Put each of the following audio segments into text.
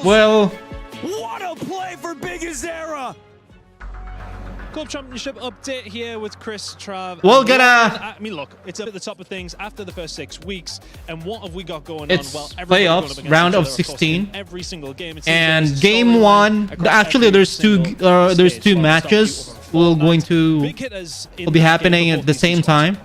Well, What a play for Bigazera! Club Championship update here with Chris, Trav. we're gonna. I mean, look, it's at the top of things after the first 6 weeks, and what have we got going It's on? Well, everybody's going up playoffs, against round each of other, course, 16, in every single game. It seems and there's a game storyline one. across Actually, every there's two. single There's stage. two Well, it's not matches over will format. going to Big hitters in will be that game happening for at both the these same teams. time.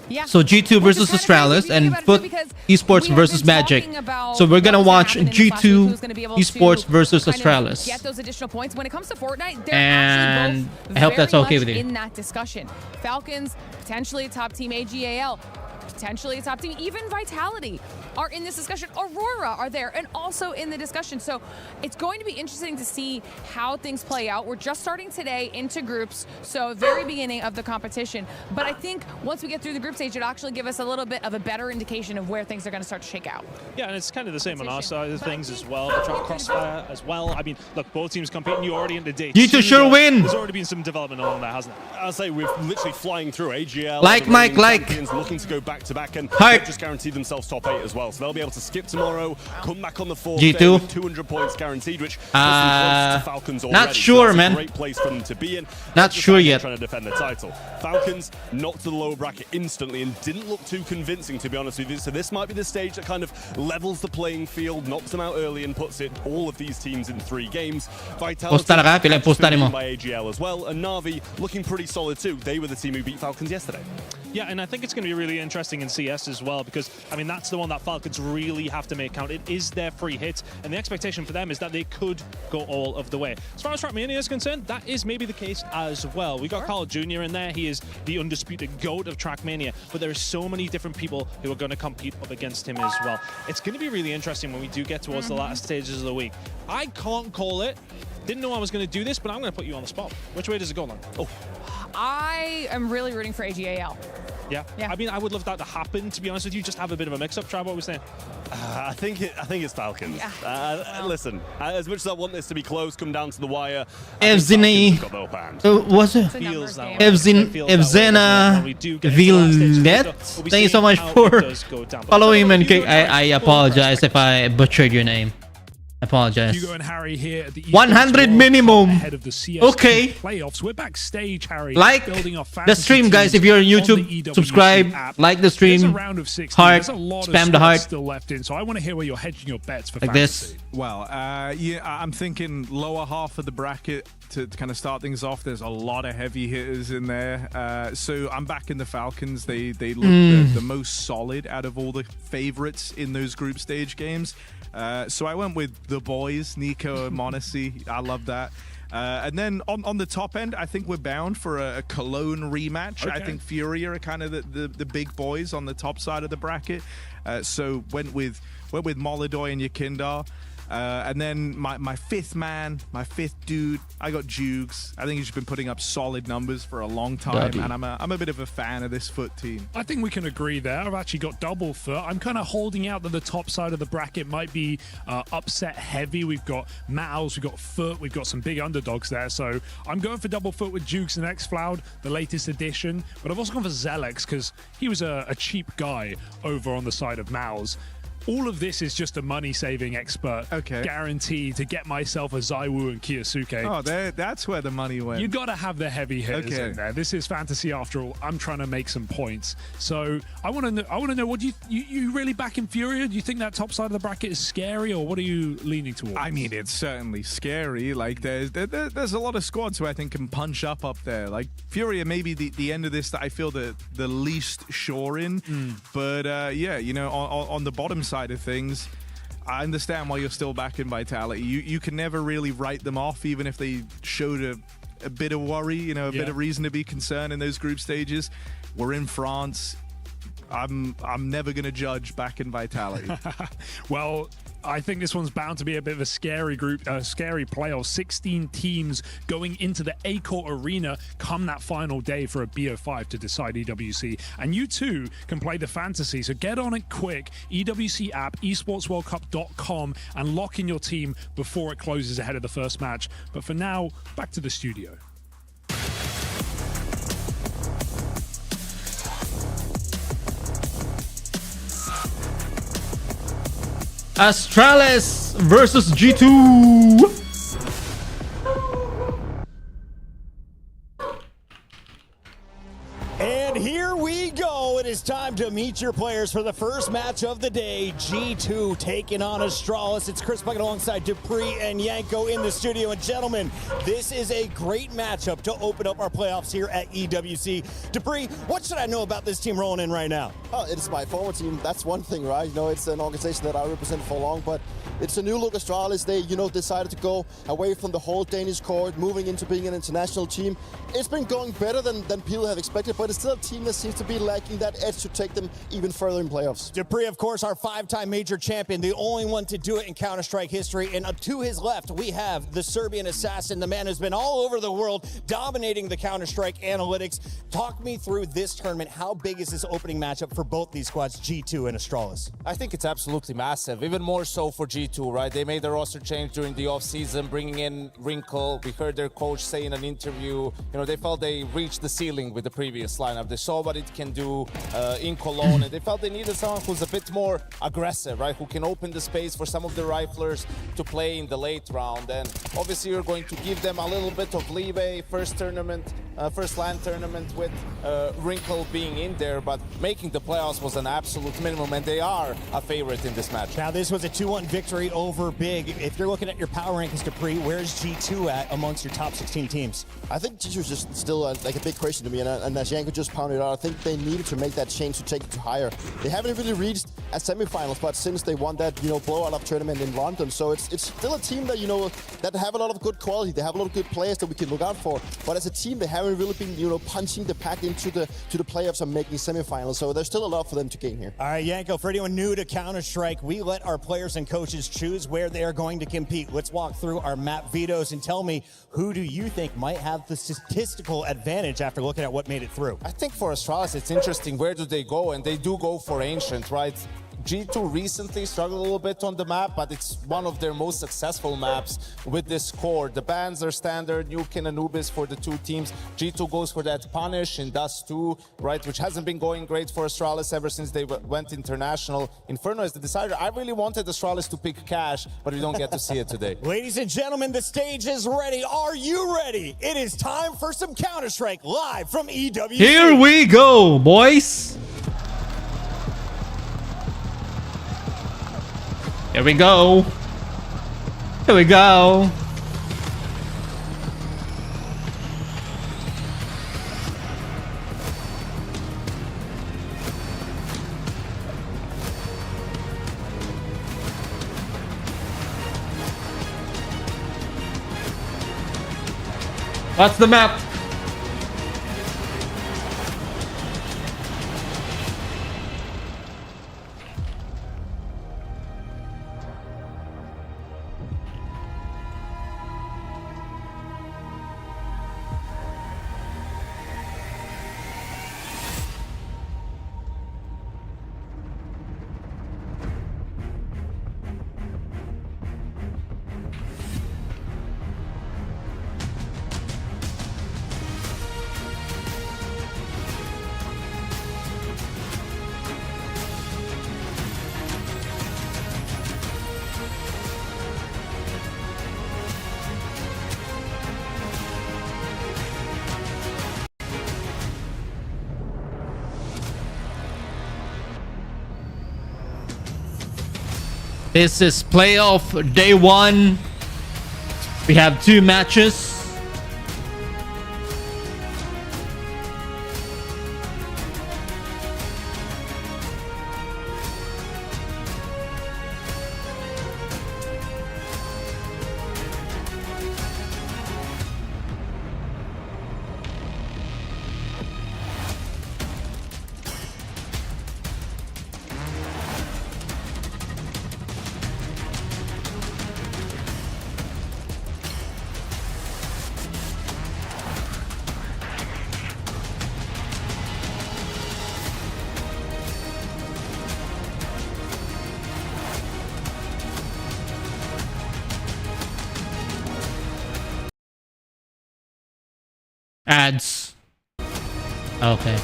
Yeah. So G2 Which is versus kind of Astralis crazy and about it, FUT too, because Esports we have versus been Magic. talking about So we're gonna what was watch happening this last week, G2 who's gonna be able Esports to versus kind of Astralis. get those additional points. When it comes to Fortnite, they're And actually both I hope that's very okay much with you. in that discussion. Falcons, potentially a top team, AGAL, potentially a top team, even Vitality are in this discussion. Aurora are there and also in the discussion. So it's going to be interesting to see how things play out. We're just starting today into groups, so very beginning of the competition. But I think once we get through the group stage, it'll actually give us a little bit of a better indication of where things are going to start to shake out. Yeah, and it's kind of the same on our side of things as well. The Drop Crossfire as well. I mean, look, both teams competing. You're already into day G2 two, sure though. win. There's already been some development along there, hasn't it? I'll say we're literally flying through AGL. Like, the Mike, reigning like. champions looking to go back to back, and Heart. they've just guaranteed themselves top 8 as well. So they'll be able to skip tomorrow, come back on the 4th G2. day with 200 points guaranteed, which puts them close to Falcons already. Not sure, so that's man. a great place for them to be in. Not Just sure like they're yet. Trying to defend the title. Falcons knocked to the lower bracket instantly and didn't look too convincing, to be honest with you. So this might be the stage that kind of levels the playing field, knocks them out early, and puts it all of these teams in 3 games. Vitality Postar ka, pila yung postarin mo. by AGL as well, and Na'Vi looking pretty solid too. They were the team who beat Falcons yesterday. Yeah, and I think it's going to be really interesting in CS as well because, I mean, that's the one that Falcons really have to make count. It is their free hit, and the expectation for them is that they could go all of the way. As far as Trackmania is concerned, that is maybe the case as well. We got Carl Jr. in there. He is the undisputed GOAT of Trackmania, but there are so many different people who are going to compete up against him as well. It's going to be really interesting when we do get towards the latter stages of the week. I can't call it. Didn't know I was going to do this, but I'm going to put you on the spot. Which way does it go, then? Oh. I am really rooting for AGAL. Yeah. Yeah. I mean, I would love that to happen, to be honest with you. Just have a bit of a mix-up. Try what we're saying. I think it's Falcons. Yeah. Listen, as much as I want this to be close, come down to the wire. Evzeny. Was it? It's a numbers game. Evzena Villet. Thank you so much for following him, and I apologize if I butchered your name. I apologize. Hugo and Harry here at the 100 minimum. ahead of the CS2 Okay. Playoffs. We're backstage, Harry. Like building our the fantasy stream, guys. If teams you're on the YouTube, EWC subscribe, app. like the There's a stream, round of 16. heart, There's a lot spam of the heart. still left in, so I want to hear where you're hedging your bets for like fantasy. this. Well, yeah, I'm thinking lower half of the bracket to kind of start things off. There's a lot of heavy hitters in there. So I'm backing the Falcons. They look the most solid out of all the favorites in those group stage games. So I went with the boys, Nico and Monacy. I love that. And then on the top end, I think we're bound for a Cologne rematch. I think FURIA are kind of the big boys on the top side of the bracket. So went with Molidoy and Yakindar. And then my fifth man, my fifth dude, I got Jugs. I think he's been putting up solid numbers for a long time, Dubby. and I'm a bit of a fan of this FUT team. I think we can agree there. I've actually got double foot. I'm kind of holding out that the top side of the bracket might be upset heavy. We've got Mouse, we've got Foot, we've got some big underdogs there. So I'm going for double foot with Jukes and Xfloud, the latest edition. But I've also gone for Zelex because he was a cheap guy over on the side of Mouse. All of this is just a money-saving expert guarantee to get myself a Zaiwu and Kiyosuke. Oh, that's where the money went. You got to have the heavy hitters in there. This is fantasy after all. I'm trying to make some points. So I want to know what you really back in FURIA? Do you think that top side of the bracket is scary, or what are you leaning towards? I mean, it's certainly scary. Like there's a lot of squads who I think can punch up there. Like FURIA, maybe the end of this that I feel the least sure in. But yeah, you know, on the bottom side of things, I understand why you're still back in Vitality. You can never really write them off, even if they showed a bit of worry, you know, a bit of reason to be concerned in those group stages. We're in France. I'm never going to judge back in Vitality. Well, I think this one's bound to be a bit of a scary group, scary playoff. 16 teams going into the AURORA Arena come that final day for a BO5 to decide EWC. And you too can play the fantasy, so get on it quick. EWC app, esportsworldcup.com, and lock in your team before it closes ahead of the first match. But for now, back to the studio. Astralis versus G2. And here we go. It is time to meet your players for the first match of the day. G2 taking on Astralis. It's Chris Bucket alongside Dupree and Yanko in the studio. And gentlemen, this is a great matchup to open up our playoffs here at EWC. Dupree, what should I know about this team rolling in right now? Oh, it's my former team. That's one thing, right? You know, it's an organization that I represented for long, but it's a new look Astralis. They, decided to go away from the whole Danish court, moving into being an international team. It's been going better than people have expected, but it's still a team that seems to be lacking that edge to take them even further in playoffs. Dupree, of course, our 5-time major champion, the only one to do it in Counter-Strike history. And to his left, we have the Serbian assassin, the man who's been all over the world, dominating the Counter-Strike analytics. Talk me through this tournament. How big is this opening matchup for both these squads, G2 and Astralis? I think it's absolutely massive, even more so for G2, right? They made a roster change during the offseason, bringing in Wrinkle. We heard their coach say in an interview, they felt they reached the ceiling with the previous lineup. They saw what it can do in Cologne, and they felt they needed someone who's a bit more aggressive, right? Who can open the space for some of the riflers to play in the late round. And obviously you're going to give them a little bit of leeway. First LAN tournament with Wrinkle being in there, but making the playoffs was an absolute minimum, and they are a favorite in this match. Now, this was a 2-1 victory over Big. If you're looking at your power rankings, Dupree, where's G2 at amongst your top 16 teams? I think G2 is just still like a big question to me, and as Yanko just pounded out, I think they needed to make that change to take it to higher. They haven't really reached a semifinals, but since they won that blowout of tournament in London, so it's still a team that that have a lot of good quality. They have a lot of good players that we can look out for, but as a team, they haven't really been punching the pack into the playoffs and making semifinals. So there's still a lot for them to gain here. All right, Yanko, for anyone new to Counter-Strike, we let our players and coaches choose where they are going to compete. Let's walk through our map vetoes and tell me, who do you think might have the statistical advantage after looking at what made it through? I think for Astralis, it's interesting, where do they go? And they do go for Ancient, right? G2 recently struggled a little bit on the map, but it's one of their most successful maps with this core. The bans are standard, Nuke and Anubis for the two teams. G2 goes for that Punish in Dust 2, right, which hasn't been going great for Astralis ever since they went international. Inferno is the decider. I really wanted Astralis to pick Cash, but we don't get to see it today. Ladies and gentlemen, the stage is ready. Are you ready? It is time for some Counter-Strike live from EWC. Here we go, boys. Here we go. Here we go. What's the map? This is playoff day 1. We have 2 matches. Ads. Okay.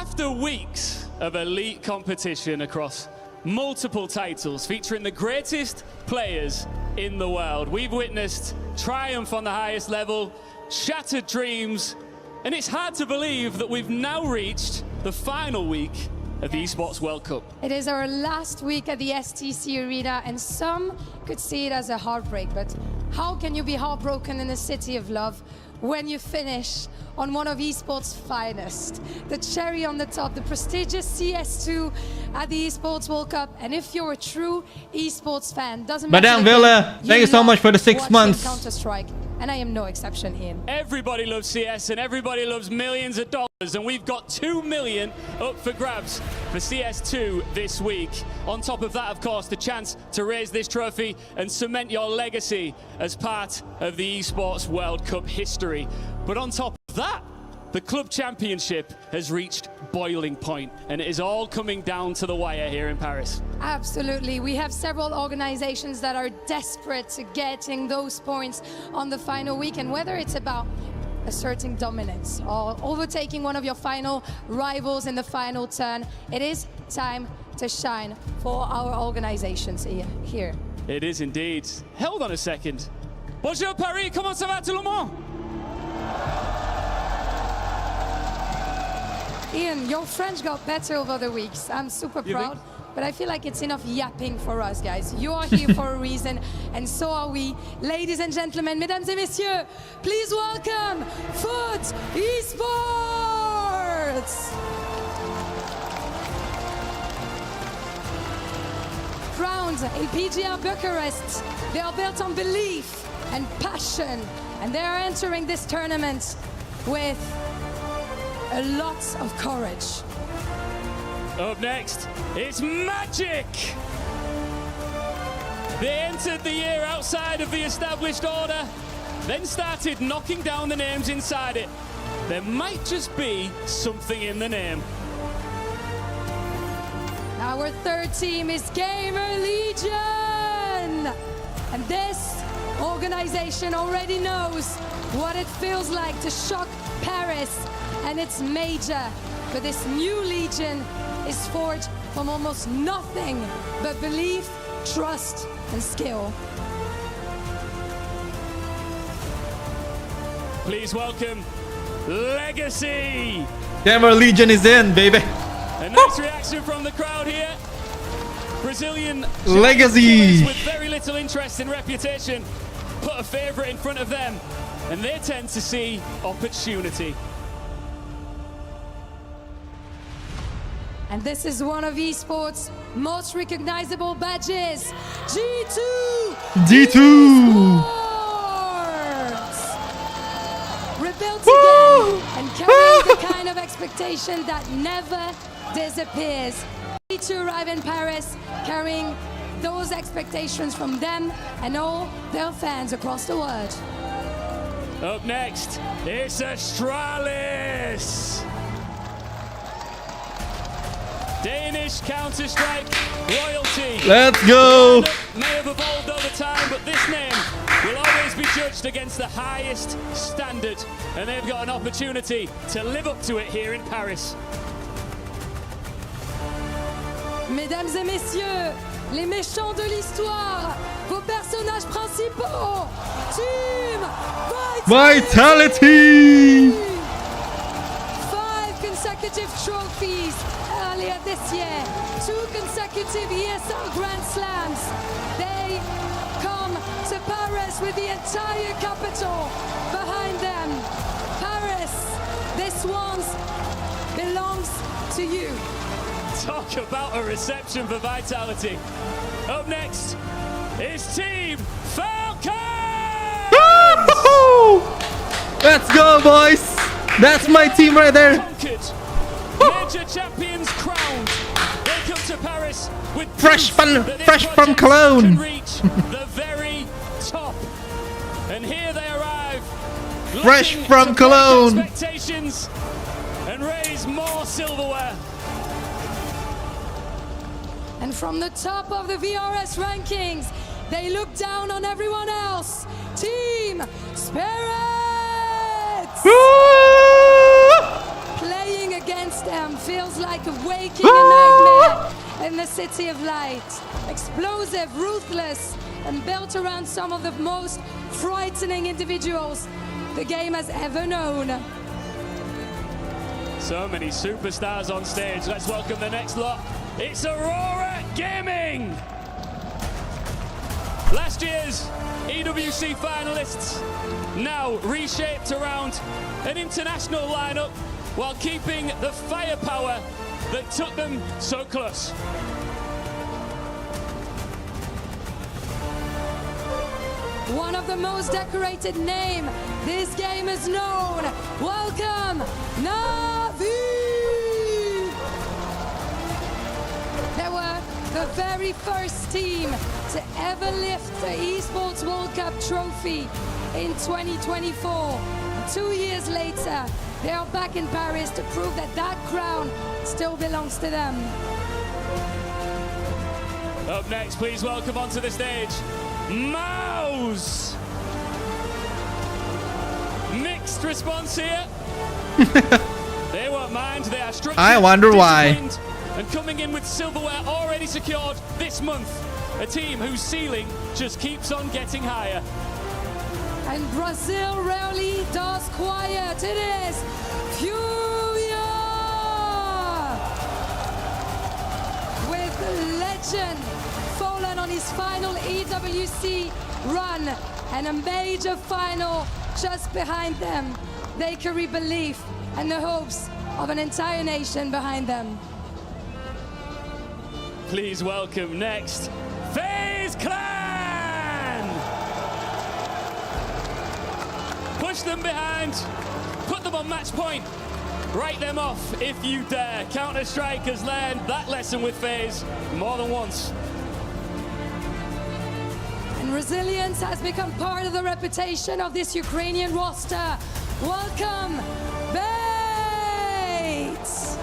After weeks of elite competition across multiple titles featuring the greatest players in the world, we've witnessed triumph on the highest level, shattered dreams, and it's hard to believe that we've now reached the final week of the Esports World Cup. It is our last week at the STC Arena, and some could see it as a heartbreak, but how can you be heartbroken in the city of love when you finish on one of esports' finest? The cherry on the top, the prestigious CS2 at the Esports World Cup. And if you're a true esports fan, doesn't matter. Madame Villa, thank you so much for the 6 months. Counter-Strike, and I am no exception, Ian. Everybody loves CS and everybody loves millions of dollars, and we've got 2 million up for grabs for CS2 this week. On top of that, of course, the chance to raise this trophy and cement your legacy as part of the Esports World Cup history. But on top of that, the club championship has reached boiling point, and it is all coming down to the wire here in Paris. Absolutely. We have several organizations that are desperate to getting those points on the final week, and whether it's about asserting dominance or overtaking one of your final rivals in the final turn, it is time to shine for our organizations here. It is indeed. Hold on a second. Bonjour Paris, comment ça va tout le monde? Ian, your French got better over the weeks. I'm super proud, but I feel like it's enough yapping for us, guys. You are here for a reason, and so are we. Ladies and gentlemen, mesdames et messieurs, please welcome Foot Esports! Crowned in PGR Bucharest, they are built on belief and passion, and they are entering this tournament with a lot of courage. Up next, it's Magic! They entered the year outside of the established order, then started knocking down the names inside it. There might just be something in the name. Our third team is Gamer Legion! And this organization already knows what it feels like to shock Paris, and it's major. But this new Legion is forged from almost nothing but belief, trust, and skill. Please welcome Legacy! Gamer Legion is in, baby. A nice reaction from the crowd here. Brazilian Legacy with very little interest and reputation put a favorite in front of them, and they tend to see opportunity. And this is one of esports' most recognizable badges, G2! G2! Esports! Rebuilt again and carrying the kind of expectation that never disappears. G2 arrive in Paris carrying those expectations from them and all their fans across the world. Up next, it's Astralis! Danish Counter-Strike royalty. Let's go! May have evolved over time, but this name will always be judged against the highest standard, and they've got an opportunity to live up to it here in Paris. Mesdames et messieurs, les méchants de l'histoire, vos personnages principaux, Team Vitality! 5 consecutive trophies earlier this year, 2 consecutive ESL Grand Slams. They come to Paris with the entire capital behind them. Paris, this one belongs to you. Talk about a reception for Vitality. Up next is Team Falcons! Let's go, boys! That's my team right there! Conquered. Major champions crowned. They come to Paris with Fresh from can Cologne! reach the very top. And here they arrive. Fresh looking from to break Cologne! Expectations and raise more silverware. And from the top of the VRS rankings, they look down on everyone else. Team Spirits! Woo! Play Playing against them feels like waking a nightmare in the City of Light. Explosive, ruthless, and built around some of the most frightening individuals the game has ever known. So many superstars on stage. Let's welcome the next lot. It's AURORA Gaming! Last year's EWC finalists, now reshaped around an international lineup while keeping the firepower that took them so close. One of the most decorated names this game is known. Welcome, Navi! They were the very first team to ever lift the Esports World Cup trophy in 2024. 2 years later, they are back in Paris to prove that that crown still belongs to them. Up next, please welcome onto the stage, Mouse! Mixed response here. They won't mind, they are structured, I wonder why. disciplined, and coming in with silverware already secured this month. A team whose ceiling just keeps on getting higher. And Brazil rarely does quiet. It is FURIA! With the legend fallen on his final EWC run and a major final just behind them. They carry belief and the hopes of an entire nation behind them. Please welcome next, FaZe Clan! Push them behind, put them on match point, write them off if you dare. Counter-Strike has learned that lesson with FaZe more than once. And resilience has become part of the reputation of this Ukrainian roster. Welcome, Bates!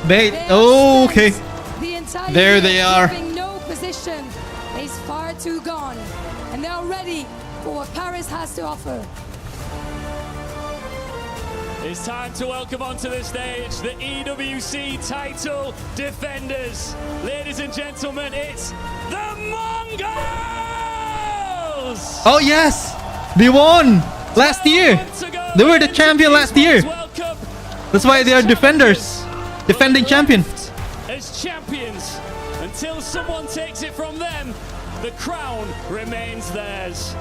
Bait. They Oh, have okay. spent the entire There year they are. keeping no position. He's far too gone, and they are ready for what Paris has to offer. It's time to welcome onto the stage the EWC title defenders. Ladies and gentlemen, it's the Mongols! Oh yes, they won last year. They were the champion last year. That's why they are defenders, defending champion. As champions, until someone takes it from them, the crown remains theirs.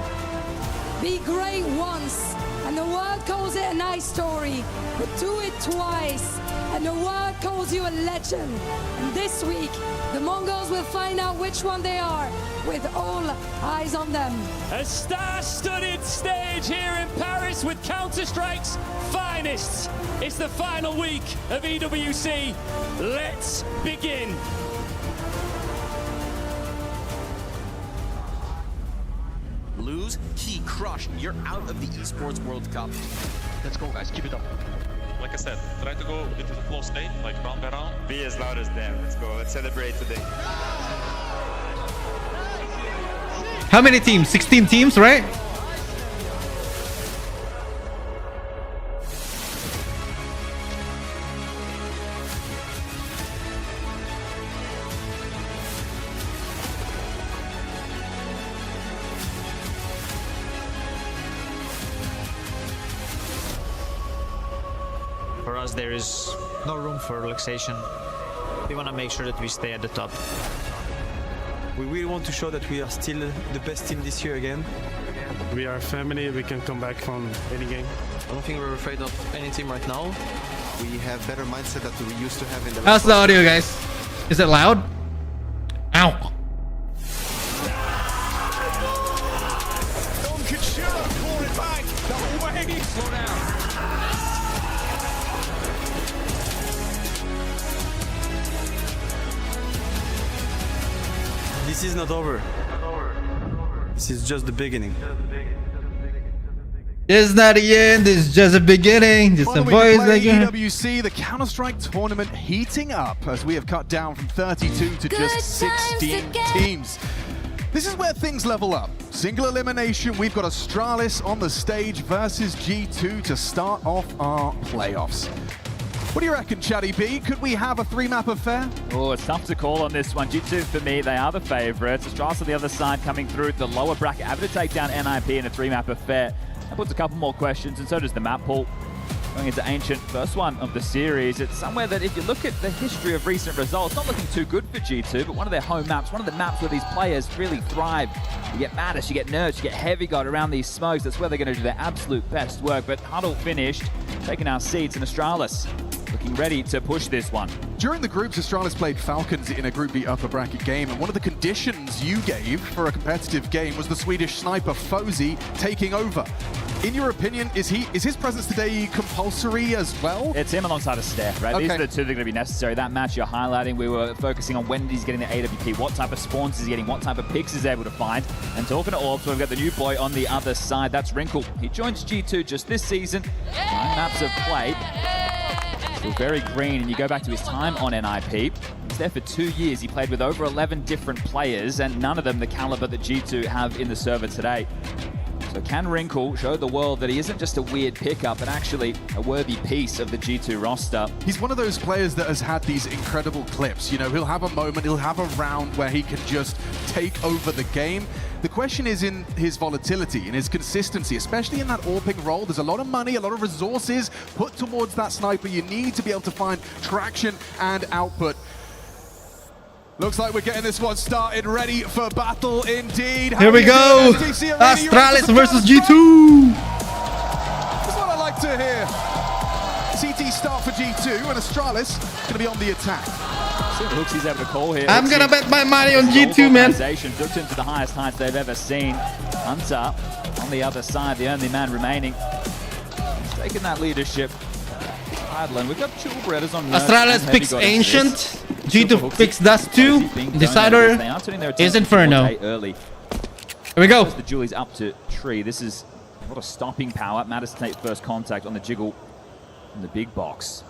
Be great once, and the world calls it a nice story, but do it twice, and the world calls you a legend. And this week, the Mongols will find out which one they are, with all eyes on them. A star-studded stage here in Paris with Counter-Strike's finest. It's the final week of EWC. Let's begin. Lose, key crush, you're out of the Esports World Cup. Let's go, guys, keep it up. Like I said, try to go into the flow state, like round by round. Be as loud as them. Let's go, let's celebrate today. How many teams? 16 teams, right? For us, there is no room for relaxation. We want to make sure that we stay at the top. We really want to show that we are still the best team this year again. We are a family, we can come back from any game. I don't think we're afraid of any team right now. We have better mindset that we used to have in the How's the audio, guys? Is it loud? Ow. Slow down. This is not over. This is just the beginning. This is not the end, this is just a beginning. Just some boys like EWC, the Counter-Strike tournament heating up as we have cut down from 32 to just 16 teams. This is where things level up. Single elimination, we've got Astralis on the stage versus G2 to start off our playoffs. What do you reckon, Chatty B? Could we have a 3-map affair? Oh, it's tough to call on this one. G2, for me, they are the favourites. Astralis on the other side coming through the lower bracket, having to take down NIP in a 3-map affair. That puts a couple more questions, and so does the map pool. Going into Ancient, first one of the series. It's somewhere that if you look at the history of recent results, not looking too good for G2, but one of their home maps, one of the maps where these players really thrive. You get Mattis, you get Nerds, you get Heavy God around these smokes. That's where they're going to do their absolute best work. But Huddle finished, taking our seats in Astralis, looking ready to push this one. During the groups, Astralis played Falcons in a Group B upper bracket game, and one of the conditions you gave for a competitive game was the Swedish sniper Fozy taking over. In your opinion, is his presence today compulsory as well? It's him alongside a Steph, right? Okay. These are the two that are going to be necessary. That match you're highlighting, we were focusing on when he's getting the AWP, what type of spawns he's getting, what type of picks he's able to find. And talking to Orbs, we've got the new boy on the other side. That's Wrinkle. He joins G2 just this season. 9 maps of play. Still very green, and you go back to his time on NIP. He's there for 2 years. He played with over 11 different players, and none of them the caliber that G2 have in the server today. So can Wrinkle show the world that he isn't just a weird pickup, but actually a worthy piece of the G2 roster? He's one of those players that has had these incredible clips. You know, he'll have a moment, he'll have a round where he can just take over the game. The question is in his volatility and his consistency, especially in that AWPing role. There's a lot of money, a lot of resources put towards that sniper. You need to be able to find traction and output. Looks like we're getting this one started, ready for battle indeed. Here we go! Astralis versus G2! That's what I like to hear. CT start for G2, and Astralis going to be on the attack. See what Hooksy's able to call here. I'm gonna bet my money on G2, man. Looked into the highest heights they've ever seen. Hunter on the other side, the only man remaining. He's taking that leadership. Idling. We've got two Berettas on Astralis picks Ancient. G2 picks Dust 2. Decider is Inferno. Early. Here we go. The Julie's up to tree. This is a lot of stopping power. Mattis to take first contact on the jiggle in the big box.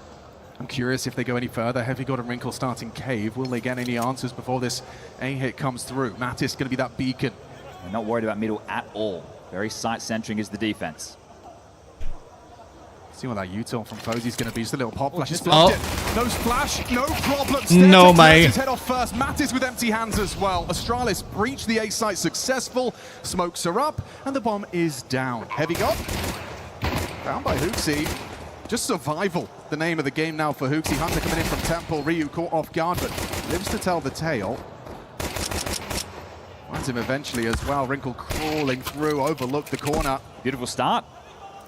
I'm curious if they go any further. Heavy God and Wrinkle starting cave. Will they get any answers before this A hit comes through? Mattis going to be that beacon. They're not worried about middle at all. Very sight-centering is the defense. See what that util from Fozy's going to be. Just a little pop flash. Oh. No splash, no problem. No, mate. Head off first. Mattis with empty hands as well. Astralis breached the A site successful. Smokes are up, and the bomb is down. Heavy God. Down by Hooksy. Just survival, the name of the game now for Hooksy. Hunter coming in from Temple. Ryu caught off guard, but lives to tell the tale. Finds him eventually as well. Wrinkle crawling through, overlooked the corner. Beautiful start.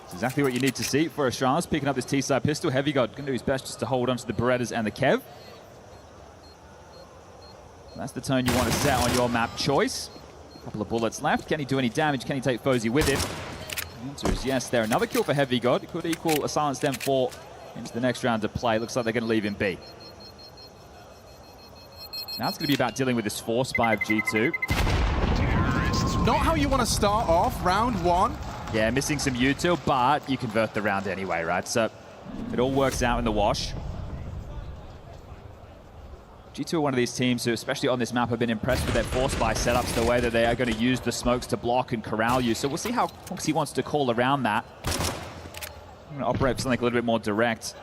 It's exactly what you need to see for Astralis, picking up this T-side pistol. Heavy God going to do his best just to hold on to the Berettas and the Kev. That's the tone you want to set on your map choice. A couple of bullets left. Can he do any damage? Can he take Fozy with him? The answer is yes there. Another kill for Heavy God. It could equal a Silent Stem 4 into the next round of play. Looks like they're going to leave him be. Now it's going to be about dealing with this force by of G2. Not how you want to start off round one. Yeah, missing some util, but you convert the round anyway, right? So it all works out in the wash. G2 are one of these teams who, especially on this map, have been impressed with their force buy setups, the way that they are going to use the smokes to block and corral you. So we'll see how Foxy wants to call around that. I'm going to operate for something a little bit more direct.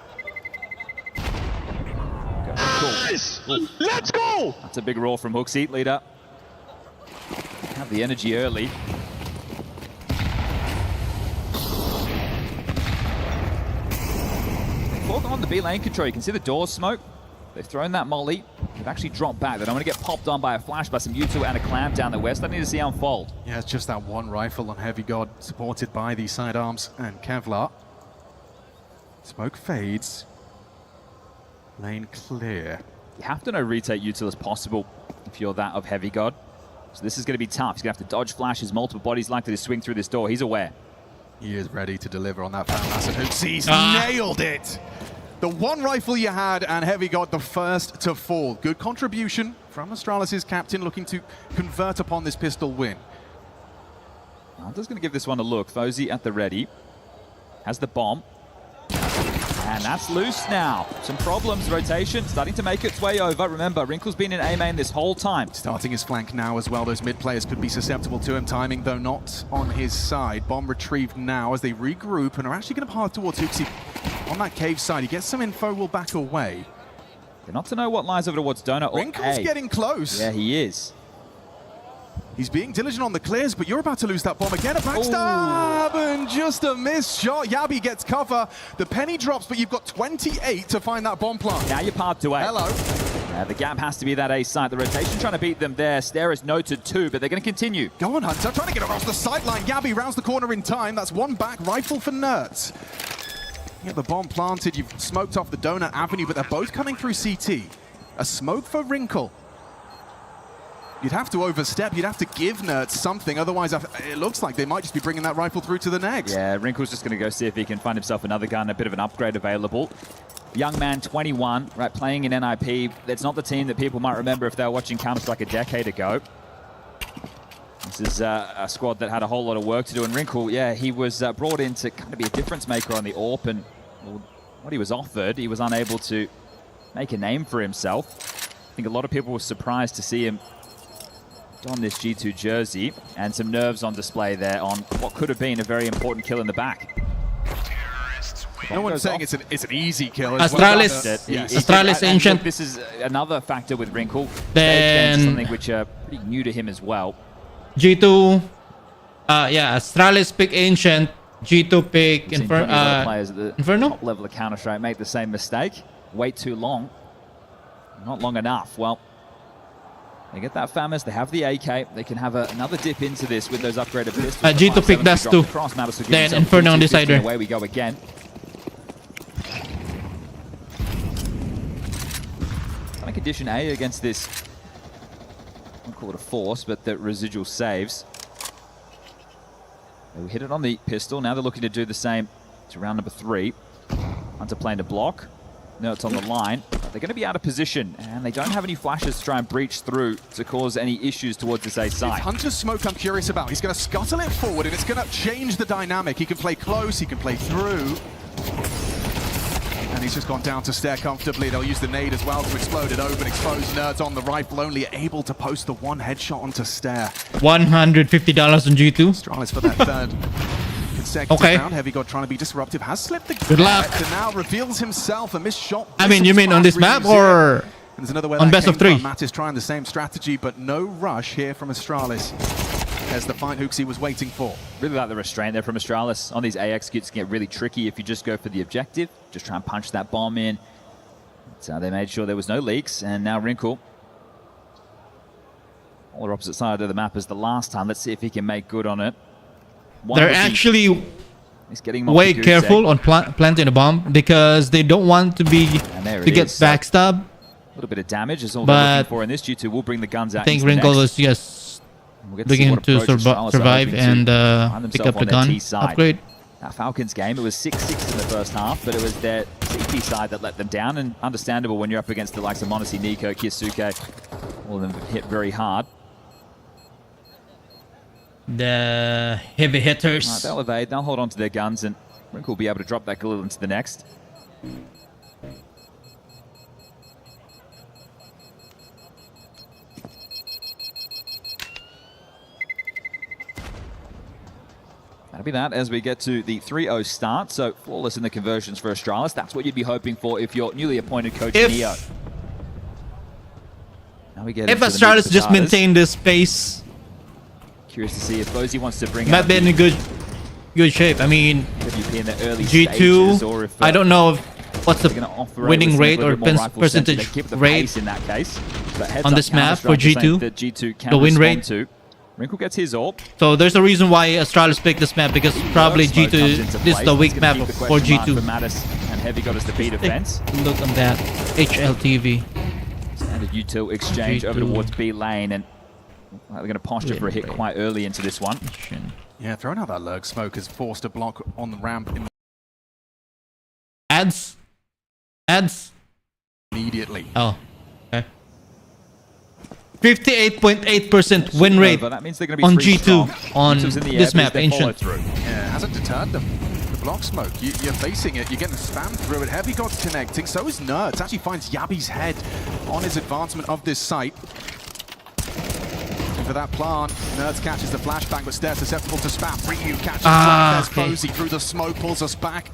Nice! Let's go! That's a big roar from Hooksy, leader. Have the energy early. On the B lane control, you can see the doors smoke. They've thrown that molly. They've actually dropped back. They don't want to get popped on by a flash by some U2 and a clamp down the west. I need to see unfold. Yeah, it's just that one rifle on Heavy God, supported by the sidearms and Kevlar. Smoke fades. Lane clear. You have to know retake util as possible if you're that of Heavy God. So this is going to be tough. He's going to have to dodge flashes. Multiple bodies likely to swing through this door. He's aware. He is ready to deliver on that found massive hook. He's nailed it. The one rifle you had, and Heavy God the first to fall. Good contribution from Astralis' captain, looking to convert upon this pistol win. I'm just going to give this one a look. Fozy at the ready. Has the bomb. And that's loose now. Some problems. Rotation starting to make its way over. Remember, Wrinkle's been in A main this whole time. Starting his flank now as well. Those mid players could be susceptible to him. Timing, though, not on his side. Bomb retrieved now as they regroup and are actually going to path towards HooXi on that cave side. He gets some info, will back away. They're not to know what lies over towards Donut or Wrinkle's A. getting close. Yeah, he is. He's being diligent on the clears, but you're about to lose that bomb again. A backstab and just a missed shot. Yabi gets cover. The penny drops, but you've got 28 to find that bomb plant. Now you're parked to A. Hello. The gap has to be that A side. The rotation trying to beat them there. Stare is noted too, but they're going to continue. Go on, Hunter. Trying to get across the sideline. Yabi rounds the corner in time. That's one back. Rifle for Nerds. You get the bomb planted. You've smoked off the Donut Avenue, but they're both coming through CT. A smoke for Wrinkle. You'd have to overstep. You'd have to give Nerds something. Otherwise, it looks like they might just be bringing that rifle through to the next. Yeah, Wrinkle's just going to go see if he can find himself another gun, a bit of an upgrade available. Young man, 21, right, playing in NIP. That's not the team that people might remember if they were watching Counter-Strike a decade ago. This is a squad that had a whole lot of work to do. And Wrinkle, yeah, he was brought in to kind of be a difference maker on the AWP. And what he was offered, he was unable to make a name for himself. I think a lot of people were surprised to see him on this G2 jersey, and some nerves on display there on what could have been a very important kill in the back. No one's saying it's an easy kill. Astralis, Astralis Ancient. Look, this is another factor with Wrinkle. Then something which are pretty new to him as well. G2, yeah, Astralis pick Ancient, G2 pick players at the Inferno. Top level of Counter-Strike make the same mistake. Wait too long. Not long enough. Well, they get that Famas, they have the AK, they can have another dip into this with those upgraded pistols. G2 pick Dust too. Then Inferno on Decider. Away we go again. Trying to condition A against this, I won't call it a force, but the residual saves. They hit it on the pistol, now they're looking to do the same to round number 3. Hunter playing to block. No, it's on the line. They're going to be out of position, and they don't have any flashes to try and breach through to cause any issues towards this A side. Hunter's smoke I'm curious about. He's going to scuttle it forward, and it's going to change the dynamic. He can play close, he can play through. And he's just gone down to Stare comfortably. They'll use the nade as well to explode it open, expose Nerds on the rifle, only able to post the one headshot onto Stare. $150 on G2. Astralis for that third. Okay. Round. Heavy God trying to be disruptive, has slipped the good luck. And now reveals himself a missed shot. I mean, you mean on this map or there's another way on best of 3? Matt is trying the same strategy, but no rush here from Astralis. As the fight HooXi was waiting for. Really like the restraint there from Astralis. On these AX kits can get really tricky if you just go for the objective. Just try and punch that bomb in. So they made sure there was no leaks, and now Wrinkle. Polar opposite side of the map as the last time. Let's see if he can make good on it. They're actually way careful on planting a bomb because they don't want to be get backstab. A little bit of damage is all they're looking for in this. G2 will bring the guns out. I think Wrinkle is just looking to survive and pick up the gun upgrade. That Falcons game, it was 6-6 in the first half, but it was their CT side that let them down, and understandable when you're up against the likes of Monacy, Nico, Kiyasuke. All of them hit very hard. The heavy hitters. Right, they'll evade, they'll hold on to their guns, and Wrinkle will be able to drop that Galil into the next. That'll be that as we get to the 3-0 start. So flawless in the conversions for Astralis. That's what you'd be hoping for if you're newly appointed coach Neo. Now we get if Astralis just maintain this pace. Curious to see if BO3 wants to bring might be in a good shape. I mean, WP in the early G2. Or if, I don't know what's the winning rate or percentage rate in that case. On this map for G2. That G2 can the win rate. To. Wrinkle gets his AWP. So there's a reason why Astralis picked this map, because probably G2 this is the weak map for G2. For Mattis and Heavy got us the B defense. Look on that HLTV. Standard util exchange G2. over towards B lane, and they're going to posture for a hit quite early into this one. Yeah, throwing out that lurk smoke has forced a block on the ramp. Ads immediately. Oh, okay. 58.8% win rate that means they're going to be on G2 on this map, Ancient. Yeah, it hasn't deterred them. The block smoke. You're facing it. You're getting spammed through it. Heavy God's connecting. So is Nerds. Actually finds Yabi's head on his advancement of this site. For that plant, Nerds catches the flashbang, but Stair susceptible to spam. Ryu catches There's Posey through the smoke, pulls us back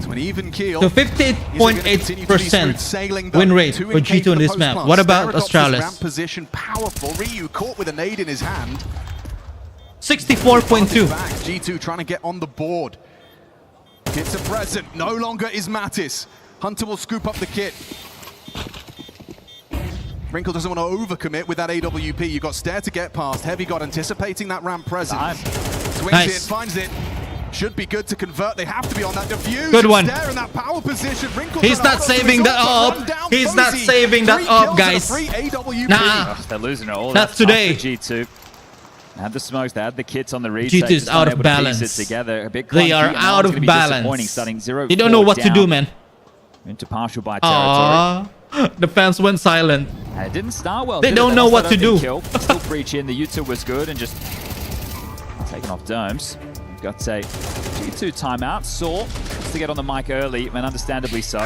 to an even keel. So 58.8% win rate for G2 in this map. What about Astralis? Ramp position, powerful. Ryu caught with a nade in his hand. 64.2. G2 trying to get on the board. Kit's a present. No longer is Mattis. Hunter will scoop up the kit. Wrinkle doesn't want to overcommit with that AWP. You've got Stair to get past. Heavy God anticipating that ramp presence. Swings it, finds it. Should be good to convert. They have to be on that defuse. Good one. Stair in that power position. He's not saving that up. He's not saving that up, guys. Nah. They're losing it all. Not today. G2. They had the smokes, they had the kits on the reach. G2 is out of balance. Together. A bit they are out of balance. You don't know what to do, man. Into partial by territory. The fans went silent. And it didn't start well. They don't know what to do. Still breach in. The U2 was good and just taking off domes. We've got a G2 timeout. Saw to get on the mic early, and understandably so.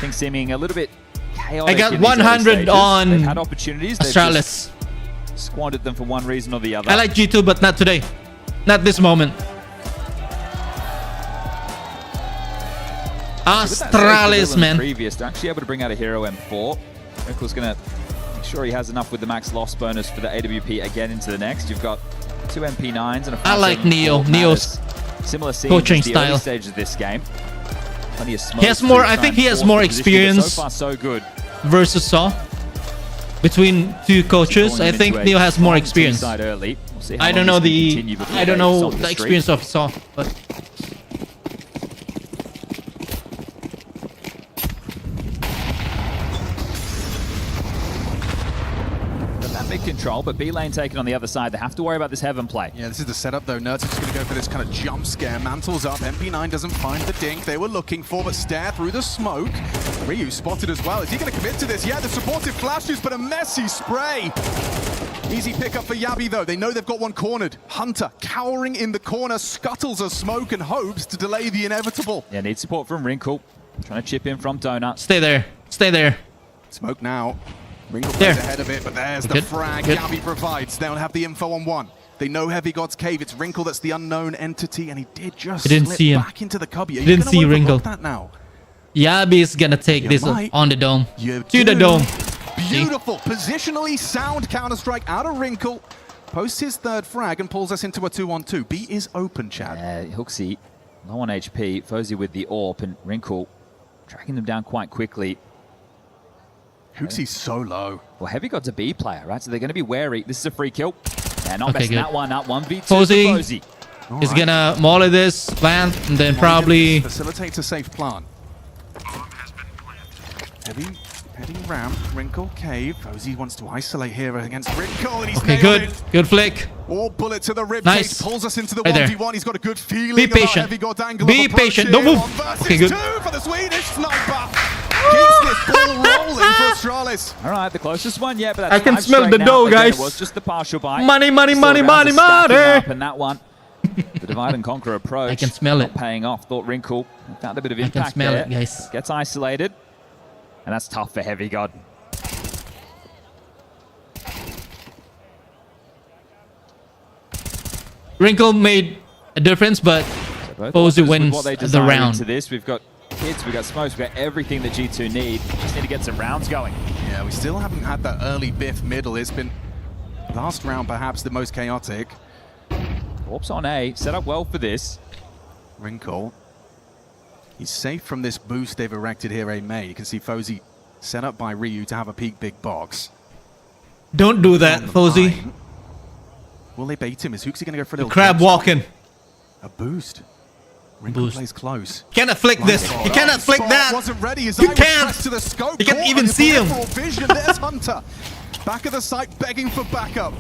Things seeming a little bit chaotic. I got 100 on They've had opportunities. Astralis. Squandered them for one reason or the other. I like G2, but not today. Not this moment. Astralis, man. Previous, they're actually able to bring out a hero M4. Wrinkle's going to make sure he has enough with the max loss bonus for the AWP again into the next. You've got 2 MP9s and a 5 I like Neo. Neo's similar coaching the style. Early stages of this game. Plenty of smoke. He has more. I think he has more experience. So far, so good. Versus Saw. Between two coaches, I think Neo has more experience. Early. We'll I don't know the experience of Saw, but. Big control, but B lane taken on the other side. They have to worry about this heaven play. Yeah, this is the setup though. Nerds is just going to go for this kind of jump scare. Mantles up. MP9 doesn't find the dink they were looking for, but Stair through the smoke. Ryu spotted as well. Is he going to commit to this? Yeah, the supportive flashes, but a messy spray. Easy pickup for Yabi though. They know they've got one cornered. Hunter cowering in the corner, scuttles a smoke and hopes to delay the inevitable. Yeah, need support from Wrinkle. Trying to chip in from Donut. Stay there. Stay there. Smoke now. Wrinkle plays ahead of it, but there's the frag Yabi provides. They don't have the info on one. They know Heavy God's cave. It's Wrinkle that's the unknown entity, and he did just slip back into the cubby. He didn't see Wrinkle. That now? Yabi is gonna take this on the dome. To the dome. Beautiful, positionally sound Counter-Strike out of Wrinkle. Posts his third frag and pulls us into a 2-on-2. B is open, Chad. Hooksy, low on HP. Fozy with the AWP, and Wrinkle tracking them down quite quickly. Hooksy's so low. Well, Heavy God's a B player, right? So they're going to be wary. This is a free kill. Yeah, not messing that one up. 1v2 Fozy is gonna molly this plant and then probably facilitates a safe plant. Heavy heading ramp, Wrinkle cave. Fozy wants to isolate here against Wrinkle, and he's good. Good flick. All bullet to the rib nice. Pulls us into the right 1v1. There. He's got a good feeling. Be patient. Be patient. Don't move. Okay, good. 2 for the Swedish sniper. Keeps this ball rolling for Astralis. All right, the closest one, yeah, but that's I can smell the dough, guys. It was just the partial bite. Money, money, money, money, money. And that one, the divide and conquer approach. I can smell it. Paying off. Thought Wrinkle found a bit of impact I can smell there. it, guys. Gets isolated, and that's tough for Heavy God. Wrinkle made a difference, but Fozy wins the round. Into this, we've got hits, we've got smokes, we've got everything that G2 need. Just need to get some rounds going. Yeah, we still haven't had that early biff middle. It's been last round perhaps the most chaotic. Warps on A, set up well for this. Wrinkle. He's safe from this boost they've erected here, A May. You can see Fozy set up by Ryu to have a peek big box. Don't do that, Fozy. Will they bait him? Is Hooksy going to go for a little crab walking? A boost. Wrinkle plays close. Cannot flick this. He cannot flick that. Wasn't ready. His you eye can't. was to the scope. You can't even see him. Vision. There's Hunter. Back of the site, begging for backup.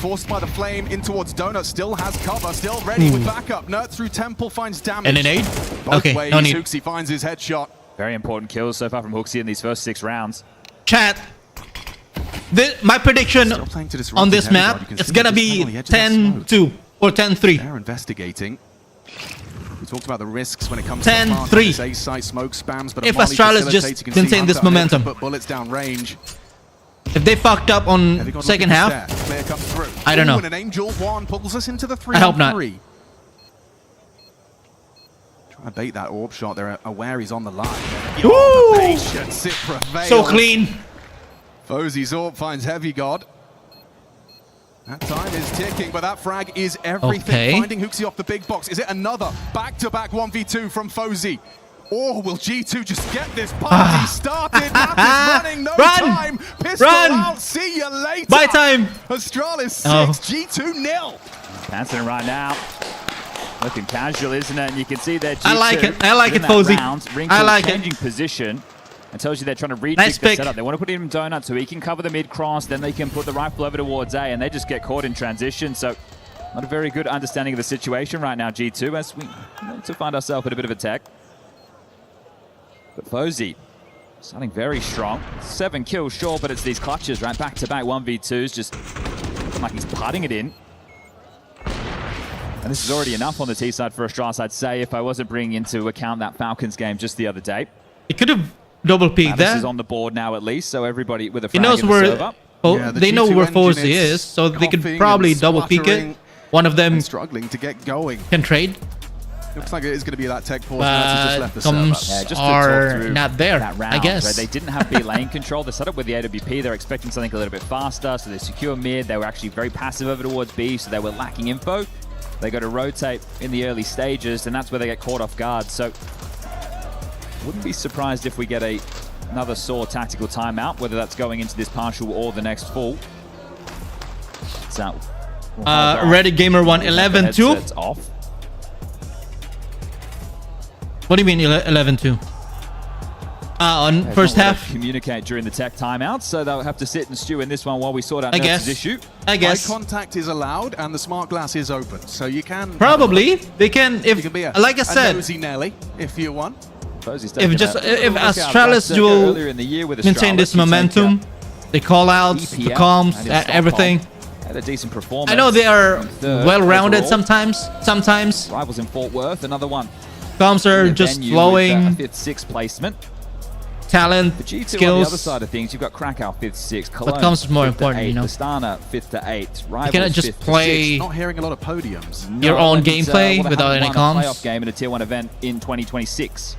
Forced by the flame in towards Donut. Still has cover. Still ready with backup. Nert through Temple finds damage. And an aid? Both okay, ways, no need. Hooksy finds his headshot. Very important kills so far from Hooksy in these first 6 rounds. Chat. My prediction on this map, it's gonna be 10-2 or 10-3. They're investigating. We talked about the risks when it comes 10, to plant 3. this A site smoke spams, but If Amali Astralis facilitates, just you can see contain this Hunter unable to momentum. put bullets down range. If they fucked up on Heavy God second looking half, to stare. Clear comes through. I don't know. And an Angel 1 pulls us into the 3 I hope not. 3. Trying to bait that orb shot. They're aware he's on the line. Woo! Patience, it prevails. So clean. Fozy's orb finds Heavy God. That time is ticking, but that frag is everything. Okay. Finding Hooksy off the big box. Is it another back-to-back 1v2 from Fozy? Or will G2 just get this party started? Map is running, no time. Pistol out, see you later. Bye time. Astralis 6, G2 0. Passing right now. Looking casual, isn't it? And you can see there G2 I like it. I like it, in that Fozy. round. I like it. Changing position. And tells you they're trying to rejig Nice the pick. setup. They want to put him in donut so he can cover the mid-cross, then they can put the rifle over towards A, and they just get caught in transition. So not a very good understanding of the situation right now, G2, as we need to find ourselves with a bit of a tech. But Fozy starting very strong. 7 kills, sure, but it's these clutches, right? Back-to-back 1v2s, just looking like he's putting it in. And this is already enough on the T side for Astralis, I'd say, if I wasn't bringing into account that Falcons game just the other day. It could have double peeked This there. is on the board now at least, so everybody with a He frag knows in the where. server. Oh, Yeah, the they know G2 where engine Fozy is is, so they could coughing probably and double peek it. spluttering One of them and struggling to get going. can trade, Looks like it is going to be that tech pause that's just but left the server. comms Yeah, just to talk are through not there. that round, I guess. right? They didn't have B lane control. They set up with the AWP. They're expecting something a little bit faster, so they secure mid. They were actually very passive over towards B, so they were lacking info. They go to rotate in the early stages, and that's where they get caught off guard. So wouldn't be surprised if we get another Saw tactical timeout, whether that's going into this partial or the next full. So Ready Gamer 1 11-2. Headsets off. What do you mean 11-2? On There's first not a lot half. of communicate during the tech timeouts, so they'll have to sit and stew in this one while we sort out I Nurse's guess. issue. I guess. Eye contact is allowed and the smart glass is open, so you can Probably they can. If you can be like I said, a nosy Nelly if you want. Fozy's if taking a Astralis look out. will Earlier in the year with maintain this Astralis, you take momentum, the call outs, the EPL comms, and his everything. Had a decent performance. I know they are in third well-rounded overall. sometimes. Rivals in Fort Worth, another one. Comms are In the just venue flowing. with, 5th, 6th placement. Talent, For G2 on the skills. other side of things, you've got Krakow 5th, 6th, What Cologne comes is more 5th to important, you 8th, know. Astana 5th to 8th. Rivals cannot just 5th to play 6th. Not hearing a lot of podiums. your own and, gameplay well, they without haven't any won a comms. playoff game in a Tier 1 event in 2026.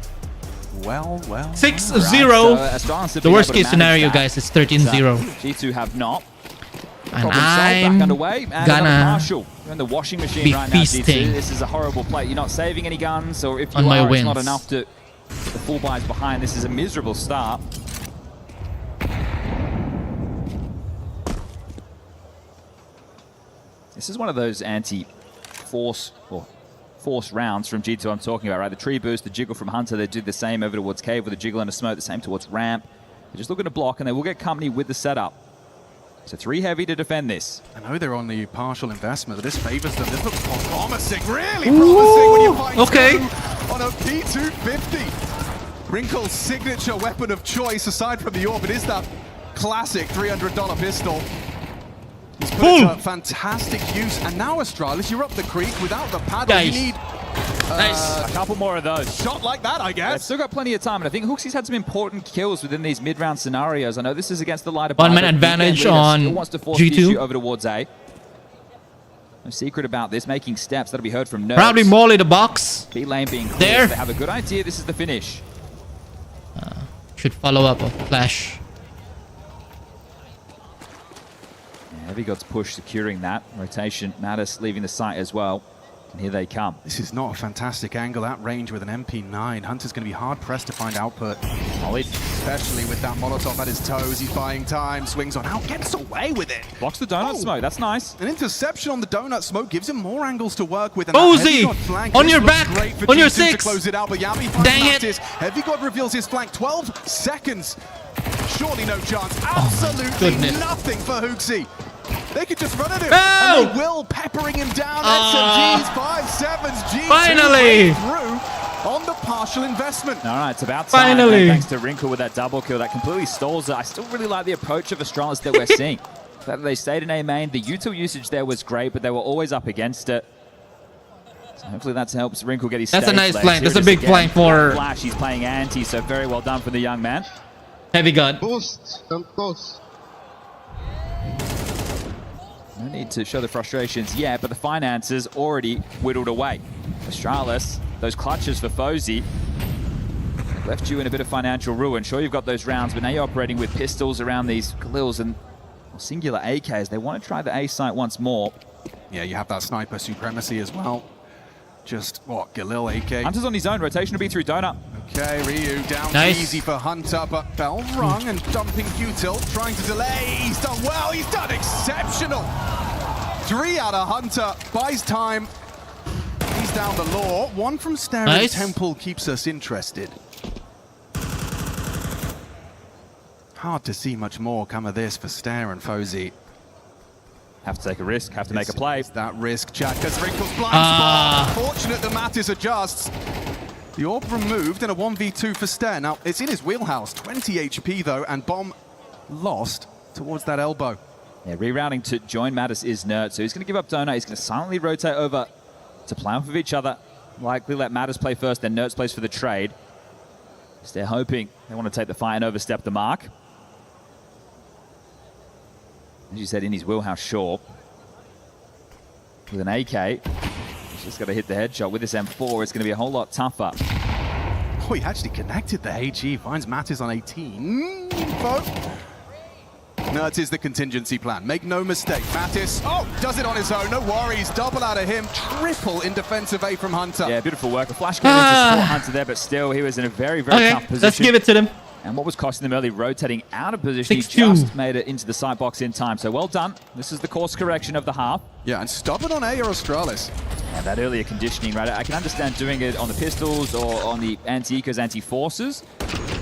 Well. 6-0. Astralis have The been worst able to case scenario, manage guys, is 13-0. G2 have not. And Problem solved, back I'm underway, and gonna another partial. You're in the washing machine be right now, feasting G2. This is a horrible play. You're not saving any guns, or if you on my are, it's not wins. enough to the full buys behind. This is a miserable start. This is one of those anti-force or force rounds from G2 I'm talking about, right? The tree boost, the jiggle from Hunter, they do the same over towards Cave with a jiggle and a smoke, the same towards ramp. They're just looking to block, and they will get company with the setup. So 3 heavy to defend this. I know they're on the partial investment, but this favors them. This looks promising, really promising when you find okay. two on a P250. Wrinkle's signature weapon of choice, aside from the orb, it is that classic $300 pistol. He's put it to fantastic use, and now Astralis, you're up the creek without the paddle. Nice. You need A couple more of those. shot like that, I guess. They've still got plenty of time, and I think Hooksy's had some important kills within these mid-round scenarios. I know this is against the lighter bar, One-man but advantage Leader on still wants to force G2. the issue over towards A. No secret about this, making steps. That'll be heard from Nerds. Probably Molly the box. B lane being clear. There. They have a good idea. This is the finish. Should follow up a flash. Heavy God's push securing that. Rotation, Mattis leaving the site as well. And here they come. This is not a fantastic angle at range with an MP9. Hunter's going to be hard-pressed to find output. Solid. Especially with that Molotov at his toes. He's buying time, swings on out, gets away with it. Blocks the donut smoke. That's nice. An interception on the donut smoke gives him more angles to work with. And Fozy, that Heavy God flank, on this your looks back, great for on your G2 to 6. close it out, but Yami finds Dang it. Mattis. Heavy God reveals his flank. 12 seconds. Surely no chance. Absolutely goodness. nothing for Hooksy. They could just run at him. No! And they will, peppering him down. SMGs, 5-7s, G2 Finally! through on the partial investment. All right, it's about time. Finally. And thanks to Wrinkle with that double kill. That completely stalls it. I still really like the approach of Astralis that we're seeing. The fact that they stayed in A main. The util usage there was great, but they were always up against it. So hopefully that helps Wrinkle get his That's a stage nice legs. flank. Here That's it a is big again. flank for... Flash, he's playing anti, so very well done from the young man. Heavy gun. Boost, Santos. No need to show the frustrations yet, but the finances already whittled away. Astralis, those clutches for Fozy left you in a bit of financial ruin. Sure, you've got those rounds, but now you're operating with pistols around these Galils and singular AKs. They want to try the A site once more. Yeah, you have that sniper supremacy as well. Just, what, Galil AK? Hunter's on his own. Rotation will be through Donut. Okay, Ryu down Nice. easy for Hunter, but bell rung and dumping Q-Tilt, trying to delay. He's done well, he's done exceptional. 3 out of Hunter, buys time. He's down the law. 1 from Stare and Nice. Temple keeps us interested. Hard to see much more come of this for Stare and Fozy. Have to take a risk, have to make a play. It's that risk, Jack, because Wrinkle's blind spot. Fortunate the Mattis adjusts. The orb removed and a 1v2 for Stare. Now, it's in his wheelhouse. 20 HP, though, and Bomb lost towards that elbow. Yeah, rerouting to join Mattis is Nerd, so he's going to give up Donut. He's going to silently rotate over to play off of each other. Likely let Mattis play first, then Nerds plays for the trade. So they're hoping they want to take the fight and overstep the mark. As you said, in his wheelhouse, sure. With an AK, he's just got to hit the headshot. With this M4, it's going to be a whole lot tougher. Oh, he actually connected the HE. Finds Mattis on 18. Info. No, it is the contingency plan. Make no mistake. Mattis, does it on his own. No worries. Double out of him. Triple in defensive A from Hunter. Yeah, beautiful work. A flash came in to support Hunter there, but still, he was in a very, very tough position. Let's give it to them. And what was costing them early, rotating out of position, he 6-2. just made it into the sight box in time. So well done. This is the course correction of the half. Yeah, and stubborn on A or Astralis. Yeah, that earlier conditioning, right? I can understand doing it on the pistols or on the anti-ecos, anti-forces.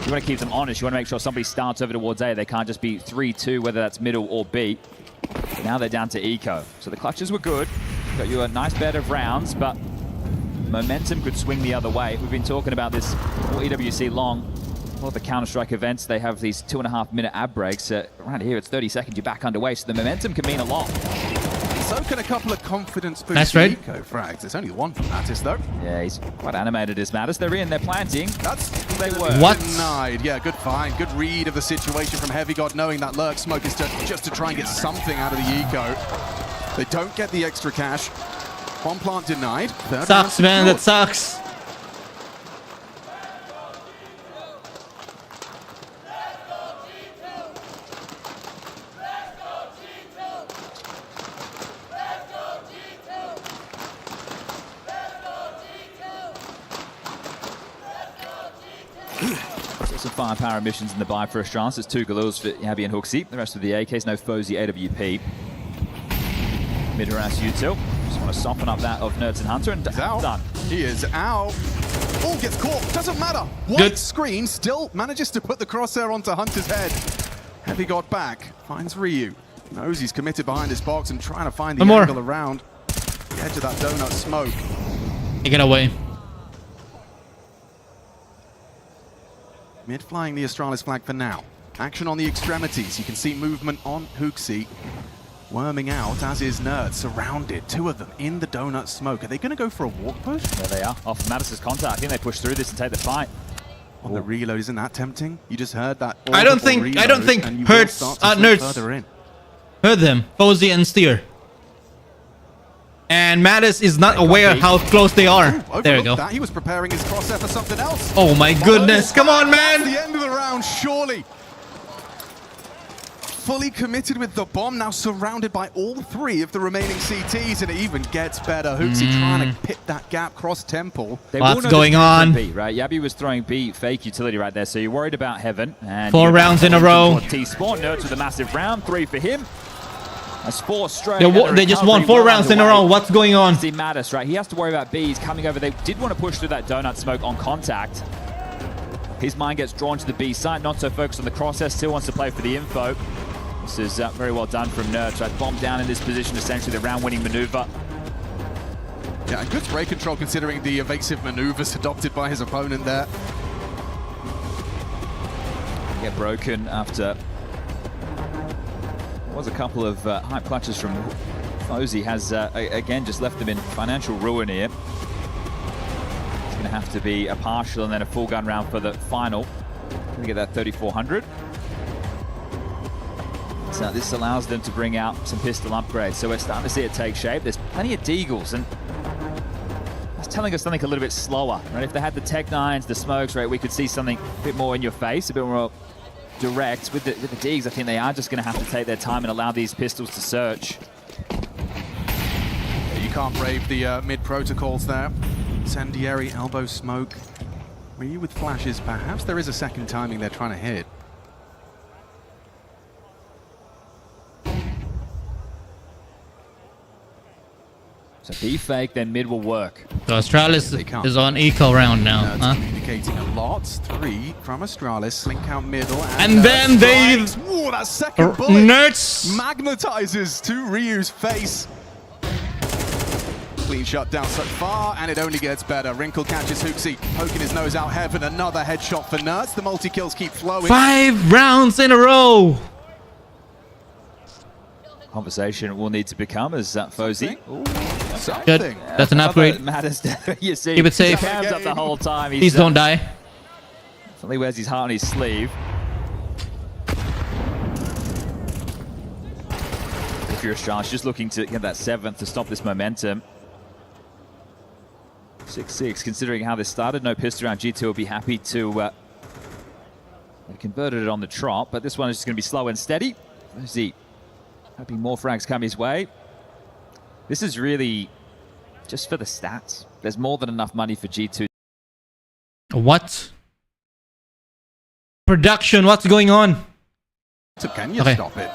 You want to keep them honest. You want to make sure somebody starts over towards A. They can't just be 3-2, whether that's middle or B. But now they're down to eco. So the clutches were good. Got you a nice bed of rounds, but momentum could swing the other way. We've been talking about this all EWC long. A lot of the Counter-Strike events, they have these 2.5-minute ab breaks. Around here, it's 30 seconds, you're back underway, so the momentum can mean a lot. So can a couple of confidence boosts. That's right. Eco frags. It's only 1 from Mattis, though. Yeah, he's quite animated as Mattis. They're in, they're planting. They were. What? Denied. Yeah, good find. Good read of the situation from Heavy God, knowing that lurk smoke is just to try and get something out of the eco. They don't get the extra cash. Bomb plant denied. Sucks, man. That sucks. Some firepower missions in the buy for Astralis. There's 2 Galils for Yabby and Hooksy. The rest of the AKs, no Fozy, AWP. Mid-harass util. Just want to soften up that of Nerds and Hunter, and done. He is out. Oh, gets caught. Doesn't matter. White screen still manages to put the crosshair onto Hunter's head. Heavy got back. Finds Ryu. Knows he's committed behind his box and trying to find the angle around the edge of that donut smoke. Take it away. Mid-flying the Astralis flag for now. Action on the extremities. You can see movement on Hooksy. Worming out, as is Nerd. Surrounded. 2 of them in the donut smoke. Are they going to go for a walk push? There they are. Off Mattis' contact. I think they push through this and take the fight. On the reload, isn't that tempting? You just heard that. I don't think Hurts Nerds heard them. Fozy and Steer. And Mattis is not aware how close they are. There you go. That. He was preparing his crosshair for something else. Oh my goodness. Come on, man. That's the end of the round, surely. Fully committed with the bomb, now surrounded by all 3 of the remaining CTs, and it even gets better. Hooksy trying to pit that gap cross temple. What's going on? B, right? Yabby was throwing B fake utility right there, so you're worried about Heaven. And 4 rounds in a row. T-Spawn, Nerds with a massive round, 3 for him. That's 4 straight. They just won 4 rounds in a row. What's going on? See Mattis, right? He has to worry about B. He's coming over. They did want to push through that donut smoke on contact. His mind gets drawn to the B side, not so focused on the crosshair. Still wants to play for the info. This is very well done from Nerds. Right? Bomb down in this position, essentially the round-winning maneuver. Yeah, and good spray control considering the evasive maneuvers adopted by his opponent there. Get broken after... was a couple of hype clutches from FURIA has, again, just left them in financial ruin here. It's going to have to be a partial and then a full gun round for the final. Going to get that 3,400. So this allows them to bring out some pistol upgrades. So we're starting to see it take shape. There's plenty of deagles, and that's telling us something a little bit slower, right? If they had the Tech 9s, the smokes, right, we could see something a bit more in your face, a bit more direct. With the Deags, I think they are just going to have to take their time and allow these pistols to search. You can't brave the mid protocols there. Incendiary, elbow smoke. Ryu with flashes, perhaps there is a second timing they're trying to hit. So B fake, then mid will work. So Astralis is on eco round now, huh? Communicating a lot. 3 from Astralis, slink out middle, and then they... Ooh, that second bullet Nerds magnetizes to Ryu's face. Clean shot down so far, and it only gets better. Wrinkle catches Hooksy, poking his nose out heaven. Another headshot for Nerds. The multi-kills keep flowing. 5 rounds in a row. Conversation will need to become as FURIA. Good. That's an upgrade. Matters. You see, keep it safe. Hands up the whole time. Please don't die. Definitely wears his heart on his sleeve. If you're Astralis, just looking to get that 7th to stop this momentum. 6-6, considering how this started. No pistol round. G2 will be happy to... they converted it on the trot, but this one is just going to be slow and steady. FURIA hoping more frags come his way. This is really just for the stats. There's more than enough money for G2. What? Production, what's going on? So can you stop it?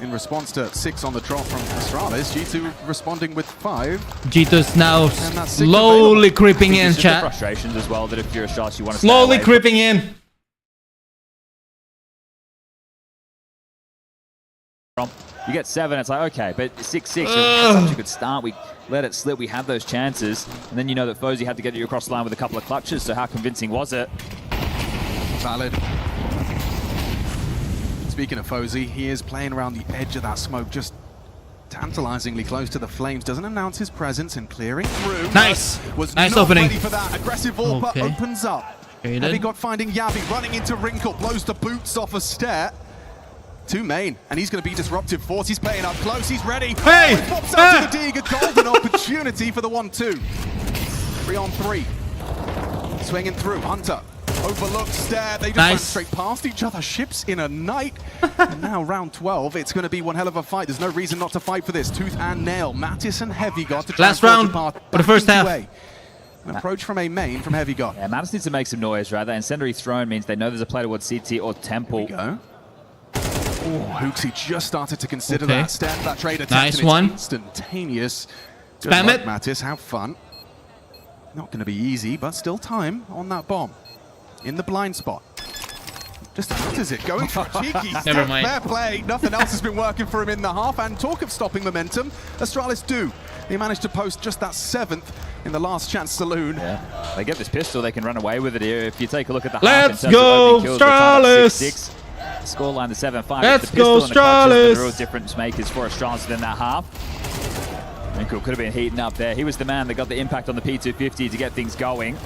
In response to 6 on the drop from Astralis, G2 responding with 5. G2's now slowly creeping in, chat. Frustrations as well that if you're Astralis, you want to slowly creeping in. You get 7, it's like, okay, but 6-6, such a good start. We let it slip, we had those chances, and then you know that FURIA had to get you across the line with a couple of clutches, so how convincing was it? Valid. Speaking of FURIA, he is playing around the edge of that smoke, just tantalizingly close to the flames. Doesn't announce his presence and clearing through. Nice. Was nice not opening. Ready for that. Aggressive AWP opens up. Heavy finding Yabi, running into Wrinkle, blows the boots off a stair. 2 main, and he's going to be disruptive force. He's playing up close, he's ready. Hey! Oh, he pops out to the dig, a golden opportunity for the 1-2. 3 on 3. Swinging through, Hunter. Overlooked stair, they just went straight past each other. Ships in a night. And now round 12, it's going to be one hell of a fight. There's no reason not to fight for this. Tooth and nail, Mattis and Heavy got to try last round for the first half. An approach from a main from Heavy God. Yeah, Mattis needs to make some noise, right? That incendiary throne means they know there's a play towards CT or Temple. There we go. Oh, Hooksy just started to consider that step, that trade attempt. Nice one. Instantaneous. Good Spam luck, it. Mattis, have fun. Not going to be easy, but still time on that bomb. In the blind spot. Just enters it, going for a cheeky step. Never mind. Fair play. Nothing else has been working for him in the half. And talk of stopping momentum, Astralis do. They managed to post just that 7th in the last chance saloon. Yeah, they get this pistol, they can run away with it here. If you take a look at the Let's half in terms go, of kills, Astralis! Scoreline, the 7-5. Let's the go, pistol and the clutches, Astralis! the real difference makers for Astralis in that half. Wrinkle could have been heating up there. He was the man that got the impact on the P250 to get things going.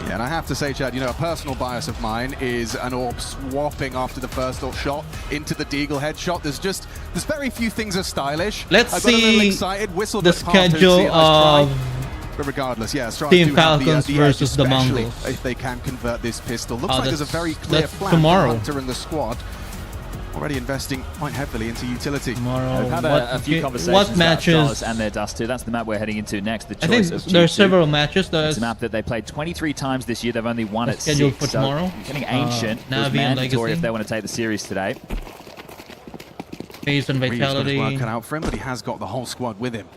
Yeah, and I have to say, Chad, you know, a personal bias of mine is an AWP swapping after the first AWP shot into the Deagle headshot. There's very few things as stylish. Let's I got a little see excited, whistled the at part schedule of but regardless, yeah, Team Falcons versus the Mongols. If they can convert this pistol. Looks like there's a very that's clear plan tomorrow. for Hunter and the squad. Already investing quite heavily into utility. Tomorrow. We've had a few conversations what matches? about and their Dust 2. That's the map we're heading into next. The choice I think of there are G2. several matches. It's a map that they played 23 times this year. They've only won at 6. Scheduled for tomorrow. So getting ancient. It was Navi and mandatory Legacy. if they want to take the series today. Phase and Vitality. Working out for him, but he has got the whole squad with him.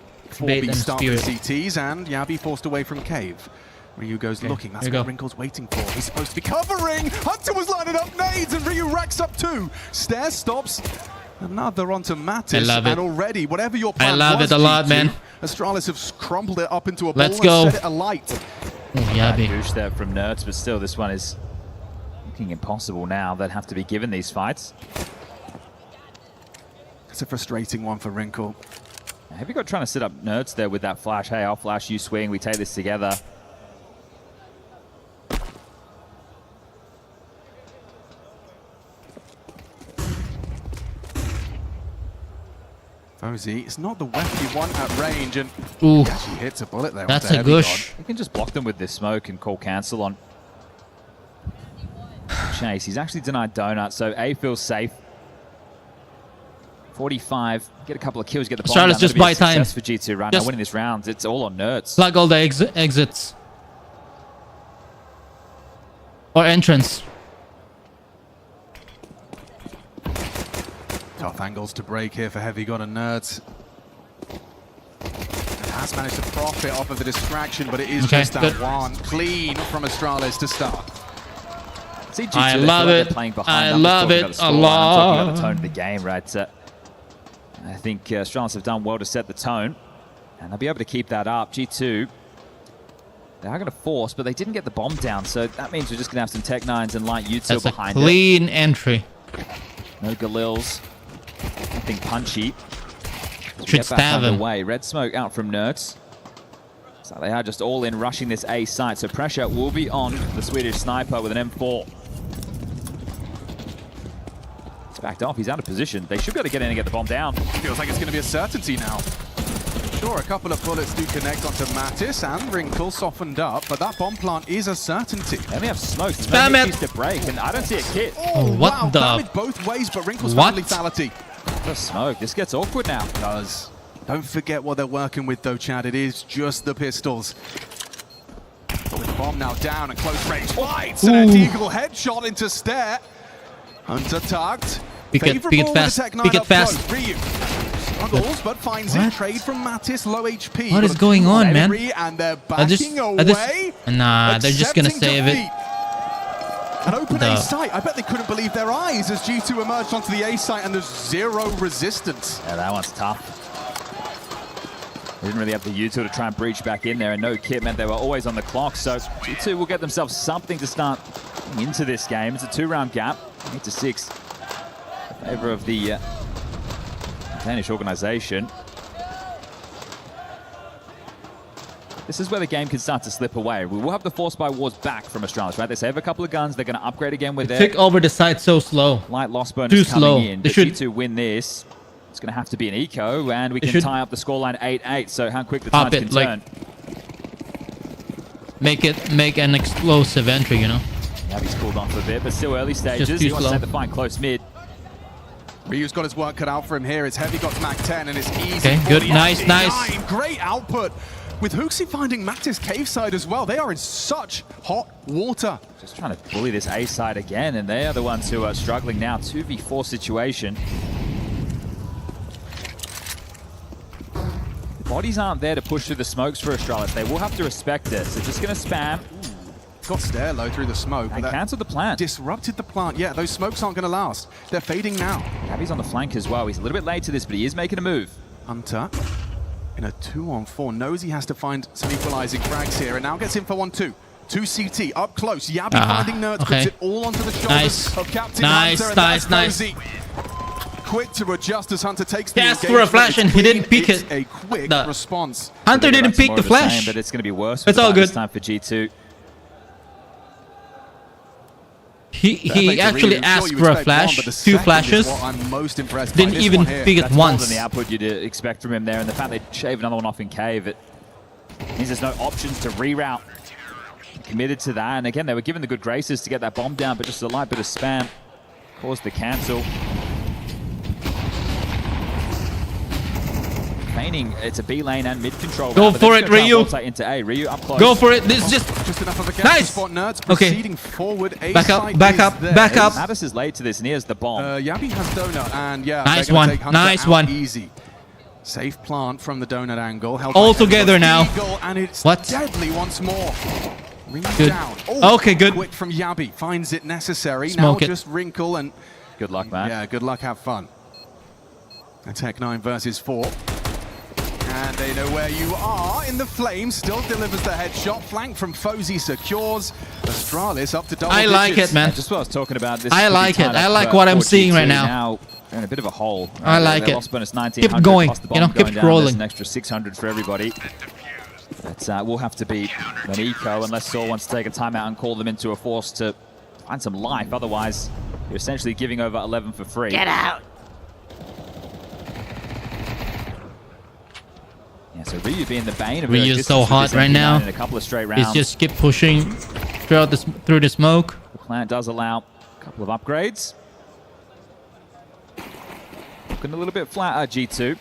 Bait 4B and start with Spirit. CTs, and Yabi forced away from Cave. Ryu goes looking. That's what Wrinkle's waiting for. He's supposed to be covering. Hunter was lining up nades, and Ryu racks up 2. Stairs stops. Another onto Mattis. I love it. And already, whatever your plan I love was, it a lot, G2, man. Astralis have crumpled it up into a Let's ball go. and set it alight. Oh, Yabi. Boosh there from Nerds, but still, this one is looking impossible now. They'd have to be given these fights. It's a frustrating one for Wrinkle. Have you got trying to set up Nerds there with that flash? Hey, I'll flash, you swing, we take this together. Fozy, it's not the weapon you want at range, and Ooh. he actually hits a bullet there. That's onto a Heavy gush. God. You can just block them with this smoke and call cancel on Chase. He's actually denied Donut, so A feels safe. 45, get a couple of kills, get the bomb Charlotte's down. just That'll be a buy time. success for G2 right Just now, winning this round. It's all on Nerds. Plug all the exits. Or entrance. Tough angles to break here for Heavy God and Nerds. And has managed to profit off of the distraction, but it is Okay, just that good. one clean from Astralis to start. See, G2, I they feel love like it. they're playing behind I numbers, love talking it about the a scoreline, talking about lot. the tone of the game, right? I think Astralis have done well to set the tone, and they'll be able to keep that up. G2, they are going to force, but they didn't get the bomb down, so that means we're just going to have some Tech-9s and light util That's a behind it. clean entry. No Galils. Nothing punchy. So Should stab him. underway. Red smoke out from Nerds. So they are just all in rushing this A site. So pressure will be on the Swedish sniper with an M4. It's backed off. He's out of position. They should be able to get in and get the bomb down. Feels like it's going to be a certainty now. Sure, a couple of bullets do connect onto Mattis, and Wrinkle softened up, but that bomb plant is a certainty. They only have smoke. There's Spam no it. piece to break, and I don't see a kit. Oh, what wow, the? damage both ways, but Wrinkle's What? found lethality. Just smoke. This gets awkward now. Does. Don't forget what they're working with though, Chad. It is just the pistols. But with the bomb now down and close range fights, and a deagle headshot into Stair. Hunter tucked. Pick it Favourable fast, with the Tech-9 pick it up close. fast. Ryu struggles, but finds What? it. Trade from Mattis, low HP. What is Got a going two on, man? Every, and they're backing away. Nah, they're just gonna accepting save defeat. it. An open Duh. A site. I bet they couldn't believe their eyes as G2 emerged onto the A site and there's zero resistance. Yeah, that one's tough. They didn't really have the util to try and breach back in there, and no kit meant they were always on the clock. So G2 will get themselves something to start into this game. It's a 2-round gap, 8-6, in favor of the Danish organization. This is where the game can start to slip away. We will have the Force by Wars back from Astralis, right? They save a couple of guns. They're going to upgrade again with their Took over the site so slow. light loss bonus Too coming slow. in. They But should- G2 win this. It's going to have to be an eco, and we They can should tie up the scoreline 8-8. So how quick the pop tides it, can like- turn. Make an explosive entry, you know. Yeah, he's cooled off a bit, but still early stages. too He wants to slow. set the fight close mid. Ryu's got his work cut out for him here. It's Heavy got Mac 10 and it's easy. Okay, for good, the nice, 89. nice. Great output. With Hooksy finding Mattis cave side as well. They are in such hot water. Just trying to bully this A side again, and they are the ones who are struggling now. 2v4 situation. The bodies aren't there to push through the smokes for Astralis. They will have to respect it. So just going to spam Got Stair low through the smoke. and but that cancel the plant. disrupted the plant. Yeah, those smokes aren't going to last. They're fading now. Gabby's on the flank as well. He's a little bit late to this, but he is making a move. Hunter in a 2-on-4 knows he has to find some equalizing frags here and now gets in for 1-2. 2 CT up close. Yabby finding Nerds, okay. puts it all onto the shoulders Nice. of Captain Nice, Hunter. And nice, that's nice. Fozy. Quick to adjust as Hunter takes the He asked for a engagement. flash It's and he didn't clean. peek It's it. a quick The- response. Hunter Maybe didn't that's peek more the of same, flash. but it's going to be worse. It's all this good. time for G2. He actually asked for a flash, 2 flashes. I'm most impressed Didn't by this even one here. peek it That's more once. than the output you'd expect from him there, and the fact they shave another one off in cave, it means there's no options to reroute. Committed to that, and again, they were given the good graces to get that bomb down, but just a light bit of spam caused the cancel. Feigning, it's a B lane and mid control. Go round, but for they're it, just gonna try Ryu. and multi into A. Ryu up close. Go for it. This is Just enough of a gap Nice. to spot Nerds Okay. proceeding forward. A Back up, side back is up, there. back up. Mattis is late to this, and here's the bomb. Yabby has Donut, and yeah, Nice they're gonna one, take Hunter nice out one. Easy. Safe plant from the Donut angle. Held All by Heavy together God's now. Eagle, and it's What? deadly once more. Ring Good. down. Oh, Okay, good. Quick from Yabby. Finds it necessary. Smoke now it. just Wrinkle and Good luck, man. yeah, good luck. Have fun. A Tech-9 versus 4. And they know where you are in the flames. Still delivers the headshot. Flank from Fozy secures. Astralis up to double I like digits. it, man. Just what I was talking about. This I like it. I like what I'm seeing right now. They're in a bit of a hole. I like it. Lost bonus 1900, Keep going. cost the You know, bomb keep going down. rolling. There's an extra 600 for everybody. But will have to be an eco unless Saw wants to take a timeout and call them into a force to find some life. Otherwise, you're essentially giving over 11 for free. Get out! Yeah, so Ryu being the bane of Ryu's so hot right now. In a couple of straight rounds. He's just keep pushing through the smoke. The plant does allow a couple of upgrades. Looking a little bit flatter, G2.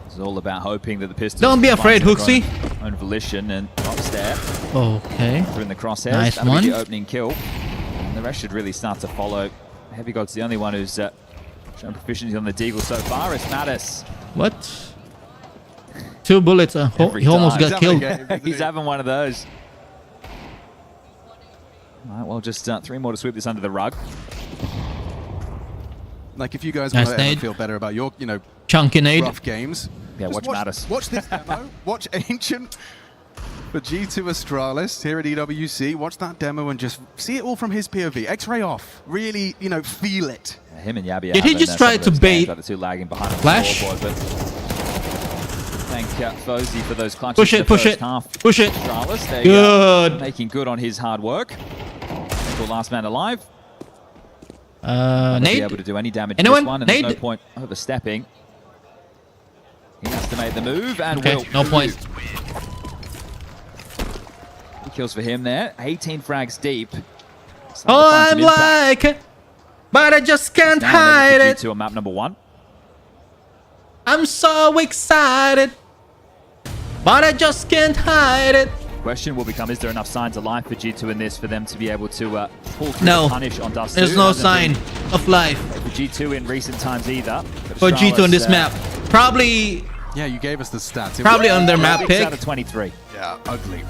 It's all about hoping that the Pistols Don't be afraid, find some Hooksy. own volition and upstairs. Okay. Through in the crosshairs. Nice That'll one. be the opening kill. And the rest should really start to follow. Heavy God's the only one who's shown proficiency on the Deagle so far. It's Mattis. What? 2 bullets. He almost got killed. He's having one of those. All right, well, just 3 more to sweep this under the rug. Like, if you guys Nice want to ever nade. feel better about your, Chunky nade. rough games, Yeah, just watch Mattis. Watch this demo. Watch Ancient for G2 Astralis here at EWC. Watch that demo and just see it all from his POV. X-ray off. Really, feel it. Yeah, him and Yabi. Did he just try to bait the two lagging behind the Flash? scoreboard, but thank Fozy for those clutches. Push the it, push first it, half. push it. Astralis, there you go. Good. Making good on his hard work. Single last man alive. Not be Nade? able to do any damage Anyone? to this one, and there's no Nade? point overstepping. He has to make the move, and Okay, will. no point. 3 kills for him there. 18 frags deep. Starting to Oh, find some I'm impact. like, but I just can't Now hide another it. G2 on map number 1. I'm so excited, but I just can't hide it. Question will become, is there enough signs of life for G2 in this for them to be able to pull through No. the punish on Dust 2? There's no Hasn't sign been of life for G2 in recent times either. But for G2 on this Astralis, map. Probably Yeah, you gave us the stats. It Probably was- on their map 6 pick. out of 23. Yeah, ugly.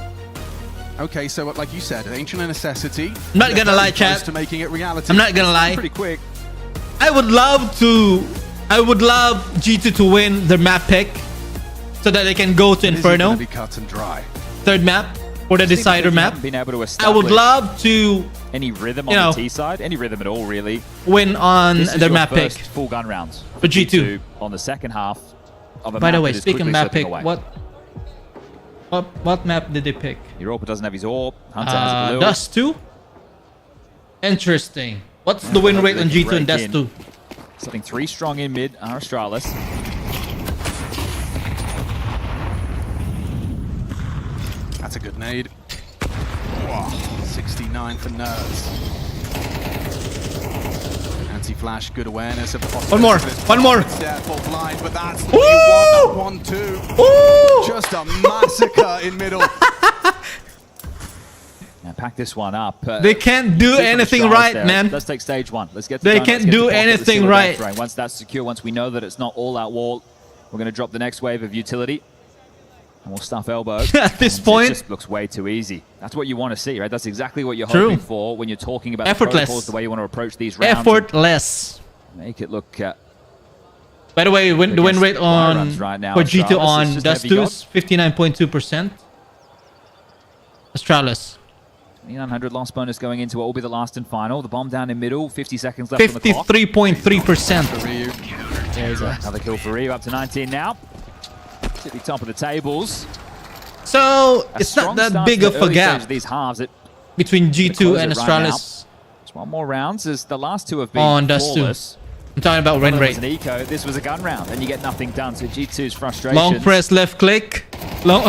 Okay, so like you said, Ancient a necessity. I'm not They're gonna very lie, close chat. to making it reality. I'm not gonna lie. Pretty quick. I would love G2 to win their map pick so that they can go to It isn't Inferno, gonna be cut and dry. third map, or the decider They map. haven't been able to I establish would love to any rhythm you on know, the T side, any rhythm at all, really. win on This is their your map pick. first full gun rounds For G2. on the second half of a By the map way, that is speaking quickly map slipping pick, away. what map did they pick? Europa doesn't have his orb. Hunter has a blue. Dust 2? Interesting. What's the win rate on G2 and Dust 2? Something 3 strong in mid, are Astralis. That's a good nade. Wow, 69 for Nerds. Anti-flash, good awareness of the One more, one more. Full blind, but that's the you want, that 1-2. Ooh! Just a massacre in middle. Now pack this one up. They can't do anything right, man. Let's take stage 1. Let's get. They let's can't get do to pocket the anything silver right. terrain. Once that's secure, once we know that it's not all out wall, we're going to drop the next wave of utility, and we'll stuff elbow. At this And point, it just looks way too easy. That's what you want to see, right? That's exactly what you're True. hoping for when you're talking about Effortless. protocols, the way you want to approach these rounds. effortless. Make it look. By the way, the win rate on runs right now, for G2 Astralis is on just Dust heavy 2 is 59.2%. Astralis. 2900 loss bonus going into what will be the last and final. The bomb down in middle. 50 seconds left on the clock. 53.3%. There's another kill for Ryu, up to 19 now. To the top of the tables. So A it's not strong that start big to of the a early stage gap of these halves. between G2 and Astralis Just one more rounds as the last two have been on Dust 2. flawless. I'm talking about win One rate. was an eco. This was a gun round, and you get nothing done. So G2's frustration. Long press left click. Long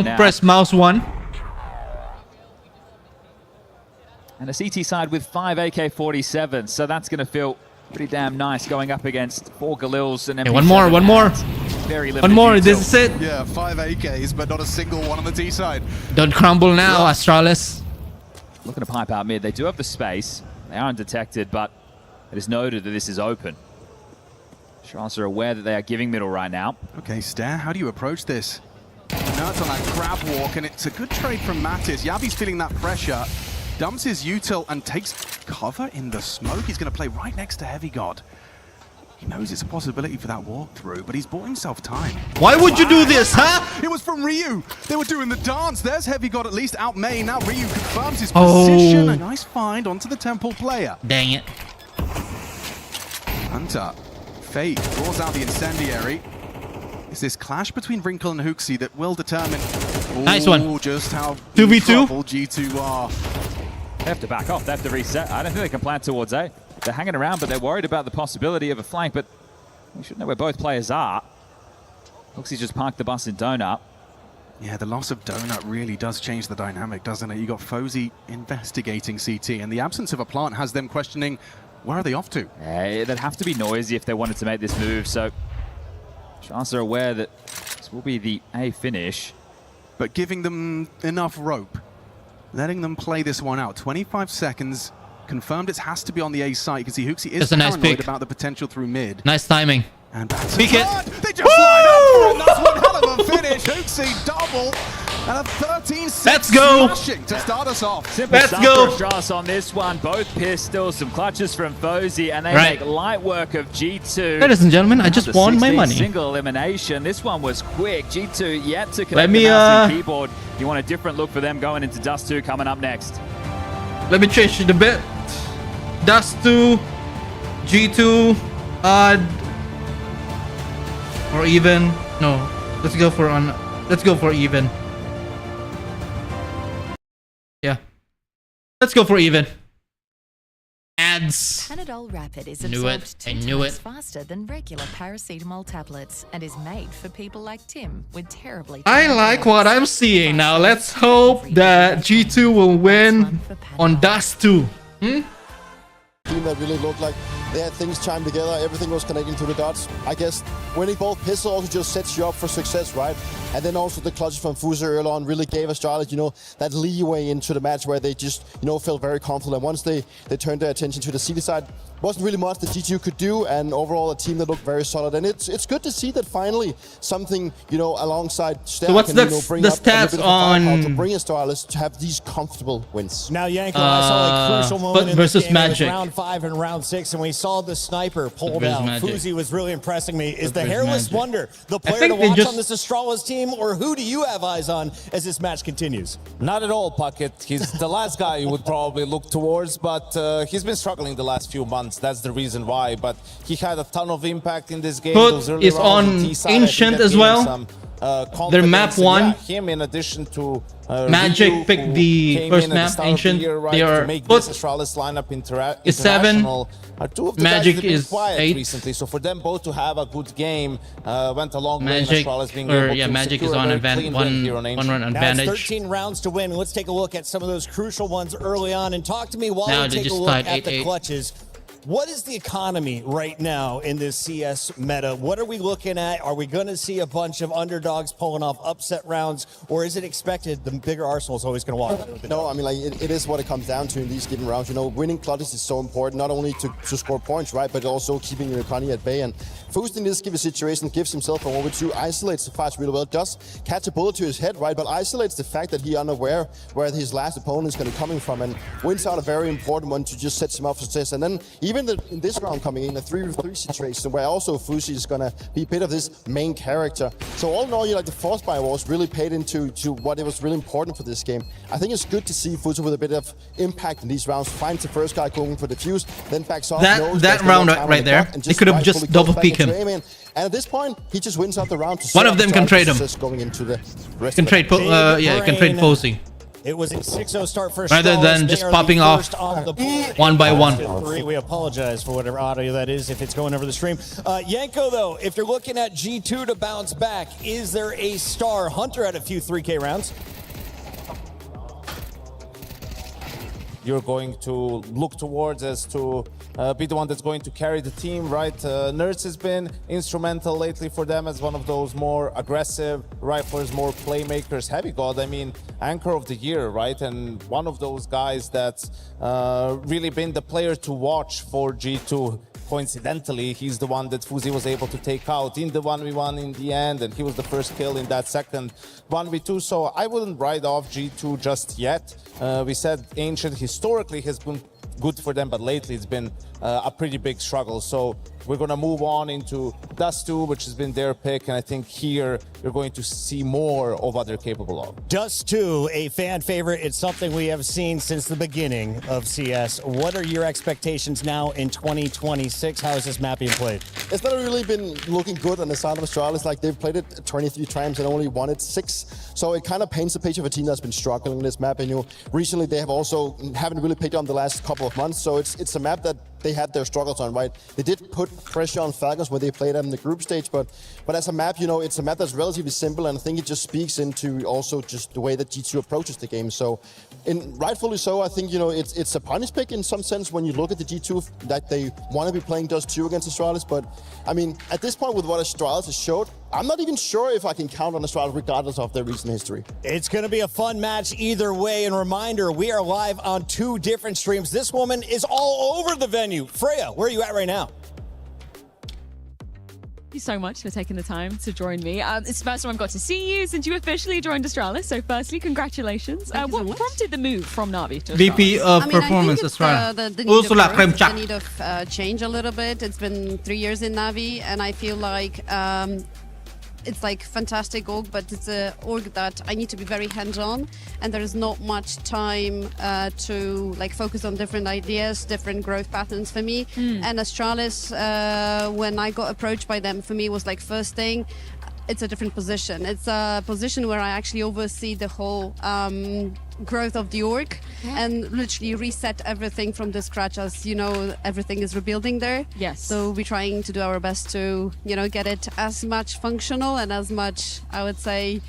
now. press mouse 1. And a CT side with 5 AK-47, so that's going to feel pretty damn nice going up against 4 Galils and MP7. Hey, one more. Very limited One more. util. This is it. Yeah, 5 AKs, but not a single one on the T side. Don't crumble now, Astralis. Looking to pipe out mid. They do have the space. They are undetected, but it is noted that this is open. Astralis are aware that they are giving middle right now. Okay, Star, how do you approach this? Nerds on that grab walk, and it's a good trade from Mattis. Yavi's feeling that pressure, dumps his util and takes cover in the smoke. He's going to play right next to Heavy God. He knows it's a possibility for that walkthrough, but he's bought himself time. Why would you do this, huh? It was from Ryu. They were doing the dance. There's Heavy God at least out main. Now Ryu confirms his position. A nice find onto the Temple player. Dang it. Hunter. Fate draws out the incendiary. It's this clash between Wrinkle and Hooksy that will determine nice one. Just how 2v2 G2 are. They have to back off. They have to reset. I don't think they can plan towards A. They're hanging around, but they're worried about the possibility of a flank. But we should know where both players are. Hooksy's just parked the bus in Donut. Yeah, the loss of Donut really does change the dynamic, doesn't it? You got Fozy investigating CT, and the absence of a plant has them questioning where are they off to. Yeah, they'd have to be noisy if they wanted to make this move. So Chance are aware that this will be the A finish. But giving them enough rope, letting them play this one out. 25 seconds, confirmed it has to be on the A site. You can see Hooksy is paranoid about the potential through mid. Nice timing. And back to Peek it. They just line up for it. That's one hell of a finish. Hooksy double. And a 13-6 Let's go. smashing to start us off. Simple Let's stuff go. for Strauss on this one. Both pistols, some clutches from Fozy, and they make light work of G2. Ladies and gentlemen, I just won my money. Single elimination. This one was quick. G2 yet to connect Let me, the mouse and keyboard. You want a different look for them going into Dust 2 coming up next. Let me change it a bit. Dust 2, G2, odd, or even. No, let's go for even. Yeah, let's go for even. Ads. Panadol Rapid is Knew it. absorbed I 2 knew times it. faster than regular paracetamol tablets and is made for people like Tim with terribly. I like what I'm seeing now. Let's hope that G2 will win on Dust 2. Team that really looked like they had things chimed together, everything was connecting to the dots. I guess winning both pistol also just sets you up for success, right? And then also the clutches from Fuser early on really gave Astralis, that leeway into the match where they just, felt very confident. And once they turned their attention to the CD side, wasn't really much that G2 could do, and overall a team that looked very solid. And it's good to see that finally something, alongside Stack So what's can, the bring up stats a bit of a firepower to on bring Astralis to have these comfortable wins. Now, Yanko, I saw a crucial moment in this versus game. Magic. It was round 5 and round 6, and we saw the sniper pulled Versus out. Magic. Fuzi was really impressing me. Is the Versus Hairless Magic. Wonder the I player think to they watch just- on this Astralis team, or who do you have eyes on as this match continues? Not at all, Puckett. He's the last guy you would probably look towards, but he's been struggling the last few months. That's the reason why. But he had a ton of impact in this game. Put Those early is rounds on T side, I think Ancient that as gave him well. some, Their map confidence. And one. yeah, him in addition to Magic Ryu, picked who the came first in at the map, start of the Ancient. year, right, They to are make put this Astralis lineup is 7. international. Two of the Magic guys that have been is quiet 8. recently, so for them both to have a good game went a long way in Magic, Astralis being or able yeah, to Magic is secure a on very clean win here on Ancient. one run Now it's advantage. 13 rounds to win. Let's take a look at some of those crucial ones early on, and talk to me while Now we they take a just look tied at the 8-8. clutches. What is the economy right now in this CS meta? What are we looking at? Are we going to see a bunch of underdogs pulling off upset rounds, or is it expected the bigger Arsenal is always going to walk? No, I mean, it is what it comes down to in these given rounds. Winning clutches is so important, not only to score points, right, but also keeping your economy at bay. And Fust in this given situation gives himself a 1v2, isolates the fight really well, does catch a bullet to his head, right, but isolates the fact that he's unaware where his last opponent is going to be coming from, and wins out a very important one to just set him up for success. And then even in this round coming in, a 3v3 situation where also Fusi is going to be a bit of this main character. So all in all, the force buy wars really paid into what it was really important for this game. I think it's good to see Fusi with a bit of impact in these rounds. Finds the first guy going for the fuse, then backs off. That round right there, they could have just double peek him. And at this point, he just wins out the round. To One of them can trade him. Going into the rest Can trade, you can trade Fosi. It was a 6-0 start for Rather Astralis. than They just are popping the off first on the board. 1 by 1. We apologize for whatever audio that is if it's going over the stream. Yanko, though, if you're looking at G2 to bounce back, is there a star? Hunter had a few 3K rounds. You're going to look towards as to be the one that's going to carry the team, right? Nerds has been instrumental lately for them as one of those more aggressive riflers, more playmakers. Heavy God, I mean, anchor of the year, right? And one of those guys that's really been the player to watch for G2 coincidentally, he's the one that Fuzi was able to take out in the 1v1 in the end, and he was the first kill in that second 1v2. So I wouldn't write off G2 just yet. We said Ancient historically has been good for them, but lately it's been a pretty big struggle. So we're going to move on into Dust 2, which has been their pick, and I think here you're going to see more of what they're capable of. Dust 2, a fan favorite. It's something we have seen since the beginning of CS. What are your expectations now in 2026? How is this map being played? It's not really been looking good on the side of Astralis. Like, they've played it 23 times and only won it 6. So it kind of paints a picture of a team that's been struggling in this map. And recently they have also haven't really picked on the last couple of months. So it's a map that they had their struggles on, right? They did put pressure on Falcons when they played them in the group stage, but as a map, it's a map that's relatively simple, and I think it just speaks into also just the way that G2 approaches the game. So, rightfully so, I think, it's a punish pick in some sense when you look at the G2, that they want to be playing Dust 2 against Astralis, but, I mean, at this point with what Astralis has showed, I'm not even sure if I can count on Astralis regardless of their recent history. It's going to be a fun match either way, and reminder, we are live on 2 different streams. This woman is all over the venue. Freya, where are you at right now? Thank you so much for taking the time to join me. It's the first time I've got to see you since you officially joined Astralis. So firstly, congratulations. What prompted the move from Na'Vi to Astralis? VP of Performance Astralis. Ursula The need of change a little bit. It's been 3 years in Na'Vi, and I feel like it's like fantastic org, but it's a org that I need to be very hands-on, and there is not much time to like focus on different ideas, different growth patterns for me. And Astralis, when I got approached by them, for me was like first thing, it's a different position. It's a position where I actually oversee the whole growth of the org and literally reset everything from the scratch. As you know, everything is rebuilding there. Yes. So we're trying to do our best to, get it as much functional and as much, I would say,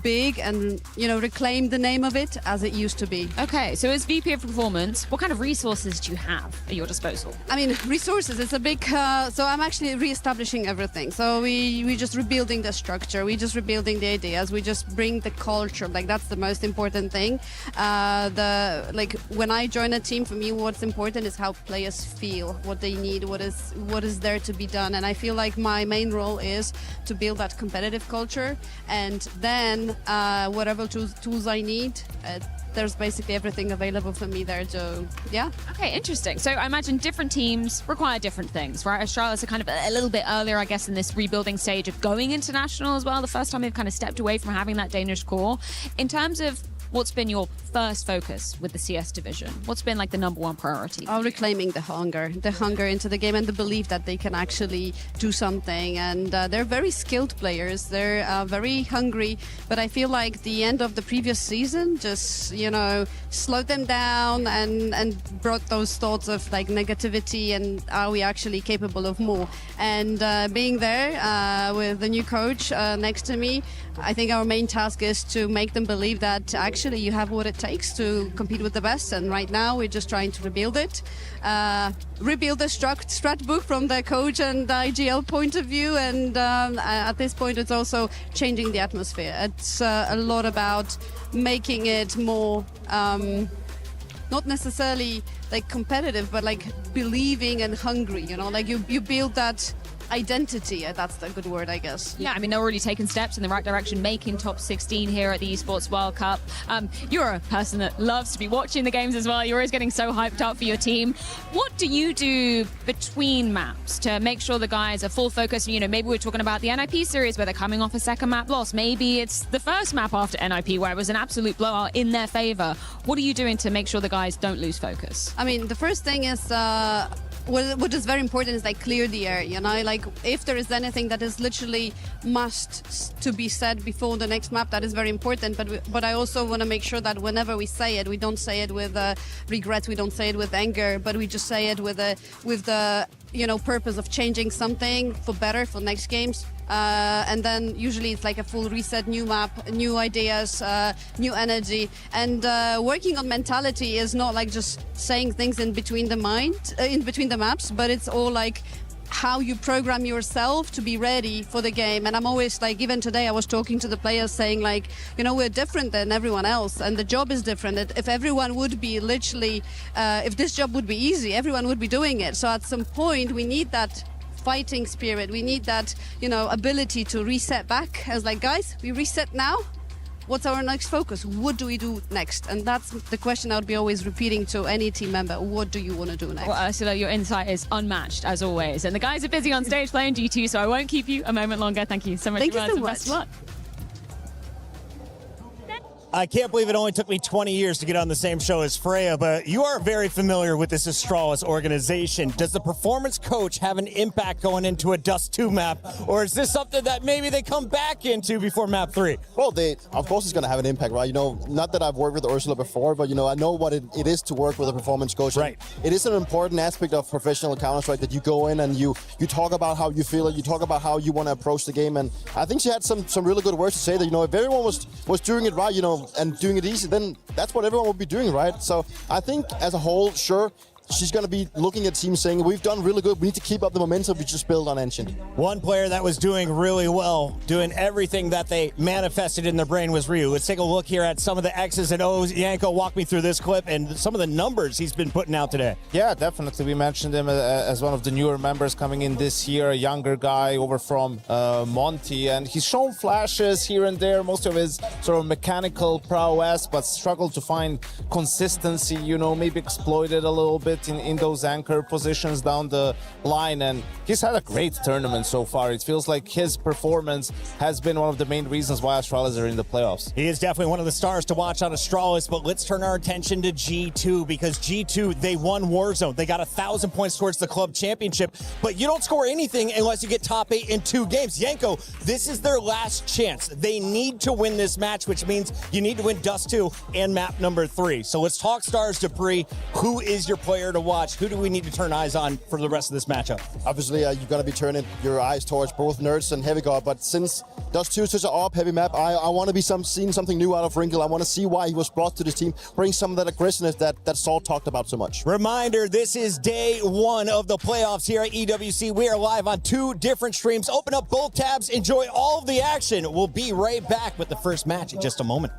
big and reclaim the name of it as it used to be. Okay, so as VP of Performance, what kind of resources do you have at your disposal? I mean, resources, it's a big, so I'm actually re-establishing everything. So we just rebuilding the structure, we just rebuilding the ideas, we just bring the culture, like that's the most important thing. When I join a team, for me what's important is how players feel, what they need, what is there to be done. And I feel like my main role is to build that competitive culture, and then whatever tools I need, there's basically everything available for me there. So yeah. Okay, interesting. So I imagine different teams require different things, right? Astralis are kind of a little bit earlier, I guess, in this rebuilding stage of going international as well. The first time they've kind of stepped away from having that Danish core. In terms of what's been your first focus with the CS division? What's been like the #1 priority? Reclaiming the hunger into the game, and the belief that they can actually do something. And they're very skilled players. They're very hungry, but I feel like the end of the previous season just, slowed them down and brought those thoughts of like negativity and are we actually capable of more? And being there with the new coach next to me, I think our main task is to make them believe that actually you have what it takes to compete with the best. And right now we're just trying to rebuild it, rebuild the strat book from the coach and the IGL point of view. And at this point it's also changing the atmosphere. It's a lot about making it more not necessarily like competitive, but like believing and hungry, like you build that identity. That's the good word, I guess. Yeah, I mean, they're already taking steps in the right direction, making top 16 here at the Esports World Cup. You're a person that loves to be watching the games as well. You're always getting so hyped up for your team. What do you do between maps to make sure the guys are full focus? Maybe we're talking about the NIP series where they're coming off a second map loss. Maybe it's the first map after NIP where it was an absolute blowout in their favor. What are you doing to make sure the guys don't lose focus? I mean, the first thing is what is very important is like clear the air, like if there is anything that is literally must to be said before the next map, that is very important. But I also want to make sure that whenever we say it, we don't say it with regret, we don't say it with anger, but we just say it with the purpose of changing something for better for next games. And then usually it's like a full reset, new map, new ideas, new energy. And working on mentality is not like just saying things in between the maps, but it's all like how you program yourself to be ready for the game. And I'm always like, even today I was talking to the players saying like, you know, we're different than everyone else and the job is different. If everyone would be literally, if this job would be easy, everyone would be doing it. So at some point we need that fighting spirit. We need that, you know, ability to reset back. I was like, guys, we reset now. What's our next focus? What do we do next? And that's the question I would be always repeating to any team member. What do you want to do next? Well, Ursula, your insight is unmatched as always. And the guys are busy on stage playing G2, so I won't keep you a moment longer. Thank you so much. Thank you so much. Best of luck. I can't believe it only took me 20 years to get on the same show as FURIA, but you are very familiar with this Astralis organization. Does the performance coach have an impact going into a Dust 2 map, or is this something that maybe they come back into before map 3? Well, of course it's going to have an impact, right? You know, not that I've worked with Ursula before, but, you know, I know what it is to work with a performance coach. Right. It is an important aspect of professional Counter-Strike that you go in and you talk about how you feel it, you talk about how you want to approach the game, and I think she had some really good words to say that, you know, if everyone was doing it right, you know, and doing it easy, then that's what everyone would be doing, right? So I think as a whole, sure, she's going to be looking at teams saying, we've done really good, we need to keep up the momentum we just built on Ancient. One player that was doing really well, doing everything that they manifested in their brain was Ryu. Let's take a look here at some of the X's and O's. Yanko, walk me through this clip and some of the numbers he's been putting out today. Yeah, definitely. We mentioned him as one of the newer members coming in this year, a younger guy over from Monty, and he's shown flashes here and there, most of his sort of mechanical prowess, but struggled to find consistency, you know, maybe exploited a little bit in those anchor positions down the line, and he's had a great tournament so far. It feels like his performance has been one of the main reasons why Astralis are in the playoffs. He is definitely one of the stars to watch on Astralis, but let's turn our attention to G2, because G2, they won Warzone. They got 1,000 points towards the club championship, but you don't score anything unless you get top 8 in 2 games. Yanko, this is their last chance. They need to win this match, which means you need to win Dust 2 and map number 3. So let's talk stars, Dupree. Who is your player to watch? Who do we need to turn eyes on for the rest of this matchup? Obviously, you're going to be turning your eyes towards both Nerds and Heavy God, but since Dust 2 is such an AWP-heavy map, I want to be seeing something new out of Wrinkle. I want to see why he was brought to this team, bring some of that aggressiveness that Saul talked about so much. Reminder, this is day 1 of the playoffs here at EWC. We are live on 2 different streams. Open up both tabs, enjoy all of the action. We'll be right back with the first match in just a moment.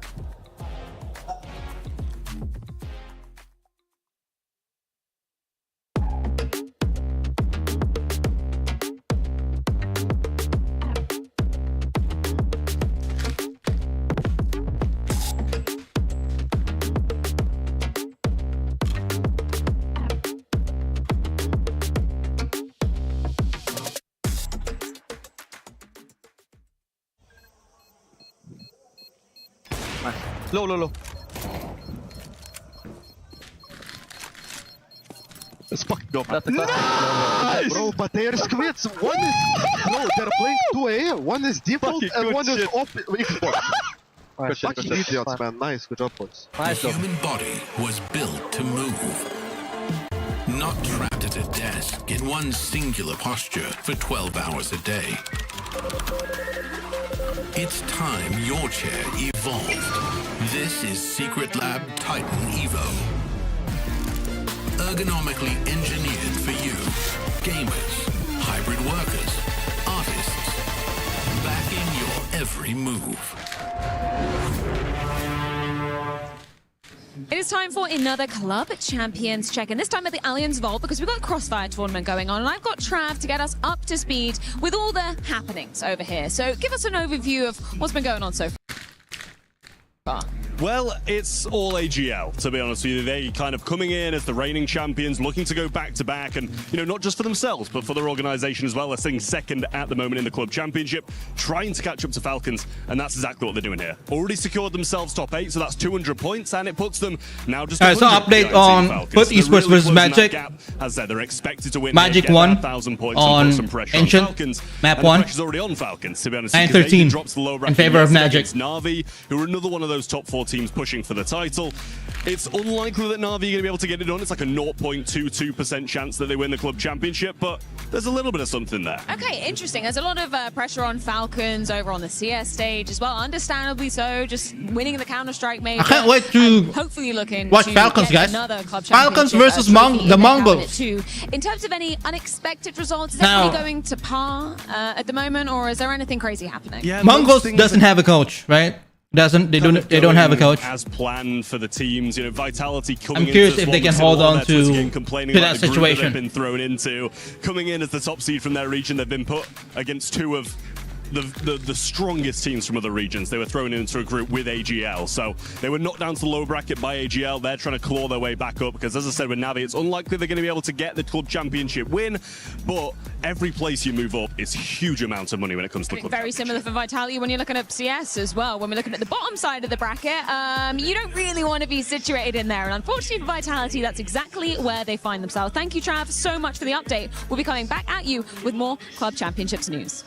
Low. It's fucking up. Nice! Bro, but they are squids. One is... No, they're playing 2A. One is default and one is off Xbox. Fucking idiots, man. Nice. Good job, boys. The human body was built to move. Not trapped at a desk in one singular posture for 12 hours a day. It's time your chair evolved. This is Secret Lab Titan Evo. Ergonomically engineered for you. Gamers, hybrid workers, artists. Backing your every move. It is time for another Club Champions check-in, this time at the Allianz Vault, because we've got a Crossfire tournament going on, and I've got Trav to get us up to speed with all the happenings over here. So give us an overview of what's been going on so far. Well, it's all AGL, to be honest with you. They kind of coming in as the reigning champions, looking to go back-to-back, and, you know, not just for themselves, but for their organization as well. They're sitting second at the moment in the Club Championship, trying to catch up to Falcons, and that's exactly what they're doing here. Already secured themselves top 8, so that's 200 points, and it puts them now just... Alright, so update on Put Esports versus Magic. As said, they're expected to win Magic 1 1,000 points on and put some pressure Ancient, on Falcons. map and 1. The pressure's already on Falcons, to be honest. 9-13 drops the low in favor of Magic. Navi, who are another one of those top 4 more teams pushing for the title. It's unlikely that Na'Vi are going to be able to get it done. It's like a 0.22% chance that they win the club championship, but there's a little bit of something there. Okay, interesting. There's a lot of pressure on Falcons over on the CS stage as well. Understandably so, just winning the Counter-Strike major. I can't wait to hopefully looking watch to Falcons, get guys. Another club Falcons championship, versus trophy the in their Mongols. cabinet too. In terms of any unexpected results, is Now- everybody going to par at the moment, or is there anything crazy happening? Yeah, Mongols doesn't have a coach, right? They don't have a coach. As planned for the teams, you know, Vitality coming I'm curious into if this they one, can we've seen hold a lot on of their Twitter to game complaining that about the group that situation. they've been thrown into. Coming in as the top seed from their region, they've been put against two of the strongest teams from other regions. They were thrown into a group with AGL, so they were knocked down to the low bracket by AGL. They're trying to claw their way back up because, as I said, with Navi, it's unlikely they're going to be able to get the club championship win, but every place you move up is huge amounts of money when it comes to the club Very similar for Vitality when you're looking at CS as well. When we're looking at the bottom side of the bracket, you don't really want to be situated in there. And unfortunately for Vitality, that's exactly where they find themselves. Thank you, Trav, so much for the update. We'll be coming back at you with more Club Championships news.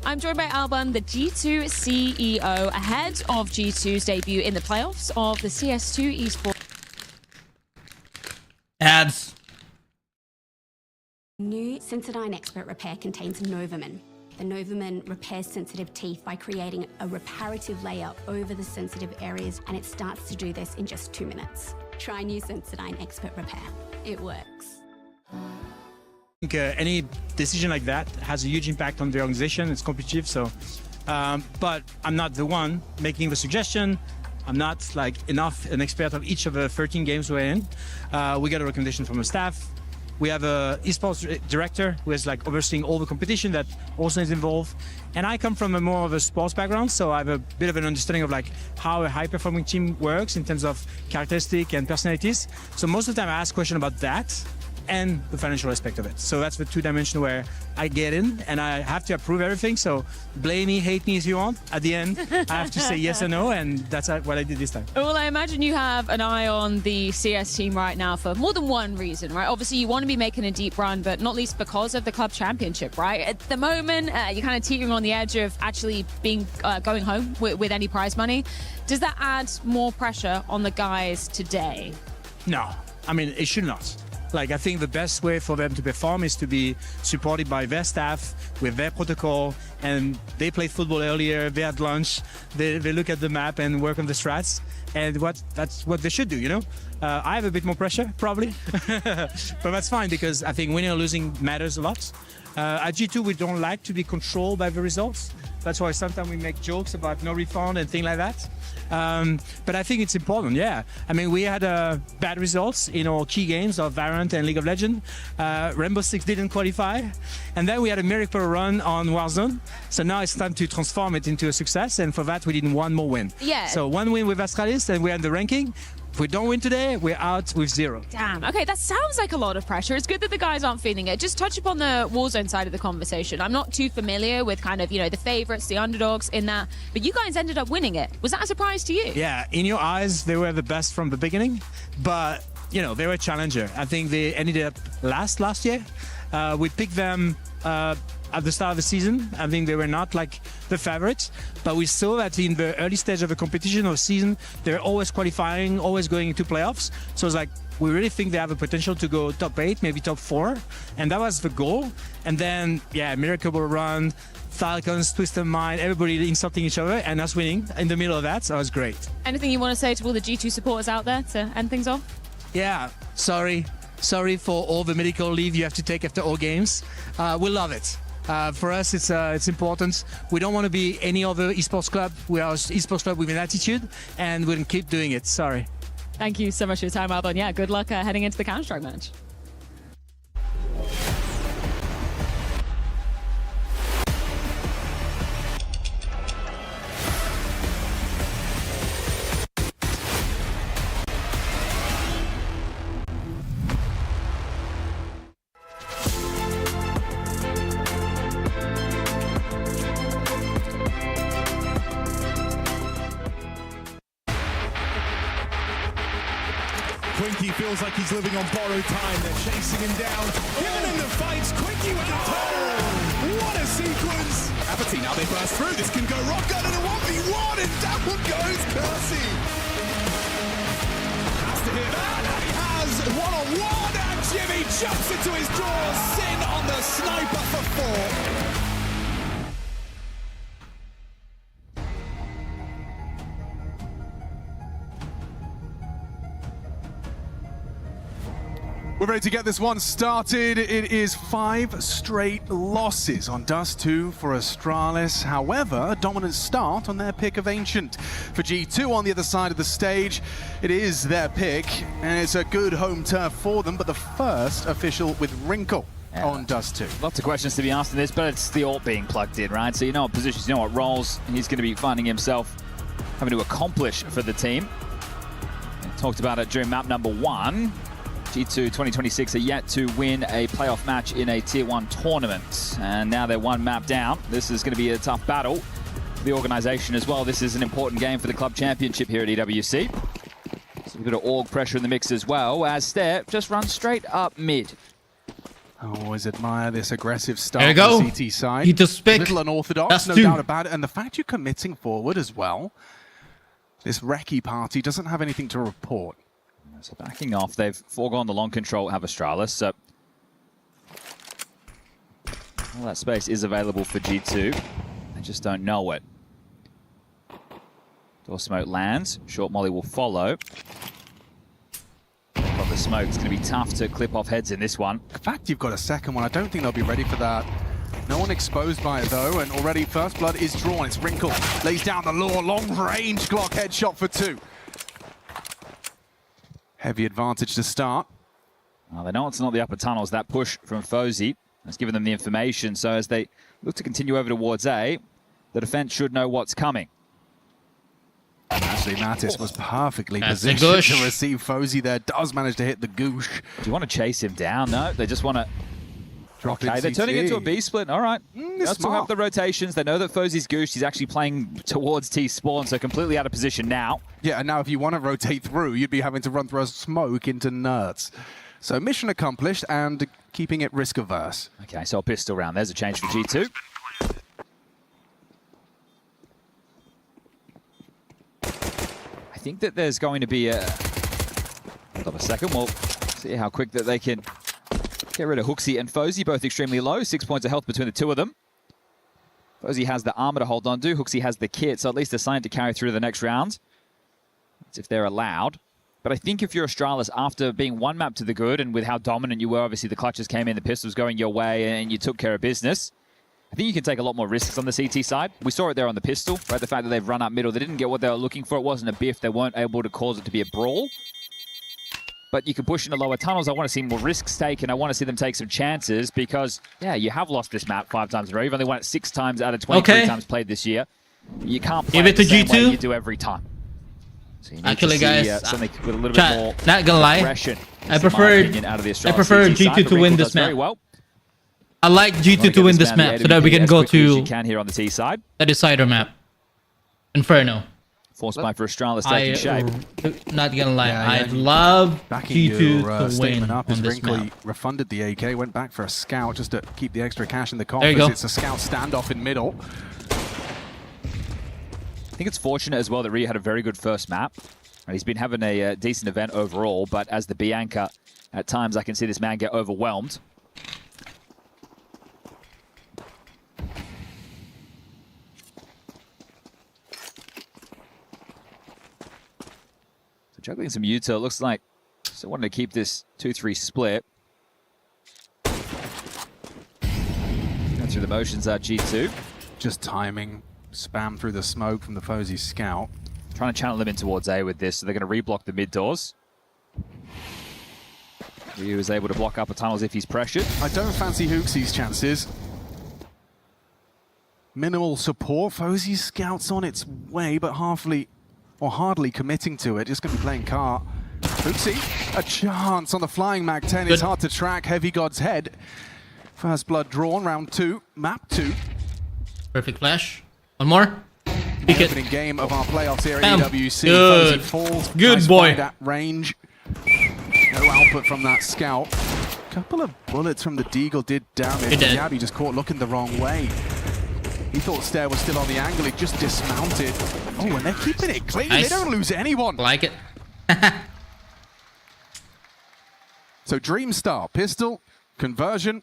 I'm joined by Alban, the G2 CEO, ahead of G2's debut in the playoffs of the CS2 Esports. Ads. New Sensodyne Expert Repair contains Novamin. The Novamin repairs sensitive teeth by creating a reparative layer over the sensitive areas, and it starts to do this in just 2 minutes. Try new Sensodyne Expert Repair. It works. I think any decision like that has a huge impact on the organization. It's competitive, so. But I'm not the one making the suggestion. I'm not like an expert of each of the 13 games we're in. We got a recommendation from the staff. We have a esports director who is like overseeing all the competition that also is involved. And I come from a more of a sports background, so I have a bit of an understanding of like how a high-performing team works in terms of characteristics and personalities. So most of the time I ask questions about that and the financial aspect of it. So that's the 2 dimension where I get in and I have to approve everything. So blame me, hate me if you want. At the end, I have to say yes or no, and that's what I did this time. Well, I imagine you have an eye on the CS team right now for more than one reason, right? Obviously, you want to be making a deep run, but not least because of the club championship, right? At the moment, you're kind of teetering on the edge of actually being going home with any prize money. Does that add more pressure on the guys today? No, I mean, it should not. Like, I think the best way for them to perform is to be supported by their staff with their protocol, and they played football earlier, they had lunch, they look at the map and work on the strats, and that's what they should do, you know? I have a bit more pressure, probably, but that's fine because I think winning or losing matters a lot. At G2, we don't like to be controlled by the results. That's why sometimes we make jokes about no refund and things like that. But I think it's important, yeah. I mean, we had bad results in our key games of Valorant and League of Legends. Rainbow Six didn't qualify. And then we had a miracle run on Warzone. So now it's time to transform it into a success. And for that, we need 1 more win. Yeah. So 1 win with Astralis, and we're in the ranking. If we don't win today, we're out with 0. Damn. Okay, that sounds like a lot of pressure. It's good that the guys aren't feeling it. Just touch upon the Warzone side of the conversation. I'm not too familiar with kind of, you know, the favorites, the underdogs in that, but you guys ended up winning it. Was that a surprise to you? Yeah, in your eyes, they were the best from the beginning, but, you know, they were a challenger. I think they ended up last year. We picked them at the start of the season. I think they were not like the favorites, but we saw that in the early stage of the competition or season, they're always qualifying, always going into playoffs. So it's like, we really think they have a potential to go top 8, maybe top 4. And that was the goal. And then, yeah, miracle run, Falcons, Twisted Mind, everybody insulting each other and us winning in the middle of that. So it was great. Anything you want to say to all the G2 supporters out there to end things off? Yeah, sorry for all the medical leave you have to take after all games. We love it. For us, it's important. We don't want to be any other esports club. We are an esports club with an attitude, and we're going to keep doing it. Sorry. Thank you so much for your time, Alban. Yeah, good luck heading into the Counter-Strike match. feels like he's living on borrowed time. They're chasing him down, giving him the fights. Quickie with the turn. What a sequence! Apathy, now they burst through. This can go wrong. Gun in a 1v1, and down goes Kersey. Has to hit that, and he has one-on-one, and Jimmy jumps into his jaws. Sin on the sniper for 4. We're ready to get this one started. It is 5 straight losses on Dust 2 for Astralis. However, a dominant start on their pick of Ancient. For G2 on the other side of the stage, it is their pick, and it's a good home turf for them, but the first official with Wrinkle on Dust 2. Lots of questions to be asked in this, but it's the ult being plugged in, right? So you know what positions, you know what roles he's going to be finding himself having to accomplish for the team. We talked about it during map number 1. G2 2026 are yet to win a playoff match in a Tier 1 tournament. And now they're one map down. This is going to be a tough battle for the organization as well. This is an important game for the club championship here at EWC. So a bit of org pressure in the mix as well, as Step just runs straight up mid. I always admire this aggressive start There you go. on the CT side. He just picked. A little unorthodox, That's no 2. doubt about it. And the fact you're committing forward as well. This Recce party doesn't have anything to report. So backing off, they've foregone the long control, have Astralis. So all that space is available for G2. They just don't know it. Door smoke lands. Short molly will follow. From the smoke, it's going to be tough to clip off heads in this one. In fact, you've got a second one. I don't think they'll be ready for that. No one exposed by it though, and already first blood is drawn. It's Wrinkle. Lays down the law. Long range Glock headshot for 2. Heavy advantage to start. Well, they know it's not the upper tunnels. That push from Fozy has given them the information. So as they look to continue over towards A, the defense should know what's coming. And actually, Mattis was perfectly That's the positioned goosh. to receive Fozy there. Does manage to hit the goosh. Do you want to chase him down? No, they just want to... Drop Okay, in they're turning CT. into a B split. All right. They still smart. have the rotations. They know that Fozy's goosed. He's actually playing towards T spawn, so completely out of position now. Yeah, and now if you want to rotate through, you'd be having to run through a smoke into nerds. So mission accomplished and keeping it risk averse. Okay, so a pistol round. There's a change for G2. I think that there's going to be a... Hold on a second. We'll see how quick that they can get rid of Hooksy and Fozy, both extremely low. 6 points of health between the two of them. Fozy has the armor to hold on to. Hooksy has the kit, so at least they're signed to carry through to the next round. That's if they're allowed. But I think if you're Astralis, after being one map to the good, and with how dominant you were, obviously the clutches came in, the pistols going your way, and you took care of business, I think you can take a lot more risks on the CT side. We saw it there on the pistol, right? The fact that they've run up middle, they didn't get what they were looking for. It wasn't a biff. They weren't able to cause it to be a brawl. But you can push into lower tunnels. I want to see more risks taken. I want to see them take some chances because, yeah, you have lost this map 5 times in a row. You've only won it 6 times out of 23 times played this year. You can't play Give it to the same way G2. you do every time. So you need Actually, to see, guys, something with a little chat, bit more not gonna lie, aggression, I is my prefer opinion, out of the Astralis G2 CT side. to win Wrinkle this does very map. well. I like G2 to win this map so that we can go to can here on the T side. the decider map. Inferno. Force by for Astralis taking shape. Not gonna lie, Yeah, I'd love Backing G2 your to statement win up on as this Wrinkle map. refunded the AK, went back for a scout just to keep the extra cash in the There you coffers. go. It's a scout standoff in middle. I think it's fortunate as well that Ryu had a very good first map. He's been having a decent event overall, but as the Bianca, at times I can see this man get overwhelmed. So juggling some util, looks like still wanting to keep this 2-3 split. Going through the motions at G2. Just timing, spam through the smoke from the Fozy scout. Trying to channel them in towards A with this, so they're going to reblock the mid doors. Ryu is able to block upper tunnels if he's pressured. I don't fancy Hooksy's chances. Minimal support. Fozy's scout's on its way, but hardly committing to it. Just going to be playing cart. Hooksy, a chance on the flying Mag 10. It's hard to track. Heavy God's head. First blood drawn, round 2, map 2. Perfect flash. One more. Pick it. Opening game of our playoffs here at Bam. EWC. Good. Fozy falls. Good nice boy. find at range. No output from that scout. A couple of bullets from the Deagle did damage. Yabby just caught looking the wrong way. He thought Stair was still on the angle. He just dismounted. Oh, and they're keeping it clean. Nice. They don't lose anyone. Like it. So Dreamstar, pistol, conversion,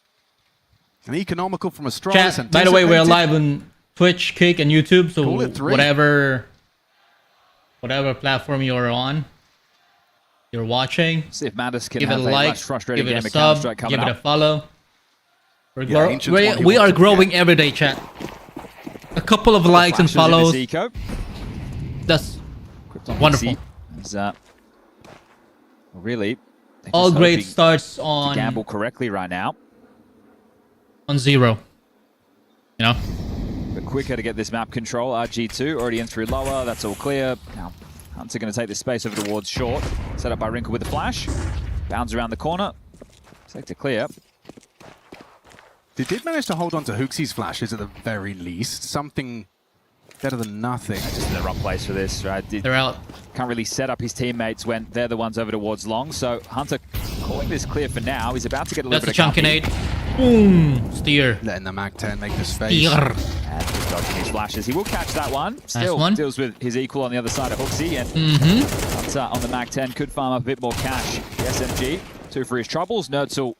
and economical from Astralis. Chat, by the way, we're live on Twitch, Kick, and YouTube. So whatever platform you're on, you're watching. See if Mattis can give have it a like, frustrating give it game a of sub, Counter-Strike give coming it up. a follow. We are growing every day, chat. A couple of likes and follows. That's wonderful. Really, all great starts on gamble correctly right now. On 0. You know. But quicker to get this map control. RG2 already in through lower. That's all clear. Now Hunter going to take this space over towards short. Set up by Wrinkle with the flash. Bounds around the corner. Sector clear. They did manage to hold on to Hooksy's flashes at the very least. Something better than nothing. Just in the wrong place for this, right? They're out. Can't really set up his teammates when they're the ones over towards long. So Hunter calling this clear for now. He's about to get a little bit of chunky nade. Boom! Steer. Letting the Mag-10 make the space. Steer. And just dodging his flashes. He will catch that one. Still deals with his equal on the other side of Hooksy. And Hunter on the Mag-10 could farm up a bit more cash. The SMG, 2 for his troubles. Nertzel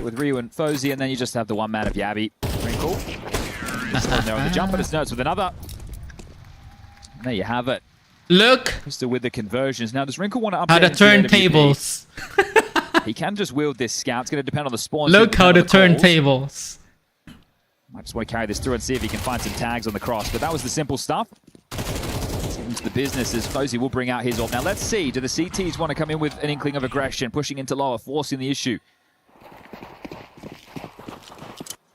with Ryu and Fozy, and then you just have the one man of Yabby. Wrinkle. There on the jump, but it's Nertz with another. And there you have it. Look. Still with the conversions. Now, does Wrinkle want to update how to turn tables? He can just wield this scout. It's going to depend on the spawn. Look how to turn tables. Might just want to carry this through and see if he can find some tags on the cross. But that was the simple stuff. Into the business as Fozy will bring out his ult. Now, let's see. Do the CTs want to come in with an inkling of aggression, pushing into lower, forcing the issue?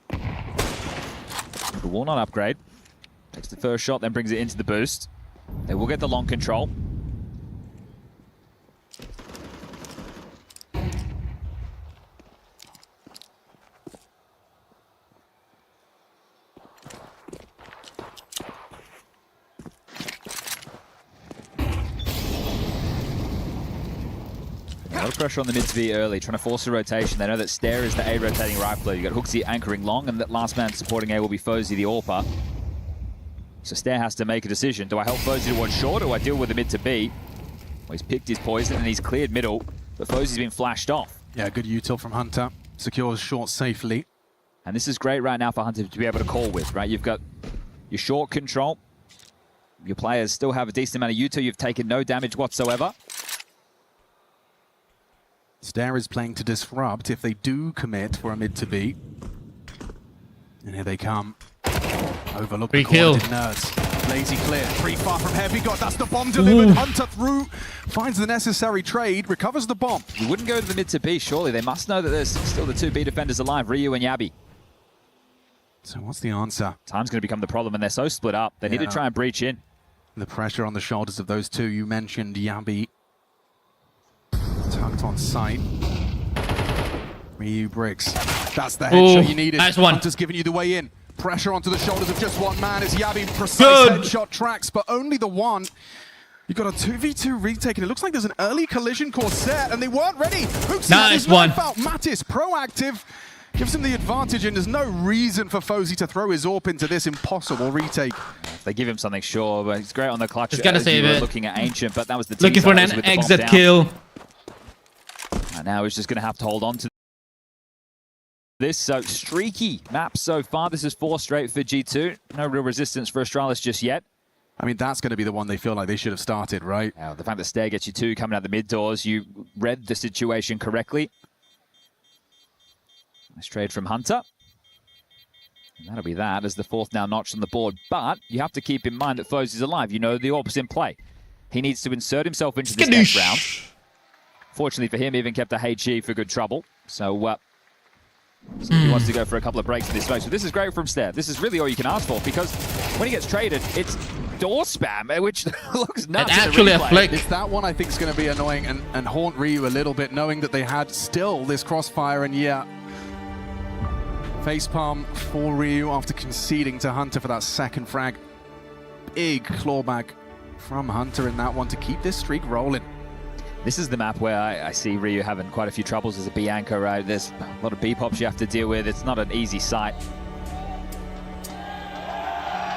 The Walnut upgrade. Takes the first shot, then brings it into the boost. They will get the long control. A lot of pressure on the mid to be early, trying to force a rotation. They know that Stair is the A rotating rifler. You've got Hooksy anchoring long, and that last man supporting A will be Fozy, the AWPer. So Stair has to make a decision. Do I help Fozy towards short, or do I deal with the mid to B? Well, he's picked his poison, and he's cleared middle, but Fozy's been flashed off. Yeah, good util from Hunter. Secures short safely. And this is great right now for Hunter to be able to call with, right? You've got your short control. Your players still have a decent amount of util. You've taken no damage whatsoever. Stair is playing to disrupt if they do commit for a mid to B. And here they come. Overlook the corner, Nerds. Lazy clear. Pretty far from Heavy God. That's the bomb delivered. Hunter through. Finds the necessary trade. Recovers the bomb. You wouldn't go to the mid to B, surely. They must know that there's still the 2 B defenders alive, Ryu and Yabby. So what's the answer? Time's going to become the problem, and they're so split up. They need to try and breach in. The pressure on the shoulders of those two. You mentioned Yabby. Tucked on sight. Ryu bricks. That's the headshot you needed. Nice one. Hunter's giving you the way in. Pressure onto the shoulders of just one man. It's Yabby. Precise headshot tracks, but only the one. You've got a 2v2 retake, and it looks like there's an early collision course set, and they weren't ready. Hooksy nice one. Mattis, proactive. Gives him the advantage, and there's no reason for Fozy to throw his AWP into this impossible retake. If they give him something, sure, but he's great on the clutch. He's got to save it. Looking at Ancient, but that was the looking for an exit kill. And now he's just going to have to hold on to this. So streaky map so far. This is 4 straight for G2. No real resistance for Astralis just yet. I mean, that's going to be the one they feel like they should have started, right? The fact that Stair gets you 2 coming out the mid doors, you read the situation correctly. Nice trade from Hunter. And that'll be that as the 4th now notched on the board. But you have to keep in mind that Fozy's alive. You know the AWP's in play. He needs to insert himself into this next round. Fortunately for him, he even kept a HE for good trouble. So, he wants to go for a couple of breaks in this space. So this is great from Stair. This is really all you can ask for, because when he gets traded, it's door spam, which looks nuts. It's actually a flick. It's that one I think is going to be annoying and haunt Ryu a little bit, knowing that they had still this crossfire, and yeah. Facepalm for Ryu after conceding to Hunter for that second frag. Big clawback from Hunter in that one to keep this streak rolling. This is the map where I see Ryu having quite a few troubles as a B anchor, right? There's a lot of B pops you have to deal with. It's not an easy sight.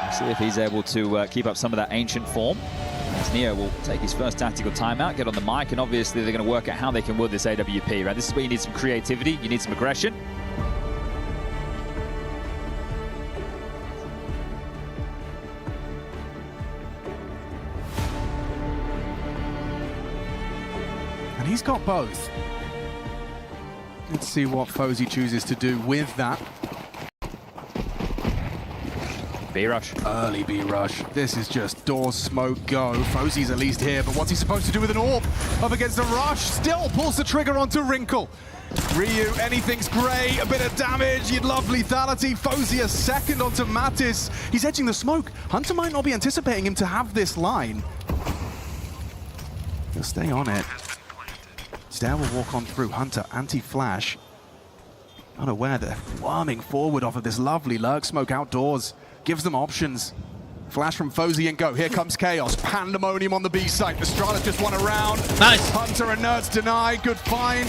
We'll see if he's able to keep up some of that ancient form. As Neo will take his first tactical timeout, get on the mic, and obviously they're going to work out how they can win this AWP, right? This is where you need some creativity, you need some aggression. And he's got both. Let's see what FURIA chooses to do with that. B-rush. Early B-rush. This is just doors, smoke, go. FURIA's at least here, but what's he supposed to do with an AWP? Up against the rush, still pulls the trigger onto Wrinkle. Ryu, anything's great, a bit of damage, you'd love lethality. FURIA second onto Mattis. He's edging the smoke. Hunter might not be anticipating him to have this line. He'll stay on it. Stair will walk on through. Hunter, anti-flash. Unaware that they're warming forward off of this lovely lurk smoke outdoors. Gives them options. Flash from FURIA and go. Here comes Chaos. Pandemonium on the B site. Estrada just won a round. Nice. Hunter and Nerds denied. Good find.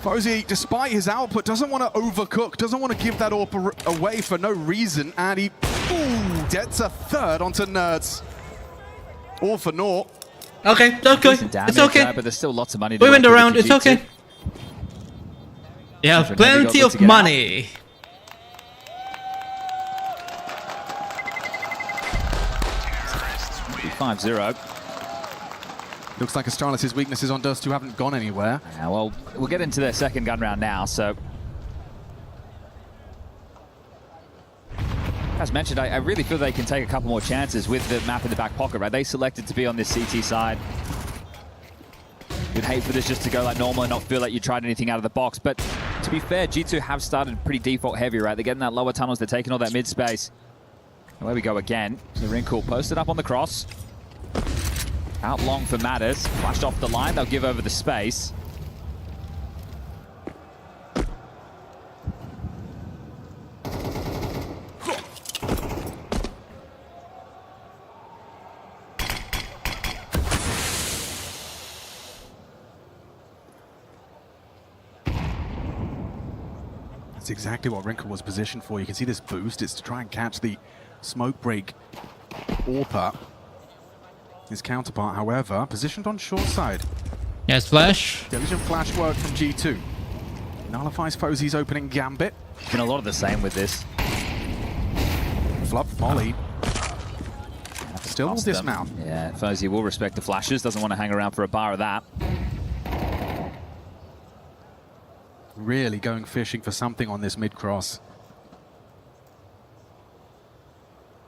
FURIA, despite his output, doesn't want to overcook. Doesn't want to give that AWP away for no reason. And he, gets a third onto Nerds. All for naught. Okay, it's okay. It's okay. But there's still lots of money to We win the work with round. if It's you need okay. to. You have plenty of money. Out. 5-0. Looks like Astralis' weaknesses on Dust 2 haven't gone anywhere. Yeah, well, we'll get into their second gun round now, so... As mentioned, I really feel they can take a couple more chances with the map in the back pocket, right? They selected to be on this CT side. You'd hate for this just to go like normal and not feel like you tried anything out of the box, but to be fair, G2 have started pretty default heavy, right? They're getting that lower tunnels, they're taking all that mid space. Away we go again. So Wrinkle posted up on the cross. Out long for Matters. Flashed off the line, they'll give over the space. That's exactly what Wrinkle was positioned for. You can see this boost. It's to try and catch the smoke break AWP. His counterpart, however, positioned on short side. Yes, flash. Diligent flash work from G2. Nullifies FURIA's opening gambit. Been a lot of the same with this. Flop volley. Still will dismount. Yeah, FURIA will respect the flashes. Doesn't want to hang around for a bar of that. Really going fishing for something on this mid-cross.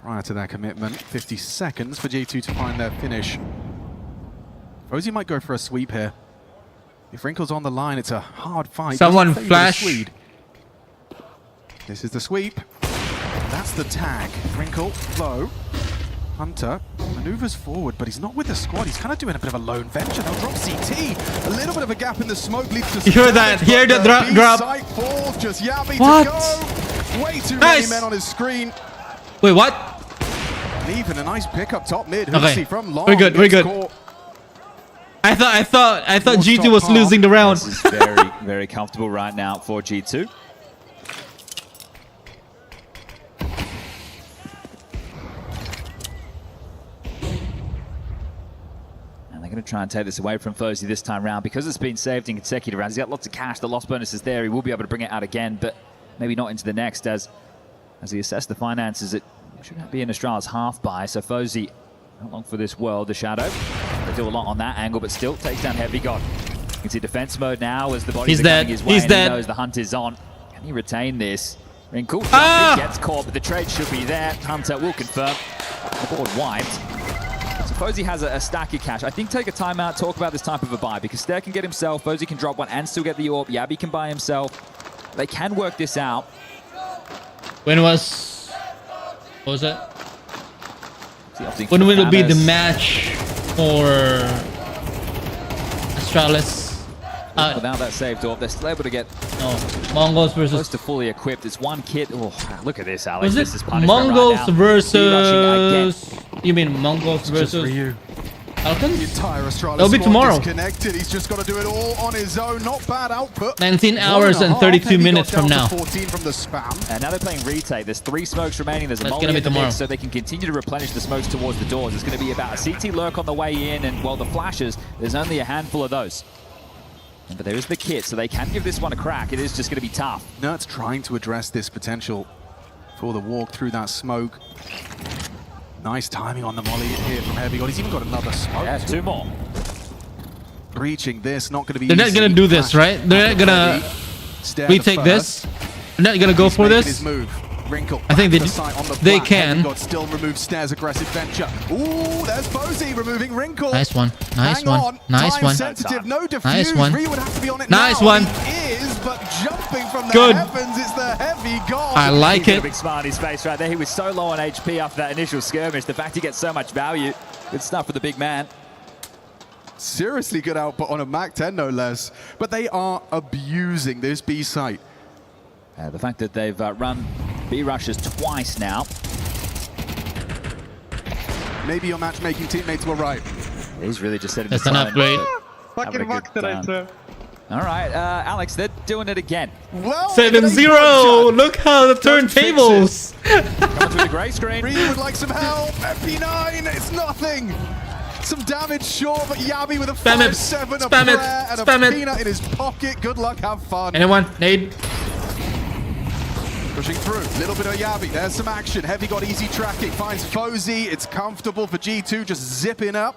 Prior to that commitment, 50 seconds for G2 to find their finish. FURIA might go for a sweep here. If Wrinkle's on the line, it's a hard fight. Someone flash. This is the sweep. That's the tag. Wrinkle, low. Hunter maneuvers forward, but he's not with the squad. He's kind of doing a bit of a lone venture. They'll drop CT. A little bit of a gap in the smoke leads to... You heard that? Hear the drop. Site falls, just Yabby What? to go. Way too Nice. many men on his screen. Wait, what? And even a nice pick up top mid. Okay. From long. We're good. We're good. Caught. I thought G2 was losing the round. This is very, very comfortable right now for G2. They're going to try and take this away from FURIA this time round because it's been saved in consecutive rounds. He's got lots of cash. The loss bonus is there. He will be able to bring it out again, but maybe not into the next as he assessed the finances. It should be in Astral's half buy. So FURIA, not long for this world, the Shadow. They do a lot on that angle, but still takes down Heavy God. You can see defense mode now as the body's coming his way. He's and dead. He knows the hunt is on. Can he retain this? Wrinkle gets caught, but the trade should be there. Hunter will confirm. The board wiped. So FURIA has a stack of cash. I think take a timeout, talk about this type of a buy, because Stair can get himself, FURIA can drop one and still get the AWP. Yabby can buy himself. They can work this out. When was... What was that? When will it be the match for Astralis? Without that saved AWP, they're still able to get Mongols versus... close to fully equipped. It's one kit. Oh, look at this, Alex. Was This it is punishment Mongols right now. versus... You mean Mongols versus... Ryu. The entire Astralis It'll be squad tomorrow. disconnected. He's just got to do it all on his own. Not bad output. 19 hours and 32 minutes from now. 14 from the spam. And now they're playing retake. There's 3 smokes remaining. There's a That's molly gonna be in the tomorrow. mix, so they can continue to replenish the smokes towards the doors. It's going to be about a CT lurk on the way in, and well, the flashes, there's only a handful of those. But there is the kit, so they can give this one a crack. It is just going to be tough. Nert's trying to address this potential for the walk through that smoke. Nice timing on the molly here from Heavy God. He's even got another smoke. Yeah, 2 more. Breaching this, not going to be They're not easy. gonna do this, right? They're not gonna retake this. They're not gonna go for His this. move. Wrinkle. I think Back to sight on the they flat. can. Heavy God still removes Stairs' aggressive venture. Ooh, there's Posey removing Wrinkle. Nice one. Nice Hang one. on. Nice Time one. sensitive, no defuse. Nice one. Ryu would have to be on it Nice now. one. He is, but jumping from the Good. heavens, it's the Heavy God. I like He's got it. a big smile on his face right there. He was so low on HP after that initial skirmish. The fact he gets so much value, good stuff for the big man. Seriously good output on a Mac 10, no less. But they are abusing this B site. The fact that they've run B rushes twice now. Maybe your matchmaking teammates were right. He's really just setting That's the an tone, upgrade. but having a good time. All right, Alex, they're doing it again. Well, 7-0. Look how the turntables. Coming through the grey screen. Ryu would like some help. MP9, it's nothing. Some damage, sure, but Yabi with a Spam it. 5-7, a Spam it. prayer, and Spam a it. peanut in his pocket. Good luck, have fun. Anyone? Nade? Pushing through, little bit of Yabi. There's some action. Heavy got easy tracking. Finds Fozy. It's comfortable for G2, just zipping up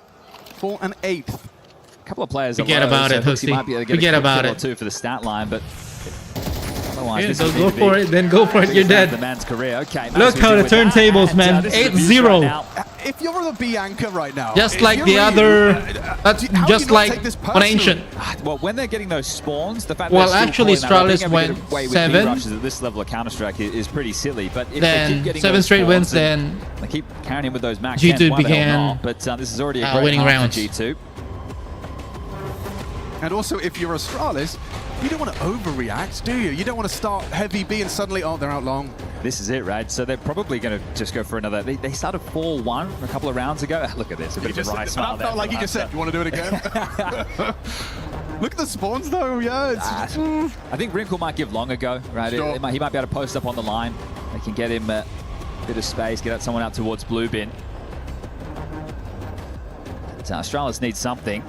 for an 8th. A couple of players. Forget about it, Hussy. Forget about it. Two for the stat line, but otherwise, Yeah, this so would go need to for be it. Then go for it. You're the dead. man's career. Okay. Look how the turntables, man. 8-0. If you're the B anchor right now, Just if like you're the Ryu, other. how do you Just not like take this on Ancient. Well, when they're getting those spawns, the fact Well, they're still actually, calling that, Astralis being able to went get away with 7. B rushes at this level of Counter-Strike is pretty silly. But if they Then keep getting 7 those straight spawns wins, and then they keep carrying him with those max G2 10s, why the hell began, not? But this is already a great winning half rounds. for G2. And also, if you're Astralis, you don't want to overreact, do you? You don't want to start heavy B and suddenly, oh, they're out long. This is it, right? So they're probably going to just go for another. They started 4-1 a couple of rounds ago. Look at this, a bit of a wry smile there. Felt like you just said, you want to do it again? Look at the spawns, though. Yeah, it's I think Wrinkle might give Long a go, right? Sure. He might be able to post up on the line. They can get him a bit of space, get out someone out towards blue bin. But, Astralis needs something.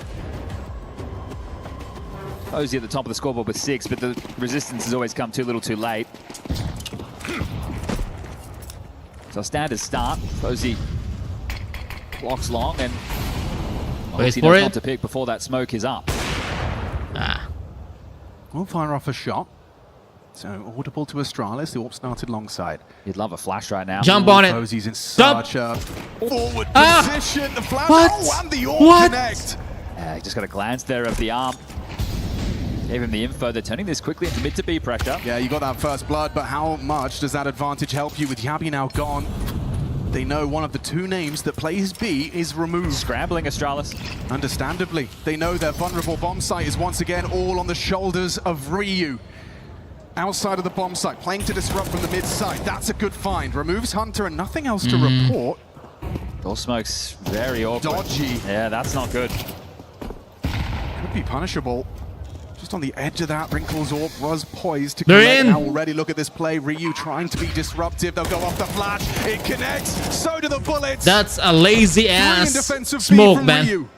Posey at the top of the scoreboard with 6, but the resistance has always come too little too late. So standard start. Posey blocks Long and Waits he for knows it. not to pick before that smoke is up. We'll fire off a shot. So audible to Astralis. The AWP started long side. You'd love a flash right now. Jump on it. Posey's in Jump. such a forward Ah! position. The flash. What? Oh, and the AWP What? connect. He just got a glance there of the arm. Gave him the info. They're turning this quickly into mid to B pressure. Yeah, you got that first blood, but how much does that advantage help you with Yabi now gone? They know one of the 2 names that plays B is removed. Scrambling Astralis. Understandably. They know their vulnerable bomb site is once again all on the shoulders of Ryu. Outside of the bomb site, playing to disrupt from the mid side. That's a good find. Removes Hunter and nothing else to report. All smoke's very awkward. Dodgy. Yeah, that's not good. Could be punishable. Just on the edge of that, Wrinkle's AWP was poised to They're collect. in. Now already look at this play. Ryu trying to be disruptive. They'll go off the flash. It connects. So do the bullets. That's a lazy Brilliant ass defensive feed smoke, from man. Ryu.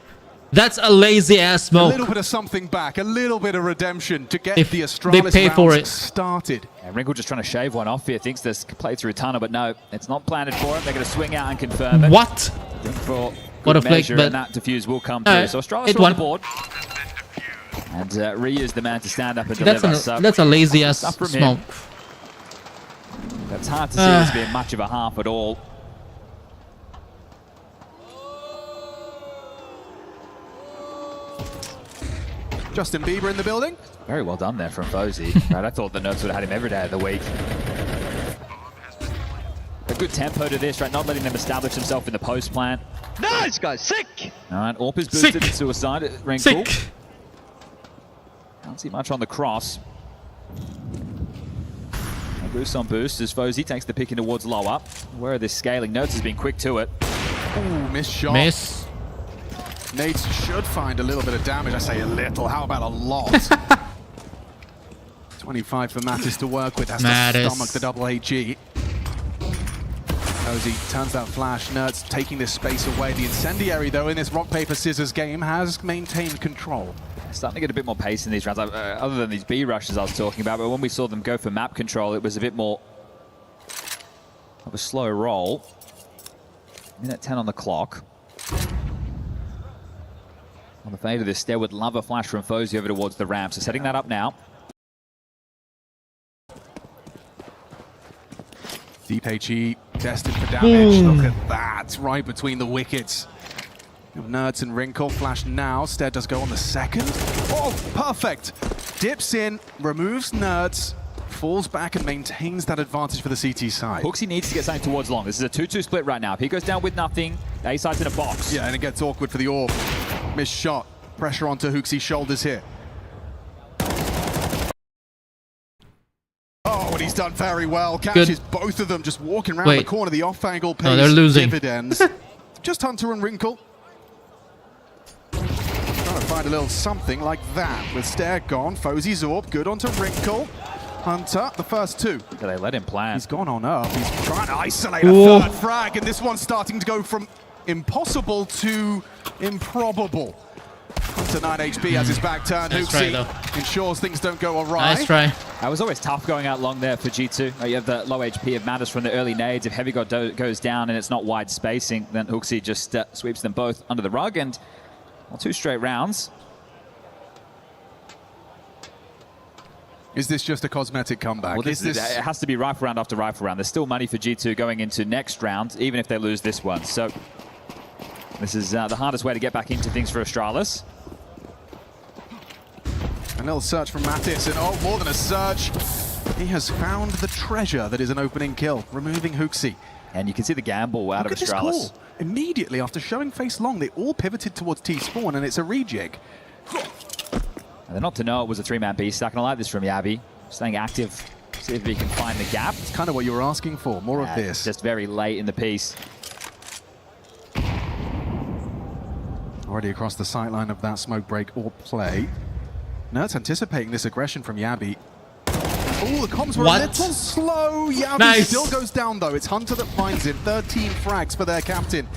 That's a lazy ass A smoke. little bit of something back, a little bit of redemption to get If the they Astralis pay for rounds it. started. And Wrinkle just trying to shave one off here. Thinks there's play through tunnel, but no, it's not planted for him. They're going to swing out and confirm it. What? For What a good flick, measure, but- and that defuse will come through. Alright, So Astralis it are on won. the board. And Ryu's the man to stand up and deliver. That's a lazy ass Stuff from smoke. him. That's hard to see this being much of a half at all. Justin Bieber in the building. Very well done there from Fozy. Right, I thought the Nerds would have had him every day of the week. A good tempo to this, right? Not letting them establish themselves in the post plant. Nice, guys. Sick. All right, AWP is boosted to suicide at Wrinkle. Sick. Can't see much on the cross. A boost on boost as Fozy takes the pick in towards low up. Where are they scaling? Nerds has been quick to it. Ooh, missed shot. Miss. Nades should find a little bit of damage. I say a little, how about a lot? 25 for Mattis to work with. Has to stomach the double HE. Cozy turns that flash. Nerds taking this space away. The Incendiary, though, in this rock, paper, scissors game has maintained control. Starting to get a bit more pace in these rounds, other than these B rushes I was talking about. But when we saw them go for map control, it was a bit more of a slow roll. Minute 10 on the clock. On the fade of this, Stair would love a flash from Fozy over towards the ramp. So setting that up now. Deep HE destined for damage. Look at that, right between the wickets. Nerds and Wrinkle flash now. Stead does go on the second. Oh, perfect. Dips in, removes Nerds, falls back and maintains that advantage for the CT side. HooXi needs to get something towards long. This is a 2-2 split right now. If he goes down with nothing, the A side's in a box. Yeah, and it gets awkward for the Orb. Missed shot. Pressure onto HooXi's shoulders here. Oh, and he's done very well. Catches both of them just walking around the corner. The off angle pays they're losing. dividends. Just Hunter and Wrinkle. Trying to find a little something like that. With Stair gone, Fozy's Orb good onto Wrinkle. Hunter, the first two. They let him plan. He's gone on up. He's trying to isolate a third frag, and this one's starting to go from impossible to improbable. Hunter 9 HP has his back turned. HooXi ensures things don't go awry. Nice try. That was always tough going out long there for G2. You have the low HP of Mattis from the early nades. If Heavy God goes down and it's not wide spacing, then HooXi just sweeps them both under the rug, and well, 2 straight rounds. Is this just a cosmetic comeback? Well, it has to be rifle round after rifle round. There's still money for G2 going into next round, even if they lose this one. So this is the hardest way to get back into things for Astralis. A little search from Mattis, and oh, more than a search. He has found the treasure that is an opening kill, removing HooXi. And you can see the gamble out of Astralis. Look at this call. Immediately after showing face long, they all pivoted towards T-spawn, and it's a rejig. And they're not to know it was a 3-man B stack, and I like this from Yabi. Staying active, see if he can find the gap. It's kind of what you were asking for, more of this. Just very late in the piece. Already across the sightline of that smoke break or play. Nerds anticipating this aggression from Yabi. Oh, the comms were a little slow. Yabi still goes down, though. It's Hunter that finds him. 13 frags for their captain.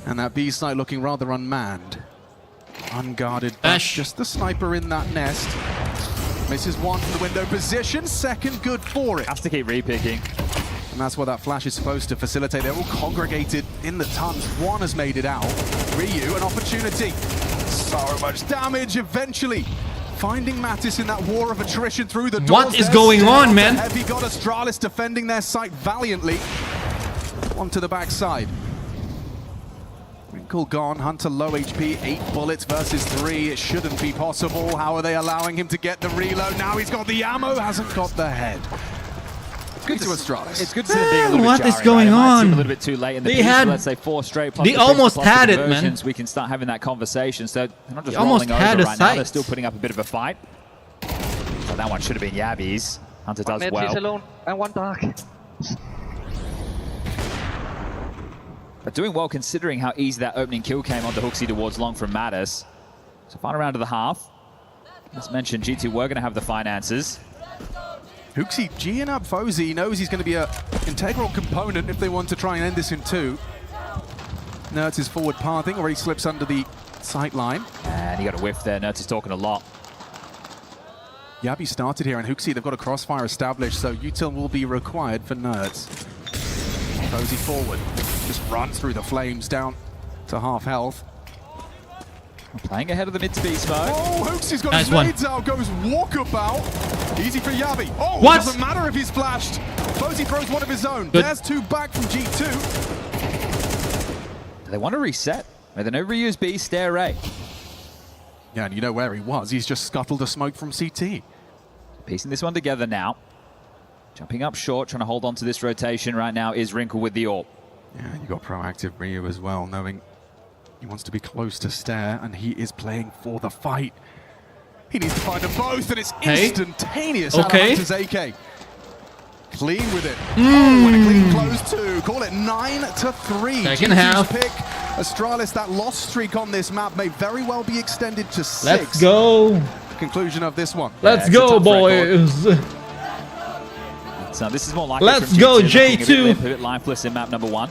And that B site looking rather unmanned. Unguarded, but just the sniper in that nest. Misses one from the window position. Second, good for it. Has to keep repicking. And that's what that flash is supposed to facilitate. They're all congregated in the tons. One has made it out. Ryu, an opportunity. So much damage eventually. Finding Mattis in that war of attrition through the doors. What is going on, man? Heavy got Astralis defending their site valiantly. One to the backside. Wrinkle gone, Hunter low HP, 8 bullets versus 3. It shouldn't be possible. How are they allowing him to get the reload? Now he's got the ammo, hasn't got the head. Good to Astralis. It's good to see them being a little bit what jarring, is going on? A little bit too late in the They piece, had, let's say 4 straight. Plus they almost had it, man. We can start having that conversation. So they're not just almost rolling had over a right now. sight. They're still putting up a bit of a fight. So that one should have been Yabi's. Hunter does well. He's alone and one dark. But doing well considering how easy that opening kill came onto HooXi towards long from Mattis. So final round of the half. As mentioned, G2 were going to have the finances. HooXi G'ing up Fozy. He knows he's going to be an integral component if they want to try and end this in 2. Nerds is forward pathing, already slips under the sight line. And he got a whiff there. Nerds is talking a lot. Yabi started here, and HooXi, they've got a crossfire established, so util will be required for Nerds. Fozy forward. Just runs through the flames down to half health. Playing ahead of the mid to B smoke. Oh, HooXi's got nice his nades out, goes walkabout. Easy for Yabi. Oh, what? Doesn't matter if he's flashed. Fozy throws one of his own. Good. There's 2 back from G2. Do they want to reset? They no reuse B, Stair A. Yeah, and you know where he was. He's just scuttled a smoke from CT. Piecing this one together now. Jumping up short, trying to hold on to this rotation right now is Wrinkle with the AWP. Yeah, you got proactive Ryu as well, knowing he wants to be close to Stair, and he is playing for the fight. He needs to find them both, and it's instantaneous out of Hunter's AK. Clean with it. Oh, and a clean close 2. Call it 9-3. Second half. Pick Astralis, that loss streak on this map may very well be extended to 6. Let's go. Conclusion of this one. Let's go, boys. So this is more likely. Let's from go, G2, J2. a bit lifeless in map number 1.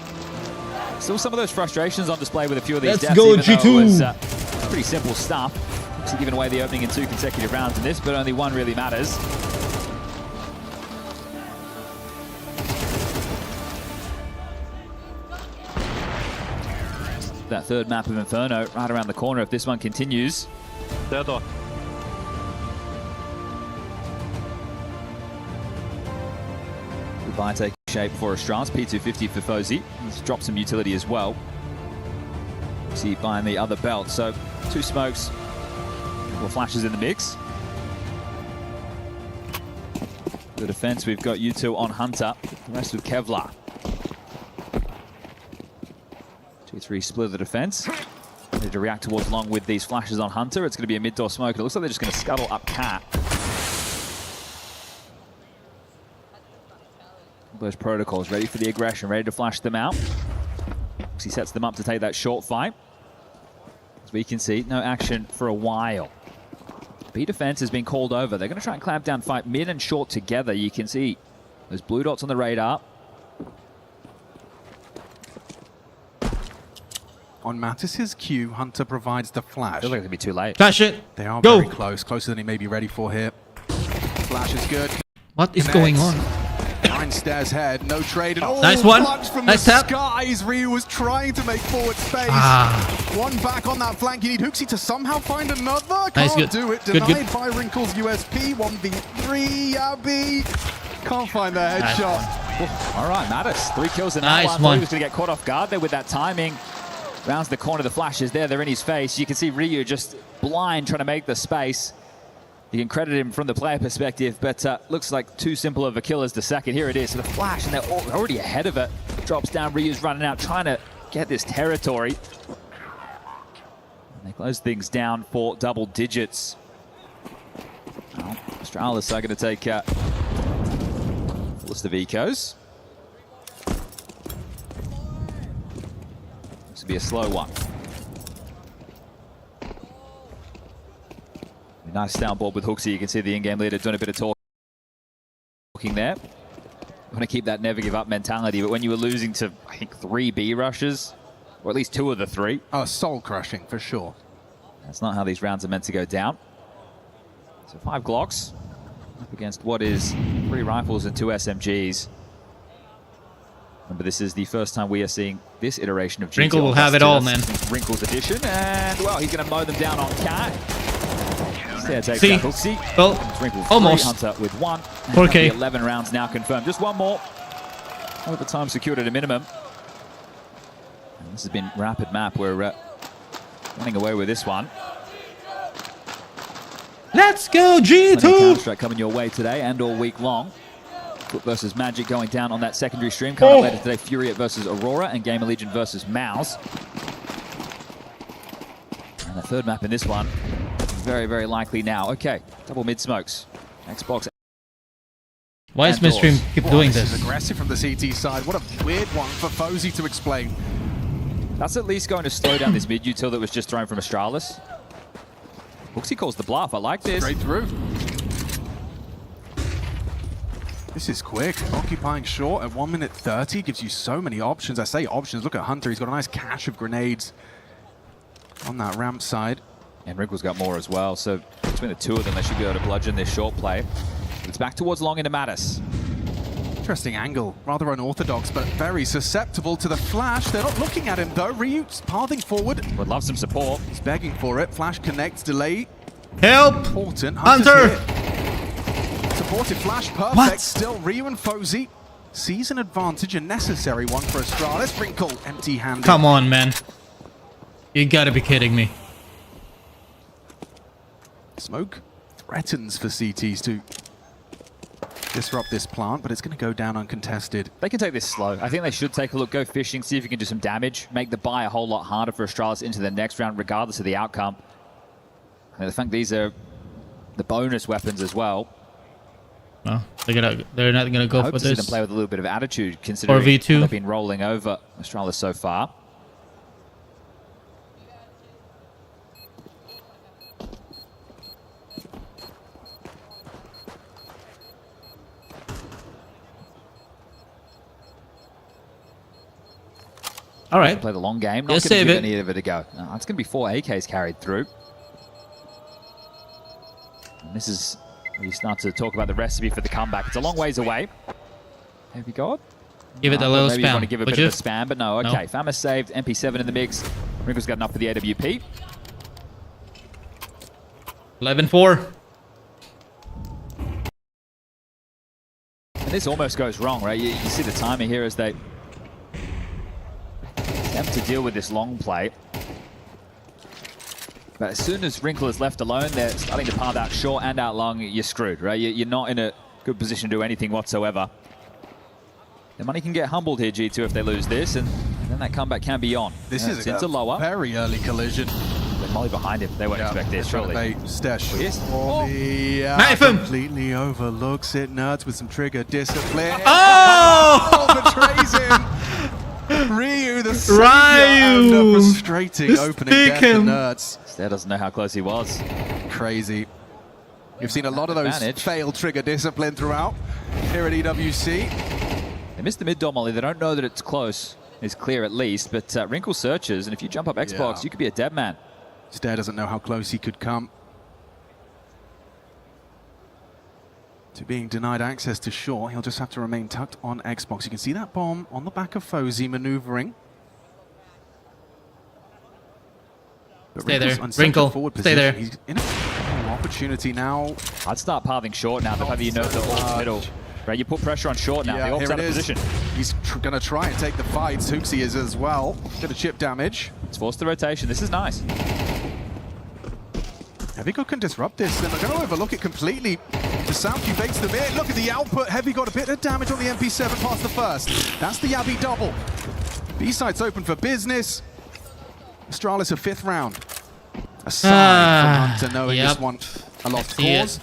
Still some of those frustrations on display with a few of these Let's deaths. go, even though G2. it was pretty simple stuff. Obviously giving away the opening in 2 consecutive rounds in this, but only 1 really matters. That third map of Inferno right around the corner if this one continues. Goodbye taking shape for Astralis. P250 for Fozy. He's dropped some utility as well. See behind the other belt. So 2 smokes, couple of flashes in the mix. The defense, we've got U2 on Hunter. The rest with Kevlar. G3 split the defense. Ready to react towards Long with these flashes on Hunter. It's going to be a mid-door smoke. It looks like they're just going to scuttle up Cat. Those protocols ready for the aggression, ready to flash them out. He sets them up to take that short fight. As we can see, no action for a while. B defense has been called over. They're going to try and clamp down, fight mid and short together. You can see those blue dots on the radar. On Mattis's cue, Hunter provides the flash. Feels like it'll be too late. Flash it. They are Go. very close, closer than he may be ready for here. Flash is good. What is going on? Nine stairs head, no trade. And Nice one. Clutch from Nice the tap. skies. Ryu was trying to make forward space. One back on that flank. You need Hooksy to somehow find another. Nice, Can't good. do it. Good, Denied good. by Wrinkle's USP. 1v3. Yabby. Can't find the headshot. All right, Mattis. 3 kills in Nice that one. one. He was going to get caught off guard there with that timing. Rounds the corner, the flash is there. They're in his face. You can see Ryu just blind trying to make the space. You can credit him from the player perspective, but looks like too simple of a kill as the second. Here it is. So the flash, and they're already ahead of it. Drops down. Ryu's running out, trying to get this territory. And they close things down for double digits. Well, Astralis are going to take fullest of ecos. This will be a slow one. Nice downboard with Hooksy. You can see the in-game leader doing a bit of talking there. Want to keep that never give up mentality, but when you were losing to, I think, 3 B rushes, or at least 2 of the 3. Oh, soul crushing for sure. That's not how these rounds are meant to go down. So 5 Glocks up against what is 3 rifles and 2 SMGs. Remember, this is the first time we are seeing this iteration of GT. Wrinkle will have it all, man. Wrinkle's edition, and well, he's going to mow them down on Cat. See, well, almost. Hunter with 1. 4K. 11 rounds now confirmed. Just 1 more. Overtime secured at a minimum. And this has been rapid map. We're running away with this one. Let's go, G2! Counter-Strike coming your way today and all week long. Foot versus Magic going down on that secondary stream. Coming up later today, FURIA versus AURORA and Gamer Legion versus Mouse. And the third map in this one, very, very likely now. Okay, double mid smokes. Xbox. Why is Midstream keep doing This this? is aggressive from the CT side. What a weird one for Fozy to explain. That's at least going to slow down this mid util that was just thrown from Astralis. Hooksy calls the bluff. I like this. Straight through. This is quick. Occupying short at 1 minute 30 gives you so many options. I say options. Look at Hunter. He's got a nice cache of grenades on that ramp side. And Wrinkle's got more as well. So between the 2 of them, they should be able to bludgeon this short play. It's back towards Long into Mattis. Interesting angle. Rather unorthodox, but very susceptible to the flash. They're not looking at him, though. Ryu's pathing forward. Would love some support. He's begging for it. Flash connects, delay. Help! Important. Hunter! Supported flash, perfect. What? Still, Ryu and Fozy sees an advantage, a necessary one for Astralis. Wrinkle, empty-handed. Come on, man. You gotta be kidding me. Smoke threatens for CTs to disrupt this plant, but it's going to go down uncontested. They can take this slow. I think they should take a look, go fishing, see if you can do some damage, make the buy a whole lot harder for Astralis into the next round, regardless of the outcome. And I think these are the bonus weapons as well. Well, they're not gonna go I hope for to see this. them play with a little bit of attitude, considering V2. they've been rolling over Astralis so far. All right. Play the long game. Not Just going to save give it. any of it a go. No, it's going to be 4 AKs carried through. And this is where you start to talk about the recipe for the comeback. It's a long ways away. Heavy God. Give it a little maybe spam. you want to give a Would bit you? of a spam, but no. Okay, Famas saved. MP7 in the mix. Wrinkle's got enough for the AWP. 11-4. And this almost goes wrong, right? You see the timer here as they attempt to deal with this long play. But as soon as Wrinkle is left alone, they're starting to path out short and out long. You're screwed, right? You're not in a good position to do anything whatsoever. The money can get humbled here, G2, if they lose this, and then that comeback can be on. This is into lower. very early collision. With Molly behind him. They won't expect this, surely. Stash. Yes. Knife him! Completely overlooks it. Nuts with some trigger discipline. Oh! Betrays him. Ryu, the savior, Ryu! and a frustrating opening death to Nerds. Stair doesn't know how close he was. Crazy. You've seen a lot of those Advantage. failed trigger discipline throughout here at EWC. They missed the mid-door, Molly. They don't know that it's close. It's clear at least, but Wrinkle searches, and if you jump up Xbox, you could be a dead man. Stair doesn't know how close he could come to being denied access to shore. He'll just have to remain tucked on Xbox. You can see that bomb on the back of Fozy maneuvering. But Stay there. Wrinkle's on such a Wrinkle. forward Stay there. position. He's in an opportunity now. I'd start pathing short now, the fact that you know the all middle. Right, you put pressure on short now. Yeah, The here AURORA's out it of is. position. He's going to try and take the fights. Hooksy is as well. Bit of chip damage. It's forced the rotation. This is nice. Heavy can disrupt this, and they're going to overlook it completely. The Soundcue baits them in. Look at the output. Heavy got a bit of damage on the MP7 past the first. That's the Yabby double. B-side's open for business. Astralis a 5th round. A sign from Hunter knowing this one a lost cause.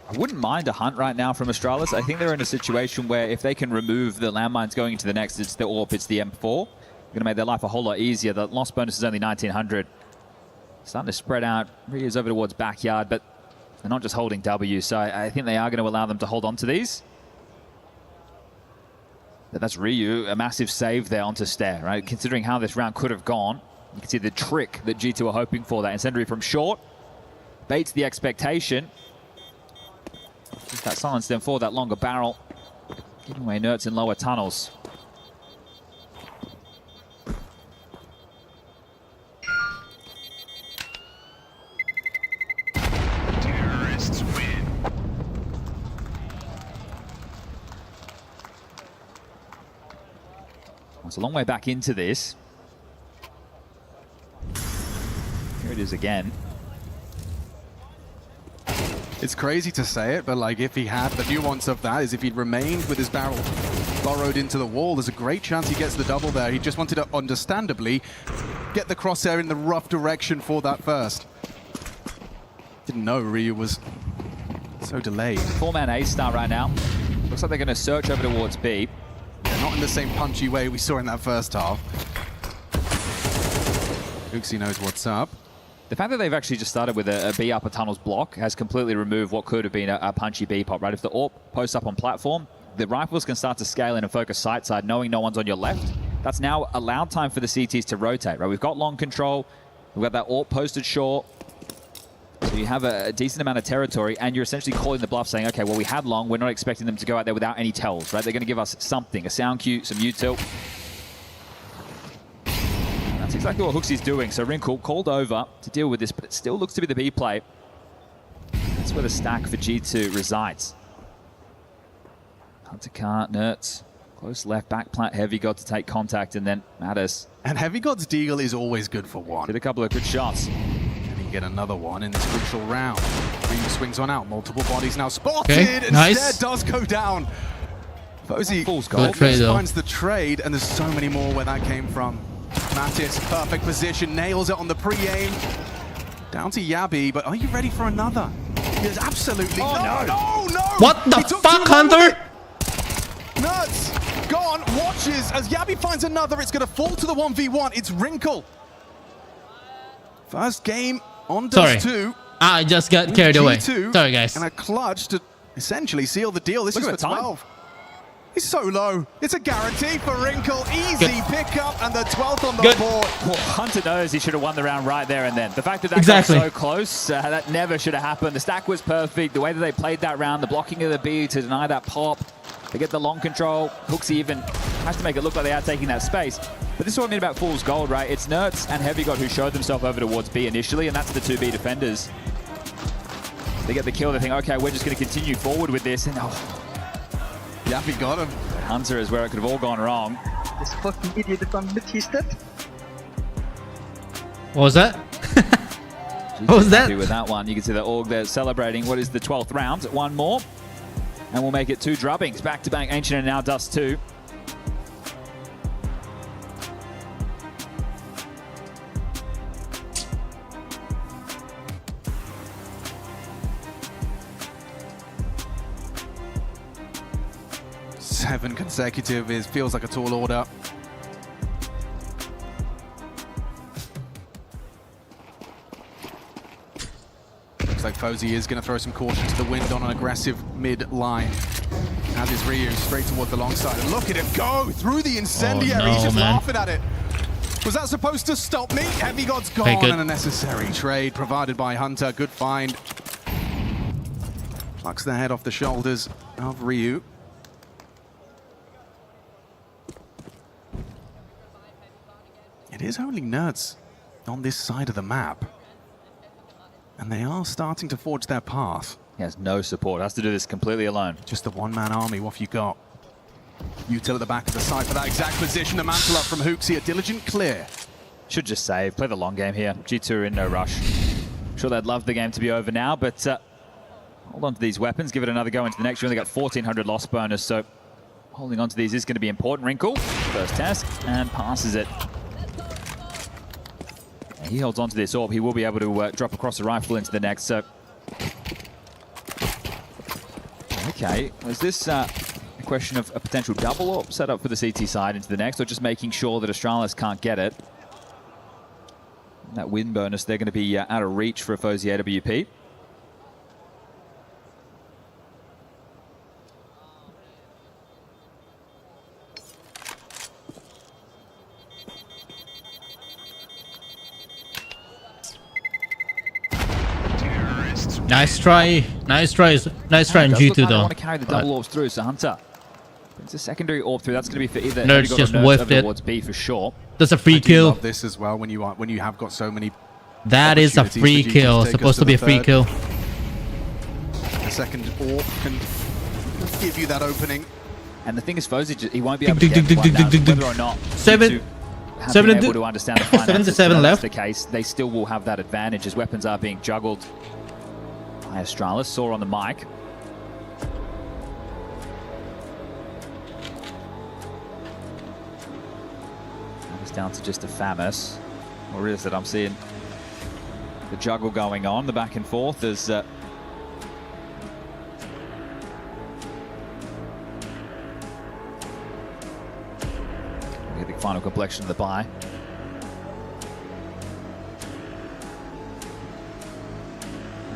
I wouldn't mind a hunt right now from Astralis. I think they're in a situation where if they can remove the landmines going into the next, it's the AWP, it's the M4. Going to make their life a whole lot easier. The loss bonus is only 1900. Starting to spread out. Ryu's over towards backyard, but they're not just holding W, so I think they are going to allow them to hold on to these. But that's Ryu, a massive save there onto Stair, right? Considering how this round could have gone, you can see the trick that G2 are hoping for. That incendiary from short baits the expectation. Just that silence then for that longer barrel, giving away Nerds in lower tunnels. Terrorists win. It's a long way back into this. Here it is again. It's crazy to say it, but like if he had, the nuance of that is if he'd remained with his barrel burrowed into the wall, there's a great chance he gets the double there. He just wanted to, understandably, get the crosshair in the rough direction for that first. Didn't know Ryu was so delayed. 4-man A start right now. Looks like they're going to search over towards B. Yeah, not in the same punchy way we saw in that first half. Uxie knows what's up. The fact that they've actually just started with a B upper tunnels block has completely removed what could have been a punchy B pop, right? If the AWP posts up on platform, the rifles can start to scale in and focus side side, knowing no one's on your left. That's now allowed time for the CTs to rotate, right? We've got long control, we've got that AWP posted short, so you have a decent amount of territory, and you're essentially calling the bluff saying, okay, well, we had long, we're not expecting them to go out there without any tells, right? They're going to give us something, a sound cue, some U-tilt. That's exactly what Hooksy's doing. So Wrinkle called over to deal with this, but it still looks to be the B play. That's where the stack for G2 resides. Hunter Kart, Nerds, close left, back plant, Heavy God to take contact, and then Mattis. And Heavy God's deagle is always good for one. Did a couple of good shots. And he get another one in this crucial round. Ryu swings one out, multiple bodies now spotted, Okay, and nice. Stair does go down. Fozy Good trade, though. finds the trade, and there's so many more where that came from. Mattis, perfect position, nails it on the pre-aim. Down to Yabby, but are you ready for another? Yes, absolutely. No. What the fuck, Hunter? Nuts! Gone, watches as Yabby finds another. It's going to fall to the 1v1. It's Wrinkle. First game on Dust 2. I just got carried away. G2, Sorry, guys. And a clutch to essentially seal the deal. This Look is at for the time. 12. He's so low. It's a guarantee for Wrinkle. Easy pickup and the 12th on the board. Well, Hunter knows he should have won the round right there and then. The fact that that got so close, that never should have happened. The stack was perfect. The way that they played that round, the blocking of the B to deny that pop. They get the long control. Hooksy even has to make it look like they are taking that space. But this is what I mean about Fool's Gold, right? It's Nerds and Heavy God who showed themselves over towards B initially, and that's the 2B defenders. They get the kill, they think, okay, we're just going to continue forward with this, and Yappy got him. Hunter is where it could have all gone wrong. This fucking idiot if I'm mid, he's dead. What was that? What was that? With that one, you can see the Org there celebrating what is the 12th round. One more, and we'll make it 2 drubbings. Back-to-back Ancient and now Dust 2. Seven consecutive feels like a tall order. Looks like Fozy is going to throw some caution to the wind on an aggressive mid line. As is Ryu straight towards the long side. And look at him go through the incendiary. He's just laughing at it. Was that supposed to stop me? Heavy God's gone, and a necessary trade provided by Hunter. Good find. Plucks the head off the shoulders of Ryu. It is only Nerds on this side of the map. And they are starting to forge their path. He has no support, has to do this completely alone. Just the one-man army, what have you got? Util at the back of the side for that exact position. The mantle up from Hooksy, a diligent clear. Should just save, play the long game here. G2 are in no rush. I'm sure they'd love the game to be over now, but hold on to these weapons, give it another go into the next. You only got 1,400 loss bonus, so holding on to these is going to be important. Wrinkle, first test, and passes it. He holds on to this orb. He will be able to drop across the rifle into the next. So, okay, was this a question of a potential double orb set up for the CT side into the next, or just making sure that Astralis can't get it? That win bonus, they're going to be out of reach for a Fozy AWP. Nice try. Nice try on G2 though. Want to carry the double orbs through, so Hunter brings a secondary orb through. That's going to be for either Nerds just whiffed it towards B for sure. That's a free kill. Love this as well when you have got so many. That is a free kill. Supposed to be a free kill. The second orb can give you that opening. And the thing is, Fozy, he won't be able to get one now, whether or not seven able to understand the finances. 7 left. That's the case. They still will have that advantage as weapons are being juggled. Astralis saw on the mic. It's down to just a Famus. Or is it? I'm seeing the juggle going on, the back and forth as get the final complexion of the buy.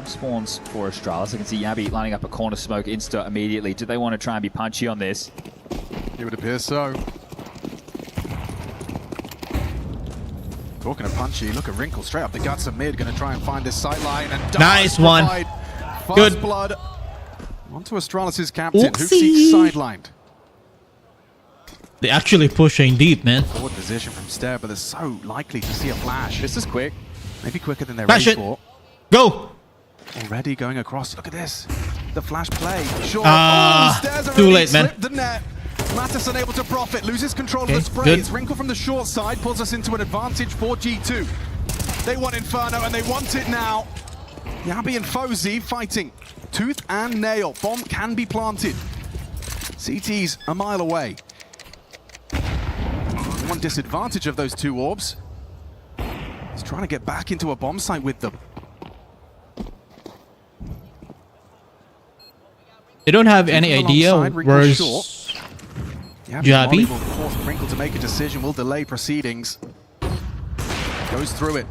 Spawns for Astralis. I can see Yabby lining up a corner smoke insta immediately. Do they want to try and be punchy on this? It would appear so. Talking of punchy, look at Wrinkle straight up the guts of mid, going to try and find this sight line. And nice one. Good. Blood. Onto Astralis' captain, Hooksy sidelined. They're actually pushing deep, man. Forward position from Stair, but they're so likely to see a flash. This is quick. Maybe quicker than they're ready for. Go! Already going across. Look at this. The flash play. Sure. Too late, man. The net. Mattis unable to profit. Loses control of the sprays. Wrinkle from the short side pulls us into an advantage for G2. They want Inferno and they want it now. Yabby and Fozy fighting tooth and nail. Bomb can be planted. CT's a mile away. One disadvantage of those two orbs. He's trying to get back into a bomb site with them. They don't have any idea where's Yabby. Force Wrinkle to make a decision, will delay proceedings. Goes through it.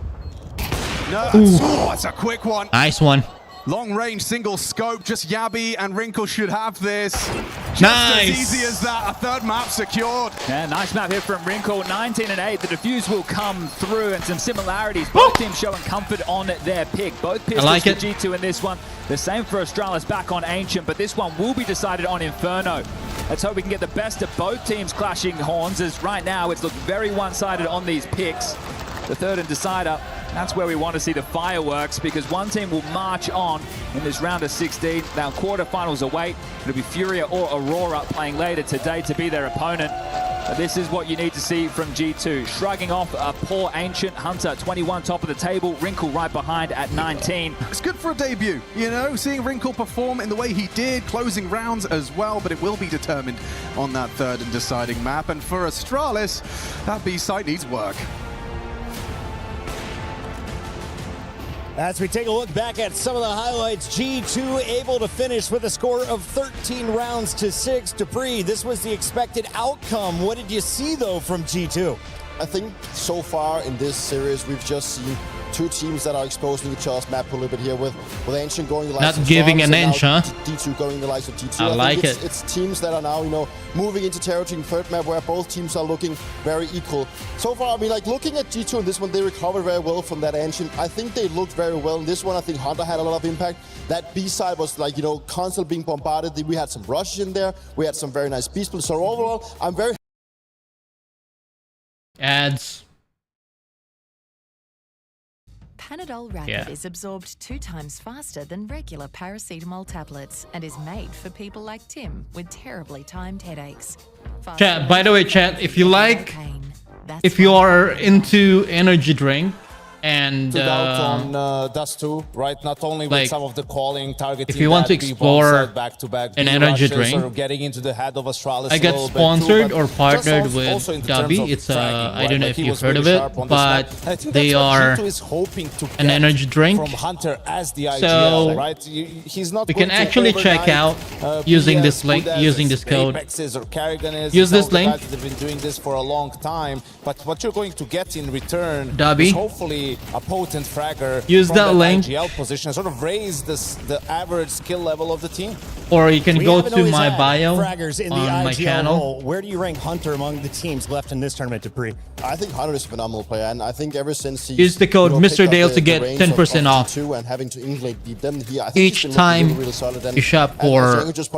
No, that's a quick one. Nice one. Long-range single scope, just Yabi and Wrinkle should have this. Just Nice. as easy as that, a third map secured. Yeah, nice map here from Wrinkle. 19 and 8. The defuse will come through, and some similarities. Both teams showing comfort on their pick. Both pistols like for it. G2 in this one. The same for Astralis back on Ancient, but this one will be decided on Inferno. Let's hope we can get the best of both teams clashing horns, as right now it's looking very one-sided on these picks. The third and decider, that's where we want to see the fireworks, because one team will march on in this round of 16. Now quarterfinals await. It'll be FURIA or AURORA playing later today to be their opponent. But this is what you need to see from G2. Shrugging off a poor Ancient. Hunter, 21 top of the table. Wrinkle right behind at 19. It's good for a debut, you know, seeing Wrinkle perform in the way he did, closing rounds as well, but it will be determined on that third and deciding map. And for Astralis, that B site needs work. As we take a look back at some of the highlights, G2 able to finish with a score of 13 rounds to 6. Dupree, this was the expected outcome. What did you see, though, from G2? I think so far in this series, we've just seen two teams that are exposing each other's map a little bit here, with Ancient going the likes Not of giving Storms an and inch, now huh? D2 going the likes of T2. I like think it. It's teams that are now, you know, moving into territory in third map where both teams are looking very equal. So far, I mean, like, looking at G2 in this one, they recovered very well from that Ancient. I think they looked very well in this one. I think Hunter had a lot of impact. That B side was, like, you know, constantly being bombarded. We had some rushes in there. We had some very nice B splits. So overall, I'm very... Ads. Panadol Rapid is absorbed 2 times faster than regular paracetamol tablets and is made for people like Tim with terribly timed headaches. Chat, by the way, chat, if you like, if you are into energy drink and on Dust 2, right? Not only with like, some of the calling, targeting, if you want to explore back-to-back an energy drink, sort of getting into the head of Astralis I get sponsored or partnered with Dabi. It's I don't know if you've heard of it, but they are an energy drink. From Hunter as the IGL, so right? He's not we can actually check out using this link, using this code. Use this link. They've been doing this for a long time, but what you're going to get in return Dabi. is hopefully a potent fragger. Use from that link. IGL position and sort of raise the average skill level of the team. Or you can go to my bio fraggers in the on my IGL channel. role. Where do you rank Hunter among the teams left in this tournament, Dupree? I think Hunter is a phenomenal player, and I think ever since he Use the code Mr. Dale to get 10% off and having to England beat them, I think each time really solid. And you shop for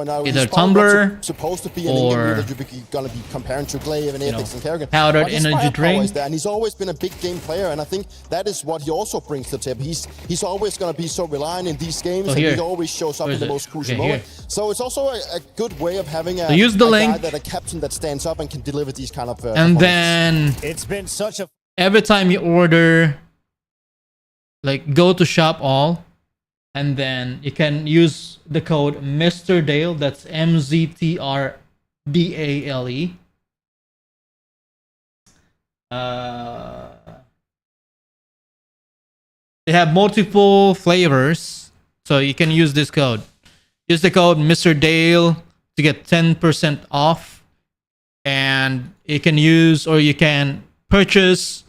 out, either Tumbler supposed to be or that you're gonna be comparing to Glaive and Apex and Kerrigan. powdered energy drink. And he's always been a big game player, and I think that is what he also brings to the table. He's always gonna be so reliant in these games, and he always shows up in the most crucial moment. So it's also a good way of having a captain that stands up and can deliver these kind of and then it's been such a every time you order, like, go to shop all, and then you can use the code Mr. Dale. That's MZTRDALE. They have multiple flavors, so you can use this code. Use the code Mr. Dale to get 10% off, and you can use, or you can purchase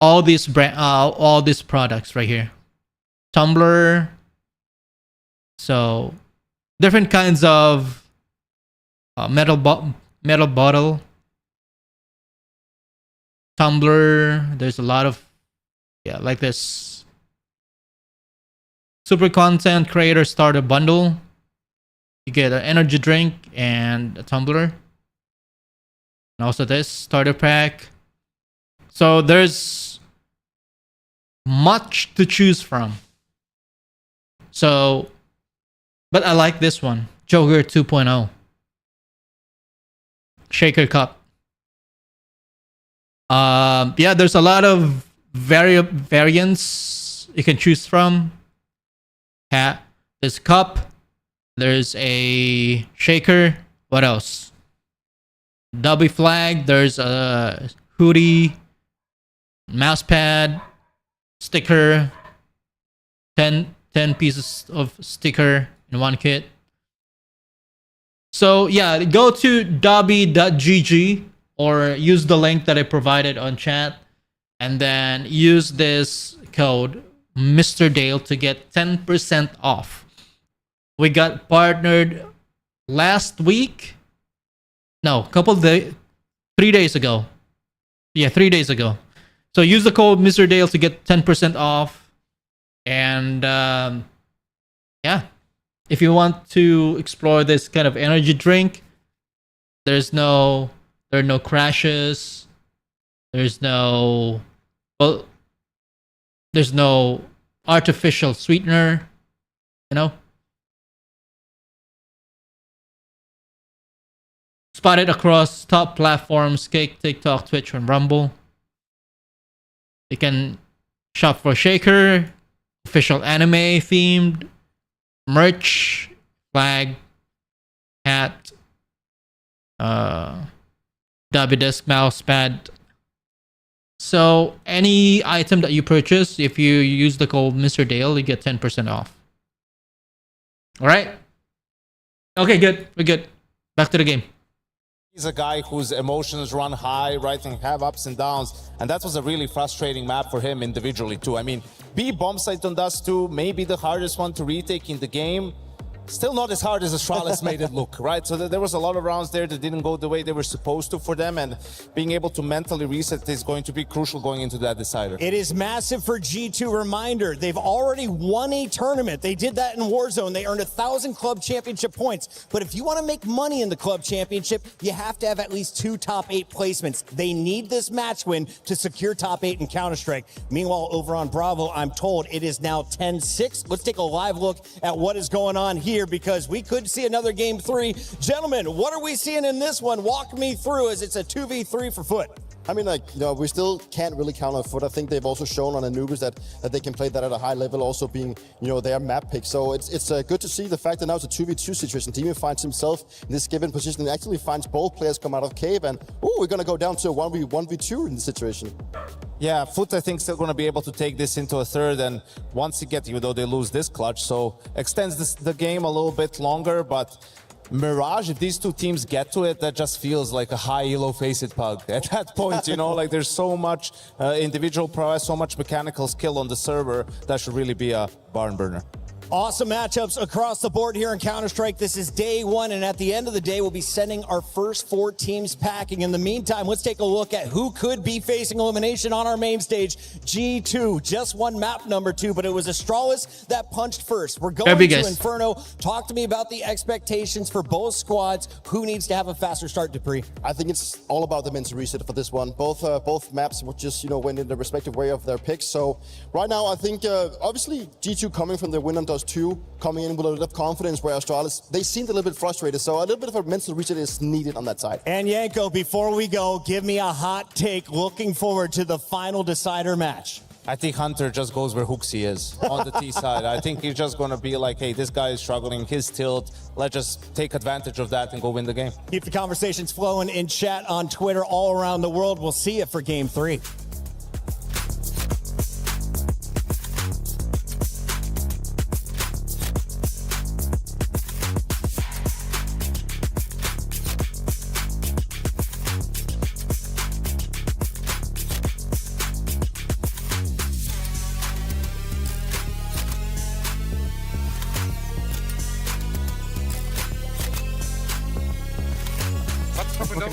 all these products right here. Tumbler, so different kinds of metal bottle, tumbler. There's a lot of like this. Super content creator starter bundle. You get an energy drink and a tumbler, and also this starter pack. So there's much to choose from. So, but I like this one, Joker 2.0 Shaker Cup. Yeah, there's a lot of variants you can choose from. There's cup. There's a shaker. What else? W flag. There's a hoodie, mouse pad, sticker. 10 pieces of sticker in one kit. So yeah, go to dobby.gg or use the link that I provided on chat, and then use this code Mr. Dale to get 10% off. We got partnered last week. No, 3 days ago. Yeah, 3 days ago. So use the code Mr. Dale to get 10% off. And yeah, if you want to explore this kind of energy drink, there are no crashes. There's no artificial sweetener, you know. Spotted across top platforms: Cake, TikTok, Twitch, and Rumble. You can shop for Shaker, official anime themed merch, flag, hat, Davidesk mouse pad. So any item that you purchase, if you use the code Mr. Dale, you get 10% off. All right. Okay, good. We're good. Back to the game. He's a guy whose emotions run high, right, and have ups and downs. And that was a really frustrating map for him individually, too. I mean, B bombsite on Dust 2, maybe the hardest one to retake in the game. Still not as hard as Astralis made it look, right? So there was a lot of rounds there that didn't go the way they were supposed to for them, and being able to mentally reset is going to be crucial going into that decider. It is massive for G2. Reminder, they've already won a tournament. They did that in Warzone. They earned 1,000 club championship points. But if you want to make money in the club championship, you have to have at least 2 top 8 placements. They need this match win to secure top 8 in Counter-Strike. Meanwhile, over on Bravo, I'm told it is now 10-6. Let's take a live look at what is going on here, because we could see another game 3. Gentlemen, what are we seeing in this one? Walk me through, as it's a 2v3 for Foot. I mean, like, you know, we still can't really count on Foot. I think they've also shown on Anubis that they can play that at a high level, also being, you know, their map pick. So it's good to see the fact that now it's a 2v2 situation. Team finds himself in this given position and actually finds both players come out of cave, and we're going to go down to a 1v2 in this situation. Yeah, Foot, I think, still going to be able to take this into a third, and once you get, even though they lose this clutch, so extends the game a little bit longer, but Mirage, if these two teams get to it, that just feels like a high elo face-it pug. At that point, you know, like there's so much individual prowess, so much mechanical skill on the server, that should really be a barn burner. Awesome matchups across the board here in Counter-Strike. This is day 1, and at the end of the day, we'll be sending our first 4 teams packing. In the meantime, let's take a look at who could be facing elimination on our main stage. G2, just one map number 2, but it was Astralis that punched first. We're going to Inferno. Talk to me about the expectations for both squads. Who needs to have a faster start, Dupree? I think it's all about the mental reset for this one. Both maps just, you know, went in the respective way of their picks. So right now, I think obviously G2 coming from the win on Dust 2, coming in with a little of confidence, where Astralis, they seemed a little bit frustrated, so a little bit of a mental reset is needed on that side. And Yanko, before we go, give me a hot take looking forward to the final decider match. I think Hunter just goes where Hooksy is on the T side. I think he's just going to be like, hey, this guy is struggling, his tilt, let's just take advantage of that and go win the game. Keep the conversations flowing in chat on Twitter all around the world. We'll see you for game 3.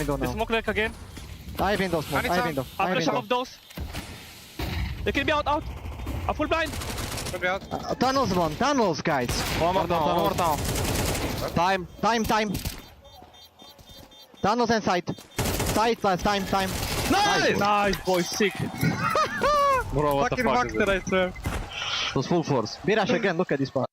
Smoke like again. I window smoke. I window. I window. Of those. They can be out. A full blind. Tunnels one. Tunnels, guys. One more down. Time. Tunnels and side. Side plus time. Nice, boy. Sick. Bro, what the fuck is it? I swear. It was full force. Mirage again. Look at this part.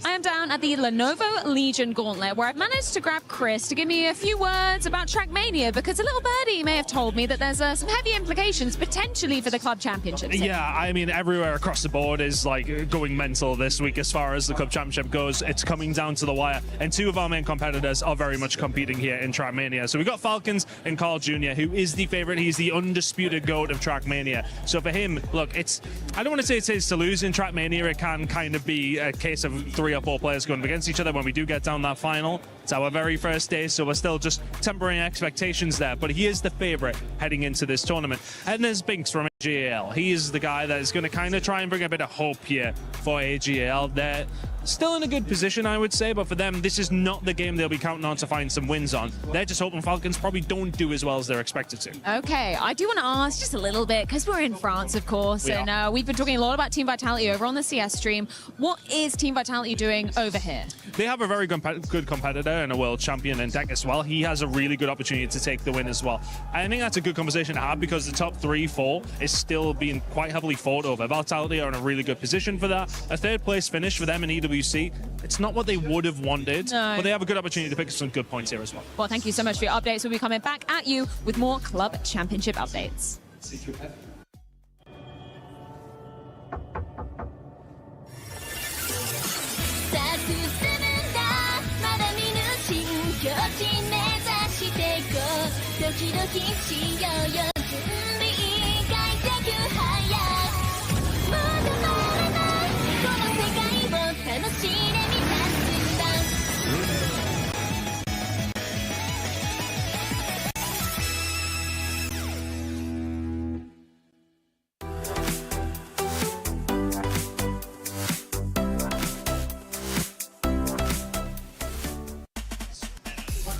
I am down at the Lenovo Legion Gauntlet, where I've managed to grab Chris to give me a few words about Trackmania, because a little birdie may have told me that there's some heavy implications potentially for the club championships. Yeah, I mean, everywhere across the board is like going mental this week as far as the club championship goes. It's coming down to the wire, and 2 of our main competitors are very much competing here in Trackmania. So we've got Falcons and Carl Jr., who is the favorite. He's the undisputed GOAT of Trackmania. So for him, look, I don't want to say it's his to lose in Trackmania. It can kind of be a case of 3 or 4 players going against each other when we do get down that final. It's our very first day, so we're still just tempering expectations there. But he is the favorite heading into this tournament. And there's Binks from AGL. He is the guy that is going to kind of try and bring a bit of hope here for AGL. They're still in a good position, I would say, but for them, this is not the game they'll be counting on to find some wins on. They're just hoping Falcons probably don't do as well as they're expected to. Okay, I do want to ask just a little bit, because we're in France, of course, and we've been talking a lot about Team Vitality over on the CS stream. What is Team Vitality doing over here? They have a very good competitor and a world champion in Deck as well. He has a really good opportunity to take the win as well. I think that's a good conversation to have because the top 3-4 is still being quite heavily fought over. Vitality are in a really good position for that. A 3rd place finish for them in EWC. It's not what they would have wanted, but they have a good opportunity to pick up some good points here as well. Well, thank you so much for your updates. We'll be coming back at you with more Club Championship updates.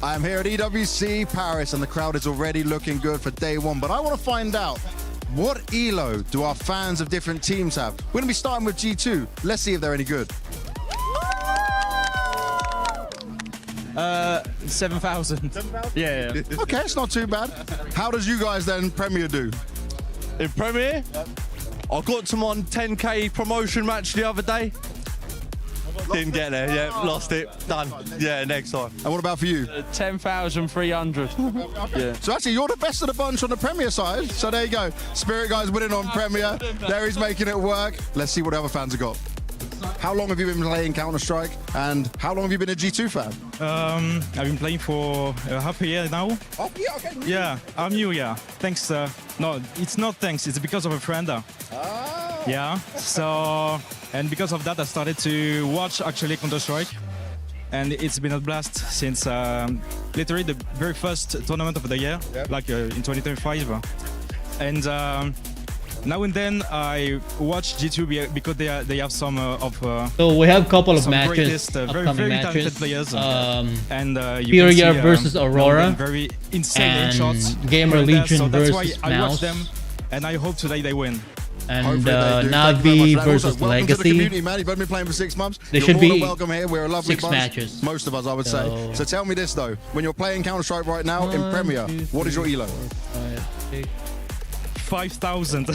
I'm here at EWC Paris and the crowd is already looking good for day one, but I want to find out what elo do our fans of different teams have? We're going to be starting with G2. Let's see if they're any good. 7,000. 7,000? Yeah. Okay, it's not too bad. How does you guys then Premier do? In Premier? I got to my 10k promotion match the other day. Didn't get there, yeah, lost it, done. Yeah, next time. And what about for you? 10,300. Yeah. So actually, you're the best of the bunch on the Premier side. So there you go. Spirit Guy's winning on Premier. There he's making it work. Let's see what other fans have got. How long have you been playing Counter-Strike? And how long have you been a G2 fan? I've been playing for half a year now. Oh, yeah, okay. Yeah, I'm new, yeah. Thanks. No, it's not thanks. It's because of a friend. Oh. Yeah, so, and because of that, I started to watch actually Counter-Strike. And it's been a blast since literally the very first tournament of the year, like in 2025. And now and then I watch G2 because they have some so we have a couple of matches, greatest, very matches. talented players. And FURIA versus AURORA, very insane shots. Gamer Legion so versus that's why I watch Mouse. them, and I hope today they win. And Navi versus welcome Legacy. to the community, man. You've both been playing for 6 months. They You're should more than be welcome here. We're a lovely 6 bunch. matches. Most of us, I would say. So tell me this though: when you're playing Counter-Strike right now in Premier, what is your elo? 5,000.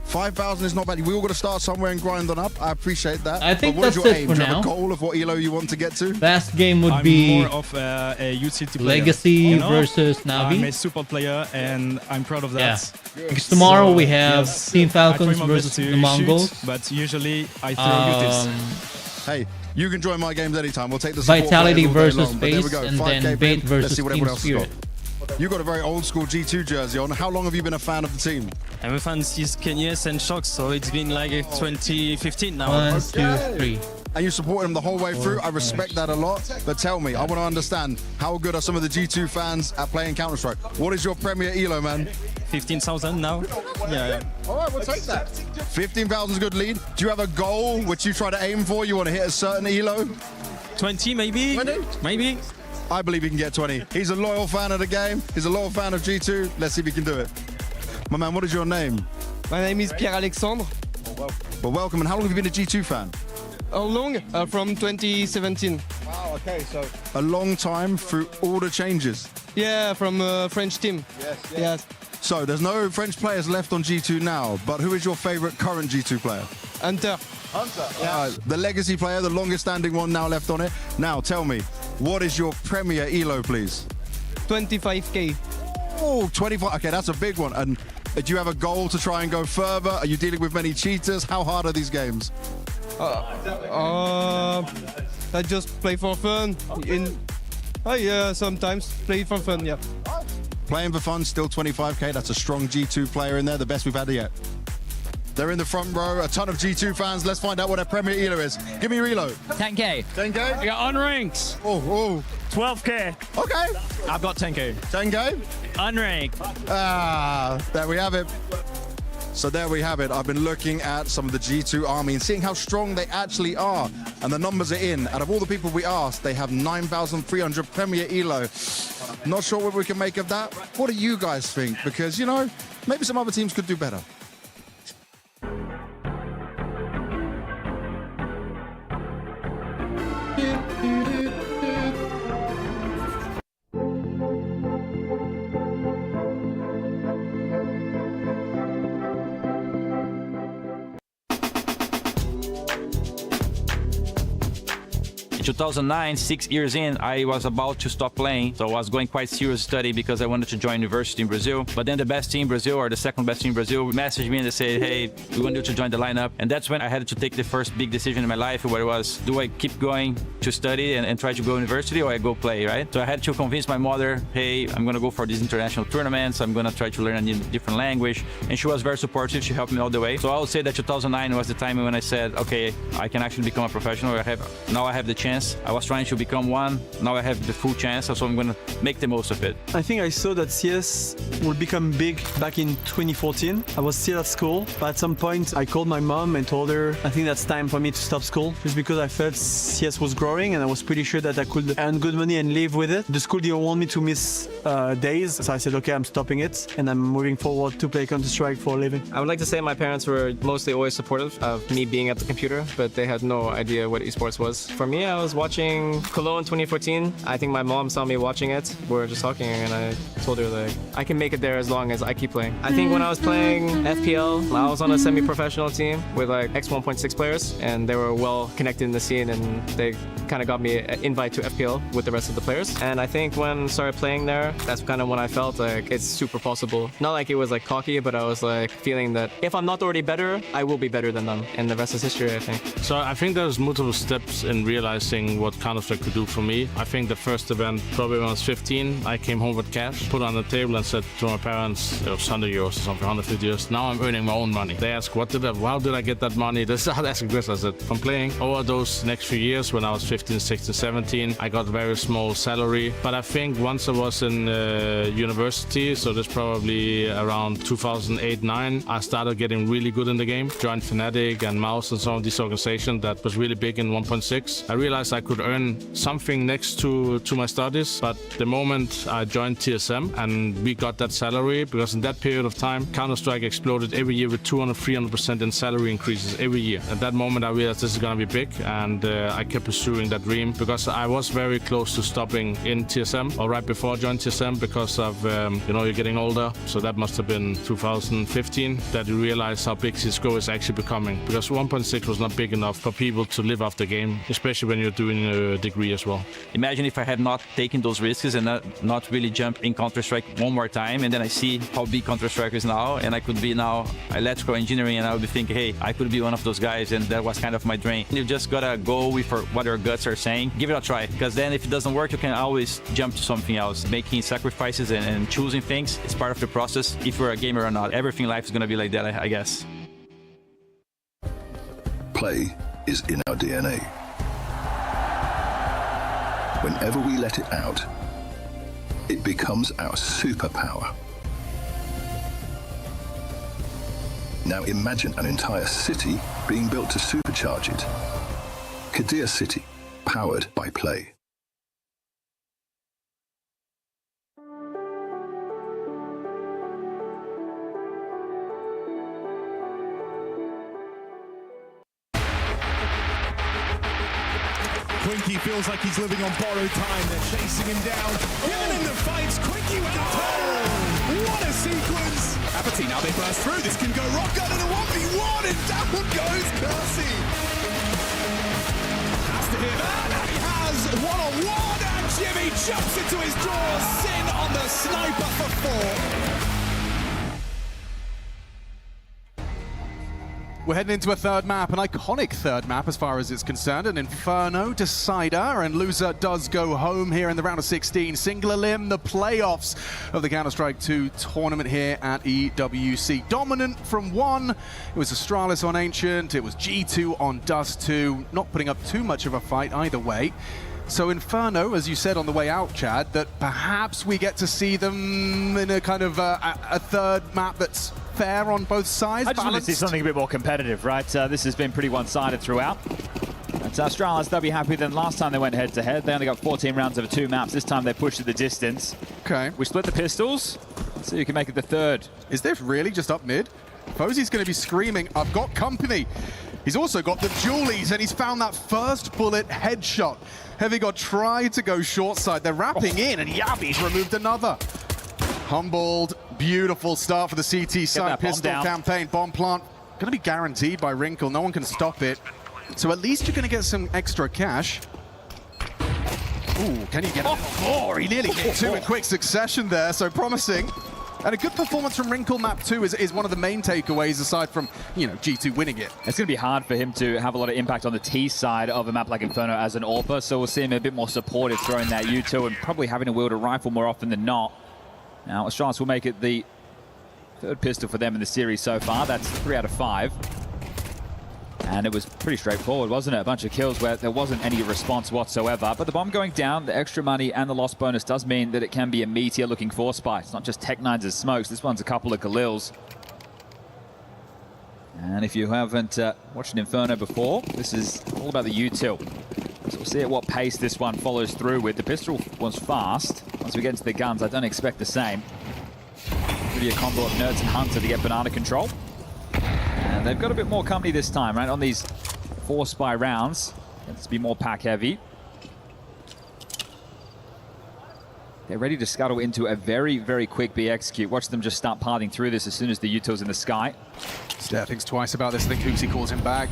5,000 is not bad. We all got to start somewhere and grind on up. I appreciate that. I think but what that's is your it aim? for Do you have now. a goal of what elo you want to get to? Last game would I'm be more of a utility player. Legacy versus Navi. I'm a support player, and I'm proud of that. Because tomorrow we have yes, Team I Falcons try my best versus to the Mongols. shoot, but usually I throw utils. Hey, you can join my games anytime. We'll take the support Vitality players all day versus long. But there we Base, go. and 5K then win. Bait versus Let's see what Team everyone else has got. Spirit. You got a very old school G2 jersey on. How long have you been a fan of the team? I'm a fan since Kenyes and Shocks, so it's been like 2015 now. 1, 2, 3. And you supported them the whole way through. I respect that a lot. But tell me, I want to understand, how good are some of the G2 fans at playing Counter-Strike? What is your Premier elo, man? 15,000 now. Yeah. All right, we'll take that. 15,000 is a good lead. Do you have a goal which you try to aim for? You want to hit a certain elo? 20 maybe? 20? Maybe. I believe he can get 20. He's a loyal fan of the game. He's a loyal fan of G2. Let's see if he can do it. My man, what is your name? My name is Pierre-Alexandre. Well, welcome. And how long have you been a G2 fan? How long? From 2017. Wow, okay, so a long time through all the changes. Yeah, from a French team. Yes. So there's no French players left on G2 now, but who is your favorite current G2 player? Hunter. Yeah. The legacy player, the longest standing one now left on it. Now tell me, what is your Premier elo, please? 25k. Oh, 25. Okay, that's a big one. And do you have a goal to try and go further? Are you dealing with many cheaters? How hard are these games? I just play for fun. Sometimes play for fun, yeah. Playing for fun, still 25k. That's a strong G2 player in there, the best we've had yet. They're in the front row. A ton of G2 fans. Let's find out what their Premier Elo is. Give me reload. 10K. 10K? I got unranked. Oh. 12K. Okay. I've got 10K. 10K? Unranked. There we have it. So there we have it. I've been looking at some of the G2 army and seeing how strong they actually are. And the numbers are in. Out of all the people we asked, they have 9,300 Premier Elo. Not sure what we can make of that. What do you guys think? Because, you know, maybe some other teams could do better. 2009, 6 years in, I was about to stop playing. So I was going quite serious study because I wanted to join university in Brazil. But then the best team in Brazil, or the second best team in Brazil, messaged me and they said, hey, we want you to join the lineup. And that's when I had to take the first big decision in my life, where it was, do I keep going to study and try to go to university, or I go play, right? So I had to convince my mother, hey, I'm gonna go for these international tournaments. I'm gonna try to learn a different language. And she was very supportive. She helped me all the way. So I would say that 2009 was the time when I said, okay, I can actually become a professional. Now I have the chance. I was trying to become one. Now I have the full chance, so I'm going to make the most of it. I think I saw that CS would become big back in 2014. I was still at school, but at some point I called my mom and told her I think that's time for me to stop school, just because I felt CS was growing and I was pretty sure that I could earn good money and live with it. The school didn't want me to miss days, so I said, okay, I'm stopping it and I'm moving forward to play Counter-Strike for a living. I would like to say my parents were mostly always supportive of me being at the computer, but they had no idea what esports was. For me, I was watching Cologne 2014. I think my mom saw me watching it. We were just talking and I told her like, I can make it there as long as I keep playing. I think when I was playing FPL, I was on a semi-professional team with like X1.6 players, and they were well connected in the scene, and they kind of got me an invite to FPL with the rest of the players. And I think when I started playing there, that's kind of when I felt like it's super possible. Not like it was like cocky, but I was like feeling that if I'm not already better, I will be better than them. And the rest is history, I think. So I think there's multiple steps in realizing what Counter-Strike could do for me. I think the first event, probably when I was 15, I came home with cash, put it on the table and said to my parents, it was 100 euros or something, 150 euros. Now I'm earning my own money. They ask, how did I get that money? They started asking questions. I said, from playing. Over those next few years, when I was 15, 16, 17, I got a very small salary. But I think once I was in university, so that's probably around 2008-9, I started getting really good in the game. Joined Fnatic and Mouse and some of these organizations that was really big in 1.6. I realized I could earn something next to my studies, but the moment I joined TSM and we got that salary, because in that period of time, Counter-Strike exploded every year with 200-300% in salary increases every year. At that moment, I realized this is going to be big, and I kept pursuing that dream because I was very close to stopping in TSM, or right before I joined TSM, because of, you're getting older. So that must have been 2015 that you realize how big CSGO is actually becoming, because 1.6 was not big enough for people to live off the game, especially when you're doing a degree as well. Imagine if I had not taken those risks and not really jumped in Counter-Strike one more time, and then I see how big Counter-Strike is now, and I could be now electrical engineering, and I would be thinking, hey, I could be one of those guys, and that was kind of my dream. You just gotta go with what your guts are saying, give it a try, because then if it doesn't work, you can always jump to something else. Making sacrifices and choosing things is part of the process, if you're a gamer or not. Everything in life is gonna be like that, I guess. Play is in our DNA. Whenever we let it out, it becomes our superpower. Now imagine an entire city being built to supercharge it. Kadir City, powered by Play. Quinky feels like he's living on borrowed time. They're chasing him down, giving him the fights. Quinky with the turn. What a sequence! Apathy, now they burst through. This can go rock gun in a 1v1, and down goes Kersey. Has to hit that, and he has one-on-one, and Jimmy jumps into his draw. Sin on the sniper for 4. We're heading into a third map, an iconic third map as far as it's concerned, an Inferno decider, and loser does go home here in the round of 16. Single elim, the playoffs of the Counter-Strike 2 tournament here at EWC. Dominant from one, it was Astralis on Ancient, it was G2 on Dust 2, not putting up too much of a fight either way. So Inferno, as you said on the way out, Chad, that perhaps we get to see them in a kind of a third map that's fair on both sides. I just want to see something a bit more competitive, right? This has been pretty one-sided throughout. But Astralis, they'll be happy than last time they went head-to-head. They only got 14 rounds over 2 maps. This time they pushed it the distance. Okay. We split the pistols, so you can make it the third. Is this really just up mid? Fozzy's going to be screaming, I've got company. He's also got the Julies, and he's found that first bullet headshot. Heavy God tried to go short side. They're wrapping in, and Yabi's removed another. Humbled, beautiful start for the CT side pistol campaign. Bomb plant going to be guaranteed by Wrinkle. No one can stop it. So at least you're going to get some extra cash. Ooh, can he get more? He nearly hit 2 in quick succession there, so promising. And a good performance from Wrinkle map 2 is one of the main takeaways, aside from, you know, G2 winning it. It's going to be hard for him to have a lot of impact on the T side of a map like Inferno as an AWPer, so we'll see him a bit more supportive throwing that U2 and probably having to wield a rifle more often than not. Now, Astralis will make it the third pistol for them in the series so far. That's 3 out of 5. And it was pretty straightforward, wasn't it? A bunch of kills where there wasn't any response whatsoever. But the bomb going down, the extra money and the loss bonus does mean that it can be a meteor-looking force spike. It's not just Tech-9's smokes. This one's a couple of Galils. And if you haven't watched an Inferno before, this is all about the util. So we'll see at what pace this one follows through with. The pistol was fast. Once we get into the guns, I don't expect the same. Really a combo of Nerds and Hunter to get banana control. And they've got a bit more company this time, right? On these 4 spy rounds. Let's be more pack heavy. They're ready to scuttle into a very, very quick B execute. Watch them just start parting through this as soon as the util's in the sky. Stair thinks twice about this. I think Hoopsy calls him back.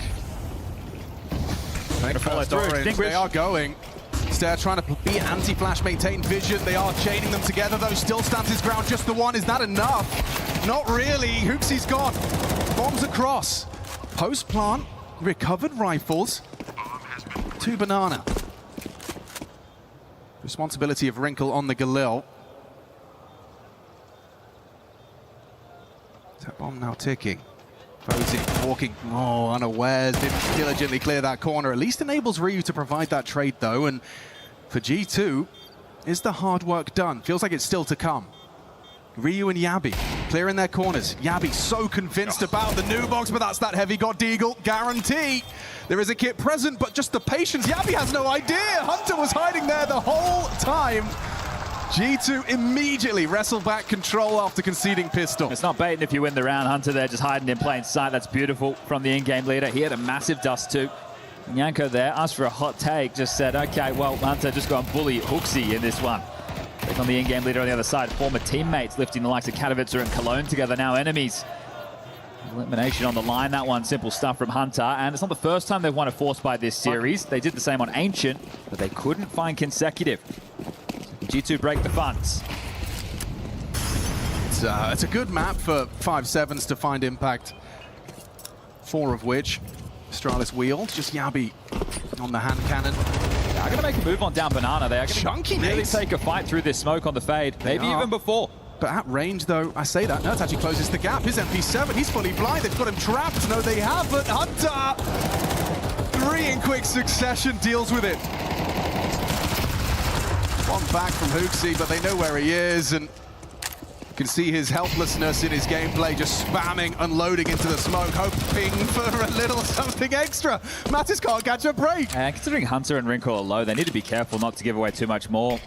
They are going. Stair trying to be anti-flash, maintain vision. They are chaining them together, though. Still stands his ground. Just the one. Is that enough? Not really. Hoopsy's gone. Bombs across. Post plant. Recovered rifles. 2 banana. Responsibility of Wrinkle on the Galil. Is that bomb now ticking? Fozzy walking, unawares, didn't diligently clear that corner. At least enables Ryu to provide that trade, though. And for G2, is the hard work done? Feels like it's still to come. Ryu and Yabi clearing their corners. Yabi so convinced about the new box, but that's that Heavy God Deagle guarantee. There is a kit present, but just the patience. Yabi has no idea. Hunter was hiding there the whole time. G2 immediately wrestle back control after conceding pistol. It's not baiting if you win the round. Hunter there just hiding in plain sight. That's beautiful from the in-game leader. He had a massive dust too. Yanko there asked for a hot take, just said, okay, well, Hunter just got bully Hooksy in this one. Take on the in-game leader on the other side. Former teammates lifting the likes of Katowice and Cologne together, now enemies. Elimination on the line, that one, simple stuff from Hunter. And it's not the first time they've won a force by this series. They did the same on Ancient, but they couldn't find consecutive. G2 break the funds. It's a good map for 5-7s to find impact. 4 of which Astralis wield. Just Yabi on the hand cannon. Yeah, I'm going to make a move on down banana. They are going to really take a fight through this smoke on the fade. Maybe even before. But at range, though, I say that. Nerds actually closes the gap. His MP7, he's fully blind. They've got him trapped. No, they haven't. Hunter! 3 in quick succession, deals with it. One back from Hooksy, but they know where he is, and you can see his helplessness in his gameplay, just spamming, unloading into the smoke, hoping for a little something extra. Mattis can't catch a break. And considering Hunter and Wrinkle are low, they need to be careful not to give away too much more.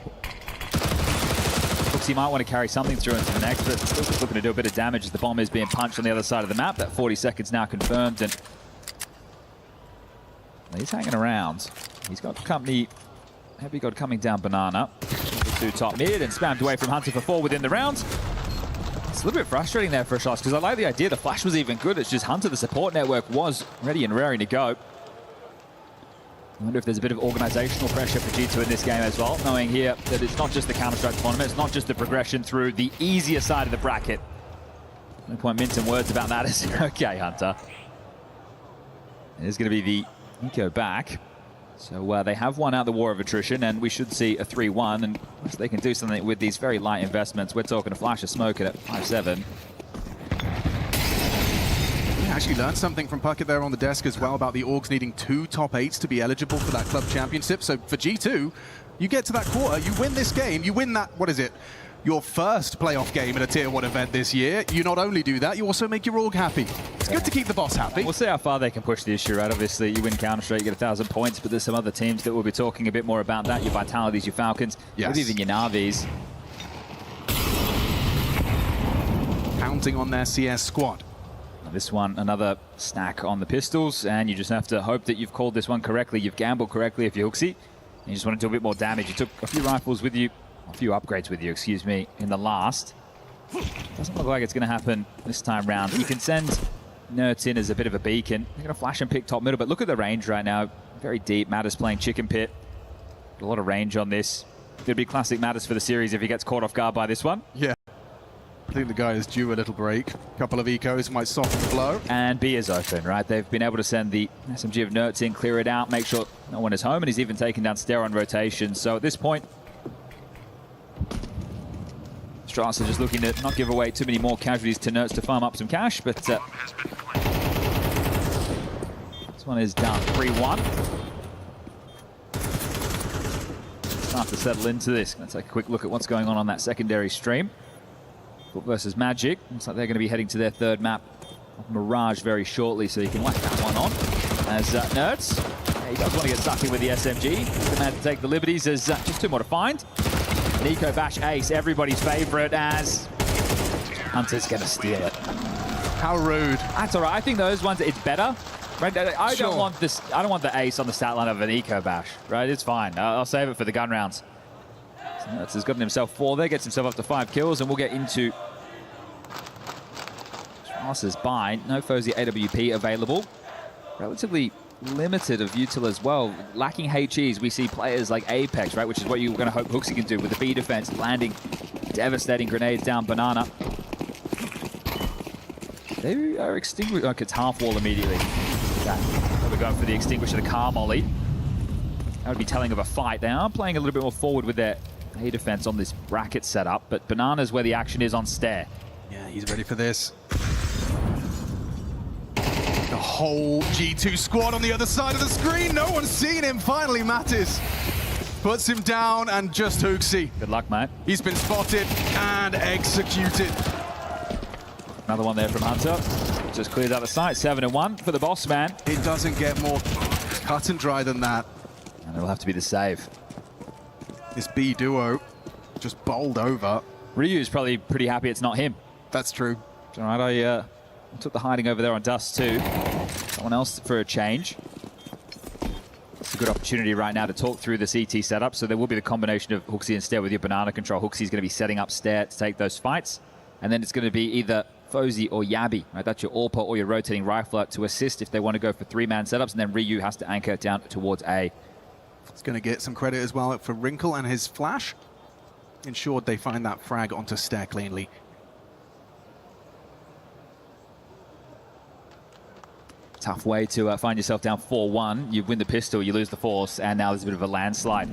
Hooksy might want to carry something through into the next, but still just looking to do a bit of damage as the bomb is being punched on the other side of the map. That 40 seconds now confirmed, and he's hanging around. He's got company. Heavy God coming down banana. The 2 top mid and spammed away from Hunter for 4 within the round. It's a little bit frustrating there for Astralis because I like the idea. The flash was even good. It's just Hunter, the support network, was ready and raring to go. I wonder if there's a bit of organizational pressure for G2 in this game as well, knowing here that it's not just the Counter-Strike tournament, it's not just the progression through the easier side of the bracket. No point mincing words about that, is it? Okay, Hunter. It's going to be the Eco back. So they have won out the war of attrition, and we should see a 3-1. And if they can do something with these very light investments, we're talking a flash of smoke at 5-7. Actually learned something from Puckett there on the desk as well about the Orgs needing 2 top 8s to be eligible for that club championship. So for G2, you get to that quarter, you win this game, you win that, what is it, your first playoff game in a Tier 1 event this year. You not only do that, you also make your org happy. It's good to keep the boss happy. We'll see how far they can push the issue, right? Obviously, you win Counter-Strike, you get 1,000 points, but there's some other teams that we'll be talking a bit more about that. Your Vitalities, your Falcons, maybe even your Navis. Counting on their CS squad. This one, another stack on the pistols, and you just have to hope that you've called this one correctly. You've gambled correctly if you're Hooksy. And you just want to do a bit more damage. You took a few rifles with you, a few upgrades with you, excuse me, in the last. Doesn't look like it's going to happen this time round. You can send Nerds in as a bit of a beacon. They're going to flash and pick top middle, but look at the range right now. Very deep. Mattis playing Chicken Pit. A lot of range on this. It'd be classic Mattis for the series if he gets caught off guard by this one. Yeah. I think the guy is due a little break. A couple of ecos might soften the blow. And B is open, right? They've been able to send the SMG of Nerds in, clear it out, make sure no one is home, and he's even taken down Stair on rotation. So at this point, Strasser just looking to not give away too many more casualties to Nerds to farm up some cash, but this one is done. 3-1. Start to settle into this. Let's take a quick look at what's going on that secondary stream. Foot versus Magic. Looks like they're going to be heading to their third map of Mirage very shortly, so you can whack that one on. As Nerds, he does want to get stuck in with the SMG. He's going to have to take the liberties. There's just 2 more to find. Nico Bash Ace, everybody's favorite, as Hunter's going to steal it. How rude. That's all right. I think those ones, it's better. Right? I don't want this. I don't want the ace on the stat line of an Eco Bash. Right? It's fine. I'll save it for the gun rounds. Nerds has gotten himself 4 there, gets himself up to 5 kills, and we'll get into Strasser's buy. No Fozy AWP available. Relatively limited of util as well. Lacking HEs, we see players like Apex, right, which is what you're going to hope Hooksy can do with the B defense, landing devastating grenades down Banana. They are extinguished. Okay, it's half wall immediately. We're going for the extinguisher, the car molly. That would be telling of a fight. They are playing a little bit more forward with their A defense on this bracket setup, but Banana's where the action is on Stair. Yeah, he's ready for this. The whole G2 squad on the other side of the screen. No one's seen him. Finally, Mattis puts him down, and just Hooksy. Good luck, mate. He's been spotted and executed. Another one there from Hunter. Just clears out the site. 7-1 for the boss man. It doesn't get more cut and dry than that. And it'll have to be the save. This B duo just bowled over. Ryu's probably pretty happy it's not him. That's true. All right, I took the hiding over there on Dust too. Someone else for a change. It's a good opportunity right now to talk through the CT setup. So there will be the combination of Hooksy and Stair with your Banana control. Hooksy's going to be setting up Stair to take those fights. And then it's going to be either Fozy or Yabi, right? That's your AWP or your rotating rifler to assist if they want to go for 3-man setups. And then Ryu has to anchor down towards A. It's going to get some credit as well for Wrinkle and his flash. Ensured they find that frag onto Stair cleanly. Tough way to find yourself down 4-1. You win the pistol, you lose the force, and now there's a bit of a landslide.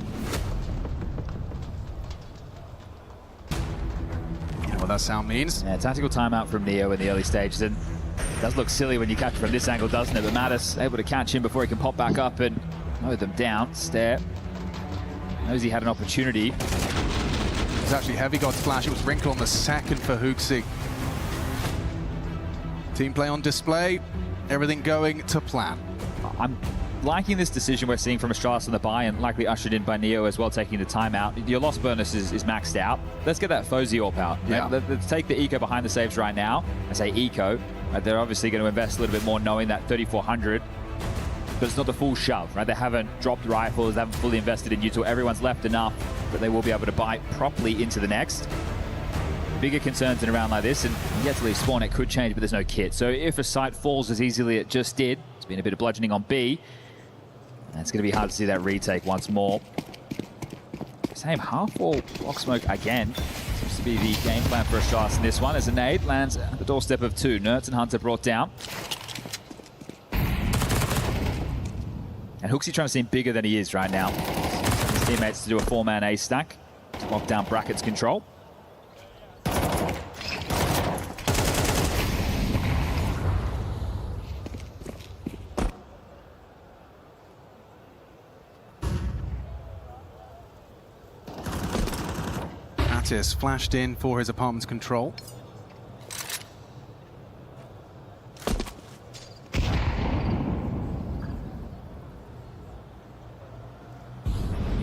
You know what that sound means? Yeah, tactical timeout from Neo in the early stages, and it does look silly when you catch from this angle, doesn't it? But Mattis able to catch him before he can pop back up and mow them down. Stair knows he had an opportunity. It was actually Heavy God's flash. It was Wrinkle on the second for Hooksy. Team play on display. Everything going to plan. I'm liking this decision we're seeing from Astralis on the buy, and likely ushered in by Neo as well, taking the timeout. Your loss bonus is maxed out. Let's get that Fozy AWP out. Yeah. Let's take the Eco behind the saves right now. I say Eco. Right? They're obviously going to invest a little bit more knowing that 3,400, but it's not the full shove, right? They haven't dropped rifles, they haven't fully invested in util. Everyone's left enough that they will be able to buy properly into the next. Bigger concerns in a round like this, and yet to leave spawn, it could change, but there's no kit. So if a site falls as easily as it just did, it's been a bit of bludgeoning on B, and it's going to be hard to see that retake once more. Same half-wall block smoke again. Seems to be the game plan for Astralis in this one, as a nade lands at the doorstep of 2. Nerds and Hunter brought down. And Hooksy trying to seem bigger than he is right now. His teammates to do a 4-man ace stack to lock down Bracket's control. Mattis flashed in for his apartment's control.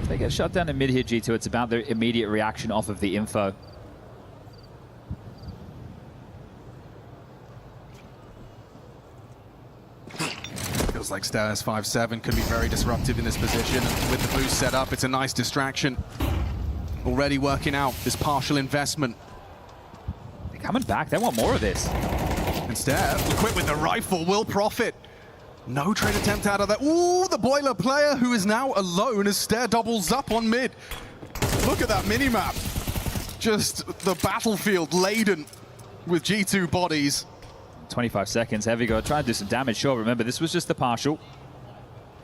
If they get shut down in mid here, G2, it's about their immediate reaction off of the info. Feels like Stairs 5-7 can be very disruptive in this position. And with the boost set up, it's a nice distraction. Already working out this partial investment. They're coming back. They want more of this. And Stair, equipped with the rifle, will profit. No trade attempt out of that. Ooh, the boiler player who is now alone as Stair doubles up on mid. Look at that minimap. Just the battlefield laden with G2 bodies. 25 seconds. Heavy go try and do some damage. Sure, remember, this was just the partial.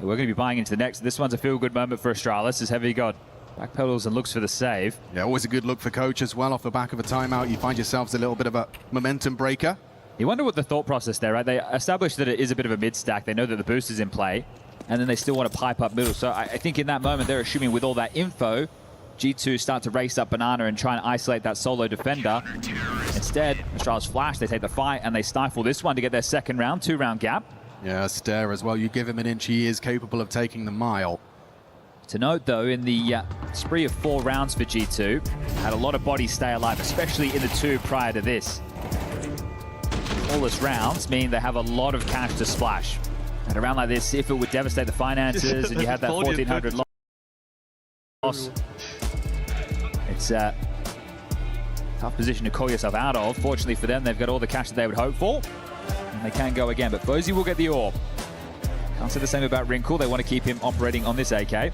We're going to be buying into the next. This one's a feel-good moment for Astralis as Heavy God backpedals and looks for the save. Yeah, always a good look for Coach as well. Off the back of a timeout, you find yourselves a little bit of a momentum breaker. You wonder what the thought process there, right? They established that it is a bit of a mid-stack. They know that the boost is in play, and then they still want to pipe up middle. So I think in that moment, they're assuming with all that info, G2 start to race up Banana and try and isolate that solo defender. Instead, Astralis flash, they take the fight, and they stifle this one to get their second round, 2-round gap. Yeah, Stair as well. You give him an inch, he is capable of taking the mile. To note, though, in the spree of 4 rounds for G2, had a lot of bodies stay alive, especially in the 2 prior to this. Flawless rounds mean they have a lot of cash to splash. And around like this, if it would devastate the finances and you had that 1,400 loss, it's a tough position to call yourself out of. Fortunately for them, they've got all the cash that they would hope for, and they can go again. But FURIA will get the AUR. Can't say the same about Wrinkle. They want to keep him operating on this AK. And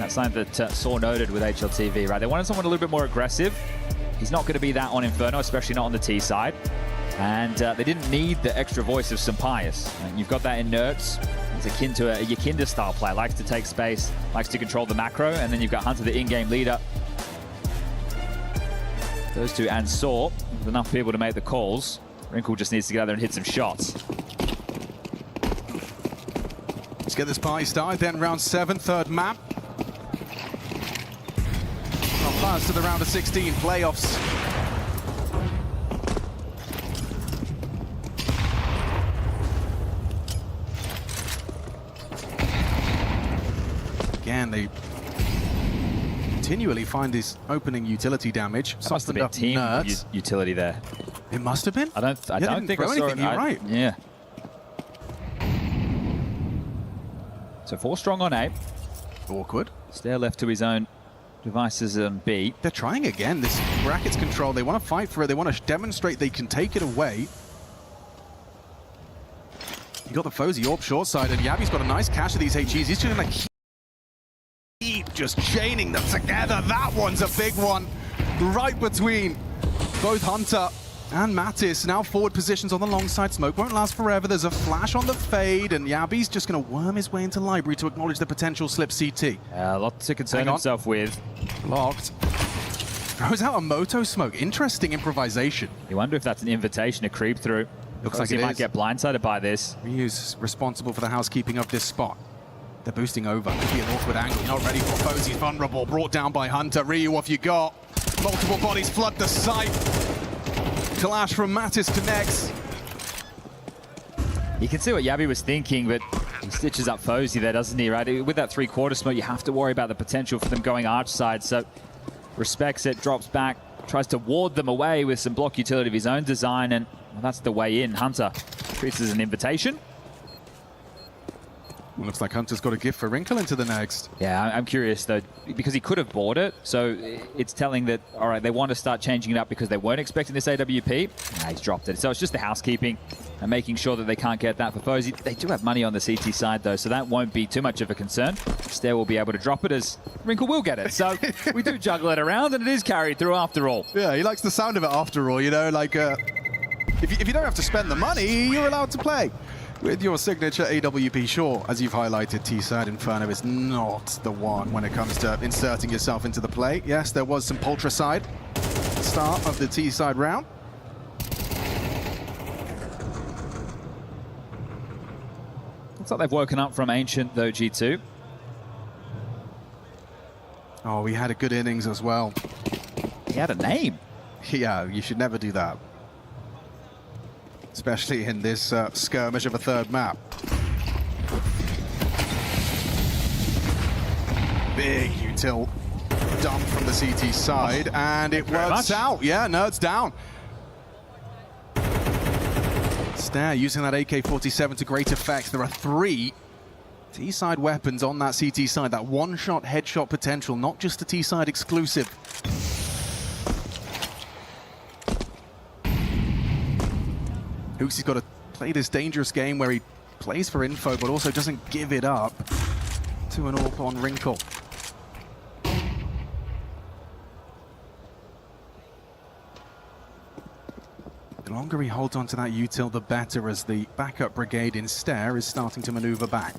that's something that Saw noted with HLTV, right? They wanted someone a little bit more aggressive. He's not going to be that on Inferno, especially not on the T side. And they didn't need the extra voice of Sampaius. And you've got that in Nerds. It's akin to a Yakinda style player. Likes to take space, likes to control the macro. And then you've got Hunter, the in-game leader. Those two and Saw, with enough people to make the calls. Wrinkle just needs to get out there and hit some shots. Let's get this party started then. Round 7, 3rd map. On pass to the round of 16 playoffs. Again, they continually find this opening utility damage. That must have been team utility there. It must have been? I don't think I saw anything. it. You're right. Yeah. So 4 strong on A. Awkward. Stair left to his own devices on B. They're trying again. This bracket's control. They want to fight for it. They want to demonstrate they can take it away. You got the FURIA Orb short side, and Yabi's got a nice cache of these HEs. He's just going to keep just chaining them together. That one's a big one. Right between both Hunter and Mattis. Now forward positions on the long side. Smoke won't last forever. There's a flash on the fade, and Yabi's just going to worm his way into library to acknowledge the potential slip CT. A lot to concern himself with. Locked. Throws out a moto smoke. Interesting improvisation. You wonder if that's an invitation to creep through. Looks like he might get blindsided by this. Ryu's responsible for the housekeeping of this spot. They're boosting over. Could be an awkward angle. Not ready for FURIA. He's vulnerable. Brought down by Hunter. Ryu, off you got. Multiple bodies flood the site. Clash from Mattis connects. You can see what Yabi was thinking, but he stitches up FURIA there, doesn't he, right? With that 3/4 smoke, you have to worry about the potential for them going arch side. So respects it, drops back, tries to ward them away with some block utility of his own design, and well, that's the way in. Hunter treats it as an invitation. Well, looks like Hunter's got a gift for Wrinkle into the next. Yeah, I'm curious, though, because he could have bought it. So it's telling that, all right, they want to start changing it up because they weren't expecting this AWP. Nah, he's dropped it. So it's just the housekeeping and making sure that they can't get that for FURIA. They do have money on the CT side, though, so that won't be too much of a concern. Stair will be able to drop it as Wrinkle will get it. So we do juggle it around, and it is carried through after all. Yeah, he likes the sound of it after all, you know, like, if you don't have to spend the money, you're allowed to play. With your signature AWP, sure, as you've highlighted, T-side Inferno is not the one when it comes to inserting yourself into the play. Yes, there was some Poltracide start of the T-side round. Looks like they've woken up from Ancient, though, G2. Oh, he had a good innings as well. He had a name. Yeah, you should never do that. Especially in this skirmish of a third map. Big util dump from the CT side, and it works out. Yeah, no, it's down. Stare using that AK-47 to great effect. There are 3 T-side weapons on that CT side. That one-shot headshot potential, not just a T-side exclusive. HooXi's got to play this dangerous game where he plays for info, but also doesn't give it up to an AWP on Wrinkle. The longer he holds on to that util, the better, as the backup brigade in Stare is starting to maneuver back.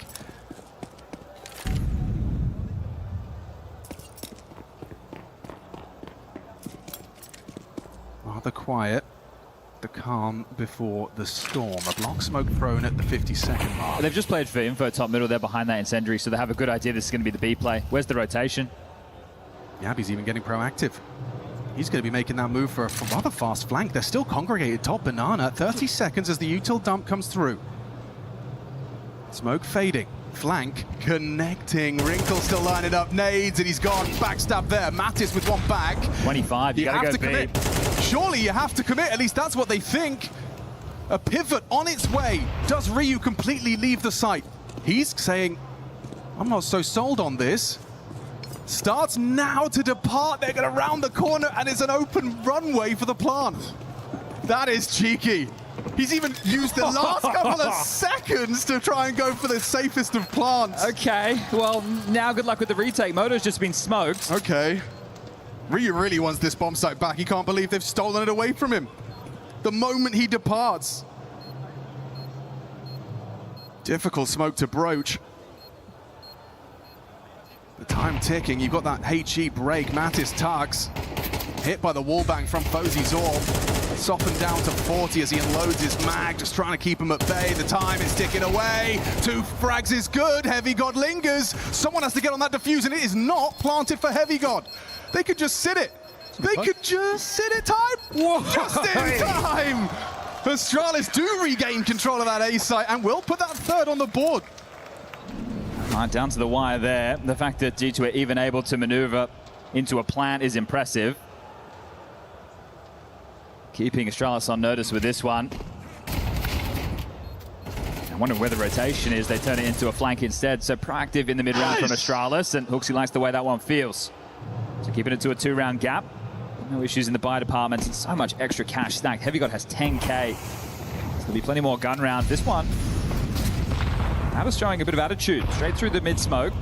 Rather quiet. The calm before the storm. A block smoke thrown at the 52nd mark. They've just played for info top middle. They're behind that incendiary, so they have a good idea this is going to be the B play. Where's the rotation? Yabby's even getting proactive. He's going to be making that move for a rather fast flank. They're still congregated top banana. 30 seconds as the util dump comes through. Smoke fading. Flank connecting. Wrinkle still lining up nades, and he's gone. Backstab there. Mattis with one back. 25. You gotta have go to commit. Surely you have to commit. At least that's what they think. A pivot on its way. Does Ryu completely leave the site? He's saying, I'm not so sold on this. Starts now to depart. They're going to round the corner, and it's an open runway for the plant. That is cheeky. He's even used the last couple of seconds to try and go for the safest of plants. Okay, well, now good luck with the retake. Moto's just been smoked. Okay. Ryu really wants this bomb site back. He can't believe they've stolen it away from him. The moment he departs. Difficult smoke to broach. The time ticking. You've got that HE break. Mattis tucks. Hit by the wallbang from Fozy's AWP. Softened down to 40 as he unloads his mag, just trying to keep him at bay. The time is ticking away. 2 frags is good. Heavy God lingers. Someone has to get on that defuse, and it is not planted for Heavy God. They could just sit it. They could just sit it. Time. Whoa. Just in time. Astralis do regain control of that A site and will put that 3rd on the board. Right, down to the wire there. The fact that G2 are even able to maneuver into a plant is impressive. Keeping Astralis on notice with this one. I wonder where the rotation is. They turn it into a flank instead. So proactive in the mid-round from Astralis, and HooXi likes the way that one feels. So keeping it to a 2-round gap. No issues in the buy department, and so much extra cash stacked. Heavy God has 10K. There'll be plenty more gun round. This one, Atlas showing a bit of attitude. Straight through the mid-smoke.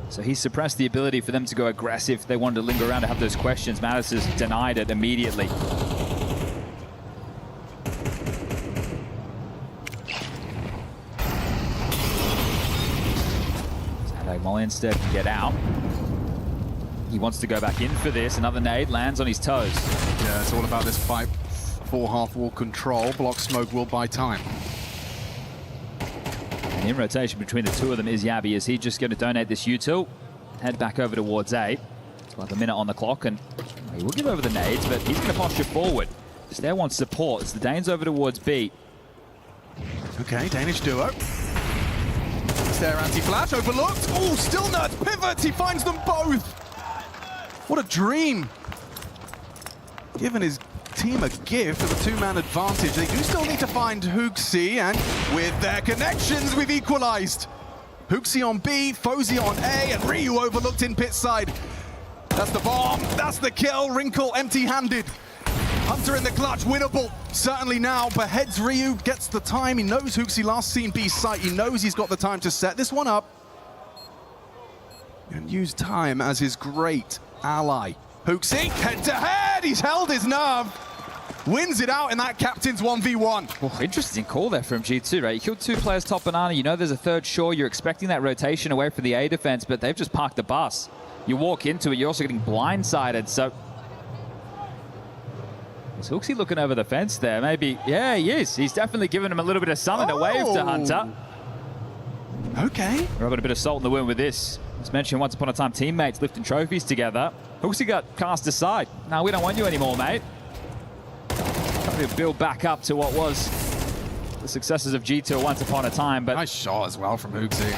So he suppressed the ability for them to go aggressive. They wanted to linger around to have those questions. Mattis has denied it immediately. So Molly instead can get out. He wants to go back in for this. Another nade lands on his toes. Yeah, it's all about this fight for half-wall control. Block smoke will buy time. In rotation between the 2 of them is Yabby. Is he just going to donate this util? Head back over towards A. It's like a minute on the clock, and he will give over the nades, but he's going to posture forward. Stare wants support. It's the Danes over towards B. Okay, Danish duo. Stare anti-flash, overlooked. Oh, still nuts, pivots, he finds them both. What a dream. Given his team a gift of a 2-man advantage. They do still need to find HooXi, and with their connections, we've equalized. HooXi on B, Fozy on A, and Ryu overlooked in pit side. That's the bomb, that's the kill. Wrinkle empty-handed. Hunter in the clutch, winnable. Certainly now, beheads Ryu, gets the time. He knows HooXi last seen B site. He knows he's got the time to set this one up and use time as his great ally. HooXi, head-to-head, he's held his nerve. wins it out in that captain's 1v1. Oh, interesting call there from G2, right? You killed 2 players top banana. You know there's a third sure. You're expecting that rotation away from the A defense, but they've just parked the bus. You walk into it, you're also getting blindsided. So is Hooksy looking over the fence there? Maybe, yeah, he is. He's definitely giving him a little bit of sun and a wave to Hunter. Okay. We're having a bit of salt in the wound with this. As mentioned, once upon a time, teammates lifting trophies together. Hooksy got cast aside. No, we don't want you anymore, mate. Trying to build back up to what was the successes of G2 once upon a time, but nice shot as well from Hooksy.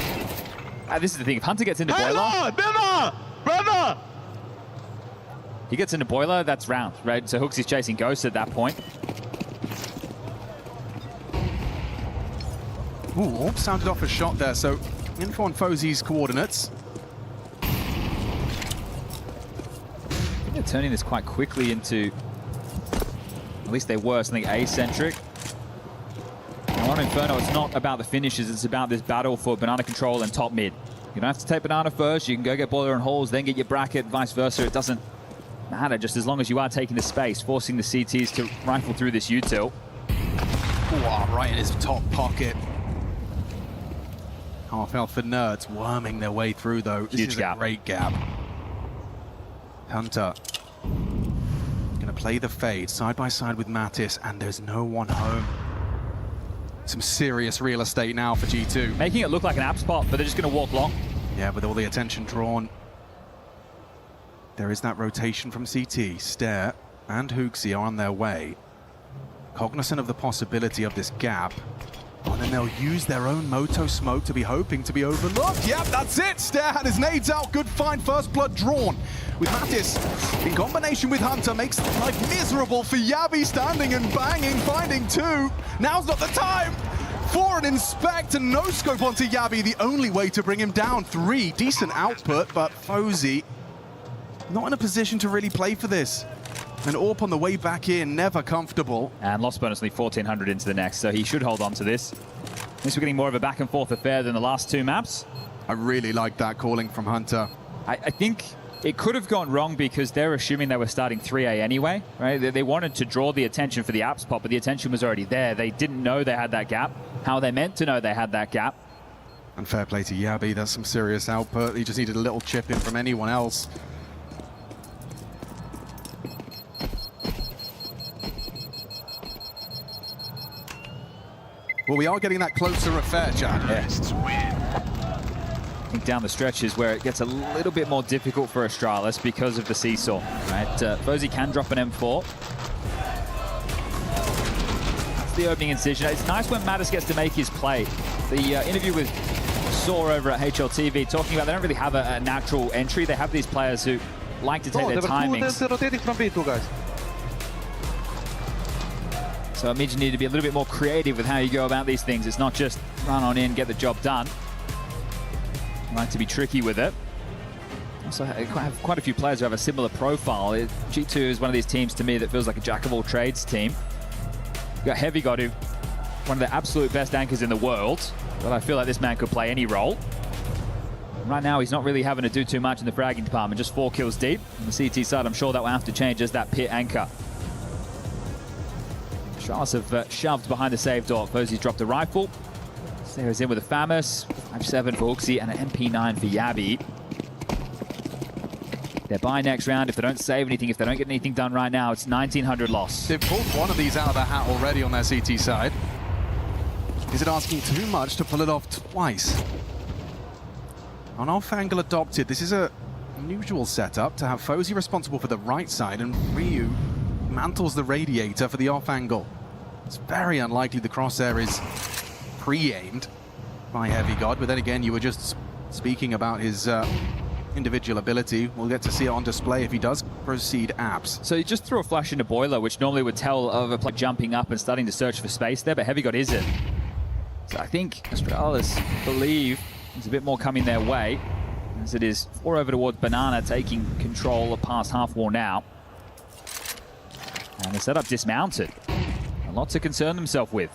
This is the thing. If Hunter gets into Boiler, Brother! he gets into Boiler, that's round, right? So Hooksy's chasing Ghost at that point. Ooh, sounded off a shot there, so info on Fozy's coordinates. They're turning this quite quickly into, at least they were, something A-centric. Now on Inferno, it's not about the finishes, it's about this battle for banana control and top mid. You don't have to take banana first, you can go get Boiler and Halls, then get your bracket, vice versa. It doesn't matter, just as long as you are taking the space, forcing the CTs to rifle through this util. Ooh, right in his top pocket. Half health for Nerds, worming their way through though. This Huge is gap. A great gap. Hunter gonna play the fade side by side with Mattis, and there's no one home. Some serious real estate now for G2. Making it look like an app spot, but they're just gonna walk long. Yeah, with all the attention drawn. There is that rotation from CT. Stare and Hooksy are on their way. Cognizant of the possibility of this gap. And then they'll use their own Moto smoke to be hoping to be overlooked. Yep, that's it. Stare had his nades out. Good find. First blood drawn. With Mattis in combination with Hunter makes life miserable for Yabi, standing and banging, finding 2. Now's not the time for an inspect and no scope onto Yabi. The only way to bring him down. 3, decent output, but Fozy not in a position to really play for this. And Orp on the way back in, never comfortable. And lost bonus only 1,400 into the next, so he should hold on to this. At least we're getting more of a back and forth affair than the last 2 maps. I really like that calling from Hunter. I think it could have gone wrong because they're assuming they were starting 3A anyway, right? They wanted to draw the attention for the app spot, but the attention was already there. They didn't know they had that gap, how they meant to know they had that gap. And fair play to Yabi, that's some serious output. He just needed a little chip in from anyone else. Well, we are getting that closer affair, Chad. Yes. I think down the stretch is where it gets a little bit more difficult for Astralis because of the seesaw, right? Fozy can drop an M4. That's the opening incision. It's nice when Mattis gets to make his play. The interview with Saw over at HLTV talking about they don't really have a natural entry. They have these players who like to take their timings. They're rotating from B2, guys. So it means you need to be a little bit more creative with how you go about these things. It's not just run on in, get the job done. You like to be tricky with it. Also have quite a few players who have a similar profile. G2 is one of these teams to me that feels like a jack-of-all-trades team. You've got Heavy God, who one of the absolute best anchors in the world, but I feel like this man could play any role. Right now, he's not really having to do too much in the fragging department, just 4 kills deep. On the CT side, I'm sure that will have to change as that pit anchor. Charles have shoved behind the save door. Fozy's dropped a rifle. Sarah's in with a FAMAS. 5-7 for Hooksy and an MP9 for Yabi. They're by next round. If they don't save anything, if they don't get anything done right now, it's 1,900 loss. They've pulled one of these out of their hat already on their CT side. Is it asking too much to pull it off twice? On off-angle adopted, this is a unusual setup to have Fozy responsible for the right side and Ryu mantles the radiator for the off-angle. It's very unlikely the crosshair is pre-aimed by Heavy God, but then again, you were just speaking about his individual ability. We'll get to see it on display if he does proceed apps. So he just threw a flash into Boiler, which normally would tell of a player jumping up and starting to search for space there, but Heavy God isn't. So I think Astralis believe there's a bit more coming their way, as it is 4 over towards Banana, taking control past half wall now. And the setup dismounted. A lot to concern themselves with.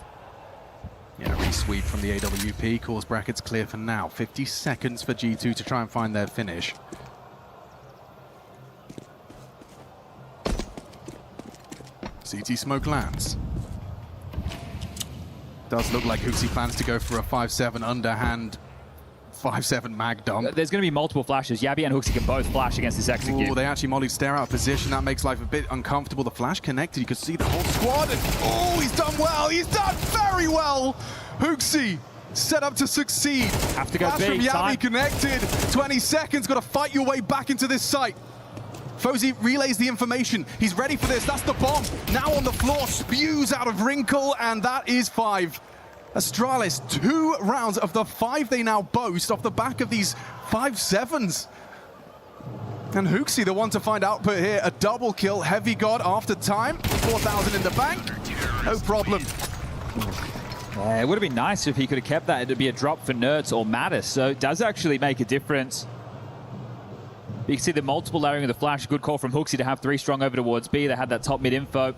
Yeah, resweep from the AWP. Cause brackets clear for now. 50 seconds for G2 to try and find their finish. CT smoke lands. Does look like HooXi plans to go for a 5-7 underhand 5-7 mag dump. There's going to be multiple flashes. Yabi and HooXi can both flash against this execute. Oh, they actually mollied stare out of position. That makes life a bit uncomfortable. The flash connected. You could see the whole squad. And oh, he's done well. He's done very well. HooXi set up to succeed. Have to go flash big. from Yabi Time. connected. 20 seconds. Got to fight your way back into this site. Fozy relays the information. He's ready for this. That's the bomb. Now on the floor, spews out of Wrinkle, and that is 5. Astralis, 2 rounds of the 5 they now boast off the back of these 5-7s. And HooXi, the one to find output here, a double kill. Heavy God after time, 4,000 in the bank. No problem. Yeah, it would have been nice if he could have kept that. It'd be a drop for Nerds or Mattis, so it does actually make a difference. You can see the multiple layering of the flash. Good call from HooXi to have 3 strong over towards B. They had that top mid info.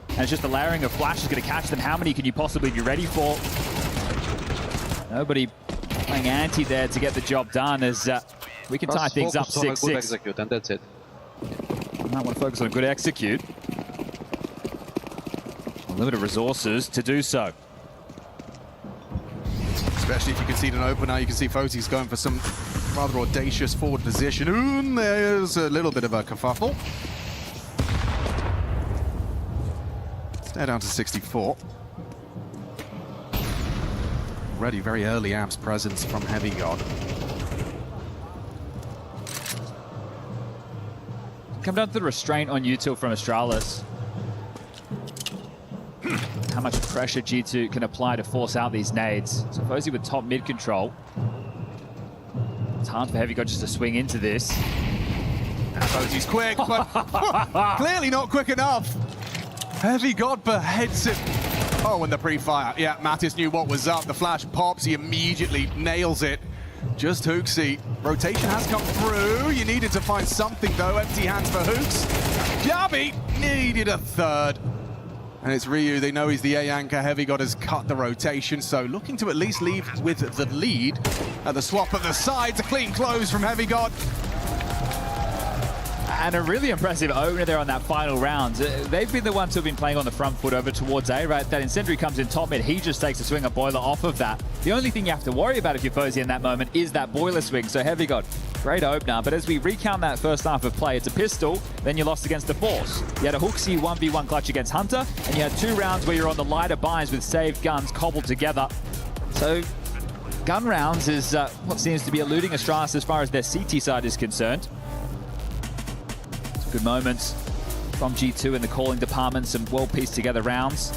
And it's just the layering of flash is going to catch them. How many can you possibly be ready for? Nobody playing anti there to get the job done as we can tie things up 6-6. Execute, and that's it. Might want to focus on a good execute. Limited resources to do so. Especially if you can see an opener, you can see Fozy's going for some rather audacious forward position. Ooh, there's a little bit of a kerfuffle. They're down to 64. Already very early amps presence from Heavy God. Come down to the restraint on Util from Astralis. How much pressure G2 can apply to force out these nades. So Fozy with top mid control. It's hard for Heavy God just to swing into this. Fozy's quick, but clearly not quick enough. Heavy God beheads it. Oh, and the pre-fire. Yeah, Mattis knew what was up. The flash pops, he immediately nails it. Just HooXi. Rotation has come through. You needed to find something, though. Empty hands for Hooks. Yabi needed a third. And it's Ryu. They know he's the A anchor. Heavy God has cut the rotation, so looking to at least leave with the lead. The swap at the sides, a clean close from Heavy God. And a really impressive opener there on that final round. They've been the ones who have been playing on the front foot over towards A, right? That Incendiary comes in top mid. He just takes a swing of Boiler off of that. The only thing you have to worry about if you're Fozy in that moment is that Boiler swing. So Heavy God, great opener. But as we recount that first half of play, it's a pistol, then you lost against the Force. You had a HooXi 1v1 clutch against Hunter, and you had 2 rounds where you're on the lighter buys with saved guns cobbled together. So gun rounds is what seems to be eluding Astralis as far as their CT side is concerned. Good moments from G2 in the calling department, some well-pieced together rounds.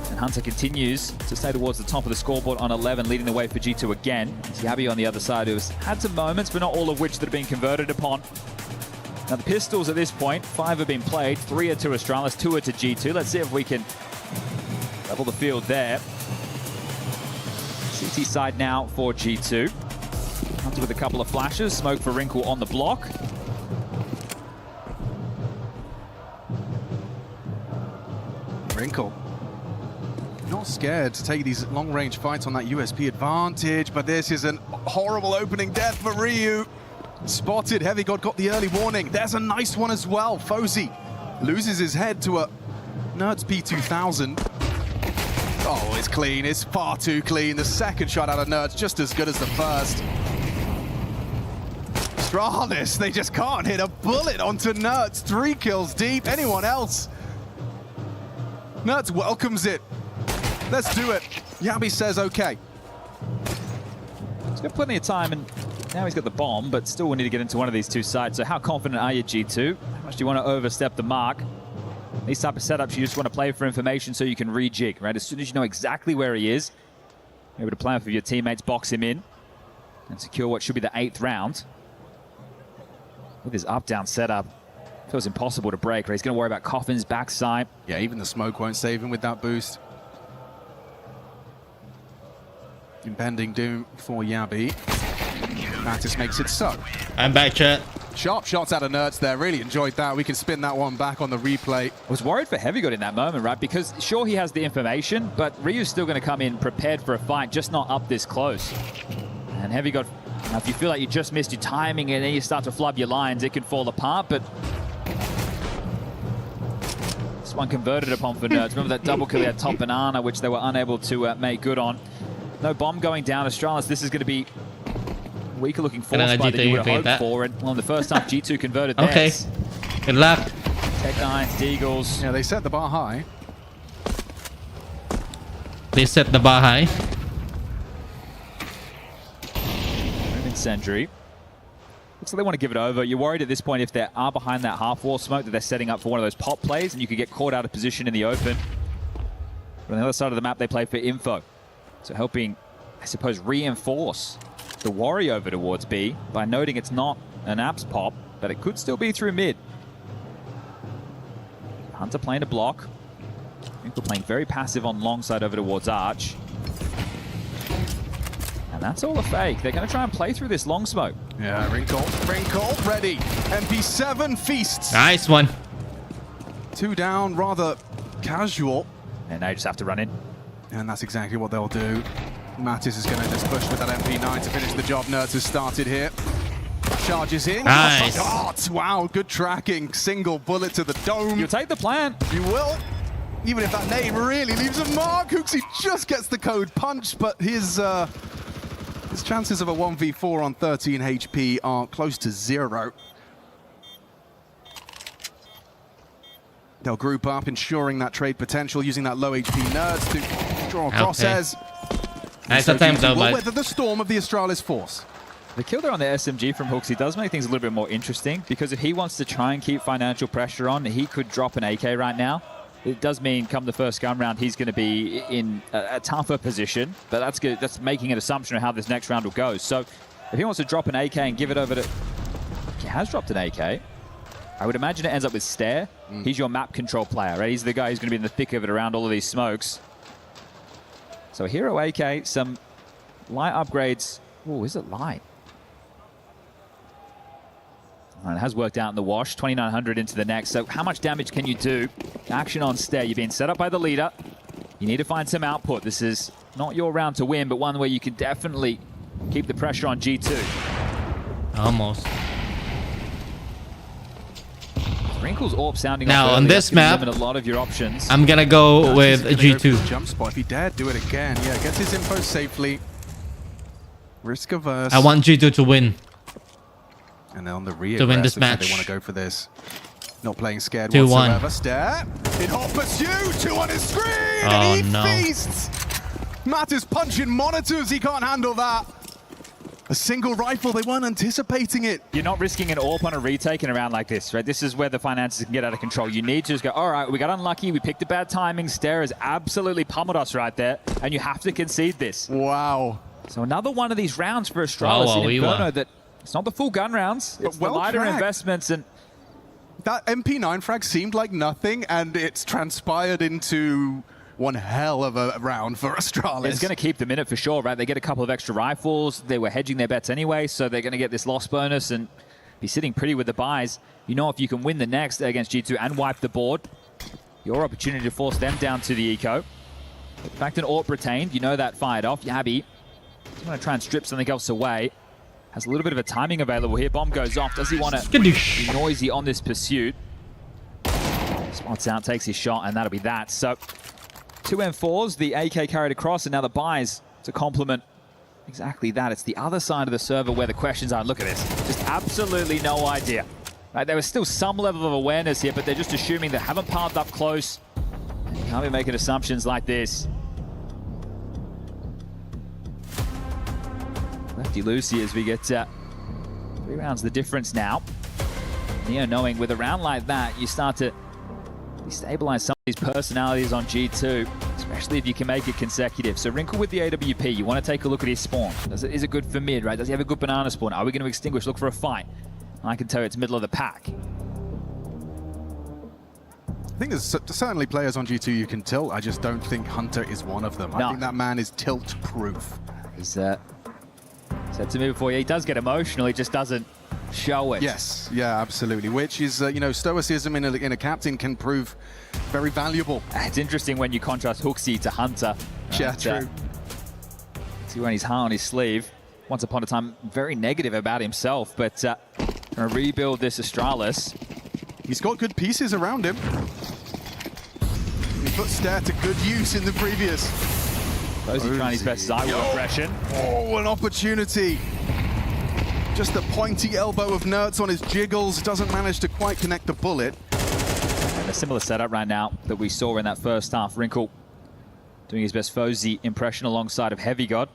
And Hunter continues to stay towards the top of the scoreboard on 11, leading the way for G2 again. It's Yabi on the other side, who's had some moments, but not all of which that have been converted upon. Now the pistols at this point, 5 have been played, 3 are to Astralis, 2 are to G2. Let's see if we can level the field there. CT side now for G2. Hunter with a couple of flashes, smoke for Wrinkle on the block. Wrinkle. Not scared to take these long-range fights on that USP advantage, but this is a horrible opening death for Ryu. Spotted, Heavy God got the early warning. There's a nice one as well. Fozy loses his head to a Nerds P2000. Oh, it's clean. It's far too clean. The second shot out of Nerds just as good as the first. Astralis, they just can't hit a bullet onto Nerds. 3 kills deep. Anyone else? Nerds welcomes it. Let's do it. Yabi says okay. He's got plenty of time, and now he's got the bomb, but still we need to get into one of these 2 sides. So how confident are you, G2? How much do you want to overstep the mark? These type of setups, you just want to play for information so you can rejig, right? As soon as you know exactly where he is, you're able to plan for your teammates, box him in, and secure what should be the 8th round. With his up-down setup, feels impossible to break, right? He's going to worry about Coffin's backside. Yeah, even the smoke won't save him with that boost. Impending doom for Yabi. Mattis makes it so. I'm back, chat. Sharp shots out of Nerds there. Really enjoyed that. We can spin that one back on the replay. I was worried for Heavy God in that moment, right? Because sure, he has the information, but Ryu's still going to come in prepared for a fight, just not up this close. And Heavy God, if you feel like you just missed your timing and then you start to flub your lines, it can fall apart, but This one converted upon for Nerds. Remember that double kill he had top banana, which they were unable to make good on. No bomb going down. Astralis, this is going to be weaker looking force by that you would have hoped for. And well, the first time G2 converted theirs. Okay. Good luck. Tech9, Deagles. Yeah, they set the bar high. They set the bar high. Incendiary. Looks like they want to give it over. You're worried at this point if they are behind that half wall smoke that they're setting up for one of those pop plays and you could get caught out of position in the open. But on the other side of the map, they play for info. So helping, I suppose, reinforce the worry over towards B by noting it's not an apps pop, but it could still be through mid. Hunter playing a block. Winkle playing very passive on long side over towards Arch. And that's all a fake. They're going to try and play through this long smoke. Yeah, Wrinkle ready. MP7 feasts. Nice one. 2 down, rather casual. And they just have to run in. And that's exactly what they'll do. Mattis is going to just push with that MP9 to finish the job. Nerds has started here. Charges in. Nice. Oh, wow, good tracking. Single bullet to the dome. You'll take the plan. You will. Even if that name really leaves a mark. Hooksy just gets the code punch, but his chances of a 1v4 on 13 HP are close to 0. They'll group up, ensuring that trade potential, using that low HP Nerds to draw crosshairs. Nice attempt though, but weather the storm of the Astralis force. The kill there on the SMG from Hooksy does make things a little bit more interesting, because if he wants to try and keep financial pressure on, he could drop an AK right now. It does mean come the first gun round, he's going to be in a tougher position, but that's good. That's making an assumption of how this next round will go. So if he wants to drop an AK and give it over to... He has dropped an AK. I would imagine it ends up with Stare. He's your map control player, right? He's the guy who's going to be in the thick of it around all of these smokes. So Hero AK, some light upgrades. Oh, is it light? And it has worked out in the wash. 2,900 into the next. So how much damage can you do? Action on Stare. You're being set up by the leader. You need to find some output. This is not your round to win, but one where you can definitely keep the pressure on G2. Almost. Wrinkle's AWP sounding now off on early. this map, limit a lot of your options. I'm gonna go with a G2. Go jump spot. If he dared do it again, yeah, gets his info safely. Risk averse. I want G2 to win. And then on the rear, to win this match. They want to go for this. Not playing scared 2-1. whatsoever. Stare. In hot pursuit. 2 on his screen. Oh, and he no. feasts. Matt is punching monitors. He can't handle that. A single rifle. They weren't anticipating it. You're not risking an AWP on a retake in a round like this, right? This is where the finances can get out of control. You need to just go, all right, we got unlucky. We picked a bad timing. Stare has absolutely pummeled us right there. And you have to concede this. Wow. So another one of these rounds for Astralis in Inferno that it's not the full gun rounds. It's the lighter investments. And that MP9 frag seemed like nothing, and it's transpired into one hell of a round for Astralis. It's going to keep them in it for sure, right? They get a couple of extra rifles. They were hedging their bets anyway, so they're going to get this loss bonus and be sitting pretty with the buys. You know, if you can win the next against G2 and wipe the board, your opportunity to force them down to the eco. The fact an AWP retained, you know that fired off. Yabby is going to try and strip something else away. Has a little bit of a timing available here. Bomb goes off. Does he want to be noisy on this pursuit? Spots out, takes his shot, and that'll be that. So 2 M4s, the AK carried across, and now the buys to complement exactly that. It's the other side of the server where the questions are. Look at this. Just absolutely no idea. Right, there was still some level of awareness here, but they're just assuming they haven't piled up close. You can't be making assumptions like this. Lefty Lucy as we get 3 rounds the difference now. Neo knowing with a round like that, you start to destabilize some of these personalities on G2, especially if you can make it consecutive. So Wrinkle with the AWP, you want to take a look at his spawn. Is it good for mid, right? Does he have a good banana spawn? Are we going to extinguish? Look for a fight. I can tell you it's middle of the pack. I think there's certainly players on G2 you can tilt. I just don't think Hunter is one of them. No. I think that man is tilt-proof. He's said to me before, he does get emotional, he just doesn't show it. Yes, yeah, absolutely. Which is, you know, stoicism in a captain can prove very valuable. It's interesting when you contrast Hooksy to Hunter. Yeah, true. See wearing his heart on his sleeve. Once upon a time, very negative about himself, but gonna rebuild this Astralis. He's got good pieces around him. put Stair to good use in the previous. FURIA trying his best Zyro aggression. Oh, an opportunity. Just the pointy elbow of Nertz on his jiggles. Doesn't manage to quite connect the bullet. And a similar setup right now that we saw in that first half. Wrinkle doing his best FURIA impression alongside of Heavy God.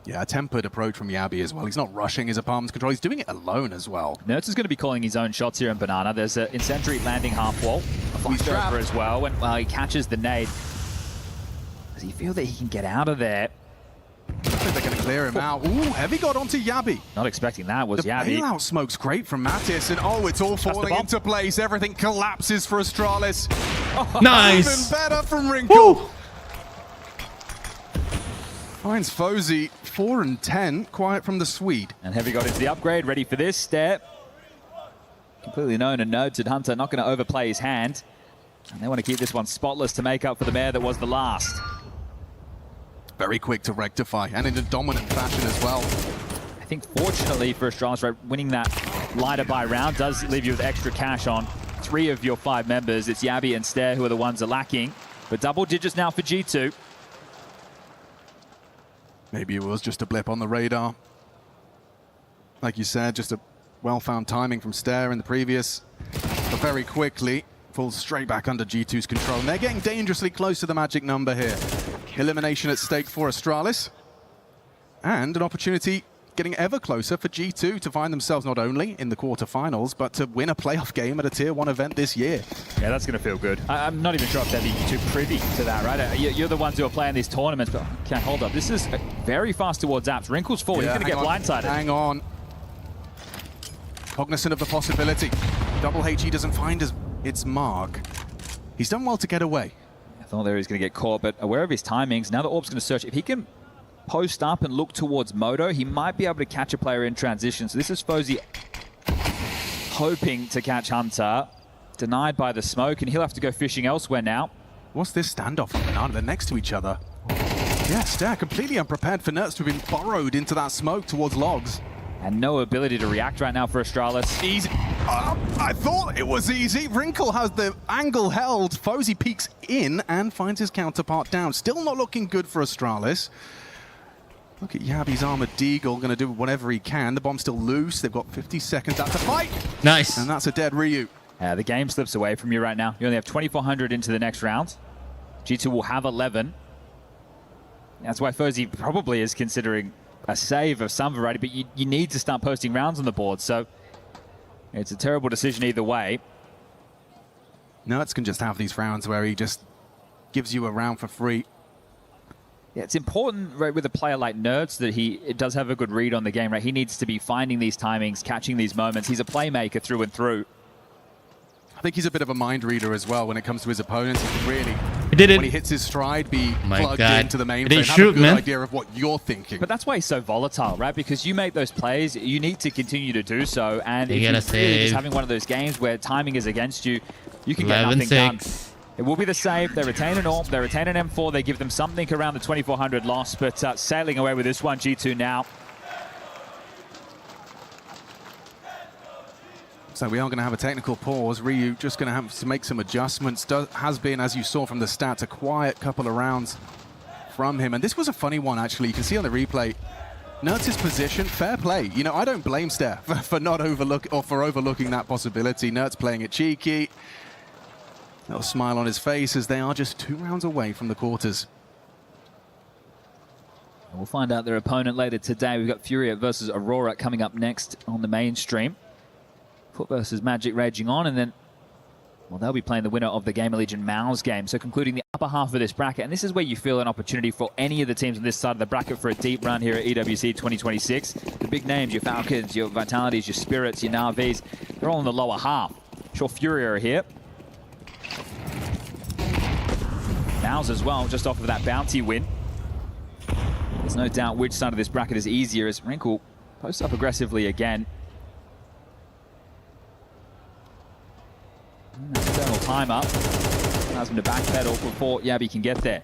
Yeah, a tempered approach from Yabi as well. He's not rushing his opponent's control. He's doing it alone as well. Nertz is going to be calling his own shots here in Banana. There's an incendiary landing half wall. A flash over as well. When he catches the nade. Does he feel that he can get out of there? I think they're going to clear him out. Ooh, Heavy God onto Yabi. Not expecting that was Yabi. The bailout smoke's great from Mattis, and oh, it's all falling into place. Everything collapses for Astralis. Oh, nice. Even better from Wrinkle. Woo. Finds FURIA 4 and 10, quiet from the Swede. And Heavy got into the upgrade, ready for this step. Completely known and notes that Hunter not going to overplay his hand. And they want to keep this one spotless to make up for the mare that was the last. Very quick to rectify, and in a dominant fashion as well. I think fortunately for Astralis, right, winning that lighter by round does leave you with extra cash on 3 of your 5 members. It's Yabi and Stair who are the ones that are lacking. But double digits now for G2. Maybe it was just a blip on the radar. Like you said, just a well-found timing from Stair in the previous. But very quickly, falls straight back under G2's control. And they're getting dangerously close to the magic number here. Elimination at stake for Astralis. And an opportunity getting ever closer for G2 to find themselves not only in the quarterfinals, but to win a playoff game at a Tier 1 event this year. Yeah, that's going to feel good. I'm not even sure if they'd be too privy to that, right? You're the ones who are playing these tournaments, but okay, hold up. This is very fast towards apps. Wrinkle's forward. He's going to get blindsided. Hang on. Cognizant of the possibility. Double HE doesn't find its mark. He's done well to get away. I thought there he was going to get caught, but aware of his timings. Now the Orb's going to search. If he can post up and look towards Moto, he might be able to catch a player in transition. So this is FURIA hoping to catch Hunter. Denied by the smoke, and he'll have to go fishing elsewhere now. What's this standoff from Banana? They're next to each other. Yeah, Stair completely unprepared for Nertz to have been burrowed into that smoke towards logs. And no ability to react right now for Astralis. Easy. I thought it was easy. Wrinkle has the angle held. FURIA peeks in and finds his counterpart down. Still not looking good for Astralis. Look at Yabi's armored Deagle, going to do whatever he can. The bomb's still loose. They've got 50 seconds out to fight. Nice. And that's a dead Ryu. The game slips away from you right now. You only have 2,400 into the next round. G2 will have 11. That's why FURIA probably is considering a save of some variety, but you need to start posting rounds on the board, so it's a terrible decision either way. Nertz can just have these rounds where he just gives you a round for free. Yeah, it's important, right, with a player like Nertz that it does have a good read on the game, right? He needs to be finding these timings, catching these moments. He's a playmaker through and through. I think he's a bit of a mind reader as well when it comes to his opponents. He can really, when he hits his stride, be plugged into the mainframe, have a good idea of what you're thinking. But that's why he's so volatile, right? Because you make those plays, you need to continue to do so. And you if gotta you're really just having one of those games where timing is against you, you can get nothing done. It will be the save. They retain an AWP, they retain an M4, they give them something around the 2,400 loss, but sailing away with this one, G2 now. So we are going to have a technical pause. Ryu just going to have to make some adjustments. Has been, as you saw from the stats, a quiet couple of rounds from him. And this was a funny one, actually. You can see on the replay, Nertz's position, fair play. You know, I don't blame Stair for not overlooking that possibility. Nertz playing it cheeky. Little smile on his face as they are just 2 rounds away from the quarters. We'll find out their opponent later today. We've got FURIA versus AURORA coming up next on the mainstream. Foot versus Magic raging on, and then, well, they'll be playing the winner of the Gamer Legion Mao's game. So concluding the upper half of this bracket, and this is where you feel an opportunity for any of the teams on this side of the bracket for a deep run here at EWC 2026. The big names, your Falcons, your Vitalities, your Spirits, your Na'Vis, they're all in the lower half. Sure, FURIA are here. Mao's as well, just off of that bounty win. There's no doubt which side of this bracket is easier as Wrinkle posts up aggressively again. External time up. Allows him to backpedal before Yabi can get there.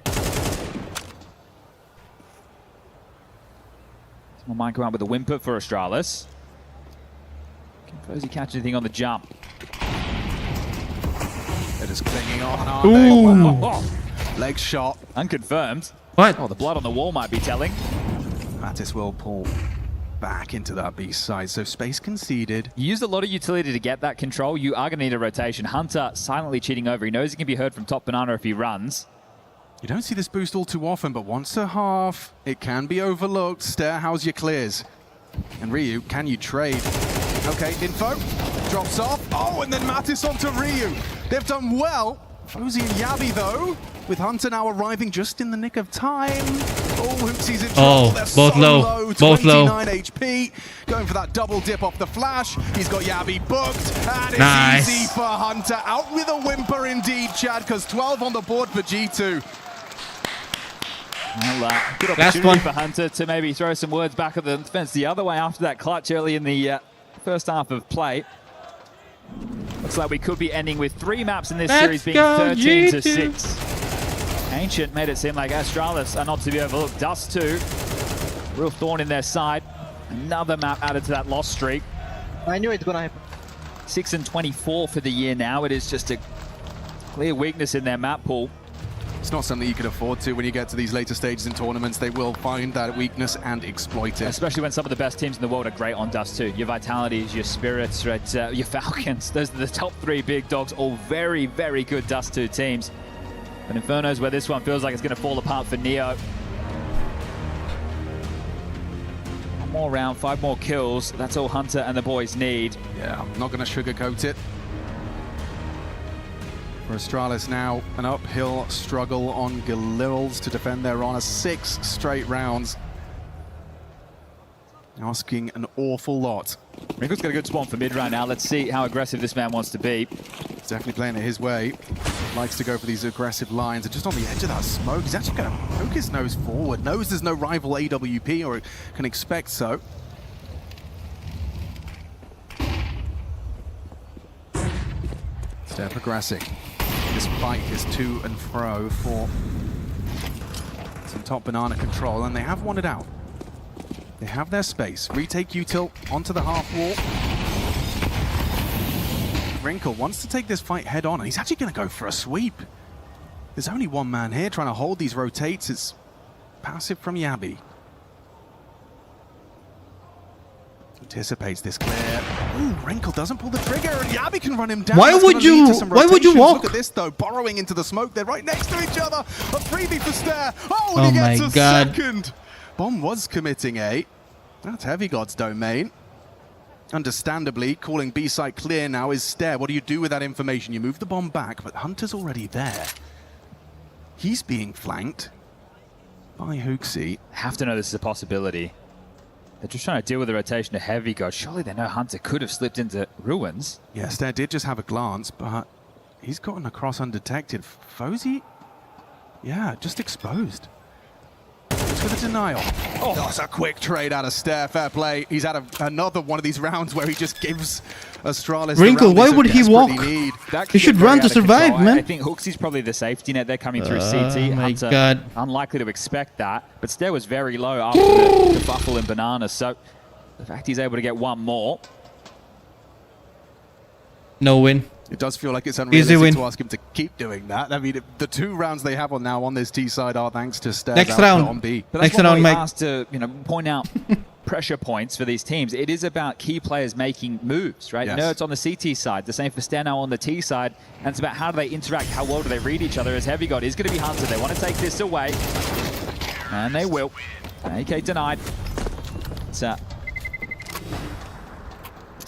Someone might go out with a whimper for Astralis. Suppose he catch anything on the jump. They're just clinging on, aren't they? Leg shot. Unconfirmed. What? Oh, the blood on the wall might be telling. Mattis will pull back into that B side, so space conceded. You used a lot of utility to get that control. You are going to need a rotation. Hunter silently cheating over. He knows he can be heard from top banana if he runs. You don't see this boost all too often, but once a half, it can be overlooked. Stare, how's your clears? And Ryu, can you trade? Okay, info, drops off. Oh, and then Mattis onto Ryu. They've done well. Fozy and Yabi, though, with Hunter now arriving just in the nick of time. Oh, Hoopsy's in trouble. They're both so low. Both 29 low. HP. Going for that double dip off the flash. He's got Yabi booked. And Nice. it's easy for Hunter. Out with a whimper indeed, Chad, because 12 on the board for G2. Well, good Last opportunity one. for Hunter to maybe throw some words back at the defense the other way after that clutch early in the first half of play. Looks like we could be ending with 3 maps in this series being 13-6. Ancient made it seem like Astralis are not to be overlooked. Dust too. Real thorn in their side. Another map added to that loss streak. I knew it's gonna happen. 6-24 for the year now. It is just a clear weakness in their map pool. It's not something you can afford to when you get to these later stages in tournaments. They will find that weakness and exploit it. Especially when some of the best teams in the world are great on Dust too. Your Vitalities, your Spirits, right, your Falcons. Those are the top 3 big dogs. All very, very good Dust 2 teams. But Inferno's where this one feels like it's going to fall apart for Neo. One more round, 5 more kills. That's all Hunter and the boys need. Yeah, I'm not going to sugarcoat it. For Astralis now, an uphill struggle on Galils to defend their honor. 6 straight rounds. Asking an awful lot. Wrinkle's got a good spawn for mid right now. Let's see how aggressive this man wants to be. He's definitely playing it his way. Likes to go for these aggressive lines. And just on the edge of that smoke, he's actually going to poke his nose forward. Knows there's no rival AWP, or can expect so. They're progressing. This fight is to and fro for some top banana control, and they have won it out. They have their space. Retake util onto the half wall. Wrinkle wants to take this fight head on, and he's actually going to go for a sweep. There's only one man here trying to hold these rotates. It's passive from Yabi. Anticipates this clear. Ooh, Wrinkle doesn't pull the trigger, and Yabi can run him down. Why would you walk? Look at this though, burrowing into the smoke. They're right next to each other. A freebie for Stare. Oh, and he gets a second. Bomb was committing A. That's Heavy God's domain. Understandably, calling B site clear now is Stare. What do you do with that information? You move the bomb back, but Hunter's already there. He's being flanked by Hooksy. Have to know this is a possibility. They're just trying to deal with the rotation of Heavy God. Surely they know Hunter could have slipped into Ruins. Yeah, Stare did just have a glance, but he's gotten across undetected. Fozy, yeah, just exposed. Just with a denial. Oh, that's a quick trade out of Stare. Fair play. He's had another one of these rounds where he just gives Astralis Wrinkle, why would he walk? He should run to survive, man. I think Hooksy's probably the safety net. They're coming through CT. Oh my Hunter, God. unlikely to expect that. But Stare was very low after the Buffle and Banana. So the fact he's able to get one more. No win. It does feel like it's unrealistic to ask him to keep doing that. I mean, the 2 rounds they have on now on this T side are thanks to Stare. Next round. On B. But that's one way asked to point out pressure points for these teams. It is about key players making moves, right? Yes. Nerds on the CT side, the same for Steno on the T side. And it's about how do they interact, how well do they read each other, as Heavy God is going to be Hunter. They want to take this away. And they will. AK denied.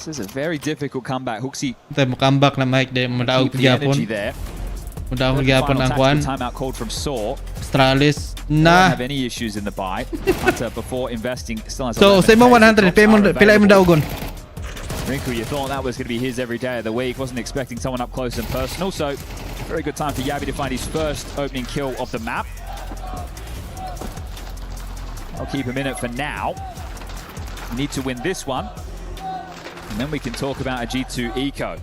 This is a very difficult comeback. Hooksy. Tay mo comeback na Mike de madaog gyapon. Madaog gyapon ang kwan. Timeout called from Saw. Astralis Don't na. have any issues in the buy. Hunter before investing still has So say mo 100 pay mo pila mo daogon. Wrinkle, you thought that was going to be his every day of the week. Wasn't expecting someone up close and personal. So very good time for Yabi to find his first opening kill of the map. I'll keep him in it for now. We need to win this one. And then we can talk about a G2 eco.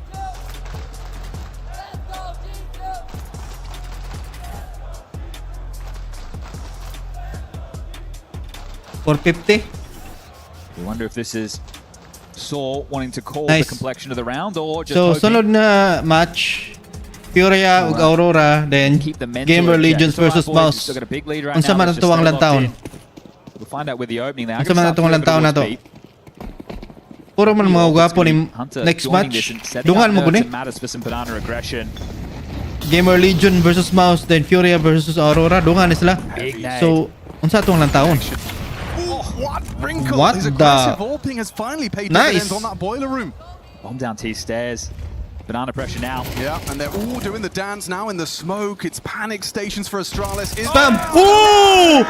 $450. We wonder if this is saw wanting to call Nice. the complexion of the round, or just So hoping sunod na match FURIA ug AURORA, then Gamer Legions versus Mouse. Still got a big lead right Unsa now. man Let's ang just tuwang stay locked lantaon? in. We'll find out with the opening now. Unsa man ang tuwang lantaon na to? Puro man mga gwapo ni next match. Dungan mo guni. Matters for some banana aggression. Gamer Legion versus Mouse, then FURIA versus AURORA. Dungan ni sila. So unsa tuwang lantaon? What wrinkle? What His the- aggressive AWPing has finally paid Nice. dividends on that boiler room. Bomb down T stairs. Banana pressure now. Yeah, and they're all doing the dance now in the smoke. It's panic stations for Astralis. Bam! Ooh!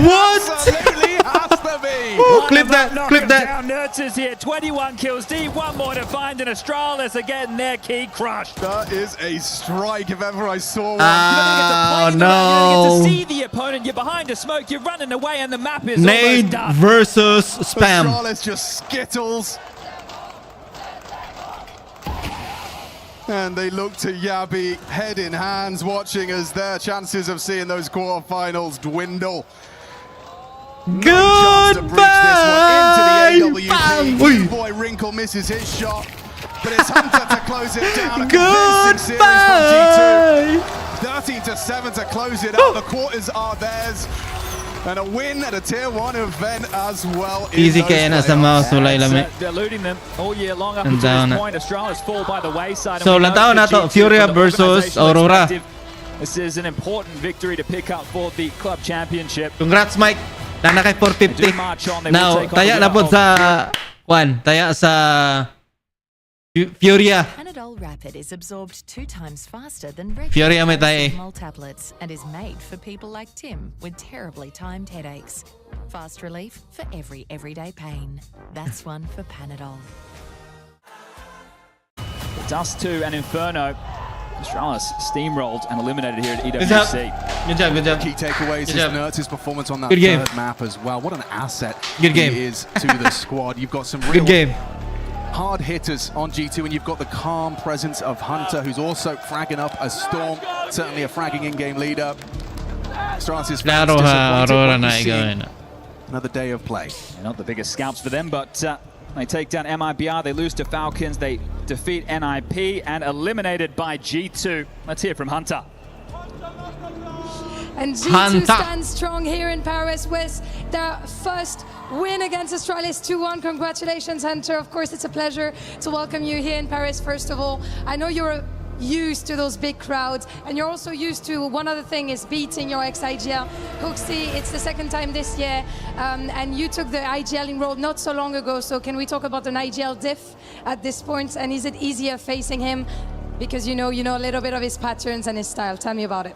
What? Absolutely has to be. Clip that! Clip that! Down Nurtures here. 21 kills deep. One more to find, and Astralis are getting their key crushed. That is a strike if ever I saw one. Oh You don't get to no! see the opponent. You're behind a smoke. You're running away, and the map is Nade almost done. versus Spam. Astralis just skittles. And they look to Yabi, head in hands, watching as their chances of seeing those quarterfinals dwindle. Goodbye! Into the AWP. Boy Wrinkle misses his shot, but it's Hunter to close it down. A convincing series from G2. 13-7 to close it out. The quarters are theirs. And a win at a tier 1 event as well. Easy kaya na sa Mouse, wala lami. Deluding them all year long up And until down this na. point. Astralis fall by the wayside. So lantaon na to, FURIA versus AURORA. This is an important victory to pick up for the club championship. Congrats, Mike. Na kay 450. Now, taya na po sa taya sa FURIA. Panadol Rapid is absorbed 2 times faster than FURIA may tayo eh. paracetamol tablets and is made for people like Tim with terribly timed headaches. Fast relief for every everyday pain. That's one for Panadol. Dust 2 and Inferno. Astralis steamrolled and eliminated here at EWC. Good job. Good job. Good job. Key takeaways Good is job. Nurtz's performance on that Good game. third map as well. What an asset Good game. he is to the squad. You've got some real Good game. hard hitters on G2, and you've got the calm presence of Hunter, who's also fragging up a Storm, certainly a fragging in-game leader. Astralis' Klaro ha, AURORA na igawin. Another day of play. Not the biggest scalps for them, but they take down MIBR, they lose to Falcons, they defeat NIP and eliminated by G2. Let's hear from Hunter. And G2 Hunter. stands strong here in Paris with their first win against Astralis 2-1. Congratulations, Hunter. Of course, it's a pleasure to welcome you here in Paris, first of all. I know you're used to those big crowds, and you're also used to one other thing is beating your ex-IGL. Hooksy, it's the second time this year, and you took the IGL role not so long ago, so can we talk about an IGL diff at this point, and is it easier facing him? Because you know a little bit of his patterns and his style. Tell me about it.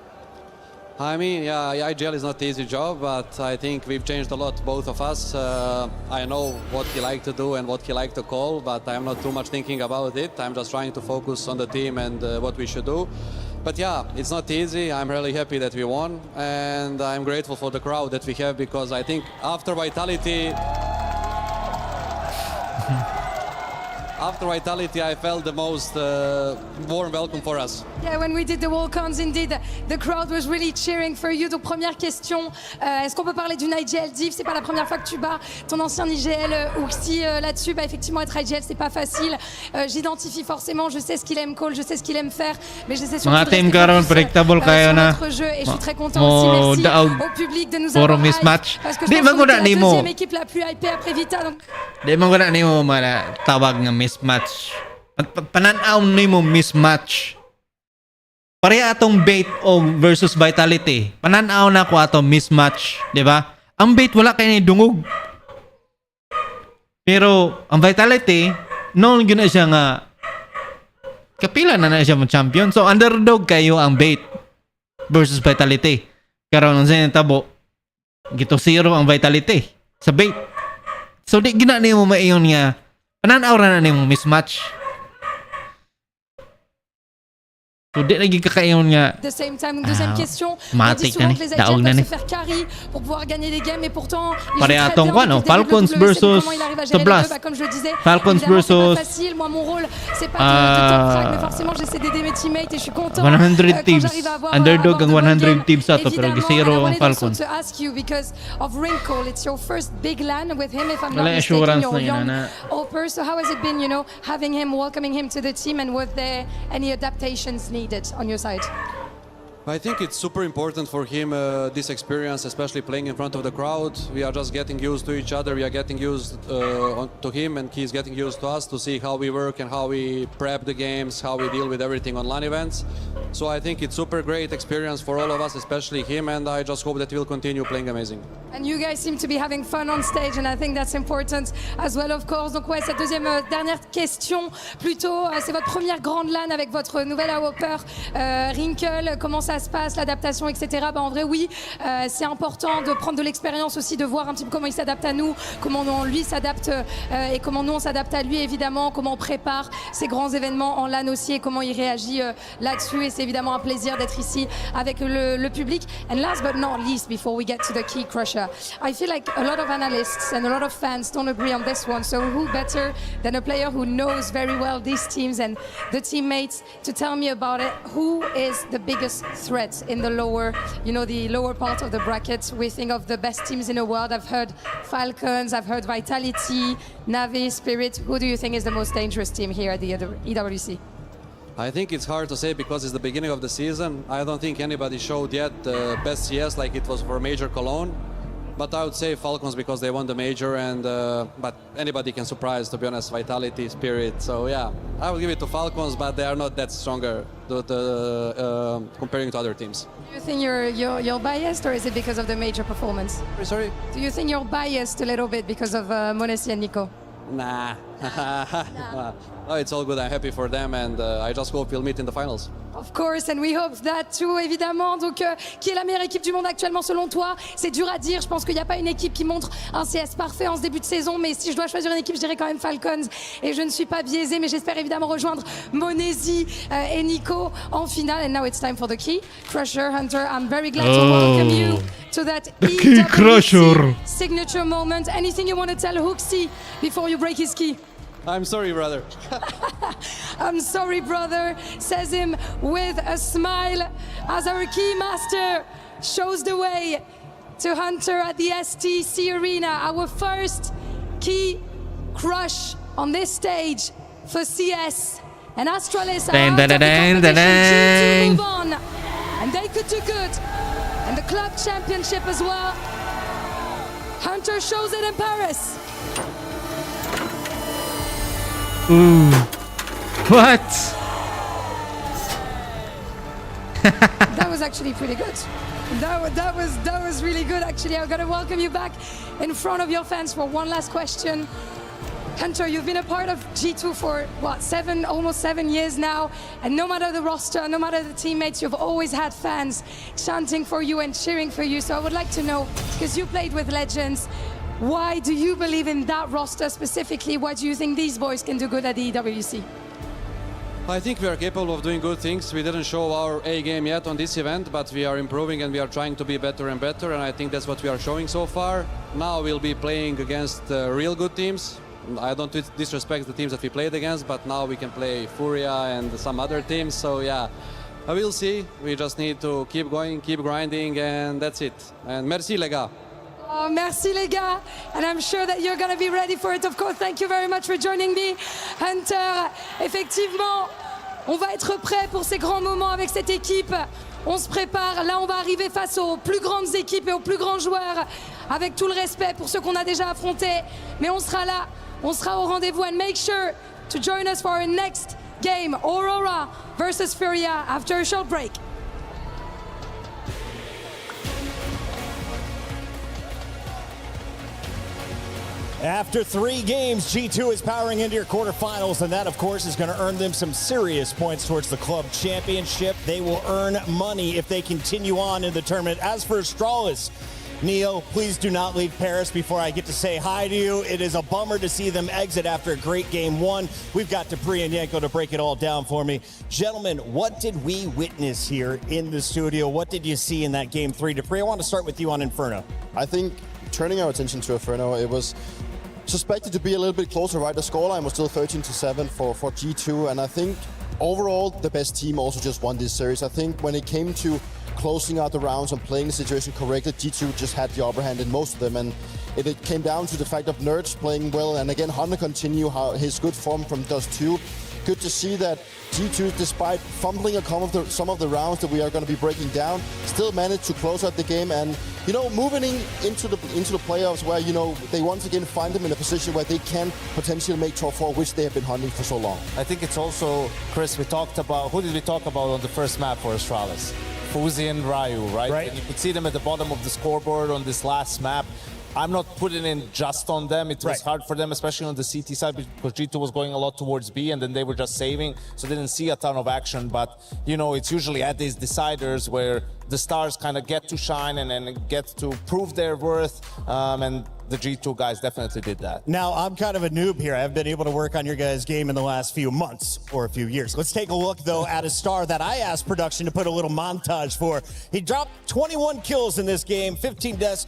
I mean, yeah, IGL is not an easy job, but I think we've changed a lot, both of us. I know what he liked to do and what he liked to call, but I'm not too much thinking about it. I'm just trying to focus on the team and what we should do. But yeah, it's not easy. I'm really happy that we won, and I'm grateful for the crowd that we have, because I think after Vitality, I felt the most warm welcome for us. Yeah, when we did the walk-ons, indeed, the crowd was really cheering for you. Donc, première question, est-ce qu'on peut parler d'une IGL div? C'est pas la première fois que tu bats ton ancien IGL Hooksy là-dessus. Bah, effectivement, être IGL, c'est pas facile. J'identifie forcément, je sais ce qu'il aime call, je sais ce qu'il aime faire, mais j'essaie surtout de Mga team rester karon focus, predictable kayo sur na. notre jeu. Et je suis très content aussi, merci au public de nous Puro avoir hype, mismatch. parce que je Di pense man qu'on ko était na la nimo. deuxième équipe la plus hypée après Vita. Donc... Di man ko na nimo tawag nga mismatch. Pananaw nimo mismatch. Pareha atong bait o versus Vitality. Pananaw na ko ato mismatch, di ba? Ang bait wala kay ni dungog. Pero ang Vitality, noon yun na siya nga kapila na siya mo champion. So underdog kayo ang bait versus Vitality. Karon ang sinitabo, gito 0 ang Vitality sa bait. So di gina nimo maiyon nga pananaw ra na nimo mismatch. So, di lagi kakayon nga. The same time, deuxième question. On matik dit souvent na que ni. les Daog Asiatiques na peuvent ni. se faire carry pour pouvoir gagner des games, et pourtant, ils Pare jouent très atong bien ano, depuis le début Falcons de WC. versus Comment il arrive à The gérer les Blast. deux, bah, comme je le disais, Falcons évidemment, c'est versus pas facile. Moi, mon rôle, c'est pas de top frag, mais forcément, j'essaie d'aider mes teammates et je suis content 100 teams. Underdog ang 100 teams ato, pero gisiro ang Falcons. To ask you, because of Wrinkle, it's your first big LAN with him, if I'm not Wala mistaken, assurance your na yun, young ana. Oper. So how has it been, having him, welcoming him to the team, and was there any adaptations needed on your side? I think it's super important for him, this experience, especially playing in front of the crowd. We are just getting used to each other. We are getting used to him, and he's getting used to us, to see how we work and how we prep the games, how we deal with everything on LAN events. So I think it's super great experience for all of us, especially him, and I just hope that he'll continue playing amazing. And you guys seem to be having fun on stage, and I think that's important as well, of course. Donc ouais, cette dernière question, plutôt, c'est votre première grande LAN avec votre nouvelle AURORA, Wrinkle. Comment ça se passe, l'adaptation, etc. En vrai, oui, c'est important de prendre de l'expérience aussi, de voir un petit peu comment il s'adapte à nous, comment lui s'adapte et comment nous on s'adapte à lui, évidemment, comment on prépare ces grands événements en LAN aussi et comment il réagit là-dessus. Et c'est évidemment un plaisir d'être ici avec le public. And last but not least, before we get to the key crusher, I feel like a lot of analysts and a lot of fans don't agree on this one. So who better than a player who knows very well these teams and the teammates to tell me about it? Who is the biggest threat in the lower, the lower part of the bracket? We think of the best teams in the world. I've heard Falcons, I've heard Vitality, Navi, Spirit. Who do you think is the most dangerous team here at the EWC? I think it's hard to say because it's the beginning of the season. I don't think anybody showed yet the best CS like it was for Major Cologne. But I would say Falcons because they won the major, and but anybody can surprise, to be honest. Vitality, Spirit. So yeah, I will give it to Falcons, but they are not that stronger comparing to other teams. Do you think you're biased, or is it because of the major performance? Sorry? Do you think you're biased a little bit because of Monesi and Nico? Nah. No, it's all good. I'm happy for them, and I just hope we'll meet in the finals. Of course, and we hope that too, évidemment. Donc, qui est la meilleure équipe du monde actuellement selon toi? C'est dur à dire. Je pense qu'il n'y a pas une équipe qui montre un CS parfait en ce début de saison. Mais si je dois choisir une équipe, je dirais quand même Falcons. Et je ne suis pas biaisée, mais j'espère évidemment rejoindre Monesi et Nico en finale. And now it's time for the key crusher. Hunter, I'm very glad to welcome you to that key crusher signature moment. Anything you want to tell Hooksy before you break his key? I'm sorry, brother. I'm sorry, brother, says him with a smile as our key master shows the way to Hunter at the STC Arena. Our first key crush on this stage for CS. And Astralis are out of the competition to move on. And they could do good. And the club championship as well. Hunter shows it in Paris. Ooh. What? That was actually pretty good. That was really good, actually. I'm going to welcome you back in front of your fans for one last question. Hunter, you've been a part of G2 for, almost 7 years now. And no matter the roster, no matter the teammates, you've always had fans chanting for you and cheering for you. So I would like to know, because you played with legends, why do you believe in that roster specifically? Why do you think these boys can do good at the EWC? I think we are capable of doing good things. We didn't show our A game yet on this event, but we are improving and we are trying to be better and better, and I think that's what we are showing so far. Now we'll be playing against real good teams. I don't disrespect the teams that we played against, but now we can play FURIA and some other teams, so yeah. We'll see. We just need to keep going, keep grinding, and that's it. And merci les gars. Oh, merci les gars, and I'm sure that you're going to be ready for it, of course. Thank you very much for joining me. Hunter, effectivement, on va être prêt pour ces grands moments avec cette équipe. On se prépare, là on va arriver face aux plus grandes équipes et aux plus grands joueurs, avec tout le respect pour ceux qu'on a déjà affrontés. Mais on sera là, on sera au rendez-vous, and make sure to join us for our next game, AURORA versus FURIA, after a short break. After 3 games, G2 is powering into your quarterfinals, and that, of course, is going to earn them some serious points towards the club championship. They will earn money if they continue on in the tournament. As for Astralis, Neo, please do not leave Paris before I get to say hi to you. It is a bummer to see them exit after a great game one. We've got Dupree and Yanko to break it all down for me. Gentlemen, what did we witness here in the studio? What did you see in that game three? Dupree, I want to start with you on Inferno. I think turning our attention to Inferno, it was suspected to be a little bit closer, right? The scoreline was still 13-7 for G2, and I think overall the best team also just won this series. I think when it came to closing out the rounds and playing the situation correctly, G2 just had the upper hand in most of them, and it came down to the fact of Nerds playing well, and again Hunter continue his good form from Dust 2. Good to see that G2, despite fumbling some of the rounds that we are going to be breaking down, still managed to close out the game and, you know, moving into the playoffs where, you know, they once again find them in a position where they can potentially make top 4, which they have been hunting for so long. I think it's also, Chris, we talked about, who did we talk about on the first map for Astralis? Fuzi and Ryu, right? And you could see them at the bottom of the scoreboard on this last map. I'm not putting in just on them. It was hard for them, especially on the CT side, because G2 was going a lot towards B, and then they were just saving, so they didn't see a ton of action. But, you know, it's usually at these deciders where the stars kind of get to shine and get to prove their worth, and the G2 guys definitely did that. Now, I'm kind of a noob here. I haven't been able to work on your guys' game in the last few months or a few years. Let's take a look, though, at a star that I asked production to put a little montage for. He dropped 21 kills in this game, 15 deaths.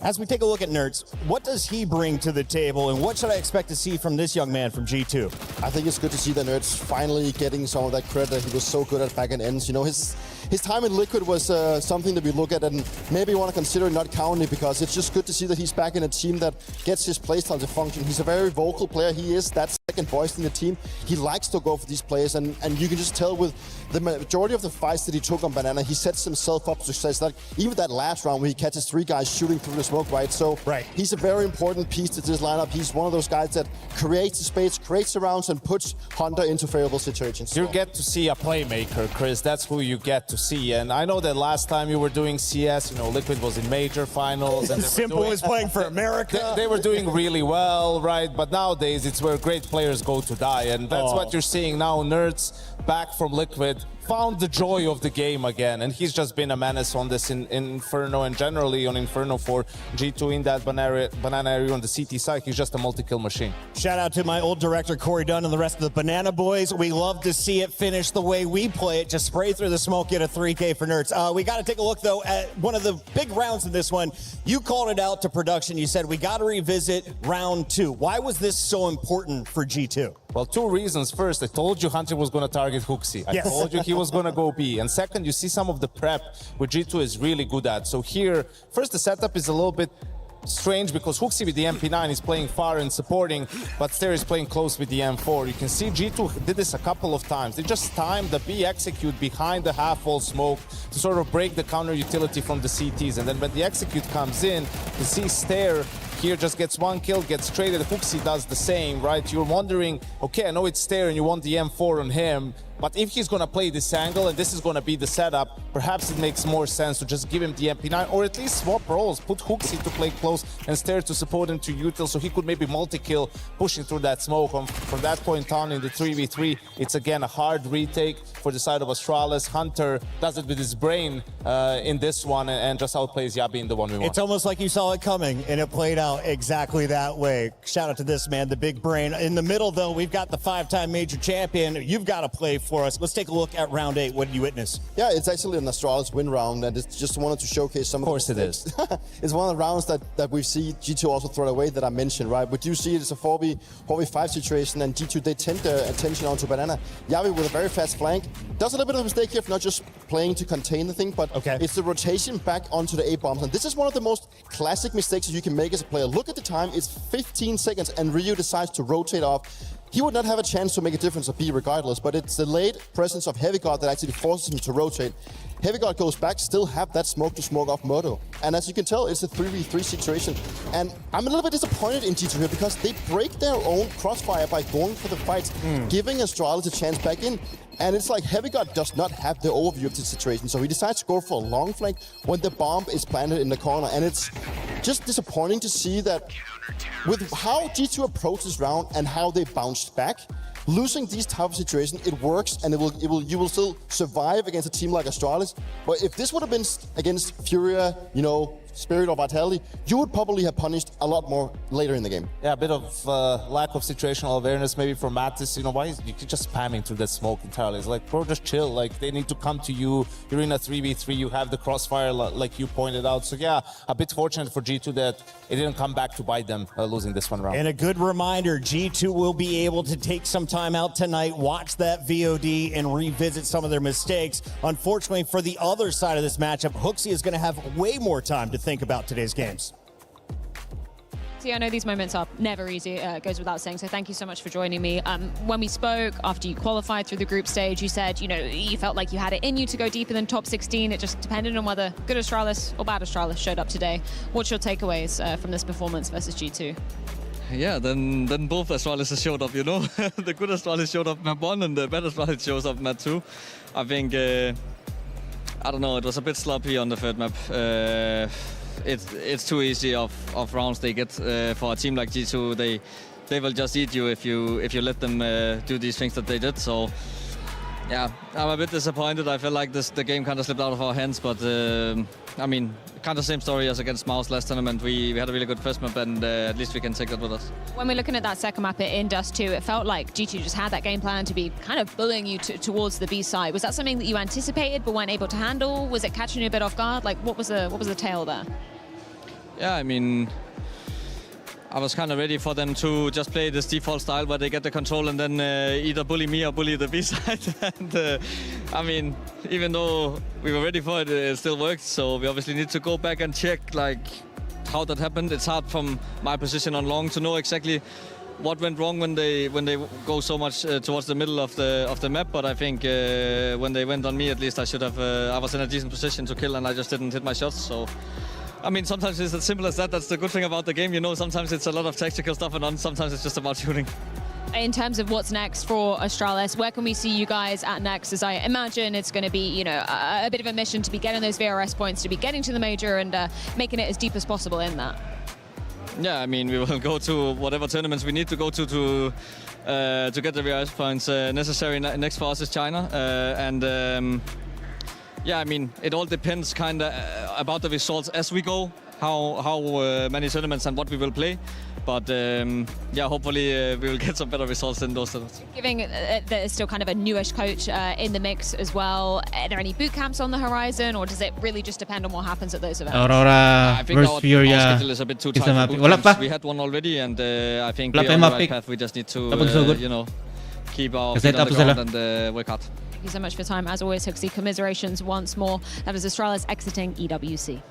As we take a look at Nerds, what does he bring to the table, and what should I expect to see from this young man from G2? I think it's good to see that Nerds finally getting some of that credit that he was so good at back in ends. You know, his time in Liquid was something that we look at and maybe want to consider not counting it, because it's just good to see that he's back in a team that gets his playstyle to function. He's a very vocal player. He is that second voice in the team. He likes to go for these players, and you can just tell with the majority of the fights that he took on Banana, he sets himself up to success. Like even that last round where he catches 3 guys shooting through the smoke, right? So he's a very important piece to this lineup. He's one of those guys that creates the space, creates the rounds, and puts Hunter into favorable situations. You get to see a playmaker, Chris. That's who you get to see. And I know that last time you were doing CS, you know, Liquid was in major finals. And Simple is playing for America. They were doing really well, right? But nowadays, it's where great players go to die. And that's what you're seeing now. Nerds back from Liquid found the joy of the game again, and he's just been a menace on this in Inferno, and generally on Inferno for G2 in that banana area on the CT side. He's just a multi-kill machine. Shout out to my old director, Corey Dunn, and the rest of the Banana Boys. We love to see it finish the way we play it. Just spray through the smoke, get a 3K for Nerds. We got to take a look, though, at one of the big rounds in this one. You called it out to production. You said we got to revisit round 2. Why was this so important for G2? Well, 2 reasons. First, I told you Hunter was going to target Hooksy. I told you he was going to go B. And second, you see some of the prep which G2 is really good at. So here, first, the setup is a little bit strange because Hooksy with the MP9 is playing far and supporting, but Stair is playing close with the M4. You can see G2 did this a couple of times. They just timed the B execute behind the half-wall smoke to sort of break the counter utility from the CTs. And then when the execute comes in, you see Stair here just gets 1 kill, gets traded. Hooksy does the same, right? You're wondering, okay, I know it's Stair and you want the M4 on him, but if he's going to play this angle and this is going to be the setup, perhaps it makes more sense to just give him the MP9 or at least swap roles, put Hooksy to play close and Stair to support him to util so he could maybe multi-kill pushing through that smoke. From that point on in the 3v3, it's again a hard retake for the side of Astralis. Hunter does it with his brain in this one and just outplays Yabi in the 1v1. It's almost like you saw it coming and it played out exactly that way. Shout out to this man, the big brain. In the middle, though, we've got the 5-time major champion. You've got to play for us. Let's take a look at round 8. What did you witness? Yeah, it's actually an Astralis win round, and it's just wanted to showcase some of course it is. It's one of the rounds that we see G2 also throw away that I mentioned, right? But you see it's a 4v5 situation, and G2, they tend their attention onto Banana. Yavi with a very fast flank. Does a little bit of a mistake here for not just playing to contain the thing, but it's the rotation back onto the A-bombs. And this is one of the most classic mistakes you can make as a player. Look at the time, it's 15 seconds, and Ryu decides to rotate off. He would not have a chance to make a difference of B regardless, but it's the late presence of Heavy Guard that actually forces him to rotate. Heavy Guard goes back, still have that smoke to smoke off Moto. And as you can tell, it's a 3v3 situation. And I'm a little bit disappointed in G2 here because they break their own crossfire by going for the fights, giving Astralis a chance back in. And it's like Heavy Guard does not have the overview of the situation, so he decides to go for a long flank when the bomb is planted in the corner. And it's just disappointing to see that with how G2 approached this round and how they bounced back, losing these type of situations, it works, and you will still survive against a team like Astralis. But if this would have been against FURIA, you know, spirit or vitality, you would probably have punished a lot more later in the game. Yeah, a bit of lack of situational awareness maybe from Mattis. You know, why is you just spamming through that smoke entirely? It's like, bro, just chill. Like, they need to come to you. You're in a 3v3. You have the crossfire, like you pointed out. So yeah, a bit fortunate for G2 that it didn't come back to bite them losing this one round. And a good reminder, G2 will be able to take some time out tonight, watch that VOD, and revisit some of their mistakes. Unfortunately, for the other side of this matchup, HooXi is going to have way more time to think about today's games. See, I know these moments are never easy, it goes without saying, so thank you so much for joining me. When we spoke after you qualified through the group stage, you said, you know, you felt like you had it in you to go deeper than top 16. It just depended on whether good Astralis or bad Astralis showed up today. What's your takeaways from this performance versus G2? Yeah, then both Astralis showed up, you know. The good Astralis showed up map 1 and the bad Astralis shows up map 2. I think, I don't know, it was a bit sloppy on the third map. It's too easy of rounds they get for a team like G2. They will just eat you if you let them do these things that they did. So yeah, I'm a bit disappointed. I feel like the game kind of slipped out of our hands, but I mean, kind of same story as against Mouse last tournament. We had a really good first map, and at least we can take that with us. When we're looking at that second map in Dust 2, it felt like G2 just had that game plan to be kind of bullying you towards the B side. Was that something that you anticipated but weren't able to handle? Was it catching you a bit off guard? Like, what was the tale there? Yeah, I mean, I was kind of ready for them to just play this default style where they get the control and then either bully me or bully the B side. And I mean, even though we were ready for it, it still worked. So we obviously need to go back and check like how that happened. It's hard from my position on long to know exactly what went wrong when they go so much towards the middle of the map. But I think when they went on me, at least I should have. I was in a decent position to kill, and I just didn't hit my shots. So. I mean, sometimes it's as simple as that. That's the good thing about the game, you know. Sometimes it's a lot of tactical stuff, and sometimes it's just about shooting. In terms of what's next for Astralis, where can we see you guys at next? As I imagine it's going to be, you know, a bit of a mission to be getting those VRS points, to be getting to the major and making it as deep as possible in that. Yeah, I mean, we will go to whatever tournaments we need to go to get the VRS points necessary. Next for us is China, yeah, I mean, it all depends kind of about the results as we go, how many tournaments and what we will play. But yeah, hopefully we will get some better results in those tournaments. Given there's still kind of a newish coach in the mix as well, are there any boot camps on the horizon, or does it really just depend on what happens at those events? AURORA versus FURIA. Our schedule is a bit too tight for boot camps. We had one already, and I think we're on the right path. We just need to, you know, keep our feet on the ground and work hard. Thank you so much for your time. As always, HooXi, commiserations once more. That is Astralis exiting EWC.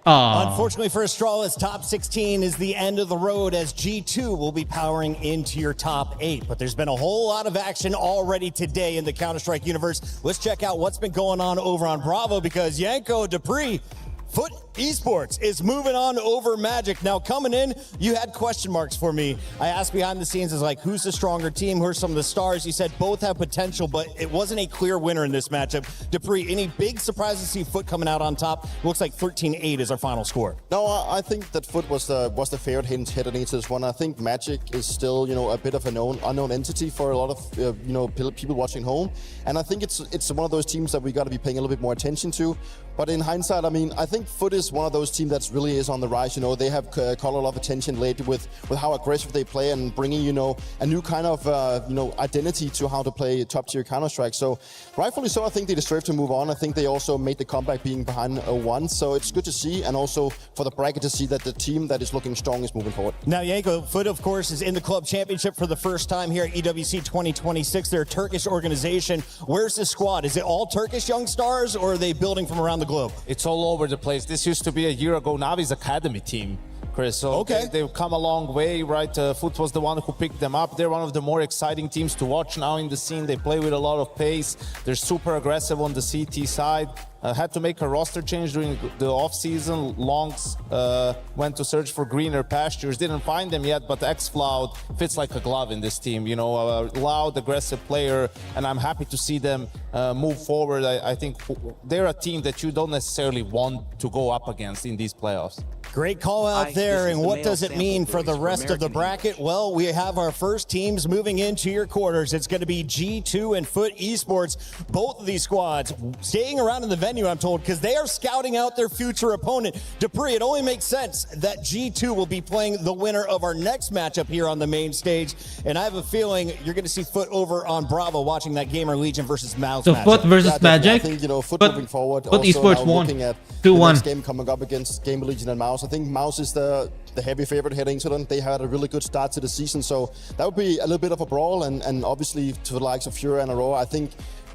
Unfortunately for Astralis, top 16 is the end of the road as G2 will be powering into your top 8. But there's been a whole lot of action already today in the Counter-Strike universe. Let's check out what's been going on over on Bravo, because Yanko Dupree, FUT Esports, is moving on over Magic. Now, coming in, you had question marks for me. I asked behind the scenes, is like, who's the stronger team? Who are some of the stars? You said both have potential, but it wasn't a clear winner in this matchup. Dupree, any big surprises to see FUT coming out on top? Looks like 13-8 is our final score. No, I think that FUT was the favorite heading into this one. I think Magic is still, you know, a bit of an unknown entity for a lot of, you know, people watching home. And I think it's one of those teams that we got to be paying a little bit more attention to. But in hindsight, I mean, I think FUT is one of those teams that really is on the rise. You know, they have caught a lot of attention lately with how aggressive they play and bringing, you know, a new kind of, you know, identity to how to play top-tier Counter-Strike. So rightfully so, I think they deserve to move on. I think they also made the comeback being behind 1. So it's good to see, and also for the bracket to see that the team that is looking strong is moving forward. Now, Yanko, FUT, of course, is in the club championship for the first time here at EWC 2026. They're a Turkish organization. Where's the squad? Is it all Turkish young stars, or are they building from around the globe? It's all over the place. This used to be a year ago Navi's academy team, Chris. So okay, they've come a long way, right? FUT was the one who picked them up. They're one of the more exciting teams to watch now in the scene. They play with a lot of pace. They're super aggressive on the CT side. Had to make a roster change during the off-season. Longs went to search for greener pastures. Didn't find them yet, but xFloud fits like a glove in this team. You know, a loud, aggressive player, and I'm happy to see them move forward. I think they're a team that you don't necessarily want to go up against in these playoffs. Great call out there. And what does it mean for the rest of the bracket? Well, we have our first teams moving into your quarters. It's going to be G2 and FUT Esports. Both of these squads staying around in the venue venue, I'm told, because they are scouting out their future opponent. Dupree, it only makes sense that G2 will be playing the winner of our next matchup here on the main stage. And I have a feeling you're going to see Foot over on Bravo watching that Gamer Legion versus Mouse So matchup. Foot versus Magic. I think, you know, Foot moving forward. Foot also Esports now won. looking at 2-1. the next game coming up against Gamer Legion and Mouse. I think Mouse is the heavy favorite heading into them. They had a really good start to the season, so that would be a little bit of a brawl. And obviously to the likes of FURIA and AURORA, I think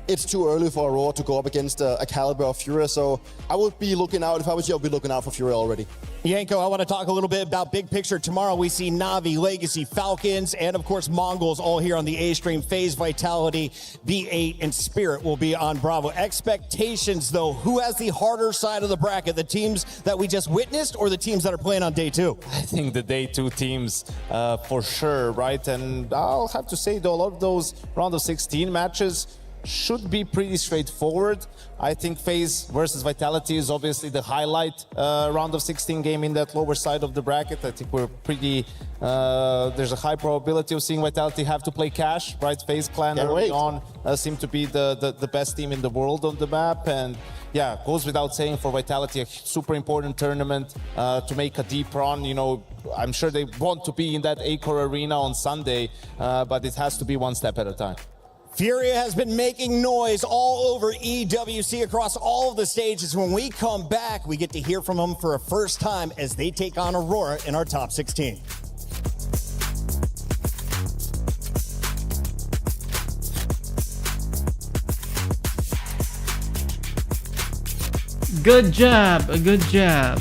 it's too early for AURORA to go up against a caliber of FURIA. So I would be looking out. If I was you, I would be looking out for FURIA already. Yanko, I want to talk a little bit about big picture. Tomorrow we see Na'Vi, Legacy, Falcons, and of course Mongols all here on the A stream. FaZe, Vitality, B8, and Spirit will be on Bravo. Expectations, though, who has the harder side of the bracket? The teams that we just witnessed or the teams that are playing on day 2? I think the day 2 teams for sure, right? And I'll have to say, though, a lot of those round of 16 matches should be pretty straightforward. I think FaZe versus Vitality is obviously the highlight round of 16 game in that lower side of the bracket. I think we're pretty, there's a high probability of seeing Vitality have to play Cash, right? FaZe clan early on seem to be the best team in the world on the map. And yeah, goes without saying for Vitality, a super important tournament to make a deep run. You know, I'm sure they want to be in that Acor arena on Sunday, but it has to be one step at a time. FURIA has been making noise all over EWC across all of the stages. When we come back, we get to hear from them for a first time as they take on AURORA in our top 16. Good job. Good job.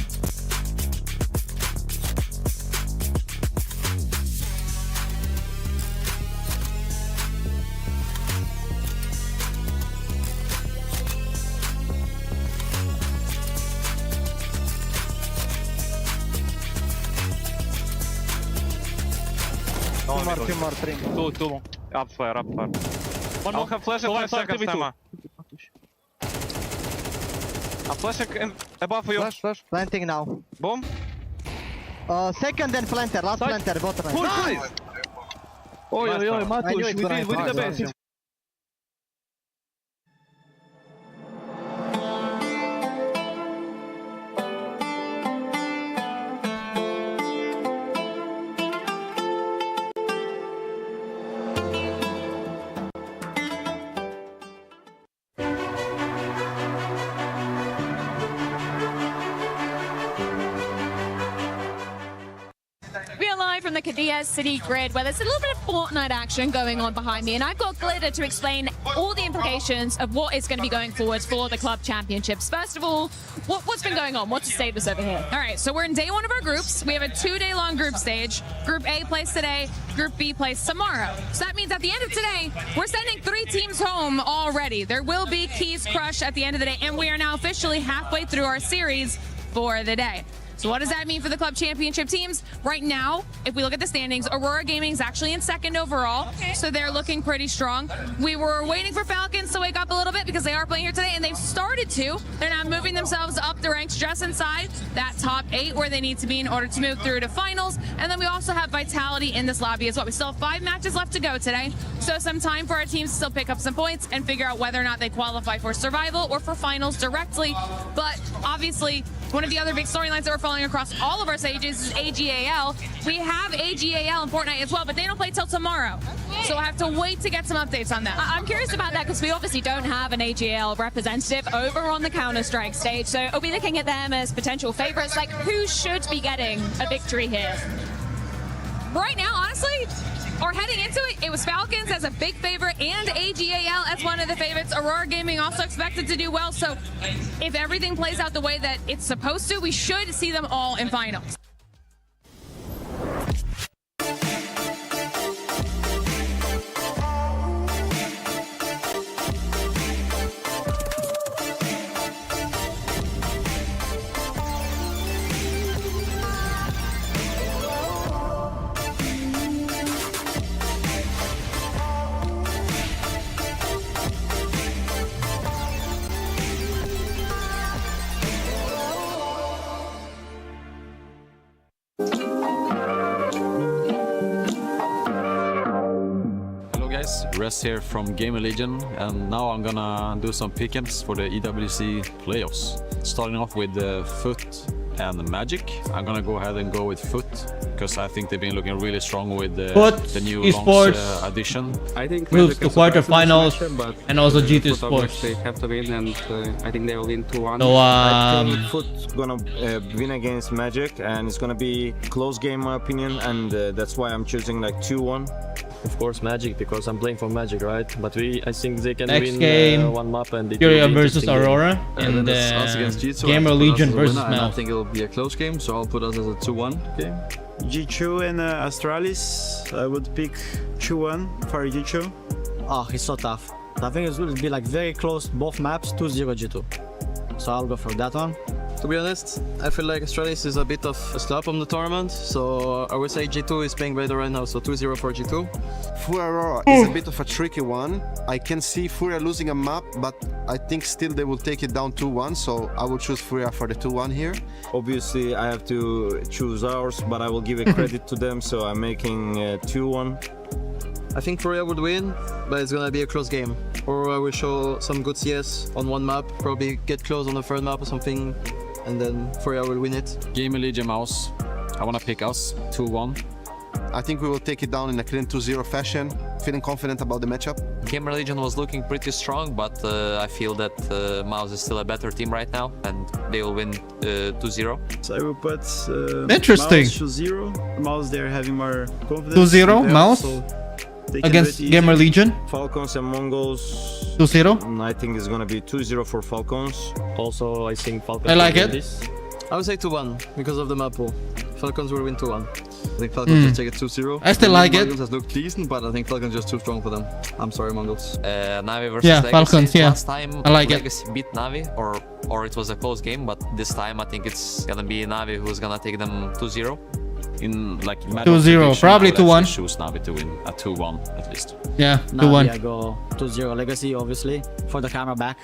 Two more, 3. Two. Up flare. One I'll have flash in 5 seconds, Tema. I'm flashing above you. Flash. Planting now. Boom. Second and planter. Last planter. Bottom. Nice. Oi, Matush, we did the best. We are live from the Qiddiya City Grid, where there's a little bit of Fortnite action going on behind me, and I've got Glitter to explain all the implications of what is going to be going forward for the club championships. First of all, what's been going on? What's the status over here? All right, so we're in day 1 of our groups. We have a 2-day-long group stage. Group A plays today, Group B plays tomorrow. So that means at the end of today, we're sending 3 teams home already. There will be Keys Crush at the end of the day, and we are now officially halfway through our series for the day. So what does that mean for the club championship teams? Right now, if we look at the standings, AURORA Gaming is actually in 2nd overall, so they're looking pretty strong. We were waiting for Falcons to wake up a little bit because they are playing here today, and they've started to. They're now moving themselves up the ranks just inside that top 8 where they need to be in order to move through to finals. And then we also have Vitality in this lobby as well. We still have 5 matches left to go today, so some time for our teams to still pick up some points and figure out whether or not they qualify for survival or for finals directly. But obviously, one of the other big storylines that we're following across all of our stages is AGAL. We have AGAL in Fortnite as well, but they don't play till tomorrow. So I have to wait to get some updates on that. I'm curious about that because we obviously don't have an AGL representative over on the Counter-Strike stage. So are we looking at them as potential favorites? Like, who should be getting a victory here? Right now, honestly, or heading into it, it was Falcons as a big favorite and AGAL as one of the favorites. AURORA Gaming also expected to do well. So if everything plays out the way that it's supposed to, we should see them all in finals. Rest here from Gamer Legion, and now I'm gonna do some pick'ems for the EWC Playoffs. Starting off with Foot and Magic. I'm gonna go ahead and go with Foot because I think they've been looking really strong with the new Esports addition. I think moves to quarterfinals and also G2 Sports. They have to win, and I think they will win 2-1. So I think Foot's gonna win against Magic, and it's gonna be close game, in my opinion, and that's why I'm choosing like 2-1. Of course, Magic, because I'm playing for Magic, right? But I think they can next win game, one map, and FURIA versus AURORA, and us against G2, Gamer Legion versus Mouse. I Mouse. think it'll be a close game, so I'll put us as a 2-1 game. G2 and Astralis, I would pick 2-1 for G2. Oh, it's so tough. I think it will be like very close, both maps, 2-0 G2. So I'll go for that one. To be honest, I feel like Astralis is a bit of a slap on the tournament, so I would say G2 is playing better right now, so 2-0 for G2. FURIA is a bit of a tricky one. I can see FURIA losing a map, but I think still they will take it down 2-1, so I will choose FURIA for the 2-1 here. Obviously, I have to choose ours, but I will give a credit to them, so I'm making 2-1. I think FURIA would win, but it's gonna be a close game. AURORA will show some good CS on one map, probably get close on the third map or something, and then FURIA will win it. Gamer Legion Mouse. I wanna pick us 2-1. I think we will take it down in a clean 2-0 fashion. Feeling confident about the matchup. Gamer Legion was looking pretty strong, but I feel that Mouse is still a better team right now, and they will win 2-0. So I will put Interesting. Mouse 2-0. Mouse, they're having more confidence. 2-0 Mouse against Gamer Legion. Falcons and Mongols. 2-0. I think it's gonna be 2-0 for Falcons. Also, I think Falcons. I like will it. win this. I would say 2-1 because of the map pool. Falcons will win 2-1. I think Falcons just take it 2-0. I still like it. Mongols has looked decent, but I think Falcons just too strong for them. I'm sorry, Mongols. Navi versus Yeah, Legacy. Falcons, yeah. Last time I like it. Legacy beat Navi, or it was a close game, but this time I think it's gonna be Navi who's gonna take them 2-0. In like 2-0, probably 2-1. Choose Navi to win a 2-1 at least. Yeah, Navi, 2-1. I go 2-0 Legacy, obviously. For the camera back,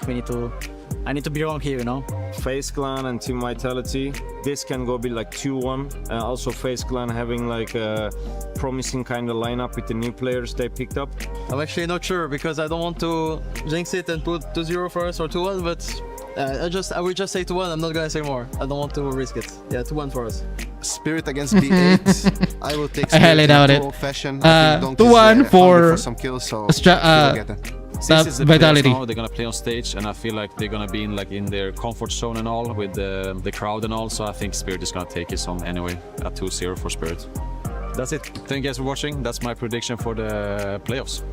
I need to be wrong here, you know? FaZe Clan and Team Vitality. This can go be like 2-1. Also FaZe Clan having like a promising kind of lineup with the new players they picked up. I'm actually not sure because I don't want to jinx it and put 2-0 for us or 2-1, but I will just say 2-1. I'm not gonna say more. I don't want to risk it. Yeah, 2-1 for us. Spirit against B8. I will take I highly Spirit doubt in it. 2-0 fashion. 2-1 for some kills, so This is the Vitality. now. They're gonna play on stage, and I feel like they're gonna be in their comfort zone and all with the crowd and all. So I think Spirit is gonna take his on anyway at 2-0 for Spirit. That's it. Thank you guys for watching. That's my prediction for the playoffs.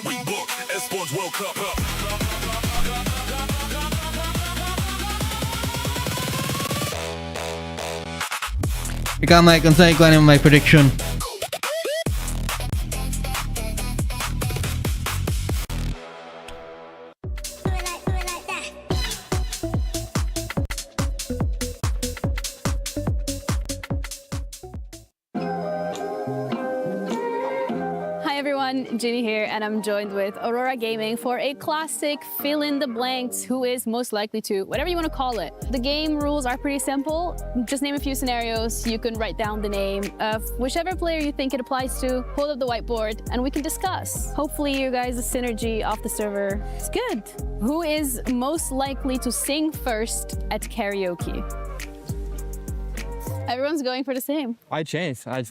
We book Esports World Cup. Ikaw, Mike, kung saan ikaw ano may prediction? Hi everyone, Ginny here, and I'm joined with AURORA Gaming for a classic fill in the blanks, who is most likely to, whatever you want to call it. The game rules are pretty simple. Just name a few scenarios. You can write down the name of whichever player you think it applies to, hold up the whiteboard, and we can discuss. Hopefully you guys' synergy off the server is good. Who is most likely to sing first at karaoke? Everyone's going for the same. I changed. I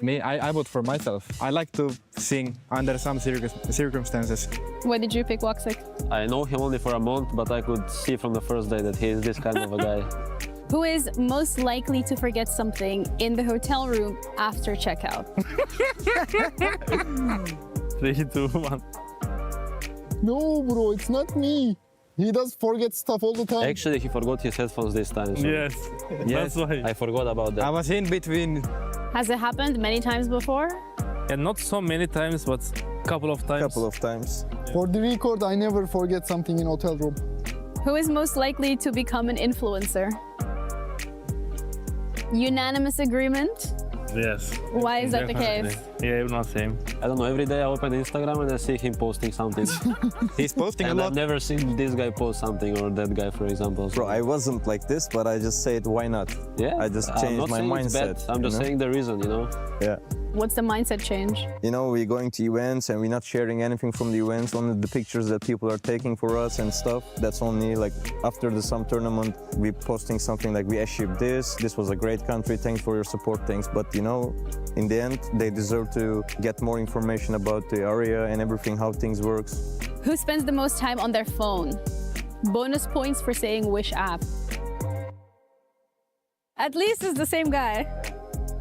vote for myself. I like to sing under some circumstances. Why did you pick Waksik? I know him only for a month, but I could see from the first day that he is this kind of a guy. Who is most likely to forget something in the hotel room after checkout? 3, 2, 1. No, bro, it's not me. He does forget stuff all the time. Actually, he forgot his headphones this time. So. Yes, Yes, that's why. I forgot about that. I was in between. Has it happened many times before? And not so many times, but a couple of times. For the record, I never forget something in hotel room. Who is most likely to become an influencer? Unanimous agreement? Yes. Why is that the Definitely. case? Yeah, not same. I don't know, every day I open Instagram and I see him posting something. He's posting and a lot. I've never seen this guy post something or that guy, for example. Bro, I wasn't like this, but I just said, why not? Yeah, I just I'm changed not my saying it's mindset. bad. I'm just saying the reason, you know? Yeah. What's the mindset change? You know, we're going to events and we're not sharing anything from the events, only the pictures that people are taking for us and stuff. That's only like after the some tournament, we posting something like we achieved this. This was a great country. Thanks for your support. Thanks. But you know, in the end, they deserve to get more information about the area and everything, how things works. Who spends the most time on their phone? Bonus points for saying Wish app. At least it's the same guy.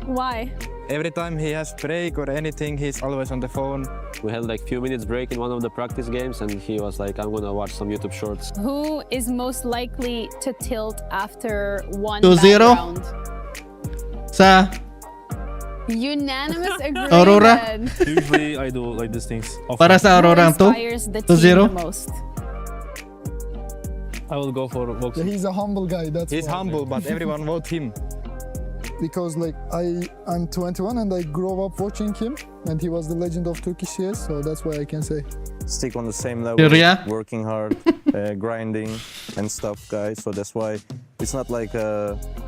Why? Every time he has break or anything, he's always on the phone. We had like few minutes break in one of the practice games and he was like, I'm gonna watch some YouTube shorts. Who is most likely to tilt after one 2-0? round? Sa Unanimous agreement. Aurora? Usually I do like these things. para sa Aurora Who to? inspires the team 2-0? the most? I will go for boxing. He's a humble guy. That's He's why. humble, but everyone vote him. Because like I'm 21 and I grew up watching him, and he was the legend of Turkish CS. So that's why I can say. Stick on the same level, FURIA? working hard, grinding and stuff, guys. So that's why it's not like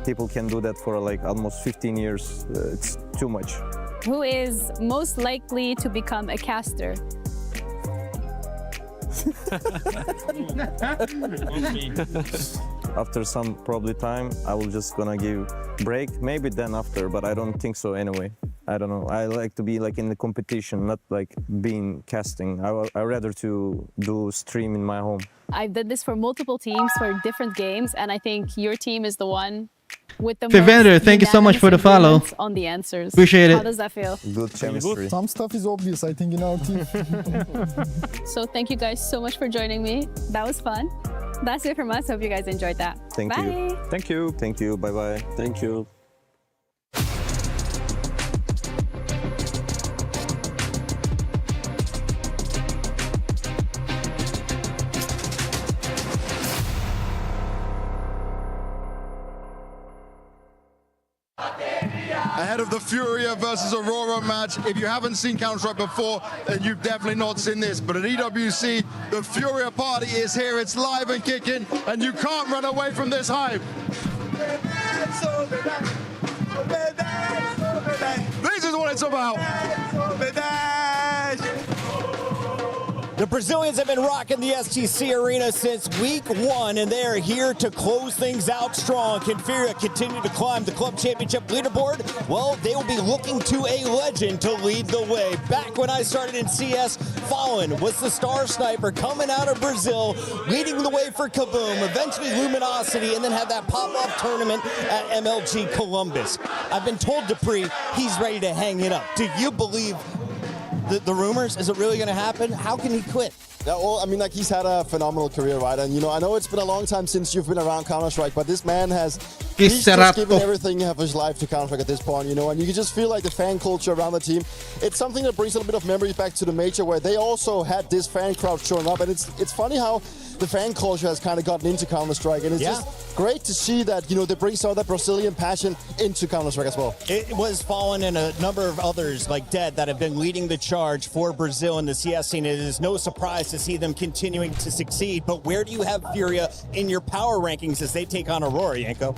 people can do that for like almost 15 years. It's too much. Who is most likely to become a caster? After some probably time, I will just gonna give break, maybe then after, but I don't think so anyway. I don't know. I like to be like in the competition, not like being casting. I rather to do stream in my home. I've done this for multiple teams for different games, and I think your team is the one with the Fivender, most thank you so much for the follow. unanimous agreements on the answers. Appreciate it. How does that feel? Good chemistry. Some stuff is obvious, I think, in our team. So thank you guys so much for joining me. That was fun. That's it from us. Hope you guys enjoyed that. Thank Bye. you. Thank you. Thank you. Bye-bye. Thank you. Ahead of the FURIA versus AURORA match. If you haven't seen Counter-Strike before, then you've definitely not seen this. But at EWC, the FURIA party is here. It's live and kicking, and you can't run away from this hype. This is what it's about. The Brazilians have been rocking the STC arena since week one, and they're here to close things out strong. Can FURIA continue to climb the club championship leaderboard? Well, they will be looking to a legend to lead the way. Back when I started in CS, Fallen was the star sniper coming out of Brazil, leading the way for Kaboom, eventually Luminosity, and then had that pop-off tournament at MLG Columbus. I've been told, Dupree, he's ready to hang it up. Do you believe the rumors? Is it really going to happen? How can he quit? Yeah, well, I mean, like, he's had a phenomenal career, right? And, you know, I know it's been a long time since you've been around Counter-Strike, but this man he's just given everything of his life to Counter-Strike at this point, you know, and you can just feel like the fan culture around the team. It's something that brings a little bit of memories back to the Major, where they also had this fan crowd showing up, and it's funny how the fan culture has kind of gotten into Counter-Strike, and it's just great to see that, you know, they bring some of that Brazilian passion into Counter-Strike as well. It was Fallen and a number of others like Dead that have been leading the charge for Brazil in the CS scene. It is no surprise to see them continuing to succeed, but where do you have FURIA in your power rankings as they take on AURORA, Yanko?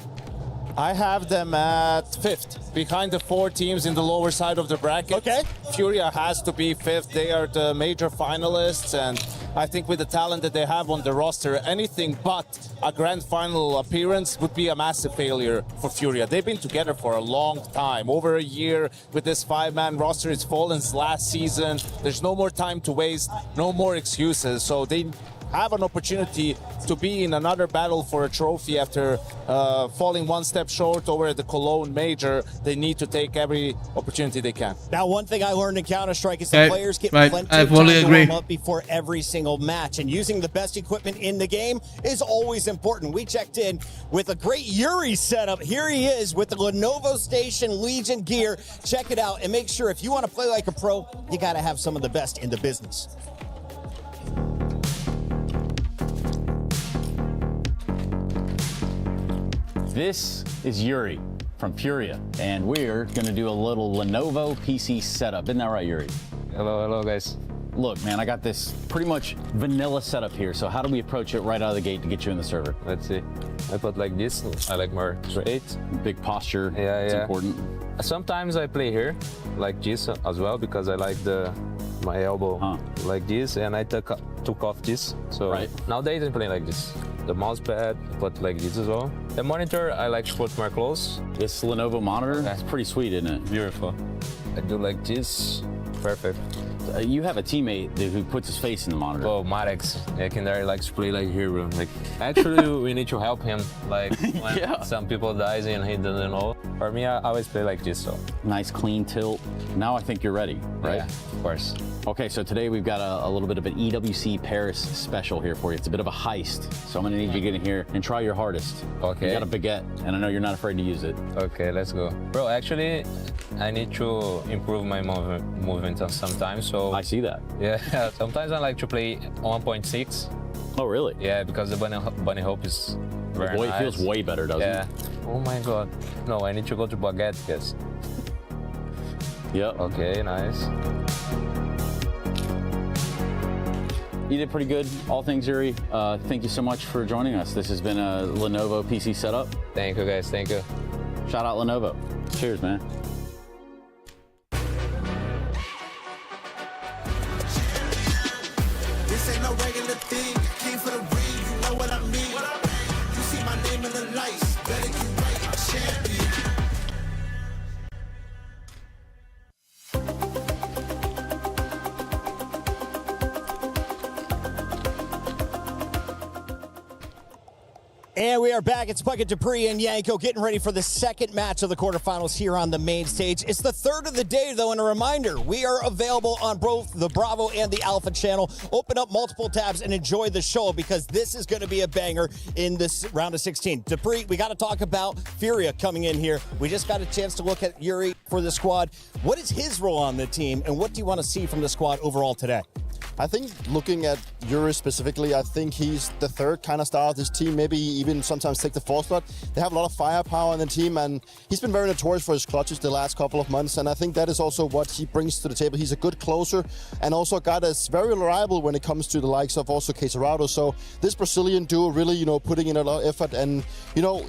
I have them at 5th, behind the 4 teams in the lower side of the bracket. Okay. FURIA has to be 5th. They are the major finalists, and I think with the talent that they have on the roster, anything but a grand final appearance would be a massive failure for FURIA. They've been together for a long time, over a year with this 5-man roster. It's Fallen's last season. There's no more time to waste, no more excuses. So they have an opportunity to be in another battle for a trophy after falling one step short over at the Cologne Major. They need to take every opportunity they can. Now, one thing I learned in Counter-Strike is the players get plenty of I time fully to agree. warm up before every single match, and using the best equipment in the game is always important. We checked in with a great Yuri setup. Here he is with the Lenovo Station Legion gear. Check it out and make sure if you want to play like a pro, you got to have some of the best in the business. This is Yuri. from FURIA, and we're going to do a little Lenovo PC setup. Isn't that right, Yuri? Hello guys. Look, man, I got this pretty much vanilla setup here, so how do we approach it right out of the gate to get you in the server? Let's see. I put like this. I like more straight. Big posture. Yeah, it's important. Sometimes I play here, like this as well, because I like my elbow like this, and I took off this. So nowadays I play like this. The mouse pad, put like this as well. The monitor, I like to put more close. This Lenovo monitor, that's pretty sweet, isn't it? Beautiful. I do like this. Perfect. You have a teammate who puts his face in the monitor. Oh, Marex. I can like to play like hero. Like, actually, we need to help him. Like when some people dies and he doesn't know. For me, I always play like this. So nice clean tilt. Now I think you're ready, right? Yeah, of course. Okay, so today we've got a little bit of an EWC Paris special here for you. It's a bit of a heist. So I'm gonna need you to get in here and try your hardest. Okay. You got a baguette, and I know you're not afraid to use it. Okay, let's go. Bro, actually, I need to improve my movement sometimes. So I see that. Yeah, sometimes I like to play 1.6. Oh, really? Yeah, because the bunny hop is very nice. It feels way better, doesn't it? Oh my god. No, I need to go to baguette, guys. Yep. Okay, nice. You did pretty good, all things Yuri. Thank you so much for joining us. This has been a Lenovo PC setup. Thank you, guys. Thank you. Shout out Lenovo. Cheers, man. This ain't no regular thing. Came for the ring, you know what I mean. You see my name in the lights. Better get right, I'm champion. And we are back. It's Bucket Dupree and Yanko getting ready for the second match of the quarterfinals here on the main stage. It's the third of the day, though, and a reminder, we are available on both the Bravo and the Alpha channel. Open up multiple tabs and enjoy the show because this is going to be a banger in this round of 16. Dupree, we got to talk about FURIA coming in here. We just got a chance to look at Yuri for the squad. What is his role on the team, and what do you want to see from the squad overall today? I think looking at Yuri specifically, I think he's the third kind of star of this team, maybe even sometimes take the fourth slot. They have a lot of firepower in the team, and he's been very notorious for his clutches the last couple of months, and I think that is also what he brings to the table. He's a good closer, and also a guy that's very reliable when it comes to the likes of also Caterado. So this Brazilian duo really, putting in a lot of effort, and,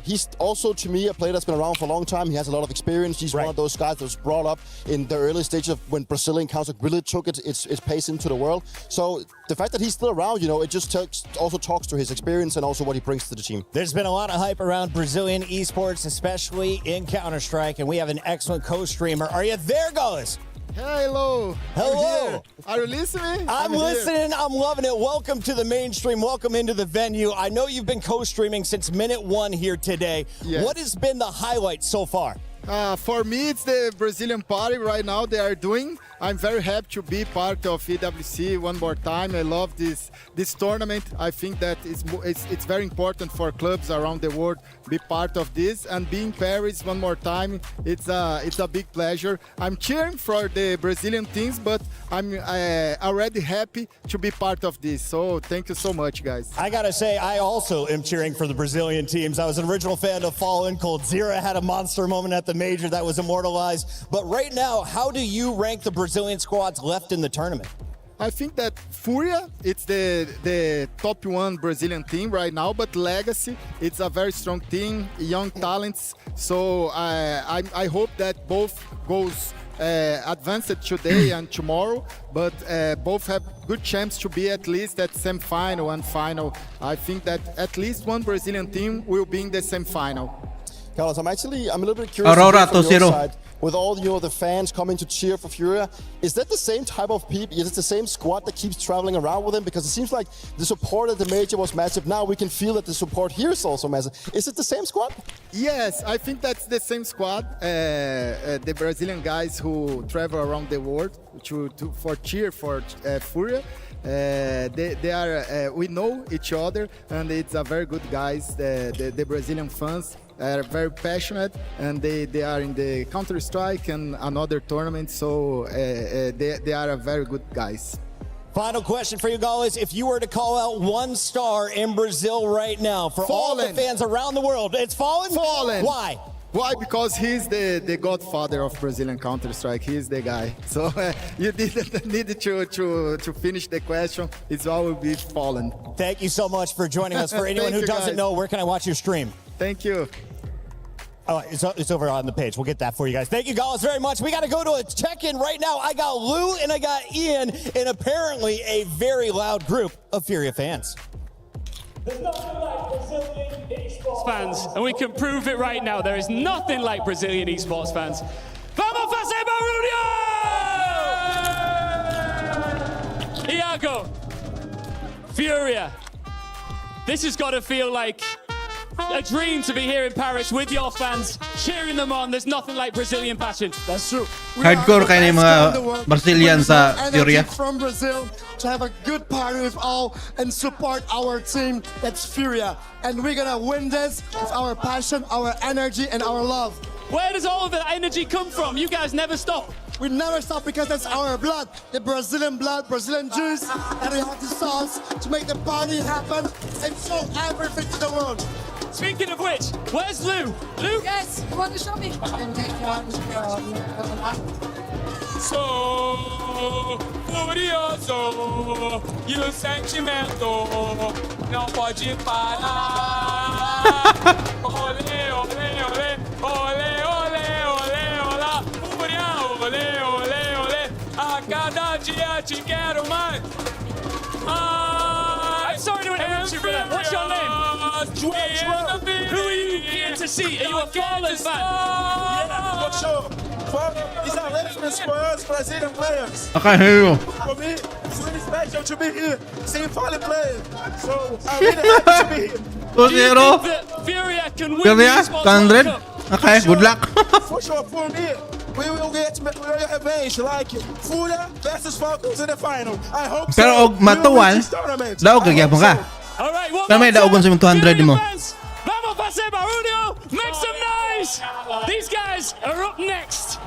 he's also, to me, a player that's been around for a long time. He has a lot of experience. He's one of those guys that was brought up in the early stages of when Brazilian Counter really took its pace into the world. So the fact that he's still around, it just also talks to his experience and also what he brings to the team. There's been a lot of hype around Brazilian esports, especially in Counter-Strike, and we have an excellent co-streamer. Are you there, guys? Hello. Hello. Are you listening? I'm listening. I'm loving it. Welcome to the mainstream. Welcome into the venue. I know you've been co-streaming since minute one here today. Yes. What has been the highlight so far? For me, it's the Brazilian party right now they are doing. I'm very happy to be part of EWC one more time. I love this tournament. I think that it's very important for clubs around the world be part of this, and being Paris one more time, it's a big pleasure. I'm cheering for the Brazilian teams, but I'm already happy to be part of this. So thank you so much, guys. I gotta say, I also am cheering for the Brazilian teams. I was an original fan of Fallen. Cold Zera had a monster moment at the major that was immortalized. But right now, how do you rank the Brazilian squads left in the tournament? I think that FURIA, it's the top one Brazilian team right now, but Legacy, it's a very strong team, young talents. So I hope that both goes advanced today and tomorrow, but both have good chance to be at least at semi-final and final. I think that at least one Brazilian team will be in the semi-final. Carlos, I'm a little bit curious AURORA from your side, with all the fans coming to cheer for FURIA. Is that the same type of people? Is it the same squad that keeps traveling around with them? Because it seems like the support at the major was massive. Now we can feel that the support here is also massive. Is it the same squad? Yes, I think that's the same squad. The Brazilian guys who travel around the world for cheer for FURIA. They are. We know each other, and it's a very good guys. The Brazilian fans are very passionate, and they are in the Counter-Strike and another tournament, so they are a very good guys. Final question for you guys. If you were to call out one star in Brazil right now for all the fans around the world, it's Fallen? Fallen. Why? Why? Because he's the godfather of Brazilian Counter-Strike. He's the guy. So you didn't need to finish the question. It's all will be fallen. Thank you so much for joining us. For anyone who doesn't know, where can I watch your stream? Thank you. Oh, it's over on the page. We'll get that for you guys. Thank you guys very much. We got to go to a check-in right now. I got Lou and I got Ian and apparently a very loud group of FURIA fans. There's nothing like Brazilian esports fans, and we can prove it right now. There is nothing like Brazilian esports fans. Vamos fazer barulho! Iago, FURIA, this has got to feel like a dream to be here in Paris with your fans, cheering them on. There's nothing like Brazilian passion. That's true. Hardcore kayo ng mga Brazilian sa FURIA. From Brazil to have a good party with all and support our team. That's FURIA, and we're gonna win this with our passion, our energy, and our love. Where does all of that energy come from? You guys never stop. We never stop because that's our blood, the Brazilian blood, Brazilian juice, and we have the sauce to make the party happen and show everything to the world. Speaking of which, where's Lou? Lou? Yes, you want to show me? Sou furioso e o sentimento não pode parar. Olê, olê, olê, olê, olê, olê, olá. Fúria, olê, olê, olê. A cada dia te quero mais. I'm sorry to interrupt you, brother. What's your name? Who are you here to see? Are you a Fallen fan? Yeah, for sure. It's a reference for us Brazilian players. I can't hear you. For me, it's really special to be here, seeing Fallen players. So I'm really happy to be here. 2-0. FURIA can win FURIA, the Esports World 200. Cup. Okay, good luck. For sure, for me, we will get revenge like FURIA versus Falcons in the final. I hope so. Pero og matuan, daog gyapon ka. All right, one Pero may daogon sa 200 mo. Vamos fazer barulho. Make some noise. These guys are up next.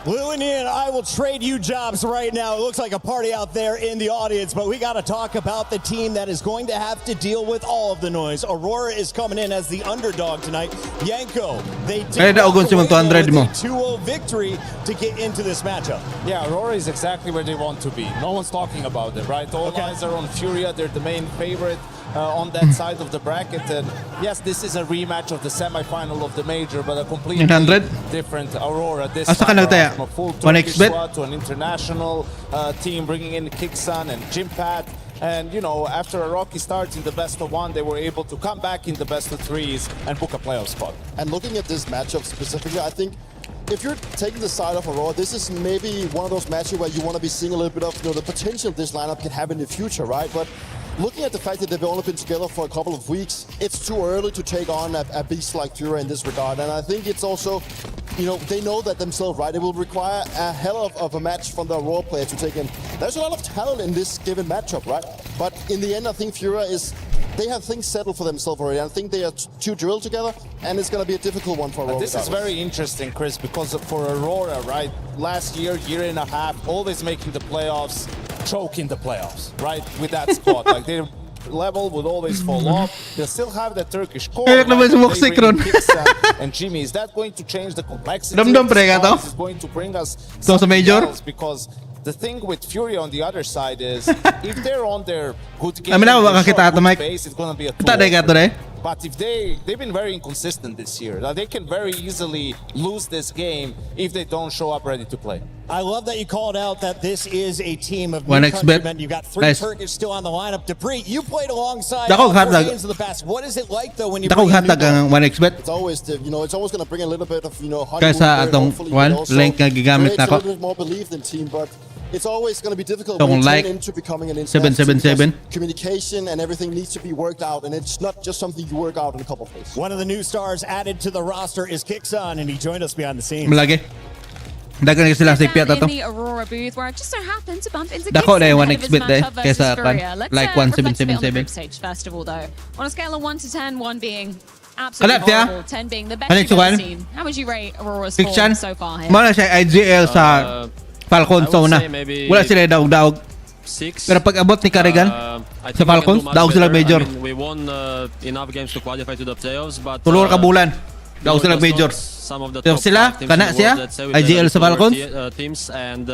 Lou and Ian, I will trade you jobs right now. It looks like a party out there in the audience, but we got to talk about the team that is going to have to deal with all of the noise. AURORA is coming in as the underdog tonight. Yanko, they did walk away with a 2-0 victory to get into this matchup. Yeah, AURORA is exactly where they want to be. No one's talking about it, right? All eyes are on FURIA. They're the main favorite on that side of the bracket. And yes, this is a rematch of the semi-final of the major, but a completely different AURORA. This time around, from a full Turkish squad to an international team, bringing in Kiksan and Jimpat. And, you know, after a rocky start in the best of one, they were able to come back in the best of threes and book a playoff spot. And looking at this matchup specifically, I think if you're taking the side of AURORA, this is maybe one of those matches where you want to be seeing a little bit of the potential this lineup can have in the future, right? But looking at the fact that they've only been together for a couple of weeks, it's too early to take on a beast like FURIA in this regard. And I think it's also, they know that themselves, right? It will require a hell of a match from the AURORA player to take in. There's a lot of talent in this given matchup, right? But in the end, I think FURIA they have things settled for themselves already. I think they are too drilled together, and it's going to be a difficult one for AURORA. This is very interesting, Chris, because for AURORA, right, last year and a half, always making the playoffs, choking the playoffs, right, with that squad. Like, their level would always fall off. They'll still have the Turkish core, right? And Jimmy, is that going to change the complexity of the squad? Is going to bring us something else? Because the thing with FURIA on the other side is, if they're on their good game, base, it's going to be a 2-0. But if they've been very inconsistent this year. Now, they can very easily lose this game if they don't show up ready to play. I love that you called out that this is a team of new countrymen. You've got 3 Turkish still on the lineup. Dupree, you played alongside games of the past. What is it like, though, when you bring in It's always, it's always going to bring a little bit of, honeymoon, hopefully, but also creates a little bit more belief in team, but it's always going to be difficult when you turn into becoming an international communication and everything needs to be worked out, and it's not just something you work out in a couple of days. One of the new stars added to the roster is Kiksan, and he joined us behind the scenes. Malagi. Dagan sila sa piata to. In the AURORA booth, where I just so happened to bump into Dako na Kiksan 1xbet kaysa like 1777. Stage first of all, though, on a scale of 1 to 10, 1 being absolutely horrible, 10 being the best you've ever seen. How would you rate AURORA's form so far here? Mana siya IGL sa Falcon zone na. Wala sila daog-daog. 6. Pero pag abot ni Carrigan, I Sa think we can do Falcons, much daog sila better. major. I mean, we won enough games to qualify to the playoffs, but Tulor ka bulan. you Daog know, sila it was major. not some of the So top sila, teams kana in the siya, world, let's say, with IGL the sa lower Falcons. teams, and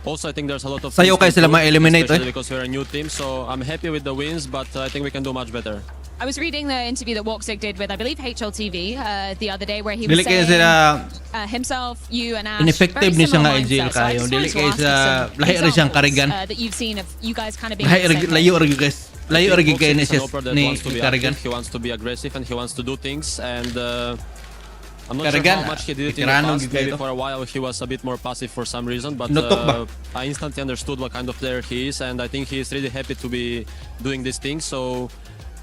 also I think there's a lot of Sayo things kay to sila improve, ma-eliminate, especially because we're a new team. So I'm happy with the wins, but I think we can do much better. I was reading the interview that Woxic did with, I believe, HLTV the other day, where he was Dili kaya saying sila himself, you and Ash, ineffective very ni siya similar nga IGL mindset. So I kayo. just Dili wanted to kaya ask you sa some lahi rin siyang examples, karigan. that you've seen of you guys kind of being on the same page. Layo rin guys. Layo rin kayo ni siya That ni wants to be karigan. active, he wants to be aggressive, and he wants to do things. And I'm not Karigan, sure how much he did it in the veterano past. gid Maybe kayo. for a while he was a bit more passive for some reason, but Nutok ba? I instantly understood what kind of player he is, and I think he is really happy to be doing these things. So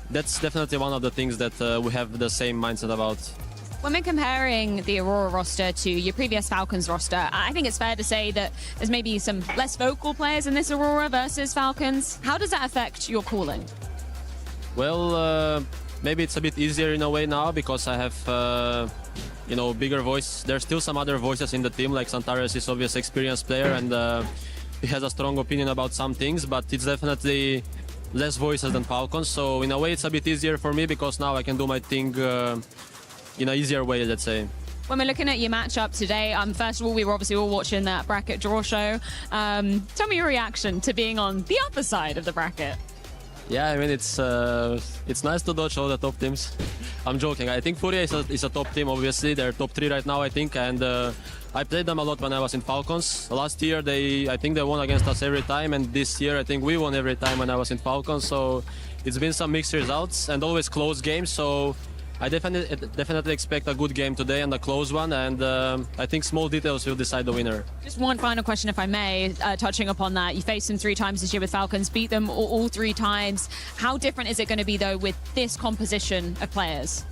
that's definitely one of the things that we have the same mindset about. When we're comparing the Aurora roster to your previous Falcons roster, I think it's fair to say that there's maybe some less vocal players in this Aurora versus Falcons. How does that affect your calling? Well, maybe it's a bit easier in a way now because I have, you know, bigger voice. There's still some other voices in the team, like Santares is obviously experienced player and he has a strong opinion about some things, but it's definitely less voices than Falcons. So in a way, it's a bit easier for me because now I can do my thing in an easier way, let's say. When we're looking at your matchup today, first of all, we were obviously all watching that bracket draw show. Tell me your reaction to being on the upper side of the bracket. Yeah, I mean, it's nice to dodge all the top teams. I'm joking. I think FURIA is a top team, obviously. They're top 3 right now, I think. And I played them a lot when I was in Falcons. Last year, I think they won against us every time. And this year, I think we won every time when I was in Falcons. So it's been some mixed results and always close games. So I definitely expect a good game today and a close one. And I think small details will decide the winner. Just one final question, if I may, touching upon that. You faced them 3 times this year with Falcons, beat them all 3 times. How different is it going to be, though, with this composition of players?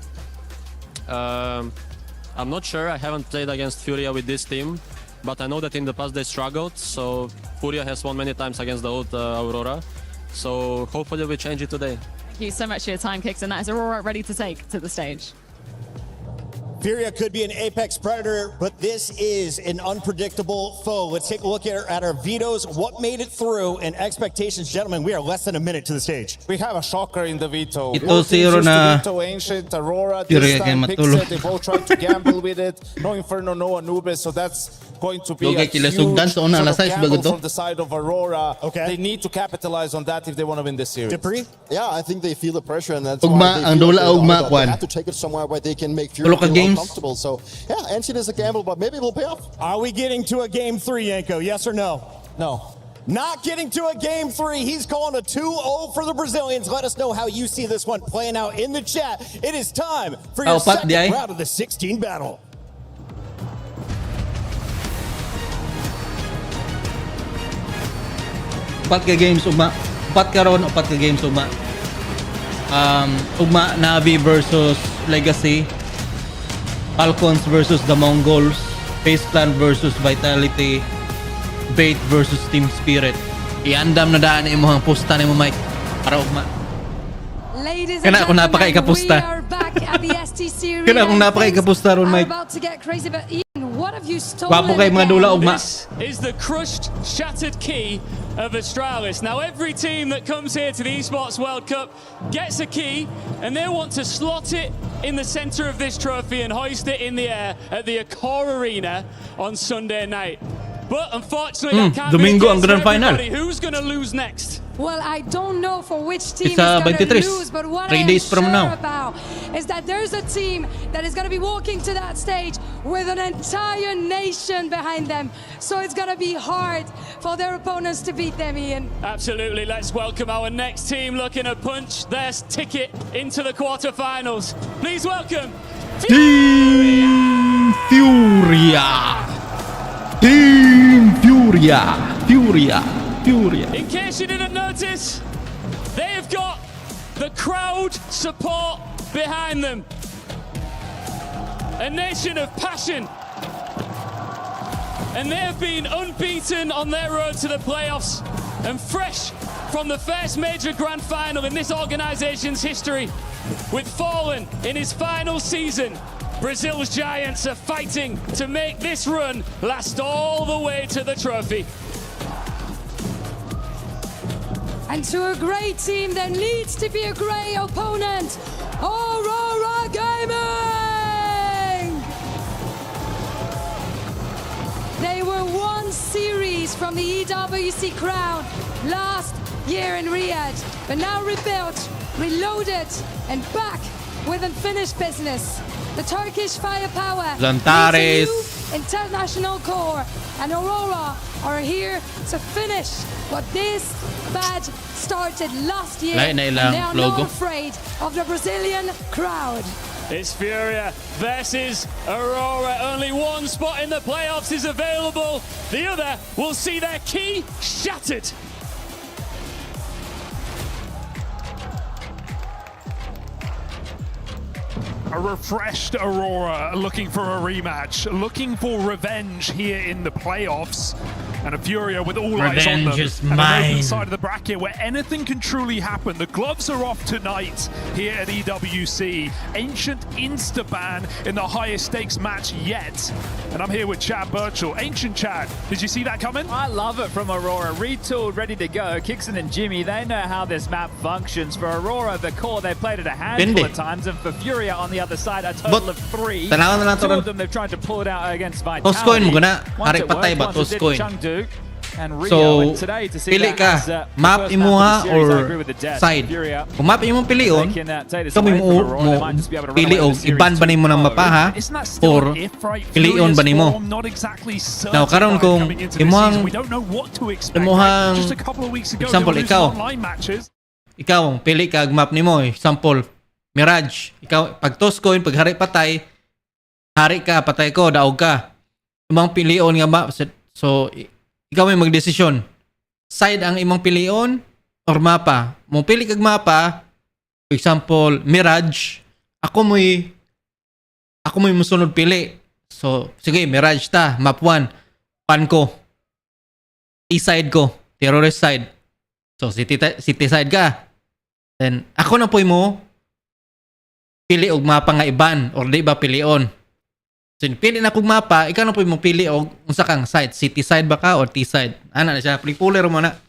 I'm not sure. I haven't played against FURIA with this team, but I know that in the past they struggled. So FURIA has won many times against the old AURORA. So hopefully we change it today. Thank you so much for your time, Kicks, and that is Aurora ready to take to the stage. FURIA could be an apex predator, but this is an unpredictable foe. Let's take a look at our vetoes, what made it through, and expectations. Gentlemen, we are less than a minute to the stage. We have a shocker in the veto. Ito Both teams zero used to na veto Ancient, Aurora, FURIA this kay time matulog. Pixel, they both tried to gamble with it. No Inferno, no Anubis, so that's going to be Okay, a huge kilasugdan sa una, sort alas of 6 gamble bago to. from the side of Aurora. Okay. They need to capitalize on that if they want to win this series. Dupree? Yeah, I think they feel the pressure, and that's Ugma, why they ang feel dula, like they're the ugma, underdog. kwan. They have to take it somewhere where they can make Tulo FURIA ka feel games. uncomfortable. So yeah, Ancient is a gamble, but maybe it will pay off. Are we getting to a game 3, Yanko? Yes or no? No. Not getting to a game 3. He's calling a 2-0 for the Brazilians. Let us know how you see this one playing out in the chat. It is time for your Pat, di ay? second round of the 16 battle. Upat ka games ugma. Upat ka ron, upat ka games ugma. Ugma Navi versus Legacy. Falcons versus the Mongols. Face Clan versus Vitality. Bait versus Team Spirit. Iandam na daan imo ang pusta nimo, Mike. Para ugma. Ladies and Kana akong gentlemen, napaka-ikapusta. we are back at the STC Kana akong Arena. napaka-ikapusta ron, Things Mike. are about to get crazy, but Ian, what have you stolen Wapo kay mga again? dula ugma. This is the crushed, shattered key of Astralis. Now, every team that comes here to the Esports World Cup gets a key, and they want to slot it in the center of this trophy and hoist it in the air at the AURORA Arena on Sunday night. But unfortunately, that can't Domingo be ang the case grand for final. everybody. Who's going to lose next? Well, I don't know for which team It's, is going to 23. lose, but what 3 I am days from sure now. about is that there's a team that is going to be walking to that stage with an entire nation behind them. So it's going to be hard for their opponents to beat them, Ian. Absolutely. Let's welcome our next team looking to punch their ticket into the quarterfinals. Please welcome Team FURIA. Team FURIA. FURIA. FURIA. In case you didn't notice, they have got the crowd support behind them. A nation of passion. And they have been unbeaten on their road to the playoffs and fresh from the first major grand final in this organization's history. With Fallen in his final season, Brazil's Giants are fighting to make this run last all the way to the trophy. And to a great team, there needs to be a great opponent. AURORA Gaming! They were one series from the EWC crown last year in Riyadh, but now rebuilt, reloaded, and back with unfinished business. The Turkish firepower, Zantares, international core, and AURORA are here to finish what this bad started last year. Lain na And ilang they are logo. not afraid of the Brazilian crowd. It's FURIA versus AURORA. Only one spot in the playoffs is available. The other will see their key shattered. A refreshed AURORA looking for a rematch, looking for revenge here in the playoffs. And a FURIA with all eyes on them. Revenge is And an mine. open side of the bracket where anything can truly happen. The gloves are off tonight here at EWC. Ancient insta-ban in the highest stakes match yet. And I'm here with Chad Birchall. Ancient Chad, did you see that coming? I love it from AURORA. Retooled, ready to go. Kixon and Jimmy, they know how this map functions. For AURORA, the core, they played it a handful of times. And for FURIA on the other side, a total of 3. Tanaw na lang to Two ron. of them, they've tried to pull it out against Vitality. Toscoin mo gana. Once Hari it worked, patay ba once it did Toscoin? Chengdu and Rio. So, And today, to see pili that ka. as, the Map first imo map of ha the series, I or agree with the death. side. FURIA, Kung map imo pilion, they can, take this kami away mo from AURORA. They might just be able to run pili away og with the series iban ba nimo ng 2-0. mapa ha? Isn't that still Or an if, right? pilion Furious ba nimo? form, not exactly certain Now karon kung coming into this imuhang season. We don't know what to expect. imuhang Just a couple of weeks ago, example they were ikaw. losing online matches. Ikaw pili ka og map nimo, example Mirage. Ikaw pag Toscoin pag hari patay, hari ka patay ko daog ka. Imong pilion nga map so ikaw may magdesisyon. Side ang imong pilion or mapa. Mo pili kag mapa, for example, Mirage, ako mo'y musunod pili. So, sige, Mirage ta, map 1. Pan ko. E-side ko, terrorist side. So, city side ka. Then, ako na po'y mo pili og mapa nga iban or di ba pilion. So, pili na kong mapa, ikaw na po'y mo pili og unsa kang side, city side ba ka or T-side. Ana na siya, puler mo na.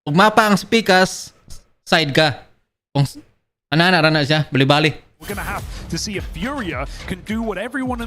Ug mapa ang speakers, side ka. Kung ana na siya, bali-bali. We're going to have to see if FURIA can do what everyone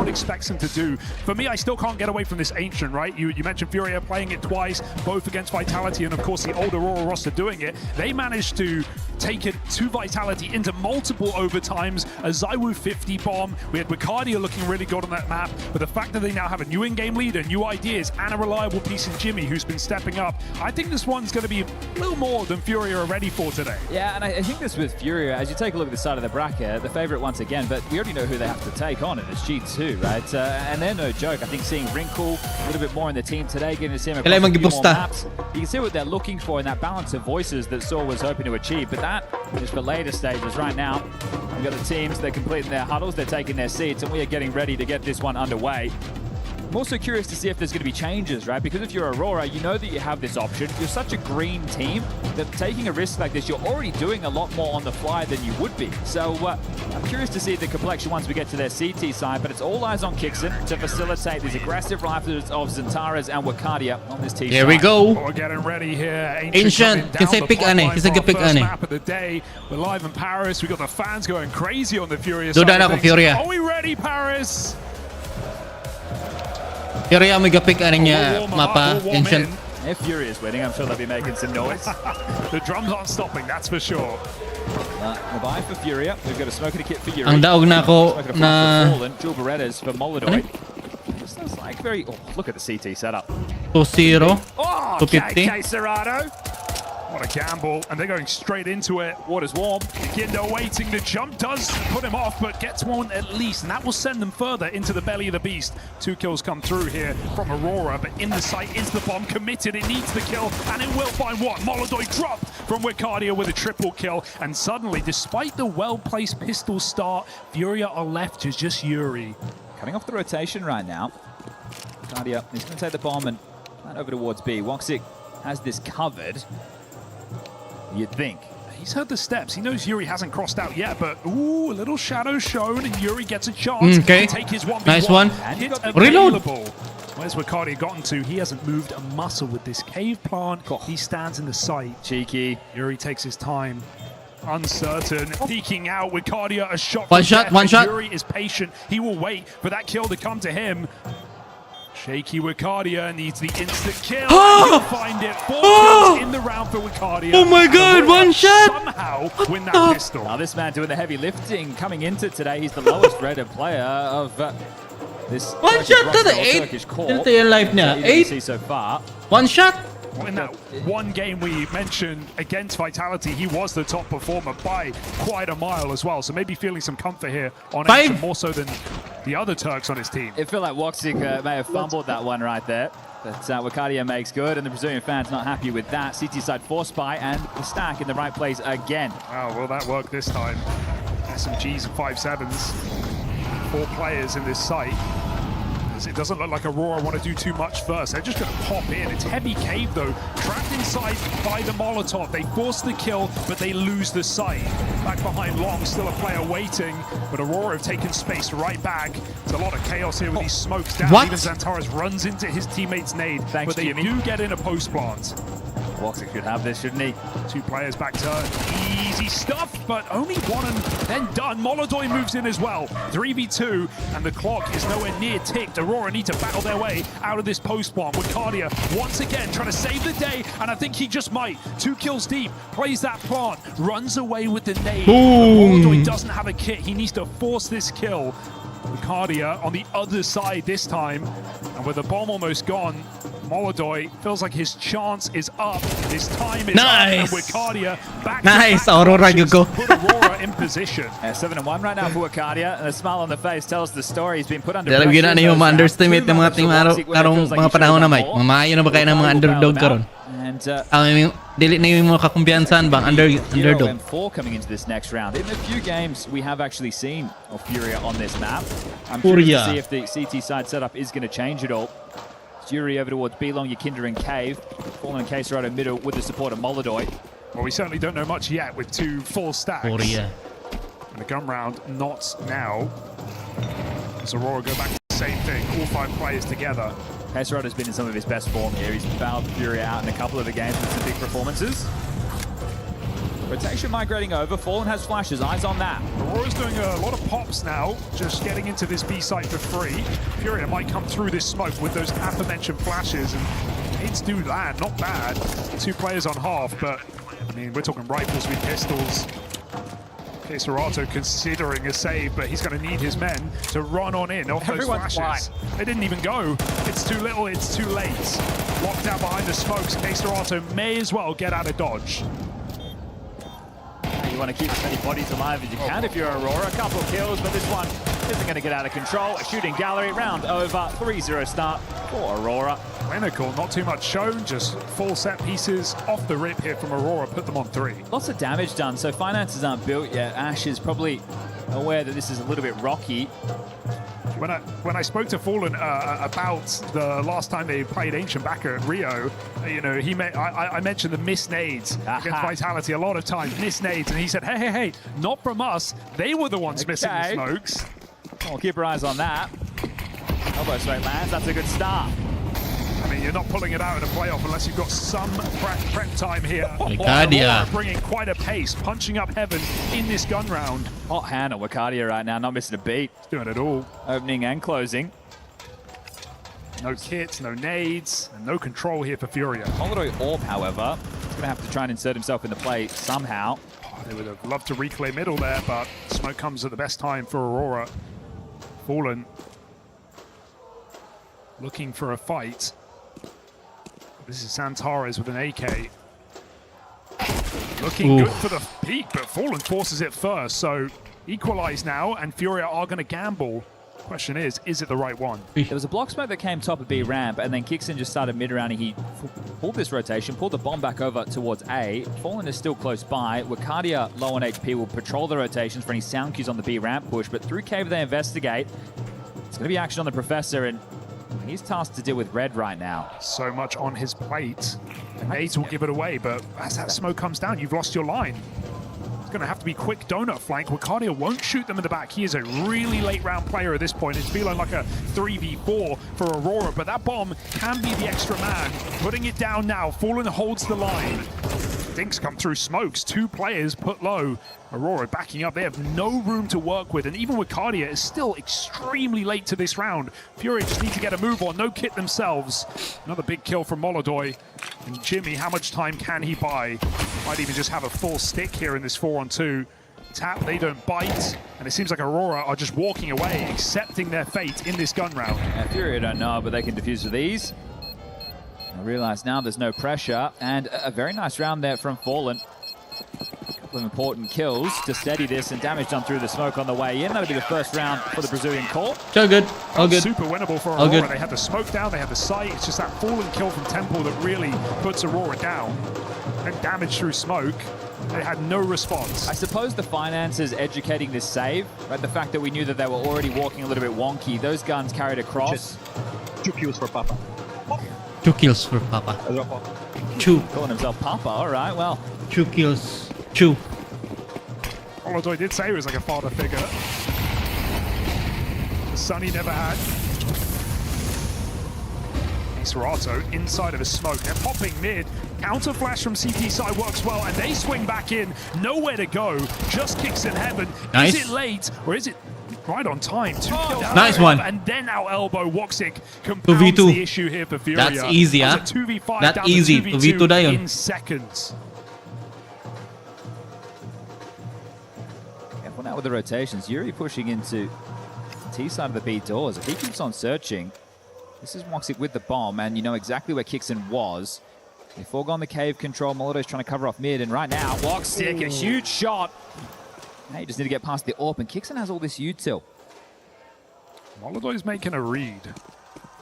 expects them to do. For me, I still can't get away from this Ancient, right? You mentioned FURIA playing it twice, both against Vitality, and of course the old AURORA roster doing it. They managed to take it to Vitality into multiple overtimes. A Zywoo 50 bomb. We had Wicardia looking really good on that map, but the fact that they now have a new in-game leader, new ideas, and a reliable piece in Jimmy who's been stepping up, I think this one's going to be a little more than FURIA are ready for today. Yeah, and I think this with FURIA, as you take a look at the side of the bracket, the favorite once again, but we already know who they have to take on, and it's G2, right? And they're no joke. I think seeing Wrinkle a little bit more in the team today, getting to see him across a few more maps, you can see what they're looking for in that balance of voices that Saul was hoping to achieve, but that is for later stages. Right now, we've got the teams, they're completing their huddles, they're taking their seats, and we are getting ready to get this one underway. I'm also curious to see if there's going to be changes, right? Because if you're AURORA, you know that you have this option. You're such a green team that taking a risk like this, you're already doing a lot more on the fly than you would be. So I'm curious to see the complexion once we get to their CT side, but it's all eyes on Kixon to facilitate these aggressive rifles of Zantares and Wicardia on this team. Here we go. We're getting ready here. Ancient, kasi pick ane, kasi pick ane. Map of the day. We're live in Paris. We got the fans going crazy on the Furious. Duda na ako, FURIA. Are we ready, Paris? FURIA may pick ane niya mapa, Ancient. If FURIA is winning, I'm sure they'll be making some noise. The drums aren't stopping, that's for sure. The buy for FURIA. We've got a smoke and a kit for Yuri. Ang daog na ako na Jewel Berettas for Molidoid. This looks like very... Oh, look at the CT setup. 2-0. Oh, 250. KK Serrano. What a gamble, and they're going straight into it. Water's warm. Gindo waiting, the jump does put him off, but gets one at least, and that will send them further into the belly of the beast. 2 kills come through here from AURORA, but in the sight is the bomb, committed, it needs the kill, and it will find one. Molidoid dropped from Wicardia with a triple kill, and suddenly, despite the well-placed pistol start, FURIA are left to just Yuri. Cutting off the rotation right now. Wicardia is going to take the bomb and plan over towards B. Woxic has this covered. You'd think. He's heard the steps. He knows Yuri hasn't crossed out yet, but ooh, a little shadow shown, and Yuri gets a chance to take his 1v1. Nice one. Hit Reload. available. Where's Wicardia gotten to? He hasn't moved a muscle with this cave plant. He stands in the sight. Cheeky. Yuri takes his time. Uncertain, peeking out. Wicardia, a shot. One shot, one shot. Yuri is patient. He will wait for that kill to come to him. Shaky Wicardia needs the instant kill. He'll find it. 4 kills in the round for Wicardia. Oh my god, one shot! Somehow win that pistol. Now this man doing the heavy lifting coming into today. He's the lowest rated player of this One shot to the 8. Turkish core. Ito yung life niya. 8 so far. One shot. Well, in that one game we mentioned against Vitality, he was the top performer by quite a mile as well. So maybe feeling some comfort here on Ancient, more so than the other Turks on his team. It felt like Woxic may have fumbled that one right there. But Wicardia makes good, and the Brazilian fans not happy with that. CT side force spy, and the stack in the right place again. Wow, will that work this time? SMGs and 5.7s. 4 players in this site. It doesn't look like Aurora want to do too much first. They're just going to pop in. It's heavy cave, though. Trapped inside by the Molotov. They force the kill, but they lose the sight. Back behind Long, still a player waiting. But Aurora have taken space right back. There's a lot of chaos here with these smokes down. What? Even Xantares runs into his teammate's nade. But they do get in a post plant. Woxic should have this, shouldn't he? 2 players back turn. Easy stuff, but only one and then done. Molodoy moves in as well. 3v2, and the clock is nowhere near ticked. Aurora need to battle their way out of this post plant. Wicardia once again trying to save the day, and I think he just might. 2 kills deep, plays that plant, runs away with the nade. Molodoy doesn't have a kit. He needs to force this kill. Wicardia on the other side this time, and with the bomb almost gone, Molodoy feels like his chance is up. His time is up, and Wicardia back to Aurora you go. put Aurora in position. 7-1 right now for Wicardia, and a smile on the face tells the story. He's been put under Dahil pressure. gina niyo ma-underestimate ng mga team karong mga panahon na Mike. Mamayo na ba kayo ng mga underdog karon? And dili na yung mga kakumpiyansan bang underdog. M4 coming into this next round. In a few games we have actually seen FURIA on this map. I'm FURIA. curious to see if the CT side setup is going to change at all. Yuri over towards B-Long, Yakinder and Cave. Fallen and Case right in middle with the support of Molodoy. Well, we certainly don't know much yet with 2 full stacks. FURIA. And the gun round, not now. As Aurora go back to the same thing, all 5 players together. Case has been in some of his best form here. He's fouled Furia out in a couple of the games with some big performances. Rotation migrating over. Fallen has flashes. Eyes on that. Aurora's doing a lot of pops now, just getting into this B site for free. Furia might come through this smoke with those aforementioned flashes, and hits do land, not bad. 2 players on half, but I mean, we're talking rifles with pistols. Serato considering a save, but he's going to need his men to run on in off those flashes. They didn't even go. It's too little, it's too late. Locked down behind the smokes, Serato may as well get out of dodge. You want to keep as many bodies alive as you can if you're Aurora. A couple of kills, but this one isn't going to get out of control. A shooting gallery, round over, 3-0 start for Aurora. Clinical, not too much shown, just full set pieces off the rip here from Aurora, put them on 3. Lots of damage done, so finances aren't built yet. Ash is probably aware that this is a little bit rocky. When I spoke to Fallen about the last time they played Ancient back at Rio, you know, I mentioned the missed nades against Vitality a lot of times, missed nades, and he said, hey, not from us. They were the ones missing the smokes. We'll keep our eyes on that. Elbow straight lands, that's a good start. I mean, you're not pulling it out in a playoff unless you've got some prep time here. Wicardia bringing quite a pace, punching up heaven in this gun round. Hot hand on Wicardia right now, not missing a beat. He's doing it all. Opening and closing. No kits, no nades, and no control here for Furia. Molodoy Orb, however, is going to have to try and insert himself in the play somehow. They would have loved to reclaim middle there, but smoke comes at the best time for Aurora. Fallen looking for a fight. This is Xantares with an AK. Looking good for the peak, but Fallen forces it first. So equalize now, and Furia are going to gamble. Question is it the right one? There was a block smoke that came top of B ramp, and then Kixon just started mid-round, and he pulled this rotation, pulled the bomb back over towards A. Fallen is still close by. Wicardia, low on HP, will patrol the rotations for any sound cues on the B ramp push, but through cave they investigate. It's going to be action on the Professor, and he's tasked to deal with red right now. So much on his plate. The nades will give it away, but as that smoke comes down, you've lost your line. It's going to have to be quick donut flank. Wicardia won't shoot them in the back. He is a really late round player at this point. It's feeling like a 3v4 for Aurora, but that bomb can be the extra man. Putting it down now. Fallen holds the line. Dinks come through smokes. 2 players put low. Aurora backing up. They have no room to work with, and even Wicardia is still extremely late to this round. FURIA just need to get a move on. No kit themselves. Another big kill from Molodoi. And Jimmy, how much time can he buy? Might even just have a full stick here in this 4-on-2. Tap, they don't bite, and it seems like Aurora are just walking away, accepting their fate in this gun round. Yeah, FURIA don't know, but they can defuse with ease. I realize now there's no pressure, and a very nice round there from Fallen. A couple of important kills to steady this, and damage done through the smoke on the way in. That'll be the first round for the Brazilian core. So good. All good. Super winnable for Aurora. They had the smoke down, they had the sight. It's just that Fallen kill from Temple that really puts Aurora down. And damage through smoke. They had no response. I suppose the finances educating this save, right? The fact that we knew that they were already walking a little bit wonky. Those guns carried across. 2 kills for Papa. 2 kills for Papa. 2. Calling himself Papa, all right, well. 2 kills. 2. Molodoi did say he was like a father figure. The son he never had. Serato inside of a smoke. They're popping mid. Counter flash from CT side works well, and they swing back in. Nowhere to go. Just kicks in heaven. Nice. Is it late, or is it right on time? 2 kills. Nice one. And then out elbow. Woxic compounds the issue here for FURIA. That's easy, huh? 2v5 That's down easy. to 2v2 dayon. in seconds. Careful now with the rotations. Yuri pushing into T side of the B doors. If he keeps on searching, this is Woxic with the bomb, and you know exactly where Kixon was. They foregone the cave control. Molodoi's trying to cover off mid, and right now, Woxic, a huge shot. Now you just need to get past the AWP, and Kixon has all this util. Molodoi's making a read.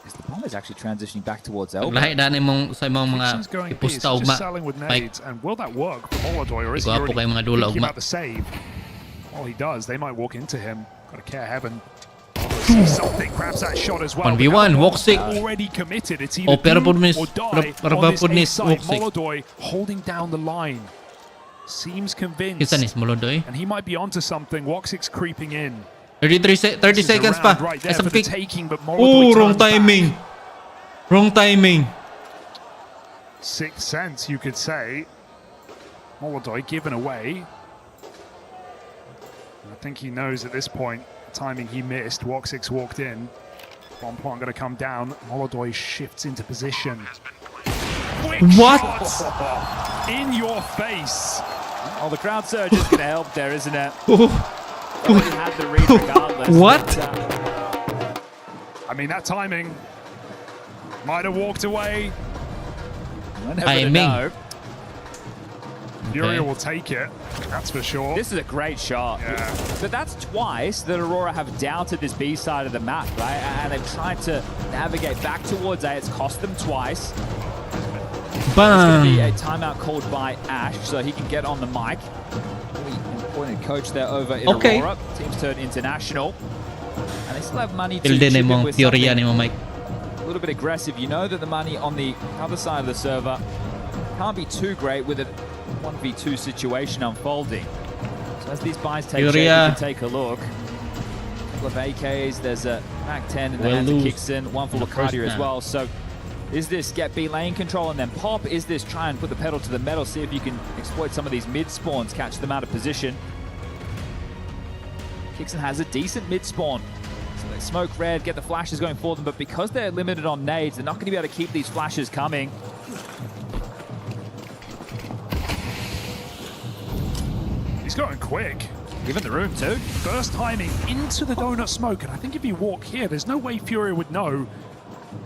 As the bomb is actually transitioning back towards elbow. Lahat na imong sa imong Kixon's mga going piece, ipusta just selling with nades, and will that work for Molodoi, or is he Ikaw po already kayo mga dula, thinking ugma. about the save? Well, he does. They might walk into him. Got to care heaven. See something, grabs that shot as well. 1v1, Woxic. Already committed. It's either Pero do podnis, or die pero on this podnis, A side. Woxic. Molodoi holding down the line. Seems convinced. Kisa is Molodoi. And he might be onto something. Woxic's creeping in. 30 seconds pa. Right there Isang for the pick. taking, but Oh, Molodoi wrong turns back. timing. Wrong timing. Sixth sense, you could say. Molodoi given away. I think he knows at this point, the timing he missed. Woxic's walked in. Bomb plant going to come down. Molodoi shifts into position. Quick What? shot in your face. Oh, the crowd surge is going to help there, isn't it? Oh. Already had the read regardless. What? But, I mean, that timing might have walked away. Timing. FURIA will take it, that's for sure. This is a great shot. Yeah. But that's twice that Aurora have doubted this B side of the map, right? And they've tried to navigate back towards A. It's cost them twice. There's going to be a timeout called by Ash, so he can get on the mic. Really important coach there over in Aurora. Teams turn international. And they still have money to chip in with something a little bit aggressive. You know that the money on the other side of the server can't be too great with a 1v2 situation unfolding. So as these buys take shape, you can take a look. A couple of AKs, there's a MAC-10 in the hands of Kixon, one for Wicardia as well. So is this get B lane control and then pop? Is this try and put the pedal to the metal, see if you can exploit some of these mid spawns, catch them out of position? Kixon has a decent mid spawn. So they smoke red, get the flashes going for them, but because they're limited on nades, they're not going to be able to keep these flashes coming. He's going quick. Given the room too. First timing into the donut smoke, and I think if you walk here, there's no way FURIA would know.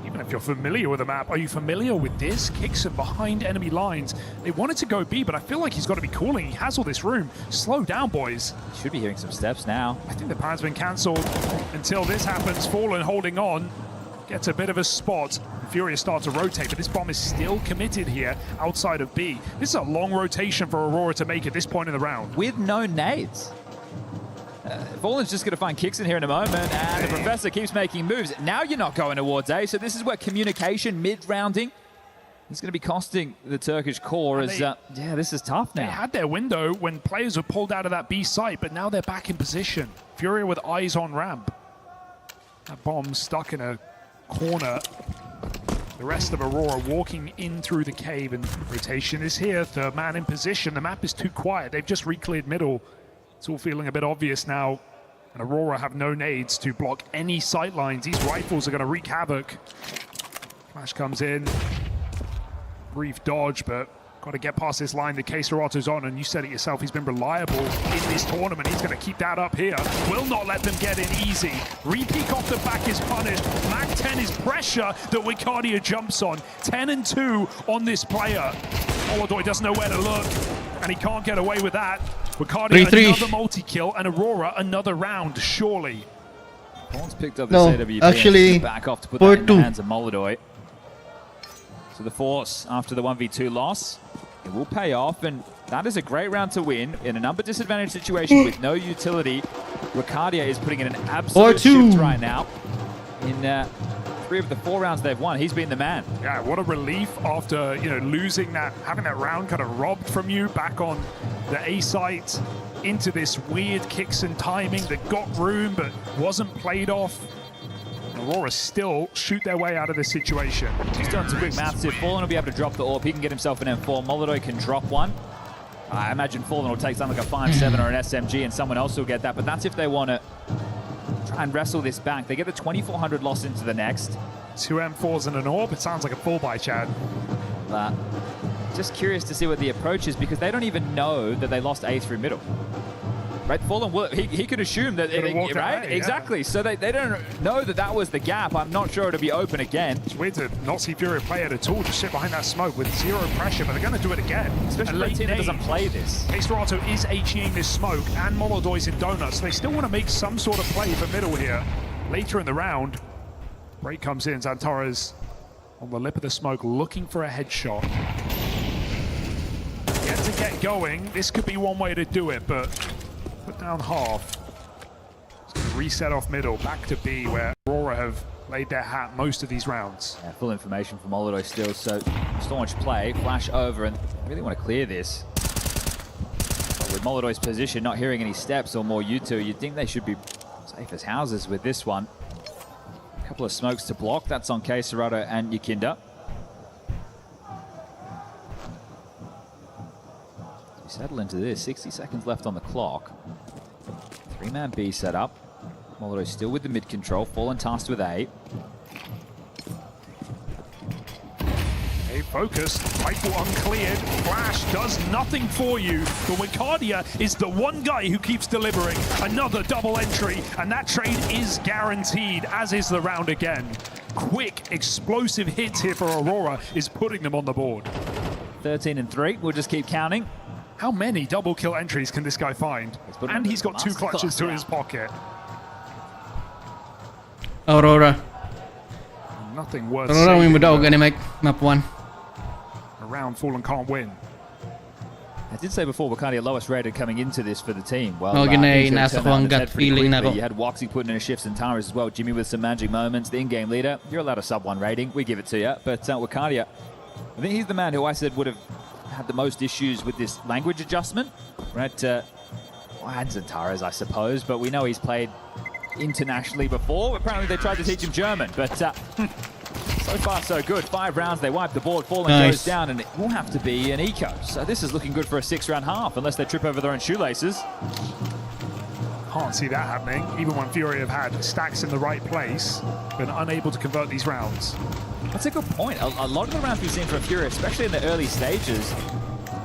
Even if you're familiar with the map, are you familiar with this? Kixon behind enemy lines. They wanted to go B, but I feel like he's got to be calling. He has all this room. Slow down, boys. Should be hearing some steps now. I think the plan's been cancelled until this happens. Fallen holding on. Gets a bit of a spot. FURIA start to rotate, but this bomb is still committed here outside of B. This is a long rotation for Aurora to make at this point in the round. With no nades. Fallen's just going to find Kixon here in a moment, and the Professor keeps making moves. Now you're not going towards A, so this is where communication, mid-rounding, It's going to be costing the Turkish core as, yeah, this is tough now. They had their window when players were pulled out of that B site, but now they're back in position. FURIA with eyes on ramp. That bomb stuck in a corner. The rest of AURORA walking in through the cave, and rotation is here. Third man in position. The map is too quiet. They've just re-cleared middle. It's all feeling a bit obvious now. And AURORA have no nades to block any sight lines. These rifles are going to wreak havoc. Flash comes in. Brief dodge, but got to get past this line. The Keisarato's on, and you said it yourself, he's been reliable in this tournament. He's going to keep that up here. Will not let them get in easy. Re-peek off the back is punished. Mag 10 is pressure that Wicardia jumps on. 10 and 2 on this player. Molodoy doesn't know where to look, and he can't get away with that. Wicardia another multi-kill, and AURORA another round, surely. Paul's picked up this AWP actually, back off to put that in the hands of Molodoy. So the Force, after the 1v2 loss, it will pay off, and that is a great round to win in a number disadvantaged situation with no utility. Wicardia is putting in an absolute shift right now. In 3 of the 4 rounds they've won, he's been the man. Yeah, what a relief after losing that, having that round kind of robbed from you back on the A site into this weird kicks and timing that got room but wasn't played off. AURORA still shoot their way out of this situation. He's done some quick maths here. Fallen will be able to drop the AWP. He can get himself an M4. Molodoy can drop one. I imagine Fallen will take something like a 5-7 or an SMG, and someone else will get that. But that's if they want to try and wrestle this back. They get the 2,400 loss into the next. 2 M4s and an AWP. It sounds like a full buy, Chad. But just curious to see what the approach is, because they don't even know that they lost A through middle. Right, Fallen, he could assume that, right? Away, exactly. Yeah. So they don't know that that was the gap. I'm not sure it'll be open again. It's weird to not see FURIA play it at all, just sit behind that smoke with 0 pressure, but they're going to do it again. Especially when a team that doesn't play this. Keisarato is HEing this smoke, and Molodoy's in donuts. They still want to make some sort of play for middle here. Later in the round, break comes in. Xantara's on the lip of the smoke, looking for a headshot. Yet to get going. This could be one way to do it, but put down half. It's going to reset off middle, back to B, where AURORA have laid their hat most of these rounds. Yeah, full information from Molodoy still, so staunch play, flash over, and really want to clear this. But with Molodoy's position, not hearing any steps or more U2, you'd think they should be safe as houses with this one. A couple of smokes to block, that's on Keisarato and Yakinda. We settle into this, 60 seconds left on the clock. 3-man B set up. Molodoy still with the mid control, Fallen tasked with A. A focus, rifle uncleared, flash does nothing for you, but Wicardia is the one guy who keeps delivering. Another double entry, and that trade is guaranteed, as is the round again. Quick, explosive hits here for AURORA is putting them on the board. 13 and 3, we'll just keep counting. How many double kill entries can this guy find? And he's got 2 clutches to his pocket. AURORA. Nothing worth AURORA win without getting map 1. A round Fallen can't win. I did say before, Wicardia lowest rated coming into this for the team. Well, nasa ko ang gut feeling na ko. You had Woxy putting in a shift and Towers as well. Jimmy with some magic moments. The in-game leader, you're allowed a sub 1 rating. We give it to you. But Wicardia, I think he's the man who I said would have had the most issues with this language adjustment, right? And Xantara's, I suppose, but we know he's played internationally before. Apparently they tried to teach him German, but so far so good. 5 rounds, they wipe the board, Fallen goes down, and it will have to be an eco. So this is looking good for a 6-round half, unless they trip over their own shoelaces. Can't see that happening, even when FURIA have had stacks in the right place, been unable to convert these rounds. That's a good point. A lot of the rounds we've seen from FURIA, especially in the early stages,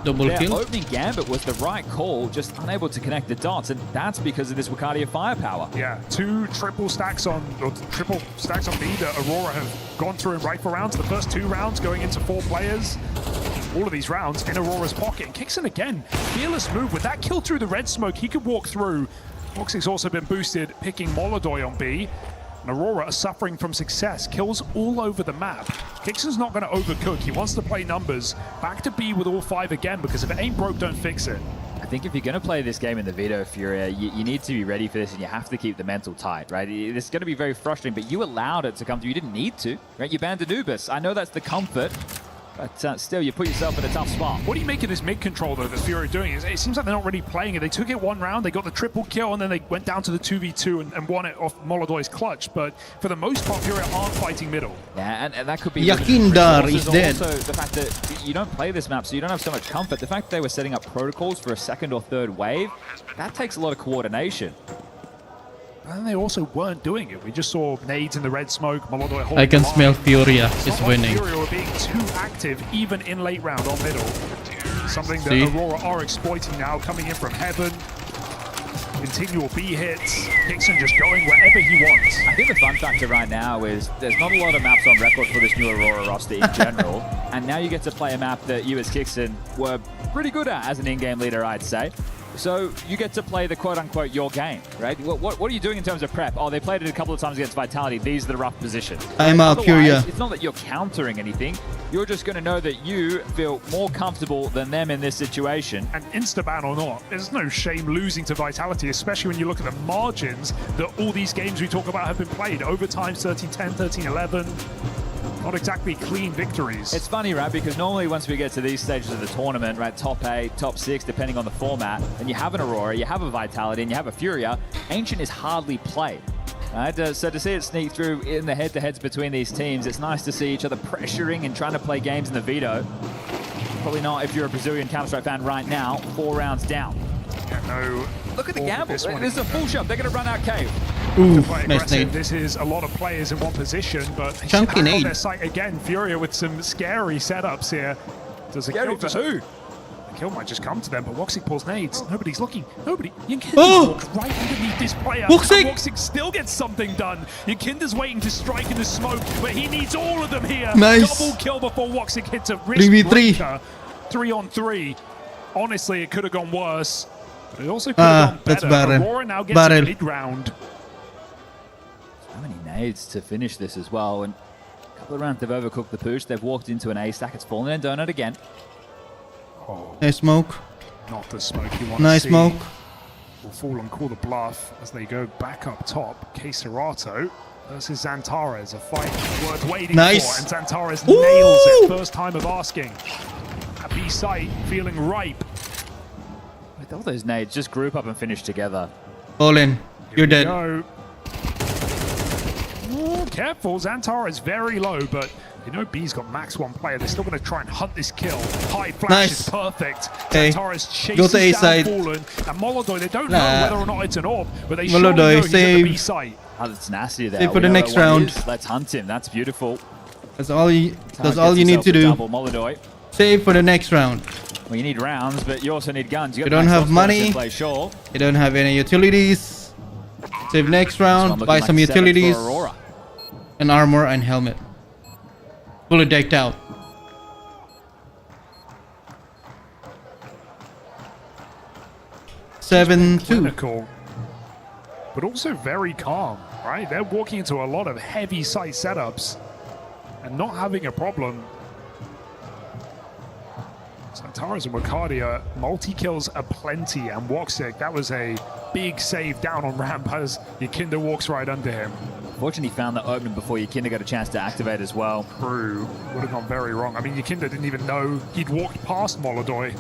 double kill. Opening gambit was the right call, just unable to connect the dots, and that's because of this Wicardia firepower. Yeah, 2 triple stacks on B that AURORA have gone through in rifle rounds. The first 2 rounds going into 4 players. All of these rounds in AURORA's pocket. And Kixon again, fearless move. With that kill through the red smoke, he could walk through. Voxic's also been boosted, picking Molodoy on B. And AURORA are suffering from success. Kills all over the map. Kixon's not going to overcook. He wants to play numbers. Back to B with all 5 again, because if it ain't broke, don't fix it. I think if you're going to play this game in the Veto FURIA, you need to be ready for this, and you have to keep the mental tight, right? It's going to be very frustrating, but you allowed it to come through. You didn't need to, right? You banned Anubis. I know that's the comfort But still, you put yourself in a tough spot. What do you make of this mid-control, though, that FURIA are doing? It seems like they're not really playing it. They took it one round, they got the triple kill, and then they went down to the 2v2 and won it off Molodoy's clutch. But for the most part, FURIA aren't fighting middle. Yeah, and that could be... Yakindar is dead. Also, the fact that you don't play this map, so you don't have so much comfort. The fact that they were setting up protocols for a second or third wave, that takes a lot of coordination. And they also weren't doing it. We just saw nades in the red smoke. Molodoy I can smell FURIA is winning. FURIA were being too active, even in late round on middle. Something that AURORA are exploiting now, coming in from heaven. Continual B hits. Kixon just going wherever he wants. I think the fun factor right now is there's not a lot of maps on record for this new AURORA roster in general. And now you get to play a map that you as Kixon were pretty good at as an in-game leader, I'd say. So you get to play the quote-unquote your game, right? What are you doing in terms of prep? Oh, they played it a couple of times against Vitality. These are the rough positions. I'm out, FURIA. It's not that you're countering anything. You're just going to know that you feel more comfortable than them in this situation. And insta-ban or not, there's no shame losing to Vitality, especially when you look at the margins that all these games we talk about have been played. Overtime 13-10, 13-11. Not exactly clean victories. It's funny, right? Because normally once we get to these stages of the tournament, right, top 8, top 6, depending on the format, and you have an AURORA, you have a Vitality, and you have a FURIA, Ancient is hardly played. Right? So to see it sneak through in the head-to-heads between these teams, it's nice to see each other pressuring and trying to play games in the veto. Probably not if you're a Brazilian Counter-Strike fan right now, 4 rounds down. Yeah, no. Look at the gamble. This is a full shot. They're going to run out cave. Ooh, nice nade. This is a lot of players in one position, but chunky nade. On their site again. FURIA with some scary setups here. Does a kill for who? The kill might just come to them, but Woxic pulls nades. Nobody's looking. Nobody. Yinkinda walks right underneath this player. Woxic still gets something done. Yinkinda's waiting to strike in the smoke, but he needs all of them here. Nice. Double kill before Woxic hits a wrist 3v3. breaker. 3-on-3. Honestly, it could have gone worse. But it also could have gone that's better. Barrel. AURORA now gets a mid-round. So many nades to finish this as well. And a couple of rounds they've overcooked the push. They've walked into an A stack. It's fallen in donut again. Oh, nice smoke. not the smoke you want Nice to see. smoke. Will fall and call the bluff as they go back up top. Keserato versus Xantares. A fight worth waiting for. And Xantares nails it. First time of asking. A B site feeling ripe. With all those nades, just group up and finish together. All in. You're dead. Go. Ooh, careful. Xantares very low, but you know B's got max 1 player. They're still going to try and hunt this kill. High flash is perfect. Xantares chases down side. Fallen. And Molodoy, they don't know whether or not it's an AWP, but they Molodoy, surely know he's at the B save. site. Oh, that's nasty there. Save for the next round. Let's hunt him. That's beautiful. That's all you need to do. Double Molodoy. Save for the next round. Well, you need rounds, but you also need guns. You don't have money. Play, sure. You don't have any utilities. Save next round. Buy some utilities. An armor and helmet. Fully decked out. Clinical, but also very calm, right? They're walking into a lot of heavy site setups and not having a problem. Xantares and Wakardia, multi-kills aplenty, and Woxic, that was a big save down on ramp as Yinkinda walks right under him. Fortunately, he found the opening before Yinkinda got a chance to activate as well. True. Would have gone very wrong. I mean, Yinkinda didn't even know he'd walked past Molodoy.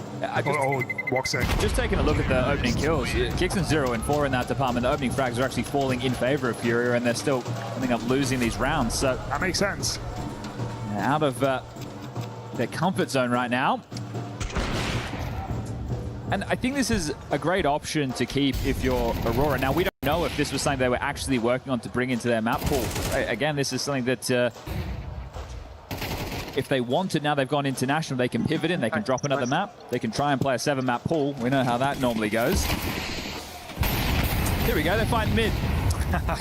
Woxic. Just taking a look at the opening kills, Kixon 0 and 4 in that department. The opening frags are actually falling in favor of FURIA, and they're still ending up losing these rounds. So that makes sense. Out of their comfort zone right now. And I think this is a great option to keep if you're AURORA. Now, we don't know if this was something they were actually working on to bring into their map pool. Again, this is something that if they wanted, now they've gone international, they can pivot in, they can drop another map, they can try and play a 7-map pool. We know how that normally goes. Here we go, they're fighting mid.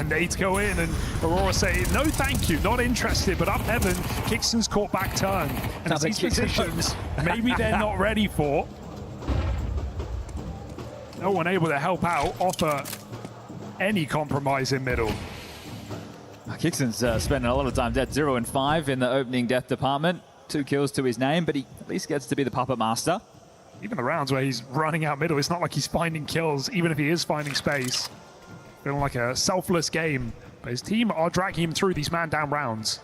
Nades go in and AURORA say, no thank you, not interested, but up heaven, Kixon's caught back turn. And these positions, maybe they're not ready for. No one able to help out, offer any compromise in middle. Kixon's spending a lot of time dead. 0 and 5 in the opening death department. 2 kills to his name, but he at least gets to be the puppet master. Even the rounds where he's running out middle, it's not like he's finding kills, even if he is finding space. Feeling like a selfless game, but his team are dragging him through these man-down rounds.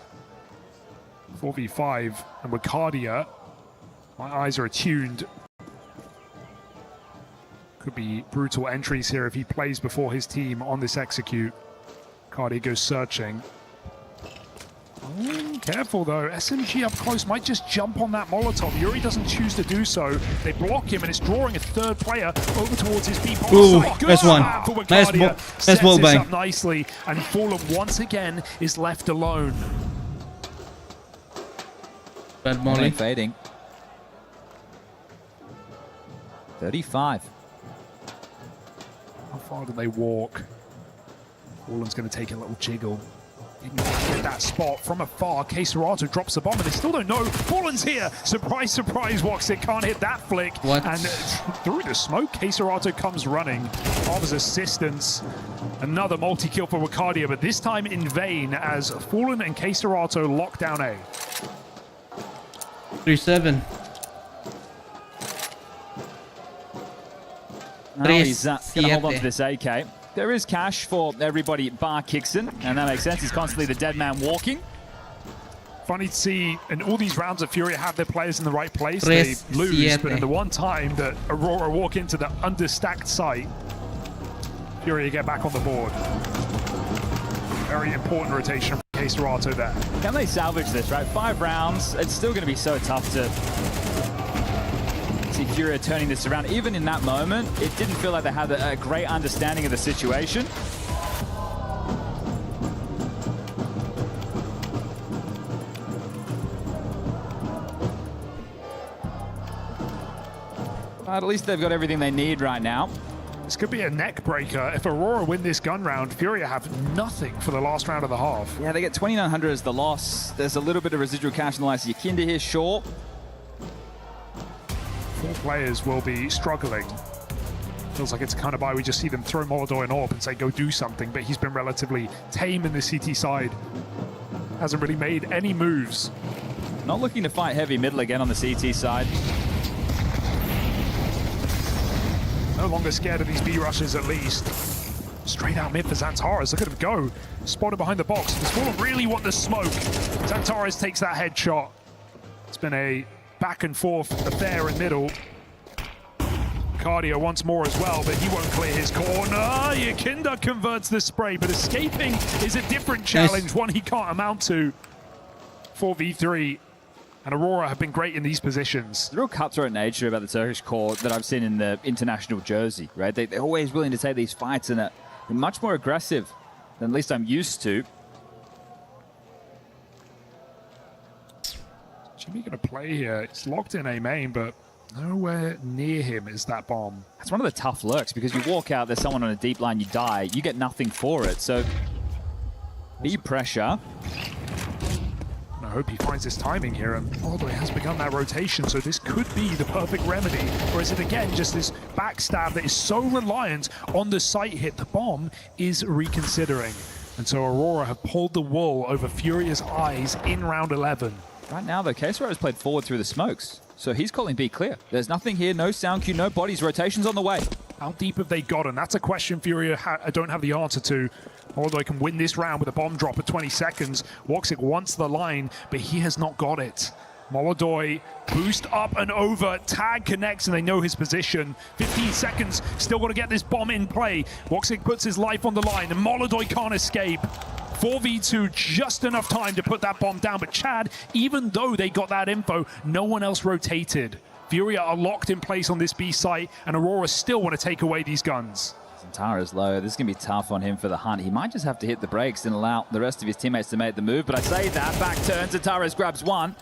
4v5 and Wicardia. My eyes are attuned. Could be brutal entries here if he plays before his team on this execute. Wicardia goes searching. Oh, careful though, SMG up close might just jump on that Molotov. Yuri doesn't choose to do so. They block him and it's drawing a third player over towards his people. Ooh, that's one. Nice ball bang. Up nicely, and Fallen once again is left alone. Bad molly. Fading. 35. How far do they walk? Fallen's going to take a little jiggle. Didn't get that spot from afar. K-Serato drops the bomb and they still don't know. Fallen's here. Surprise, surprise, Woxic can't hit that flick. What? And through the smoke, K-Serato comes running. Offers assistance. Another multi-kill for Wicardia, but this time in vain as Fallen and K-Serato lock down A. 3-7. Now he's going to hold on to this AK. There is cash for everybody bar Kixon, and that makes sense. He's constantly the dead man walking. Funny to see, in all these rounds of FURIA have their players in the right place. They lose, but in the one time that AURORA walk into the understacked site, FURIA get back on the board. Very important rotation from K-Serato there. Can they salvage this, right? 5 rounds, it's still going to be so tough to see FURIA turning this around. Even in that moment, it didn't feel like they had a great understanding of the situation. But at least they've got everything they need right now. This could be a neck breaker. If AURORA win this gun round, FURIA have nothing for the last round of the half. Yeah, they get 2,900 as the loss. There's a little bit of residual cash in the likes of Yakinda here, sure. 4 players will be struggling. Feels like it's kind of we just see them throw Molodor and AWP and say, go do something, but he's been relatively tame in the CT side. Hasn't really made any moves. Not looking to fight heavy middle again on the CT side. No longer scared of these B rushes at least. Straight out mid for Xantares. Look at him go. Spotted behind the box. Does Fallen really want the smoke? Xantares takes that headshot. It's been a back and forth affair in middle. Cardio once more as well, but he won't clear his corner. Yakinda converts the spray, but escaping is a different challenge, one he can't amount to. 4v3, and AURORA have been great in these positions. The real cutthroat nature about the Turkish core that I've seen in the international jersey, right? They're always willing to take these fights and are much more aggressive than at least I'm used to. Jimmy gonna play here. It's locked in A main, but nowhere near him is that bomb. That's one of the tough lurks, because you walk out, there's someone on a deep line, you die, you get nothing for it. So, B pressure. I hope he finds his timing here, and Molodor has begun that rotation, so this could be the perfect remedy. Or is it again just this backstab that is so reliant on the site hit? The bomb is reconsidering. And so AURORA have pulled the wool over FURIA's eyes in round 11. Right now, though, K-Serato has played forward through the smokes. So he's calling B clear. There's nothing here, no sound cue, no bodies, rotations on the way. How deep have they gotten? That's a question FURIA don't have the answer to. Although can win this round with a bomb drop at 20 seconds. Woxic wants the line, but he has not got it. Molodor boost up and over. Tag connects and they know his position. 15 seconds, still got to get this bomb in play. Woxic puts his life on the line and Molodor can't escape. 4v2, just enough time to put that bomb down. But Chad, even though they got that info, no one else rotated. FURIA are locked in place on this B site, and AURORA still want to take away these guns. Xantares low. This is going to be tough on him for the hunt. He might just have to hit the brakes and allow the rest of his teammates to make the move. But I say that, back turn, Xantares grabs one.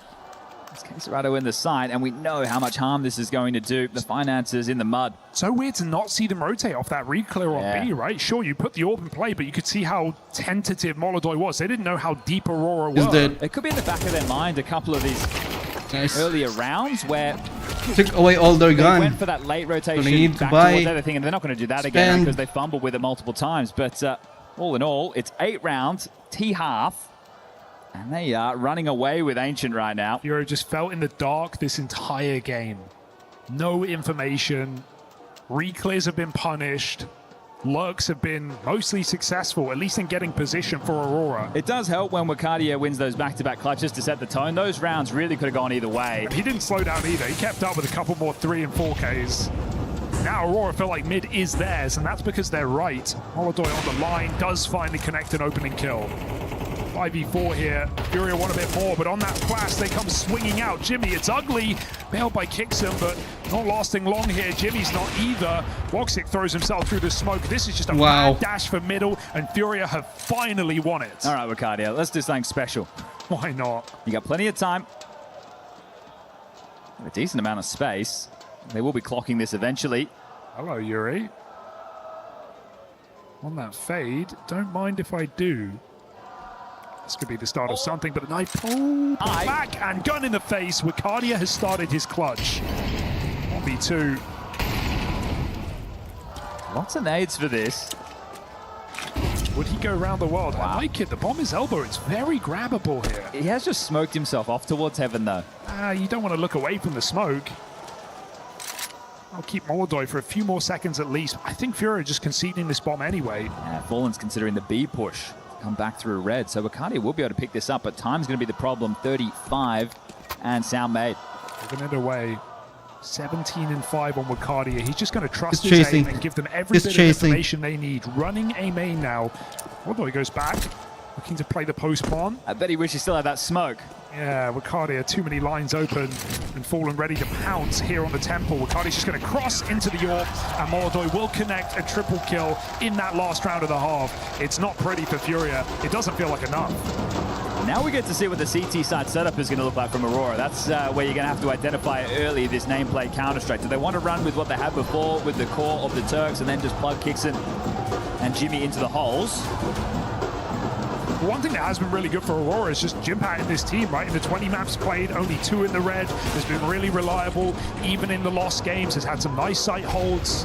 It's K-Serato in the side, and we know how much harm this is going to do. The finances in the mud. So weird to not see them rotate off that re-clear on B, right? Sure, you put the AWP in play, but you could see how tentative Molodor was. They didn't know how deep AURORA were. It could be in the back of their mind a couple of these earlier rounds where took away all their gun. They went for that late rotation back towards everything, and they're not going to do that again because they fumbled with it multiple times. But all in all, it's 8 rounds, T-half. And they are running away with Ancient right now. FURIA just felt in the dark this entire game. No information. Re-clears have been punished. lurks have been mostly successful, at least in getting position for Aurora. It does help when Wakadia wins those back-to-back clutches to set the tone. Those rounds really could have gone either way. He didn't slow down either. He kept up with a couple more 3 and 4Ks. Now Aurora feel like mid is theirs, and that's because they're right. Molodoi on the line does finally connect an opening kill. 5v4 here. Furia want a bit more, but on that flash, they come swinging out. Jimmy, it's ugly. Bailed by Kixon, but not lasting long here. Jimmy's not either. Woxic throws himself through the smoke. This is just a mad dash for middle, and Furia have finally won it. All right, Wakadia, let's do something special. Why not? You got plenty of time. A decent amount of space. They will be clocking this eventually. Hello, Yuri. On that fade, don't mind if I do. This could be the start of something, but a knife pull back and gun in the face. Wakadia has started his clutch. 1v2. Lots of nades for this. Would he go around the world? Wow. I like it. The bomb is elbow. It's very grabbable here. He has just smoked himself off towards heaven, though. You don't want to look away from the smoke. I'll keep Molodoi for a few more seconds at least. I think Furia are just conceding this bomb anyway. Yeah, Fallen's considering the B push. Come back through red, so Wakadia will be able to pick this up, but time's going to be the problem. 35 and sound made. Giving it away. 17 and 5 on Wakadia. He's just going to trust his aim and give them every bit of information they need. Running a main now. Molodoi goes back, looking to play the post-spawn. I bet he wishes he still had that smoke. Yeah, Wakadia, too many lines open, and Fallen ready to pounce here on the temple. Wakadia's just going to cross into the York, and Molodoi will connect a triple kill in that last round of the half. It's not pretty for Furia. It doesn't feel like enough. Now we get to see what the CT side setup is going to look like from Aurora. That's where you're going to have to identify early this nameplate Counter-Strike. Do they want to run with what they had before with the core of the Turks and then just plug Kixon and Jimmy into the holes? One thing that has been really good for Aurora is just Jimpat in this team, right? In the 20 maps played, only 2 in the red. Has been really reliable, even in the lost games. Has had some nice sight holds.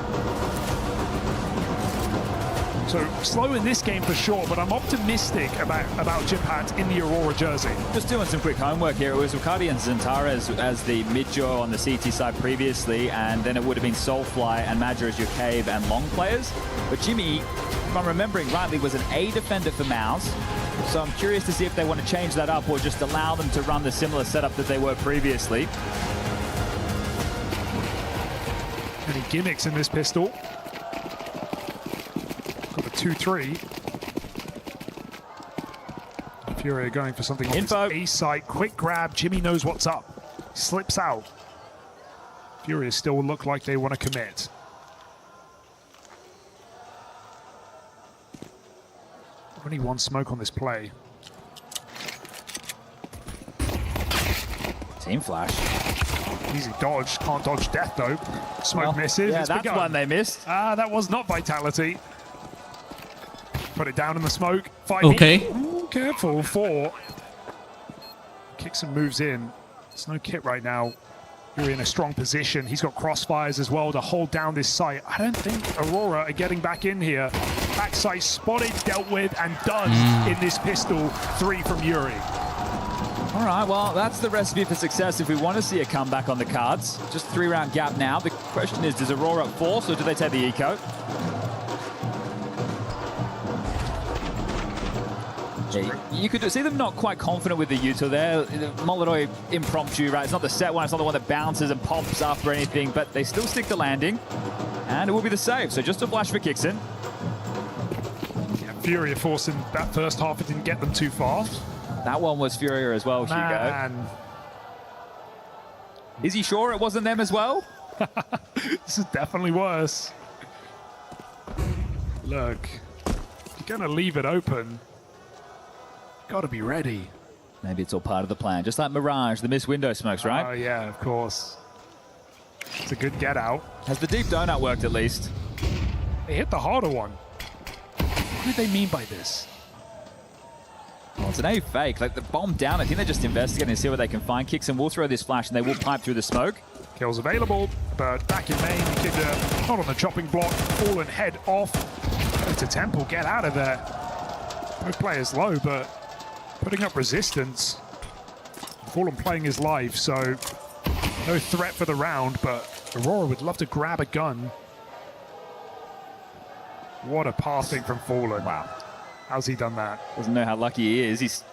So slow in this game for sure, but I'm optimistic about Jimpat in the Aurora jersey. Just doing some quick homework here. It was Wakadia and Zantara as the mid-jaw on the CT side previously, and then it would have been Soulfly and Madra as your cave and long players. But Jimmy, if I'm remembering rightly, was an A defender for Mouse. So I'm curious to see if they want to change that up or just allow them to run the similar setup that they were previously. Any gimmicks in this pistol? Got a 2-3. Furia going for something on this A site. Quick grab. Jimmy knows what's up. Slips out. Furia still look like they want to commit. Only one smoke on this play. Team flash. Easy dodge. Can't dodge death though. Smoke misses. Yeah, it's that's begun. one they missed. That was not Vitality. Put it down in the smoke. 5 Okay. Ooh, careful. 4. Kixon moves in. There's no kit right now. You're in a strong position. He's got crossfires as well to hold down this site. I don't think Aurora are getting back in here. Backside spotted, dealt with, and done in this pistol. 3 from Yuri. All right, well, that's the recipe for success if we want to see a comeback on the cards. Just 3-round gap now. The question is, does Aurora force or do they take the eco? You could see them not quite confident with the Yuto there. Molodoi impromptu, right? It's not the set one, it's not the one that bounces and pops up or anything, but they still stick the landing. And it will be the save. So just a flash for Kixon. Yeah, Furia forcing that first half. It didn't get them too far. That one was Furia as well, Hugo. Is he sure it wasn't them as well? This is definitely worse. Look, if you're going to leave it open, got to be ready. Maybe it's all part of the plan. Just like Mirage, the missed window smokes, right? Oh, yeah, of course. It's a good get out. Has the deep donut worked at least? They hit the harder one. What did they mean by this? Well, it's an A fake. Like the bomb down, I think they're just investigating to see what they can find. Kixon will throw this flash and they will pipe through the smoke. Kills available, but back in main, Kid not on the chopping block. Fallen head off. Go to Temple, get out of there. Both players low, but putting up resistance. Fallen playing his life, so no threat for the round, but Aurora would love to grab a gun. What a passing from Fallen. Wow. How's he done that? Doesn't know how lucky he is. He's...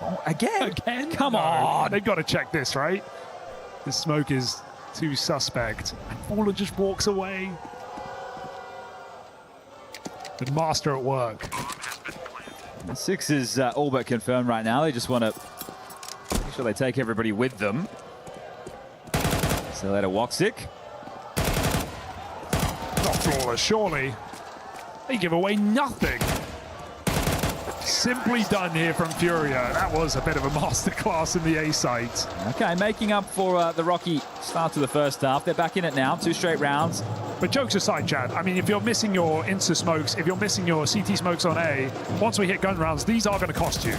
Oh, again? Again? Come on. They've got to check this, right? The smoke is too suspect. And Fallen just walks away. The master at work. The 6 is all but confirmed right now. They just want to make sure they take everybody with them. So let a Woxic. Not flawless, surely. They give away nothing. Simply done here from FURIA. That was a bit of a masterclass in the A site. Okay, making up for the rocky start to the first half. They're back in it now, 2 straight rounds. But jokes aside, Chad, I mean, if you're missing your Insta smokes, if you're missing your CT smokes on A, once we hit gun rounds, these are going to cost you.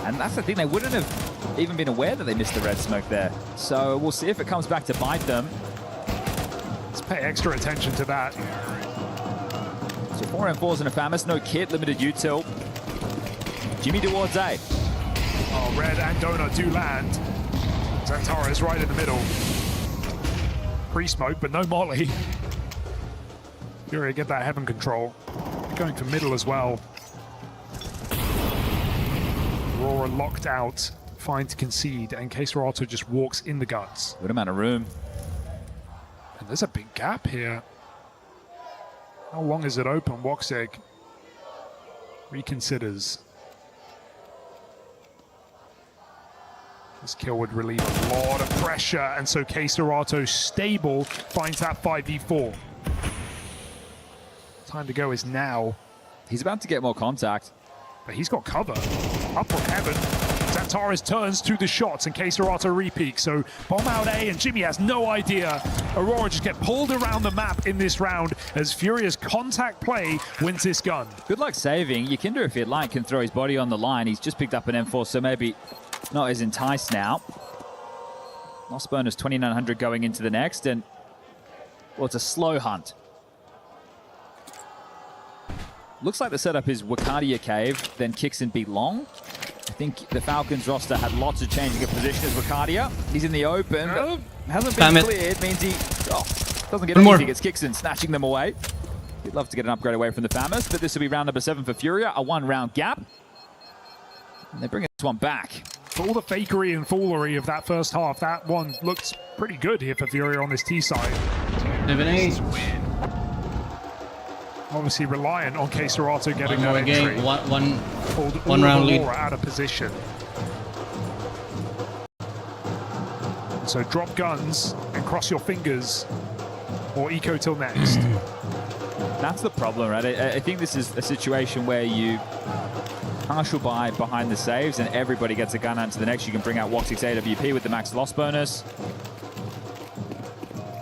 And that's the thing, they wouldn't have even been aware that they missed the red smoke there. So we'll see if it comes back to bite them. Let's pay extra attention to that. So 4 M4s and a FAMAS, no kit, limited util. Jimmy towards A. Oh, Red and Donut do land. Xantara is right in the middle. Pre-smoke, but no molly. FURIA get that heaven control. Going for middle as well. Aurora locked out, fine to concede, and Keserato just walks in the guts. Good amount of room. And there's a big gap here. How long is it open? Woxic reconsiders. This kill would relieve a lot of pressure, and so Keserato stable finds that 5v4. Time to go is now. He's about to get more contact. But he's got cover. Up from heaven. Xantara's turns to the shots, and Keserato repeats. So bomb out A, and Jimmy has no idea. Aurora just get pulled around the map in this round as FURIA's contact play wins this gun. Good luck saving. Yakinder, if he'd like, can throw his body on the line. He's just picked up an M4, so maybe not as enticed now. Lost bonus 2,900 going into the next, and well, it's a slow hunt. Looks like the setup is Wakadia Cave, then kicks in B long. I think the Falcons roster had lots of changing of position as Wakadia. He's in the open, but hasn't been cleared. Means he doesn't get anything. It's Kixon snatching them away. He'd love to get an upgrade away from the FAMAS, but this will be round number 7 for FURIA, a 1-round gap. And they're bringing this one back. For all the fakery and foolery of that first half, that one looks pretty good here for FURIA on this T side. 7-8. Obviously reliant on Keserato getting that game. entry. One round lead. Out of position. So drop guns and cross your fingers, or eco till next. That's the problem, right? I think this is a situation where you partial buy behind the saves and everybody gets a gun onto the next. You can bring out Woxic's AWP with the max loss bonus.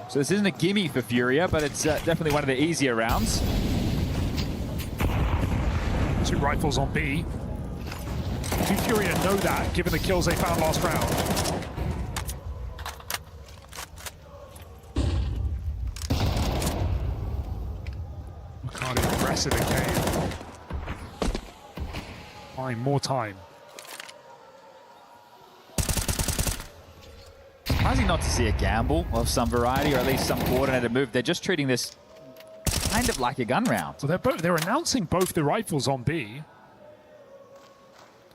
So this isn't a gimme for FURIA, but it's definitely one of the easier rounds. 2 rifles on B. Do FURIA know that, given the kills they found last round? Makari aggressive in cave. Fine, more time. Surprising not to see a gamble of some variety, or at least some coordinated move. They're just treating this kind of like a gun round. So they're announcing both the rifles on B.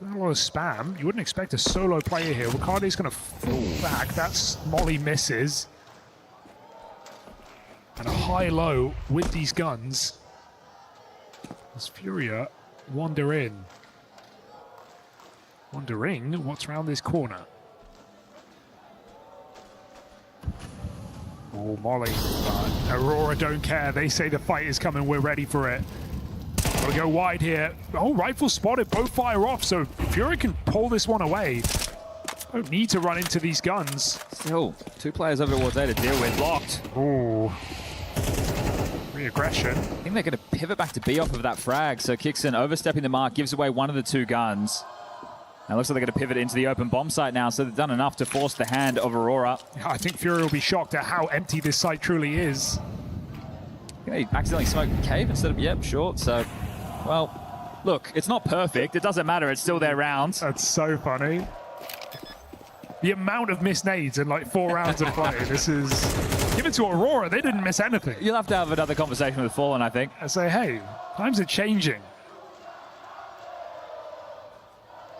Doing a lot of spam. You wouldn't expect a solo player here. Ricardo's going to fall back. That's Molly misses. And a high-low with these guns. As FURIA wander in. Wondering what's around this corner. Oh, Molly. Aurora don't care. They say the fight is coming. We're ready for it. Gotta go wide here. Oh, rifle spotted. Both fire off. So FURIA can pull this one away. Don't need to run into these guns. Still, 2 players over towards A to deal with. Locked. Ooh. Re-aggression. I think they're going to pivot back to B off of that frag. So Kixon overstepping the mark, gives away one of the 2 guns. Now it looks like they're going to pivot into the open bomb site now, so they've done enough to force the hand of Aurora. I think FURIA will be shocked at how empty this site truly is. He accidentally smoked cave instead of, yep, short. So, well, look, it's not perfect. It doesn't matter. It's still their round. That's so funny. The amount of missed nades in like 4 rounds of play. This is Give it to Aurora. They didn't miss anything. You'll have to have another conversation with Fallen, I think. I say, hey, times are changing.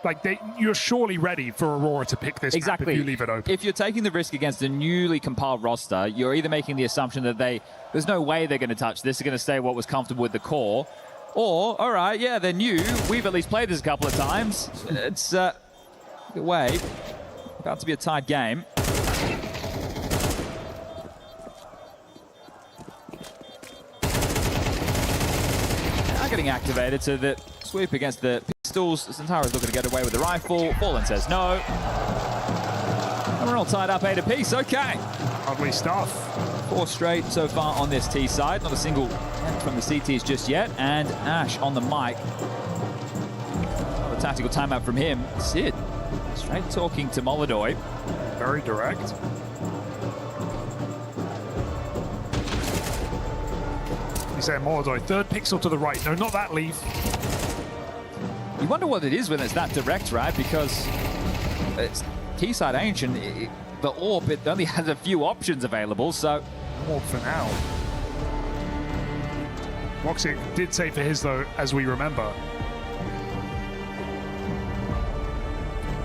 Like, you're surely ready for Aurora to pick this map if you leave it open. If you're taking the risk against a newly compiled roster, you're either making the assumption that there's no way they're going to touch this, they're going to stay what was comfortable with the core, or, all right, yeah, they're new, we've at least played this a couple of times. It's, way, about to be a tight game. Now getting activated so that sweep against the pistols. Centaur's looking to get away with the rifle. Fallen says no. And we're all tied up 8 apiece. Okay. Lovely stuff. 4 straight so far on this T side. Not a single hit from the CTs just yet. And Ash on the mic. Another tactical timeout from him. Sid straight talking to Molodoy. Very direct. You say Molodoy, 3rd pixel to the right. No, not that leaf. You wonder what it is when it's that direct, right? Because it's T-side Ancient, the AWP, it only has a few options available, so... AWP for now. Roxic did say for his, though, as we remember.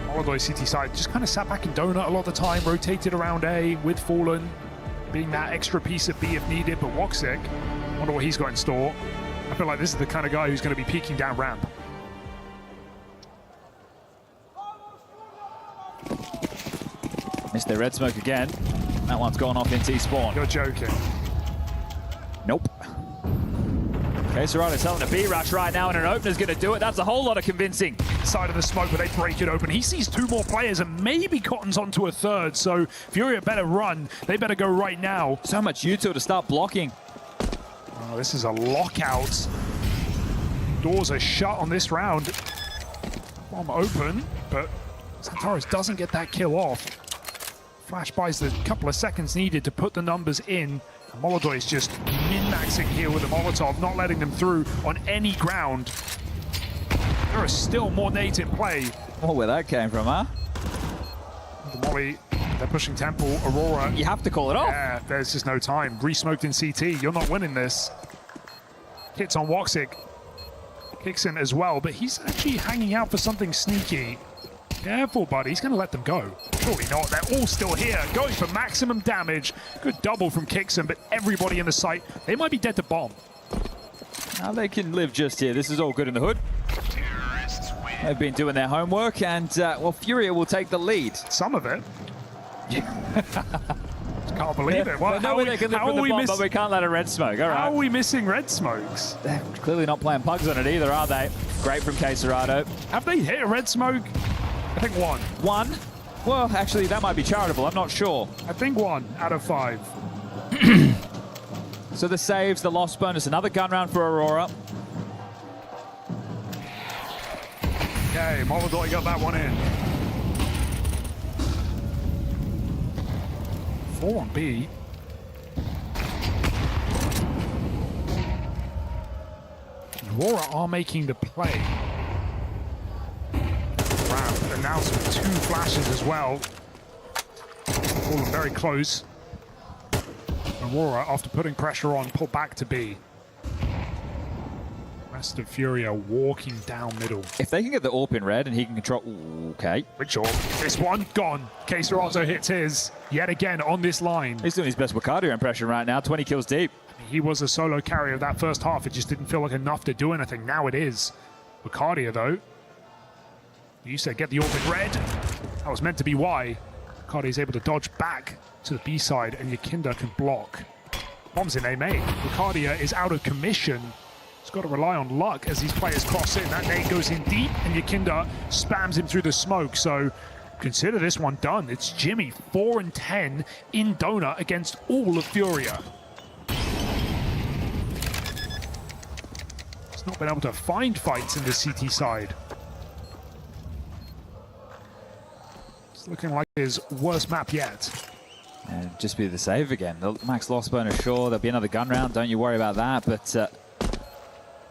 Molodoy CT side just kind of sat back in Donut a lot of the time, rotated around A with Fallen, being that extra piece of B if needed, but Woxic, wonder what he's got in store. I feel like this is the kind of guy who's going to be peeking down ramp. Missed their red smoke again. That one's gone off in T-spawn. You're joking. Nope. Okay, Serrano's selling a B-rush right now, and an opener's going to do it. That's a whole lot of convincing. Side of the smoke, but they break it open. He sees 2 more players, and maybe Cotton's onto a 3rd, so Furia better run. They better go right now. So much util to start blocking. Oh, this is a lockout. Doors are shut on this round. Bomb open, but Centaurus doesn't get that kill off. Flash buys the couple of seconds needed to put the numbers in. And Molodoy is just min-maxing here with the Molotov, not letting them through on any ground. There are still more nades in play. Oh, where that came from, huh? The Molly, they're pushing Temple, Aurora. You have to call it off. Yeah, there's just no time. Re-smoked in CT, you're not winning this. Hits on Woxic. Kicks in as well, but he's actually hanging out for something sneaky. Careful, buddy. He's going to let them go. Surely not. They're all still here, going for maximum damage. Good double from Kixon, but everybody in the site, they might be dead to bomb. Now they can live just here. This is all good in the hood. They've been doing their homework, and, well, Furia will take the lead. Some of it. Can't believe it. Well, no way they can live with the bomb, but we can't let a red smoke. All right. How are we missing red smokes? They're clearly not playing pugs on it either, are they? Great from Caserado. Have they hit a red smoke? I think 1. 1? Well, actually, that might be charitable. I'm not sure. I think 1 out of 5. So the saves, the loss bonus, another gun round for Aurora. Okay, Molodoy got that one in. 4 on B. Aurora are making the play. Ramp announced with 2 flashes as well. All very close. Aurora, after putting pressure on, pull back to B. Rest of Furia walking down middle. If they can get the AWP in red and he can control... Okay. Which AWP? This one, gone. Caserado hits his yet again on this line. He's doing his best Wicardio impression right now, 20 kills deep. He was a solo carrier of that first half. It just didn't feel like enough to do anything. Now it is. Wicardio, though. You said get the AWP in red. That was meant to be why. Wicardio is able to dodge back to the B side, and Yakinda can block. Bombs in A main. Wicardio is out of commission. He's got to rely on luck as these players cross in. That nade goes in deep, and Yakinda spams him through the smoke. So consider this one done. It's Jimmy, 4 and 10 in Donut against all of Furia. He's not been able to find fights in the CT side. It's looking like his worst map yet. And just be the save again. The max loss bonus, sure, there'll be another gun round. Don't you worry about that, but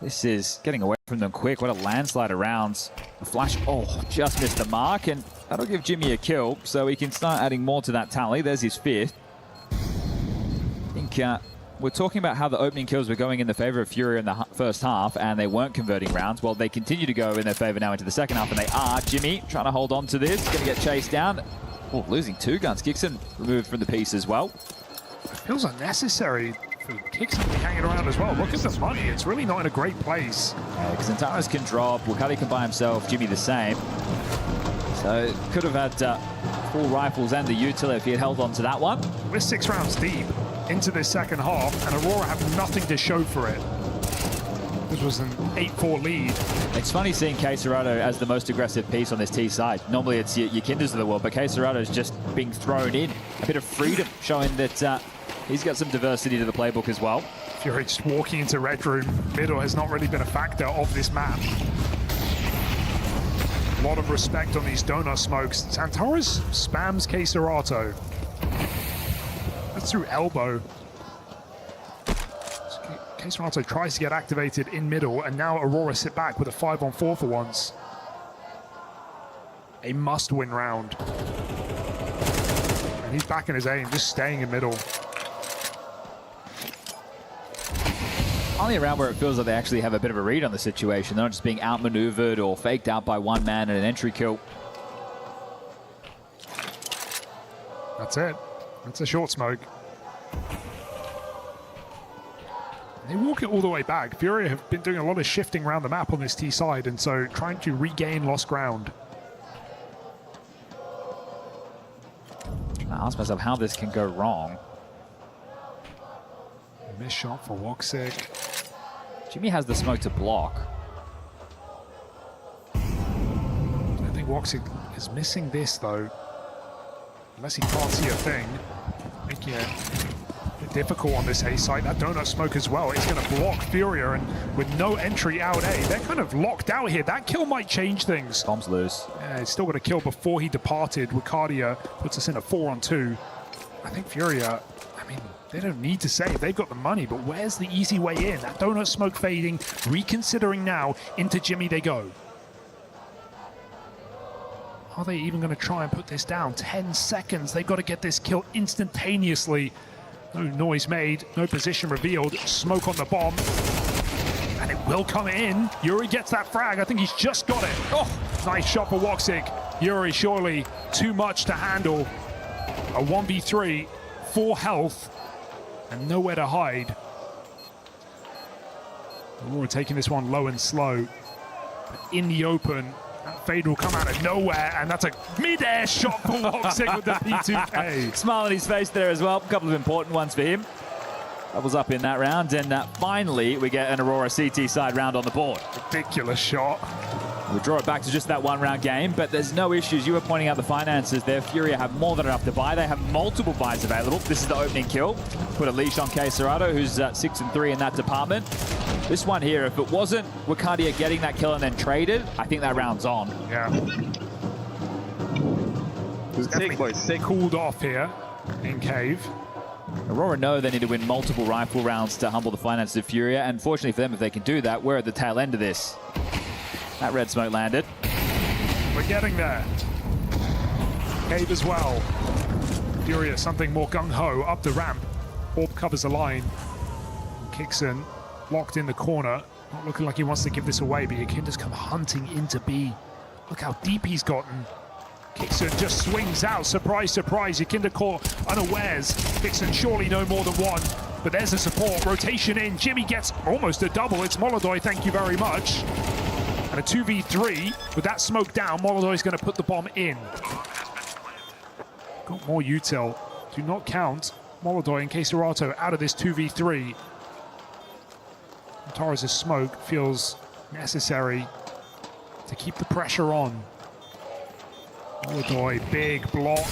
this is getting away from them quick. What a landslide of rounds. A flash, oh, just missed the mark, and that'll give Jimmy a kill, so he can start adding more to that tally. There's his 5th. think we're talking about how the opening kills were going in the favor of FURIA in the first half, and they weren't converting rounds. Well, they continue to go in their favor now into the second half, and they are. Jimmy trying to hold on to this, going to get chased down. Oh, losing 2 guns. Kixon removed from the piece as well. It feels unnecessary for Kixon to be hanging around as well. Look at the money. It's really not in a great place. Because Antares can drop. Wakali can buy himself. Jimmy the same. So could have had full rifles and the util if he had held on to that one. We're 6 rounds deep into this second half, and Aurora have nothing to show for it. This was an 8-4 lead. It's funny seeing K-Serato as the most aggressive piece on this T side. Normally it's your Kinders of the world, but K-Serato is just being thrown in. A bit of freedom, showing that he's got some diversity to the playbook as well. Fury just walking into Red Room. Middle has not really been a factor of this map. A lot of respect on these donut smokes. Santaris spams K-Serato. That's through elbow. K-Serato tries to get activated in middle, and now Aurora sit back with a 5-on-4 for once. A must-win round. And he's back in his aim, just staying in middle. Only a round where it feels like they actually have a bit of a read on the situation. They're not just being outmaneuvered or faked out by one man in an entry kill. That's it. That's a short smoke. They walk it all the way back. FURIA have been doing a lot of shifting around the map on this T side, and so trying to regain lost ground. I ask myself how this can go wrong. Missed shot for Woxic. Jimmy has the smoke to block. I think Woxic is missing this though. Unless he can't see a thing. Making it difficult on this A site. That donut smoke as well. It's going to block FURIA, and with no entry out A, they're kind of locked out here. That kill might change things. Bomb's loose. Yeah, he's still got a kill before he departed. Wicardia puts us in a 4-on-2. I think FURIA, I mean, they don't need to save. They've got the money, but where's the easy way in? That donut smoke fading, reconsidering now. Into Jimmy they go. Are they even going to try and put this down? 10 seconds. They've got to get this kill instantaneously. No noise made, no position revealed. Smoke on the bomb. And it will come in. Yuri gets that frag. I think he's just got it. Oh, nice shot for Woxic. Yuri surely too much to handle. A 1v3, 4 health, and nowhere to hide. Aurora taking this one low and slow. But in the open, that fade will come out of nowhere, and that's a mid-air shot for Woxic with the P2K. Smile on his face there as well. A couple of important ones for him. Doubles up in that round, and finally we get an Aurora CT side round on the board. Ridiculous shot. We draw it back to just that 1-round game, but there's no issues. You were pointing out the finances there. FURIA have more than enough to buy. They have multiple buys available. This is the opening kill. Put a leash on K-Serato, who's 6-3 in that department. This one here, if it wasn't Wicardia getting that kill and then traded, I think that round's on. Yeah. Definitely cooled off here in Cave. Aurora know they need to win multiple rifle rounds to humble the finances of FURIA, and fortunately for them, if they can do that, we're at the tail end of this. That red smoke landed. We're getting there. Cave as well. FURIA something more gung-ho up the ramp. Orb covers the line. Kixon locked in the corner. Not looking like he wants to give this away, but Yakinda's come hunting into B. Look how deep he's gotten. Kixon just swings out. Surprise, surprise. Yakinda caught unawares. Kixon surely no more than one. But there's a support. Rotation in. Jimmy gets almost a double. It's Molodoy, thank you very much. And a 2v3. With that smoke down, Molodoy's going to put the bomb in. Got more util. Do not count Molodoy and K-Serato out of this 2v3. Torres' smoke feels necessary to keep the pressure on. Molodoy, big block.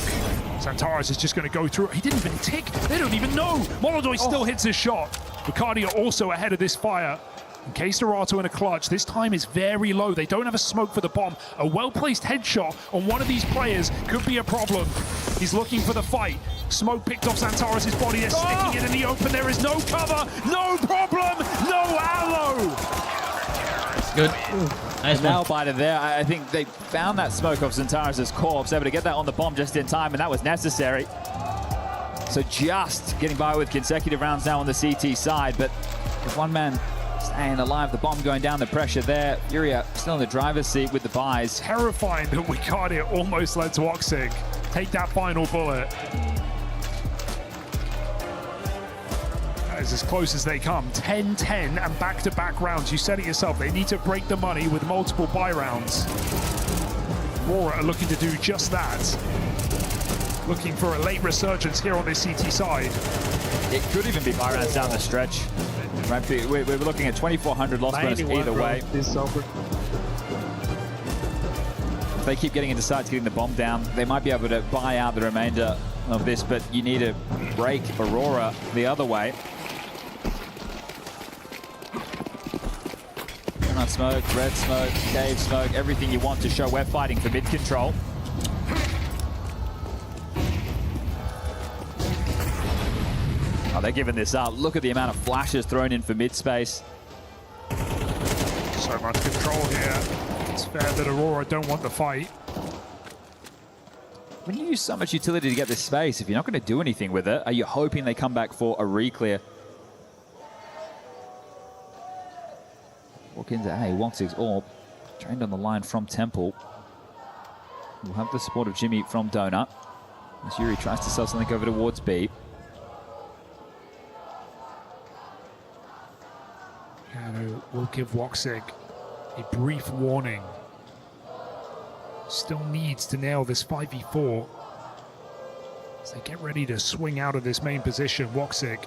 Santaris is just going to go through. He didn't even tick. They don't even know. Molodoy still hits his shot. Wicardia also ahead of this fire. And K-Serato in a clutch. This time is very low. They don't have a smoke for the bomb. A well-placed headshot on one of these players could be a problem. He's looking for the fight. Smoke picked off Santaris' body. They're sticking it in the open. There is no cover, no problem, no ammo. Good. Nice nail biter there. I think they found that smoke off Santaris' corpse, able to get that on the bomb just in time, and that was necessary. So just getting by with consecutive rounds now on the CT side, but with one man staying alive, the bomb going down, the pressure there. FURIA still in the driver's seat with the buys. Terrifying that Wicardia almost lets Woxic take that final bullet. That is as close as they come. 10-10 and back-to-back rounds. You said it yourself, they need to break the money with multiple buy rounds. AURORA are looking to do just that. Looking for a late resurgence here on this CT side. It could even be buy rounds down the stretch. Right, we're looking at 2,400 loss bonus either way. If they keep getting into sides, getting the bomb down, they might be able to buy out the remainder of this, but you need to break AURORA the other way. Donut smoke, red smoke, cave smoke, everything you want to show we're fighting for mid control. Oh, they're giving this up. Look at the amount of flashes thrown in for mid space. So much control here. It's fair that AURORA don't want the fight. When you use so much utility to get this space, if you're not going to do anything with it, are you hoping they come back for a re-clear? Walk into A, Woxic's orb. Trained on the line from Temple. We'll have the support of Jimmy from Donut. As Yuri tries to sell something over towards B. Will give Woxic a brief warning. Still needs to nail this 5v4 as they get ready to swing out of this main position. Woxic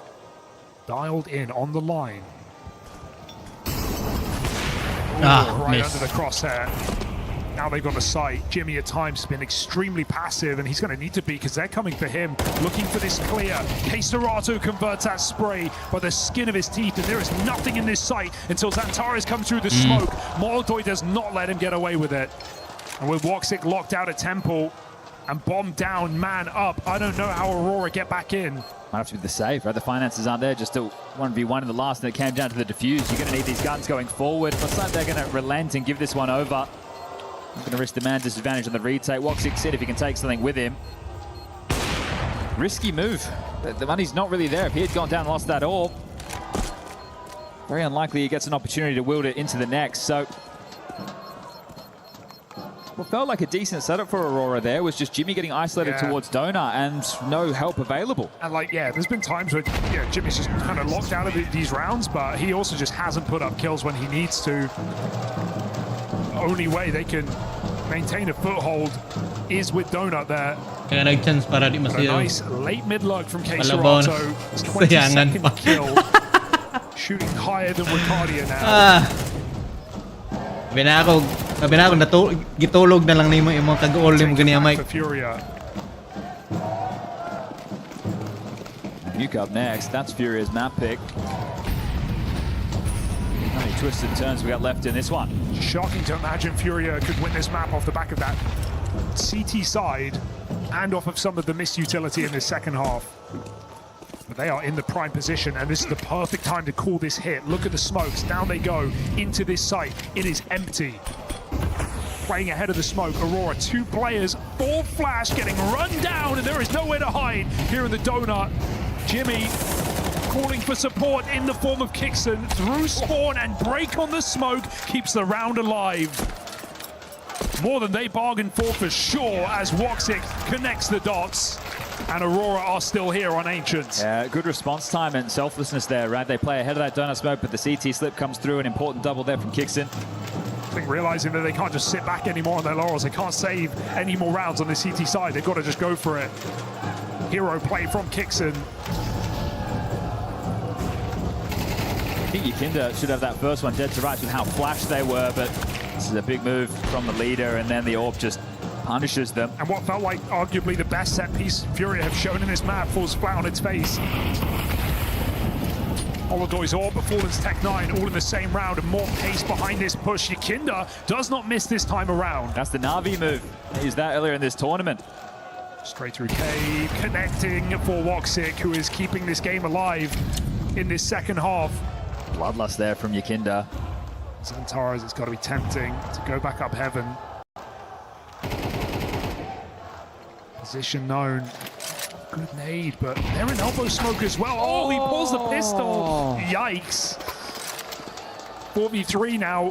dialed in on the line. Right under the crosshair. Now they've got the sight. Jimmy at times has been extremely passive, and he's going to need to be because they're coming for him, looking for this clear. K-Serato converts that spray by the skin of his teeth, and there is nothing in this sight until Xantares comes through the smoke. Molotov does not let him get away with it. And with Woxic locked out at Temple and bomb down, man up, I don't know how AURORA get back in. Might have to be the save, right? The finances aren't there, just a 1v1 in the last, and it came down to the defuse. You're going to need these guns going forward. Looks like they're going to relent and give this one over. Not going to risk the man disadvantage on the retake. Woxic said if he can take something with him. Risky move. The money's not really there. If he had gone down and lost that orb, very unlikely he gets an opportunity to wield it into the next. So what felt like a decent setup for AURORA there was just Jimmy getting isolated towards Donut and no help available. And there's been times where Jimmy's just kind of locked out of these rounds, but he also just hasn't put up kills when he needs to. The only way they can maintain a foothold is with Donut there. Kaya nag-chance para di A masayaw. nice late mid-lug from K-Serato. His 22nd kill. Shooting higher than Wicardia now. Binako gitulog na lang nimo imong kag-all nimo ganiya Mike. FURIA. Nuke up next. That's FURIA's map pick. How many twisted turns we got left in this one? Shocking to imagine FURIA could win this map off the back of that CT side and off of some of the missed utility in this second half. But they are in the prime position, and this is the perfect time to call this hit. Look at the smokes. Down they go into this site. It is empty. Playing ahead of the smoke, AURORA, 2 players, full flash, getting run down, and there is nowhere to hide here in the Donut. Jimmy calling for support in the form of Kixon through spawn, and break on the smoke keeps the round alive. More than they bargained for sure, as Woxic connects the dots. And AURORA are still here on Ancients. Yeah, good response time and selflessness there, right? They play ahead of that Donut smoke, but the CT slip comes through. An important double there from Kixon. I think realizing that they can't just sit back anymore on their laurels. They can't save any more rounds on the CT side. They've got to just go for it. Hero play from Kixon. I think Yikinda should have that first one dead to rights with how flashed they were, but this is a big move from the leader, and then the orb just punishes them. And what felt like arguably the best set piece FURIA have shown in this map falls flat on its face. Oladoy's orb, Fallen's Tech 9, all in the same round, and more pace behind this push. Yikinda does not miss this time around. That's the Na'Vi move. He used that earlier in this tournament. Straight through cave, connecting for Woxic, who is keeping this game alive in this second half. Bloodlust there from Yikinda. Xantares, it's got to be tempting to go back up heaven. Position known. Good nade, but they're in elbow smoke as well. Oh, he pulls the pistol. Yikes. 4v3 now.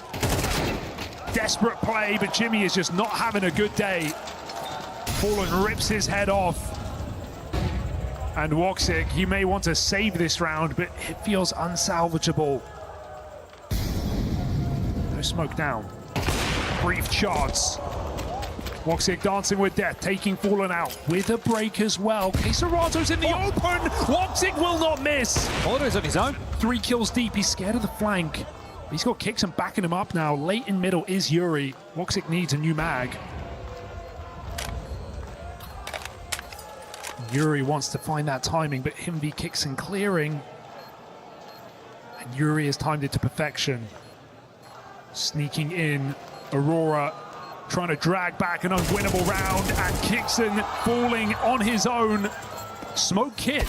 Desperate play, but Jimmy is just not having a good day. Fallen rips his head off. And Woxic, he may want to save this round, but it feels unsalvageable. No smoke down. Brief chance. Woxic dancing with death, taking Fallen out with a break as well. Caserato's in the open. Woxic will not miss. Order's on his own. 3 kills deep. He's scared of the flank. He's got kicks and backing him up now. Late in middle is Yuri. Woxic needs a new mag. Yuri wants to find that timing, but Himby kicks and clearing. And Yuri has timed it to perfection. Sneaking in, Aurora trying to drag back an unwinnable round, and Kixon falling on his own. Smoke Kid,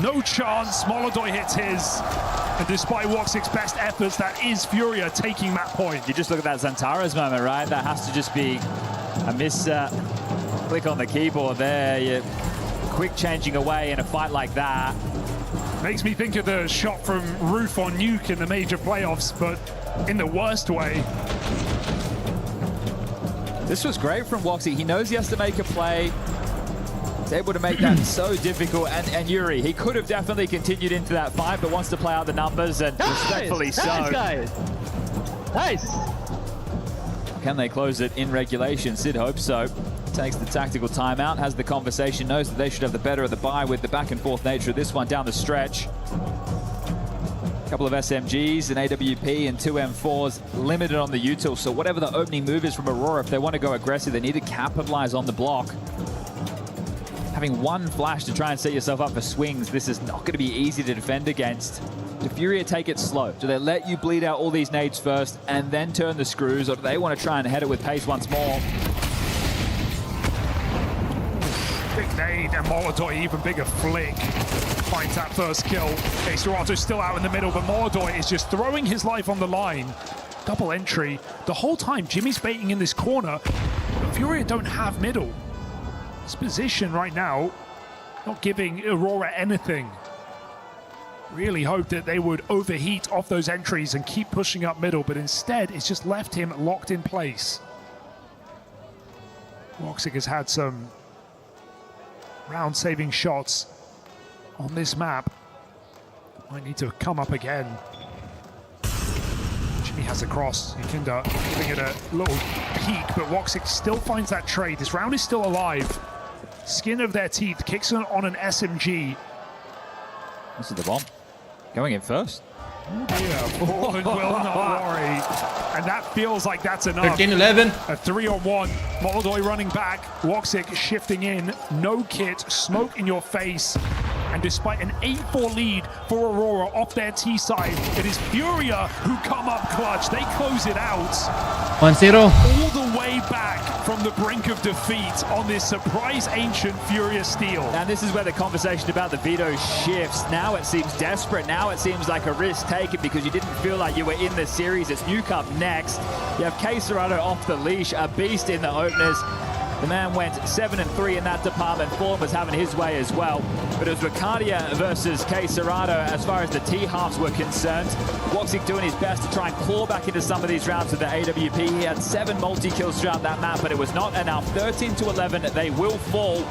no chance. Molodoy hits his. And despite Woxic's best efforts, that is Furia taking that point. You just look at that Xantara's moment, right? That has to just be a miss click on the keyboard there. You're quick changing away in a fight like that. Makes me think of the shot from Roof on Nuke in the major playoffs, but in the worst way. This was great from Woxic. He knows he has to make a play. He's able to make that so difficult. And Yuri, he could have definitely continued into that fight, but wants to play out the numbers, and respectfully so. Nice, guys. Nice. Can they close it in regulation? Sid hopes so. Takes the tactical timeout, has the conversation, knows that they should have the better of the bye with the back and forth nature of this one down the stretch. A couple of SMGs, an AWP, and 2 M4s, limited on the util. So whatever the opening move is from Aurora, if they want to go aggressive, they need to capitalize on the block. Having one flash to try and set yourself up for swings, this is not going to be easy to defend against. Do Furia take it slow? Do they let you bleed out all these nades first and then turn the screws, or do they want to try and head it with pace once more? Big nade, and Molodoy, even bigger flick. Finds that first kill. Caserato's still out in the middle, but Molodoy is just throwing his life on the line. Double entry. The whole time, Jimmy's baiting in this corner. But Furia don't have middle. This position right now, not giving Aurora anything. Really hoped that they would overheat off those entries and keep pushing up middle, but instead, it's just left him locked in place. Woxic has had some round-saving shots on this map. Might need to come up again. Jimmy has a cross. Yukinda giving it a little peek, but Woxic still finds that trade. This round is still alive. Skin of their teeth, kicks on an SMG. This is the bomb. Going in first. Yeah, Fallen will not worry. And that feels like that's enough. 13-11. A 3-on-1. Molodoy running back. Woxic shifting in. No kit. Smoke in your face. And despite an 8-4 lead for Aurora off their T side, it is Furia who come up clutch. They close it out. 1-0. All the way back from the brink of defeat on this surprise ancient Furia steal. And this is where the conversation about the veto shifts. Now it seems desperate. Now it seems like a risk taken because you didn't feel like you were in the series. It's Nuke up next. You have Caserado off the leash, a beast in the openers. The man went 7-3 in that department. Fallen was having his way as well. But it was Ricardia versus Caserado as far as the T-halves were concerned. Woxic doing his best to try and claw back into some of these rounds with the AWP. He had 7 multi-kills throughout that map, but it was not enough. 13-11, they will fall.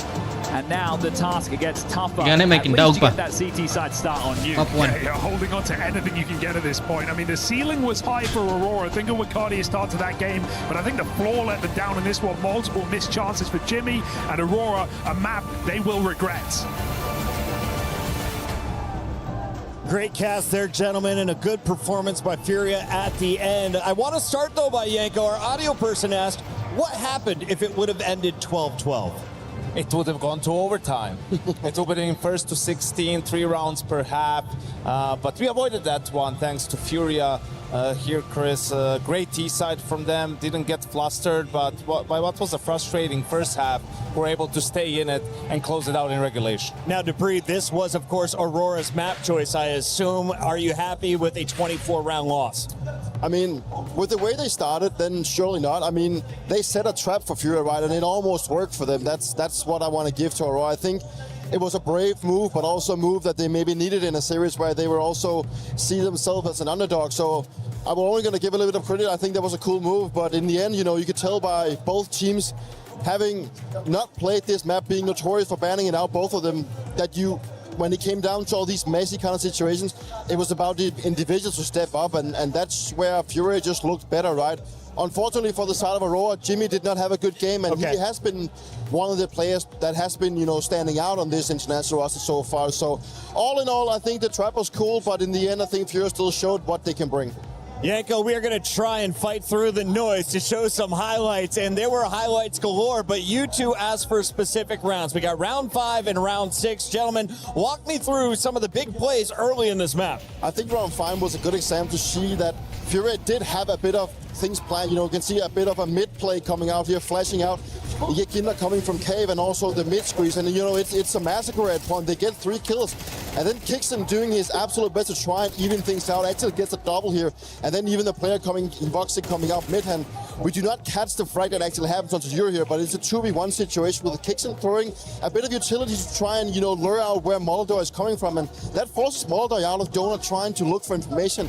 And now the task gets tougher. At least you get that CT side start on you. Yeah, holding on to anything you can get at this point. I mean, the ceiling was high for Aurora. Think of what Cardia started that game, but I think the floor let them down in this one. Multiple missed chances for Jimmy and Aurora, a map they will regret. Great cast there, gentlemen, and a good performance by Furia at the end. I want to start, though, by Yanko. Our audio person asked, what happened if it would have ended 12-12? It would have gone to overtime. It would have been first to 16, 3 rounds per half. But we avoided that one thanks to Furia. Here, Chris, great T-side from them. Didn't get flustered, but by what was a frustrating first half, were able to stay in it and close it out in regulation. Now, Dupree, this was, of course, Aurora's map choice, I assume. Are you happy with a 24-round loss? I mean, with the way they started, then surely not. I mean, they set a trap for Furia, right, and it almost worked for them. That's what I want to give to Aurora. I think it was a brave move, but also a move that they maybe needed in a series where they were also see themselves as an underdog. So I'm only going to give a little bit of credit. I think that was a cool move, but in the end, you know, you could tell by both teams having not played this map, being notorious for banning it out, both of them, that when it came down to all these messy kind of situations, it was about the individuals to step up, and that's where FURIA just looked better, right? Unfortunately for the side of AURORA, Jimmy did not have a good game, and he has been one of the players that has been, you know, standing out on this international roster so far. So all in all, I think the trap was cool, but in the end, I think FURIA still showed what they can bring. Yanko, we are going to try and fight through the noise to show some highlights, and there were highlights galore, but you two asked for specific rounds. We got round 5 and round 6. Gentlemen, walk me through some of the big plays early in this map. I think round 5 was a good example to see that FURIA did have a bit of things planned. You know, you can see a bit of a mid play coming out here, flashing out. Yekinda coming from cave, and also the mid squeeze, and you know it's a massacre at point. They get 3 kills, and then Kixon doing his absolute best to try and even things out. Actually gets a double here, and then even the player coming in Voxic coming out mid hand. We do not catch the frag that actually happens onto Zero here, but it's a 2v1 situation with Kixon throwing a bit of utility to try and, you know, lure out where Moldor is coming from, and that forces Moldor out of Donut trying to look for information.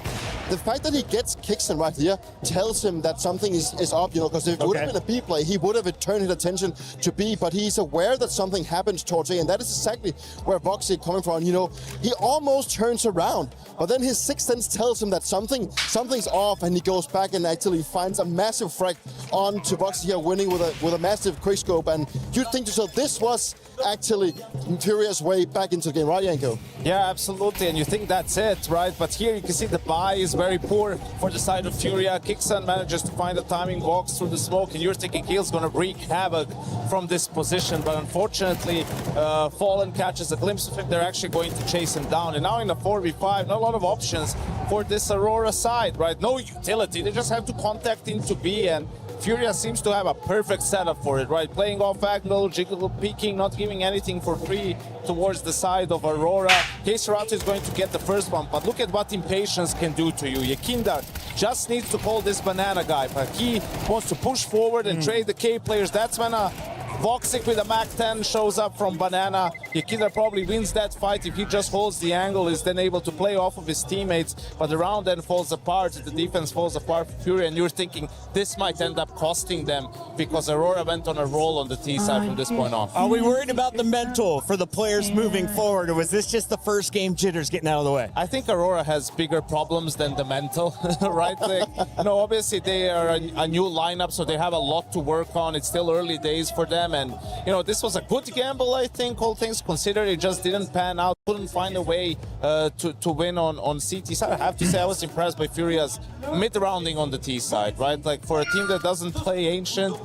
The fact that he gets Kixon right here tells him that something is up, you know, because if it would have been a B play, he would have turned his attention to B, but he's aware that something happens towards A, and that is exactly where Voxic coming from. You know, he almost turns around, but then his sixth sense tells him that something's off, and he goes back and actually finds a massive frag on to Voxic here, winning with a massive quickscope. And you'd think to yourself, this was actually FURIA's way back into the game, right, Yanko? Yeah, absolutely, and you think that's it, right? But here you can see the buy is very poor for the side of FURIA. Kixon manages to find a timing, walks through the smoke, and you're thinking he's going to wreak havoc from this position, but unfortunately Fallen catches a glimpse of him. They're actually going to chase him down, and now in a 4v5, not a lot of options for this AURORA side, right? No utility, they just have to contact into B, and FURIA seems to have a perfect setup for it, right? Playing off angle, jiggle, peeking, not giving anything for free towards the side of AURORA. KSerato is going to get the first one, but look at what impatience can do to you. Yekinda just needs to call this banana guy, but he wants to push forward and trade the K players. That's when Voxic with a Mac 10 shows up from Banana. Yekinda probably wins that fight if he just holds the angle, is then able to play off of his teammates, but the round then falls apart, the defense falls apart for FURIA, and you're thinking this might end up costing them because AURORA went on a roll on the T side from this point on. Are we worried about the mental for the players moving forward, or was this just the first game jitters getting out of the way? I think AURORA has bigger problems than the mental, right? Like, you know, obviously they are a new lineup, so they have a lot to work on. It's still early days for them, and you know, this was a good gamble, I think, all things considered. It just didn't pan out, couldn't find a way to win on CT side. I have to say I was impressed by FURIA's mid-rounding on the T side, right? Like, for a team that doesn't play Ancient,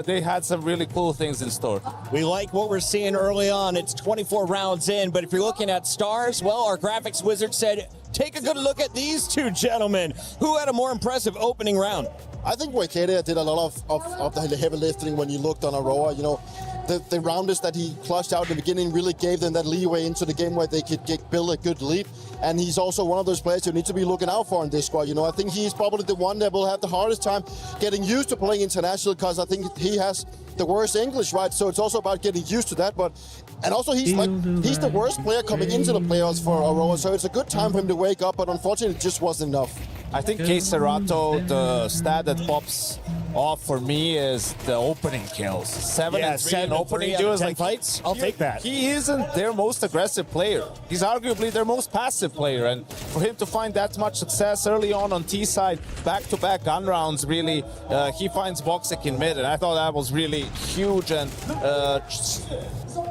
they had some really cool things in store. We like what we're seeing early on. It's 24 rounds in, but if you're looking at stars, well, our graphics wizard said, take a good look at these two gentlemen. Who had a more impressive opening round? I think Waikeda did a lot of the heavy lifting when you looked on AURORA. You know, the rounders that he clutched out in the beginning really gave them that leeway into the game where they could build a good lead. And he's also one of those players you need to be looking out for in this squad. You know, I think he's probably the one that will have the hardest time getting used to playing international, because I think he has the worst English, right? So it's also about getting used to that. And also he's the worst player coming into the playoffs for AURORA, so it's a good time for him to wake up, but unfortunately it just wasn't enough. I think KSerato, the stat that pops off for me is the opening kills. 7 and 3 in opening duels. Like fights, I'll take that. He isn't their most aggressive player. He's arguably their most passive player, and for him to find that much success early on T side, back-to-back gun rounds, really, he finds Voxic in mid, and I thought that was really huge and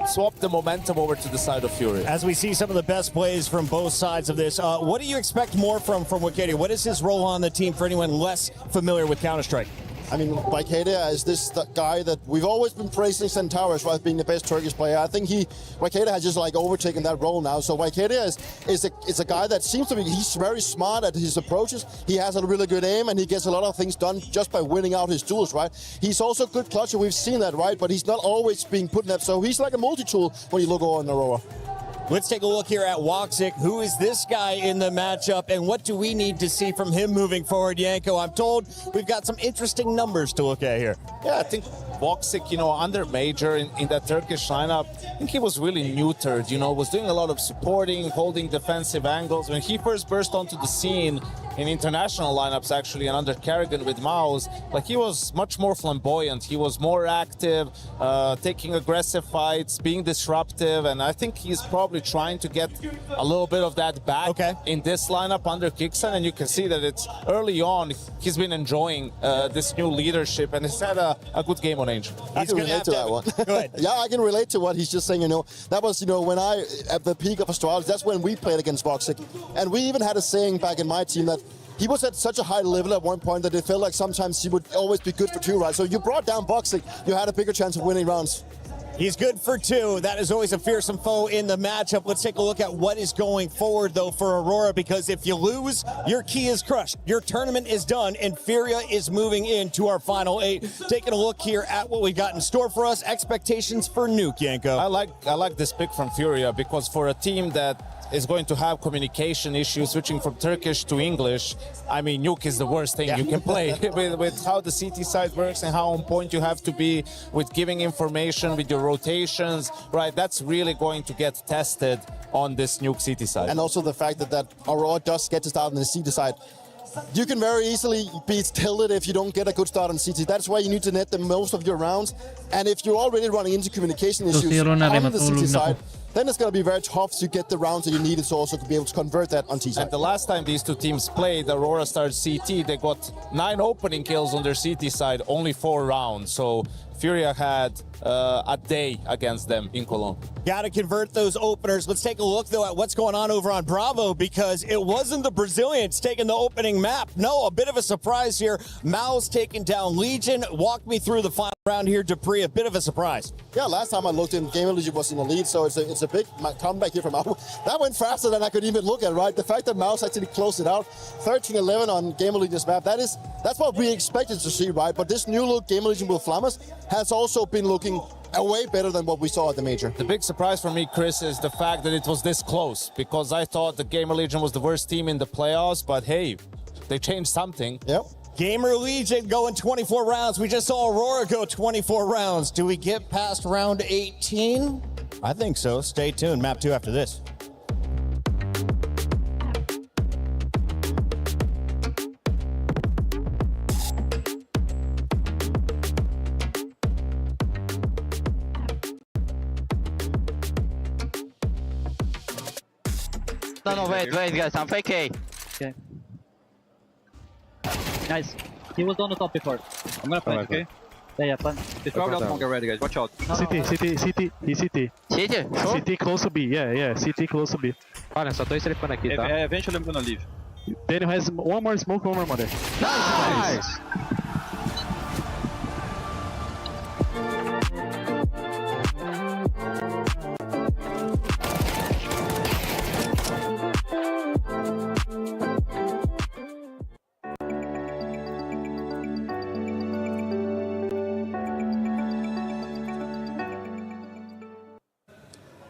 swapped the momentum over to the side of FURIA. As we see some of the best plays from both sides of this, what do you expect more from Waikeda? What is his role on the team for anyone less familiar with Counter-Strike? I mean, Waikeda is this guy that we've always been praising Centaurus for being the best Turkish player. I think Waikeda has just like overtaken that role now. So Waikeda is a guy that seems to be, he's very smart at his approaches. He has a really good aim, and he gets a lot of things done just by winning out his duels, right? He's also a good clutcher, we've seen that, right? But he's not always being put in that. So he's like a multi-tool when you look over in AURORA. Let's take a look here at Woxic. Who is this guy in the matchup, and what do we need to see from him moving forward, Yanko? I'm told we've got some interesting numbers to look at here. Yeah, I think Woxic, under Major in that Turkish lineup, I think he was really neutered, was doing a lot of supporting, holding defensive angles. When he first burst onto the scene in international lineups, actually, and under Kerrigan with Maus, he was much more flamboyant. He was more active, taking aggressive fights, being disruptive, and I think he's probably trying to get a little bit of that back in this lineup under Kixan, and you can see that it's early on, he's been enjoying this new leadership, and he's had a good game on Angel. I can relate to that one. Go ahead. Yeah, I can relate to what he's just saying, That was, when at the peak of astrology, that's when we played against Woxic. And we even had a saying back in my team that he was at such a high level at one point that it felt like sometimes he would always be good for 2, right? So you brought down Woxic, you had a bigger chance of winning rounds. He's good for 2. That is always a fearsome foe in the matchup. Let's take a look at what is going forward, though, for Aurora, because if you lose, your key is crushed. Your tournament is done, and FURIA is moving into our final 8. Taking a look here at what we got in store for us. Expectations for Nuke, Yanko. I like this pick from FURIA, because for a team that is going to have communication issues switching from Turkish to English, I mean, Nuke is the worst thing you can play with how the CT side works and how on point you have to be with giving information, with your rotations, right? That's really going to get tested on this Nuke CT side. And also the fact that Aurora does get to start on the CT side. You can very easily be tilted if you don't get a good start on CT. That's why you need to net the most of your rounds. And if you're already running into communication issues on the CT side, then it's going to be very tough to get the rounds that you needed to also be able to convert that on T side. And the last time these two teams played, Aurora started CT, they got 9 opening kills on their CT side, only 4 rounds. So FURIA had a day against them in Cologne. Got to convert those openers. Let's take a look, though, at what's going on over on Bravo, because it wasn't the Brazilians taking the opening map. No, a bit of a surprise here. Mao's taking down Legion. Walk me through the final round here, Dupree. A bit of a surprise. Yeah, last time I looked in, Gamer Legion was in the lead, so it's a big comeback here from Mao. That went faster than I could even look at, right? The fact that Mao's actually closed it out, 13-11 on Gamer Legion's map, that's what we expected to see, right? But this new look Gamer Legion with Flammers has also been looking way better than what we saw at the Major. The big surprise for me, Chris, is the fact that it was this close, because I thought the Gamer Legion was the worst team in the playoffs, but hey, they changed something. Yep. Gamer Legion going 24 rounds. We just saw Aurora go 24 rounds. Do we get past round 18? I think so. Stay tuned. Map 2 after this. No, wait, guys, I'm fake A. Okay. Nice. He was on the top before. I'm gonna plant, okay? Yeah, plant. Just throw down smoke already, guys. Watch out. CT. He's CT. Sure? CT close to B, yeah, CT close to B. Olha, só tô estrepando aqui, tá? Eventually I'm gonna leave. Daniel has one more smoke, one more mother. Nice!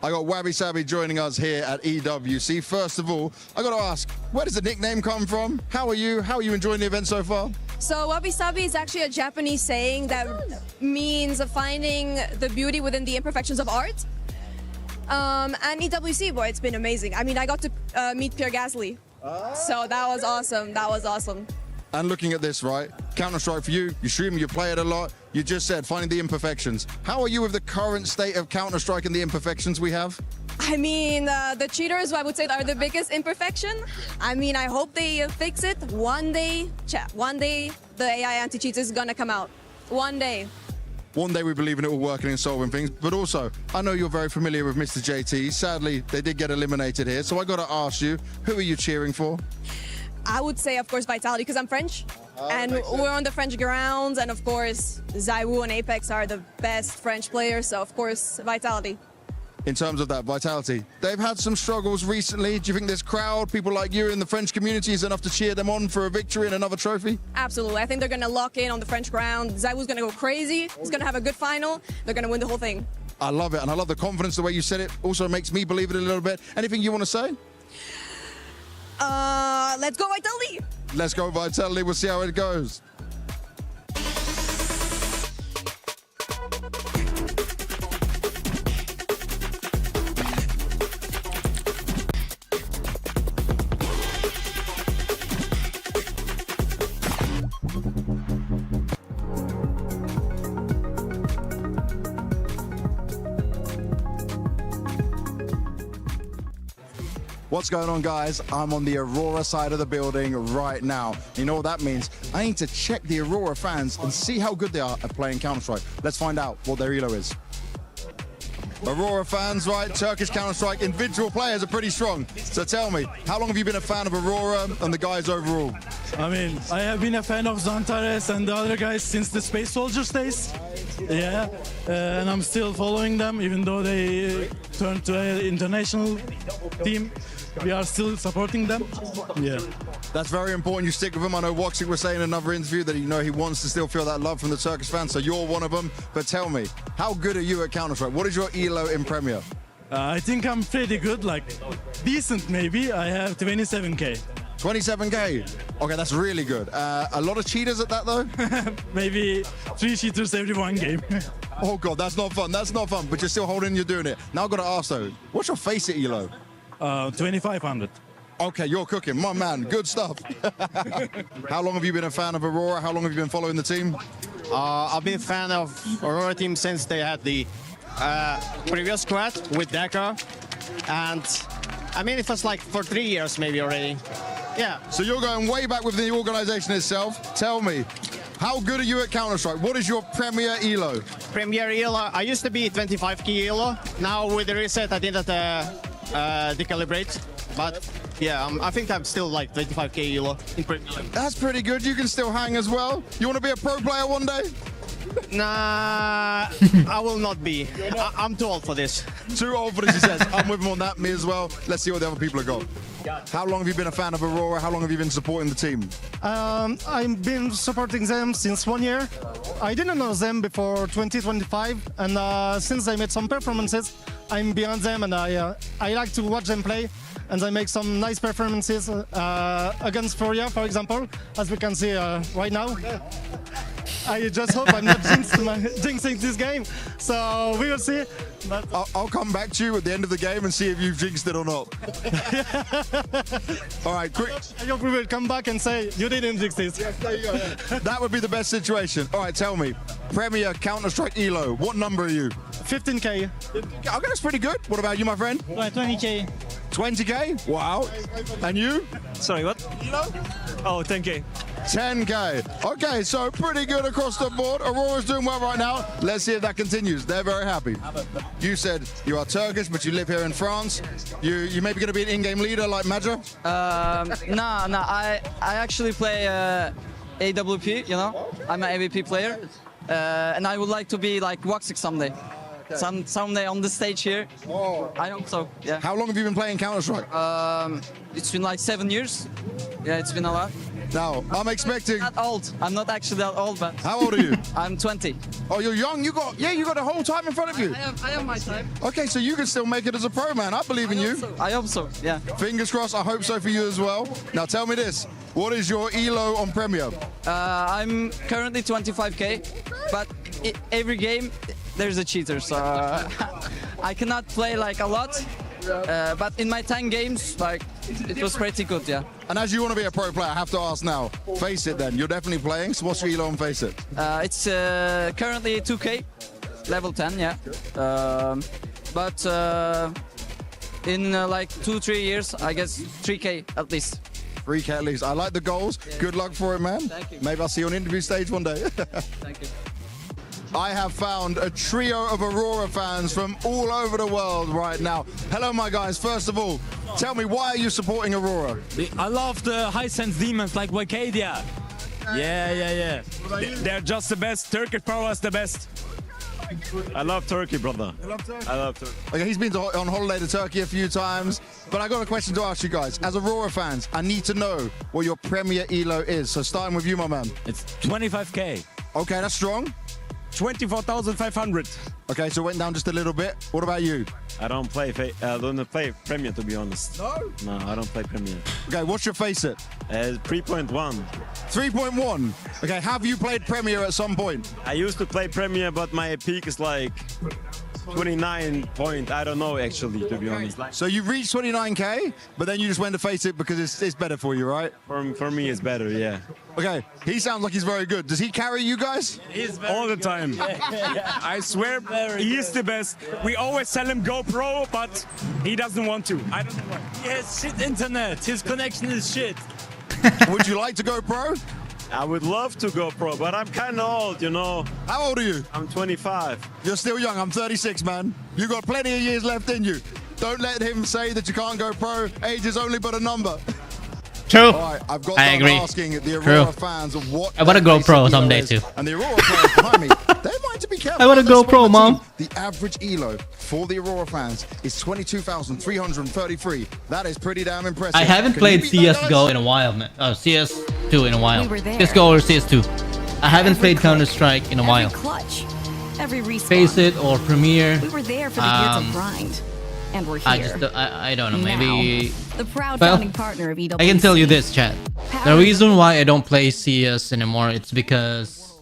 I got Wabi Sabi joining us here at EWC. First of all, I got to ask, where does the nickname come from? How are you? How are you enjoying the event so far? So Wabi Sabi is actually a Japanese saying that means finding the beauty within the imperfections of art. And EWC, boy, it's been amazing. I mean, I got to meet Pierre Gasly. So that was awesome. That was awesome. And looking at this, right? Counter-Strike for you, you stream, you play it a lot. You just said finding the imperfections. How are you with the current state of Counter-Strike and the imperfections we have? I mean, the cheaters, I would say, are the biggest imperfection. I mean, I hope they fix it. One day, chat, one day, the AI anti-cheats is gonna come out. One day. One day we believe in it all working and solving things, but also, I know you're very familiar with Mr. JT. Sadly, they did get eliminated here, so I gotta ask you, who are you cheering for? I would say, of course, Vitality, because I'm French. And we're on the French grounds, and of course, Zaiwu and Apex are the best French players, so of course, Vitality. In terms of that Vitality, they've had some struggles recently. Do you think this crowd, people like you in the French community, is enough to cheer them on for a victory and another trophy? Absolutely. I think they're going to lock in on the French ground. Zaiwu's going to go crazy. He's going to have a good final. They're going to win the whole thing. I love it, and I love the confidence, the way you said it. Also makes me believe it a little bit. Anything you want to say? Let's go, Italy! Let's go, Vitality. We'll see how it goes. What's going on, guys? I'm on the AURORA side of the building right now. You know what that means? I need to check the AURORA fans and see how good they are at playing Counter-Strike. Let's find out what their elo is. AURORA fans, right? Turkish Counter-Strike individual players are pretty strong. So tell me, how long have you been a fan of AURORA and the guys overall? I mean, I have been a fan of Zantares and the other guys since the Space Soldiers days. Yeah, and I'm still following them, even though they turned to an international team. We are still supporting them. Yeah. That's very important. You stick with them. I know Woxic was saying in another interview that he wants to still feel that love from the Turkish fans, so you're one of them. But tell me, how good are you at Counter-Strike? What is your elo in Premier? I think I'm pretty good, like decent maybe. I have 27k. 27k? Okay, that's really good. A lot of cheaters at that though? Maybe 3 cheaters every one game. Oh God, that's not fun. That's not fun, but you're still holding, you're doing it. Now I've got to ask though, what's your face at elo? 2500. Okay, you're cooking. My man, good stuff. How long have you been a fan of AURORA? How long have you been following the team? I've been a fan of AURORA team since they had the previous squad with Deca. And I mean, it was like for 3 years maybe already. Yeah. So you're going way back with the organization itself. Tell me, how good are you at Counter-Strike? What is your Premier elo? Premier elo, I used to be 25k elo. Now with the reset, I didn't decalibrate. But yeah, I think I'm still like 25k elo in Premier. That's pretty good. You can still hang as well. You want to be a pro player one day? Nah, I will not be. I'm too old for this. Too old for this, he says. I'm with him on that, me as well. Let's see what the other people have got. How long have you been a fan of AURORA? How long have you been supporting the team? I've been supporting them since 1 year. I didn't know them before 2025, and since they made some performances, I'm beyond them, and I like to watch them play. And they make some nice performances against FURIA, for example, as we can see right now. I just hope I'm not jinxing this game, so we will see. But I'll come back to you at the end of the game and see if you've jinxed it or not. All right, quick. I hope we will come back and say, you didn't jinx this. Yes, there you go. That would be the best situation. All right, tell me, Premier Counter-Strike elo, what number are you? 15k. Okay, that's pretty good. What about you, my friend? 20k. 20k? Wow. And you? Sorry, what? Oh, 10k. 10k. Okay, so pretty good across the board. AURORA's doing well right now. Let's see if that continues. They're very happy. You said you are Turkish, but you live here in France. You maybe going to be an in-game leader like Maja? No. I actually play AWP, you know. I'm an AWP player. And I would like to be like Woxic someday. Someday on the stage here. Oh. I hope so, yeah. How long have you been playing Counter-Strike? It's been like 7 years. Yeah, it's been a lot. Now, I'm expecting... Not old. I'm not actually that old, but... How old are you? I'm 20. Oh, you're young. You got the whole time in front of you. I have my time. Okay, so you can still make it as a pro, man. I believe in you. I hope so, yeah. Fingers crossed. I hope so for you as well. Now, tell me this. What is your elo on Premier? I'm currently 25k, but every game there's a cheater, so I cannot play like a lot. But in my 10 games, like it was pretty good, yeah. And as you want to be a pro player, I have to ask now. Face it then. You're definitely playing. So what's your elo on Face It? It's currently 2k, level 10, yeah. But in like 2-3 years, I guess 3k at least. 3k at least. I like the goals. Yeah. Good luck for it, man. Thank you. Maybe I'll see you on interview stage one day. Thank you. I have found a trio of AURORA fans from all over the world right now. Hello, my guys. First of all, tell me, why are you supporting AURORA? I love the high-sense demons like Wakadia. Yeah. They're just the best. Turkish power is the best. I love Turkey, brother. You love Turkey? I love Turkey. Okay, he's been on holiday to Turkey a few times, but I got a question to ask you guys. As AURORA fans, I need to know what your Premier elo is. So starting with you, my man. It's 25k. Okay, that's strong. 24,500. Okay, so it went down just a little bit. What about you? I don't play Premier, to be honest. No, I don't play Premier. Okay, what's your face it? 3.1. 3.1. Okay, have you played Premier at some point? I used to play Premier, but my peak is like 29 point. I don't know actually, to be honest. So you reached 29k, but then you just went to face it because it's better for you, right? For me, it's better, yeah. Okay, he sounds like he's very good. Does he carry you guys? All the time. I swear, he is the best. We always tell him go pro, but he doesn't want to. I don't know why. He has shit internet. His connection is shit. Would you like to go pro? I would love to go pro, but I'm kind of old, you know. How old are you? I'm 25. You're still young. I'm 36, man. You got plenty of years left in you. Don't let him say that you can't go pro. Age is only but a number. True. All right, I've got I agree. asking the Aurora fans of what I want to go pro someday too. And the Aurora players behind me, they might to be careful. I want to go pro, Mom. The average elo for the Aurora fans is 22,333. That is pretty damn impressive. I haven't played CSGO in a while, man. Oh, CS2 in a while. We were there. CSGO or CS2. I haven't played Counter-Strike in a while. Clutch, every respawn. Face it or Premiere. We were there for the years of grind, and we're here. I don't know. Maybe. The proud Well, founding partner of EWC. I can tell you this, chat. The reason why I don't play CS anymore, it's because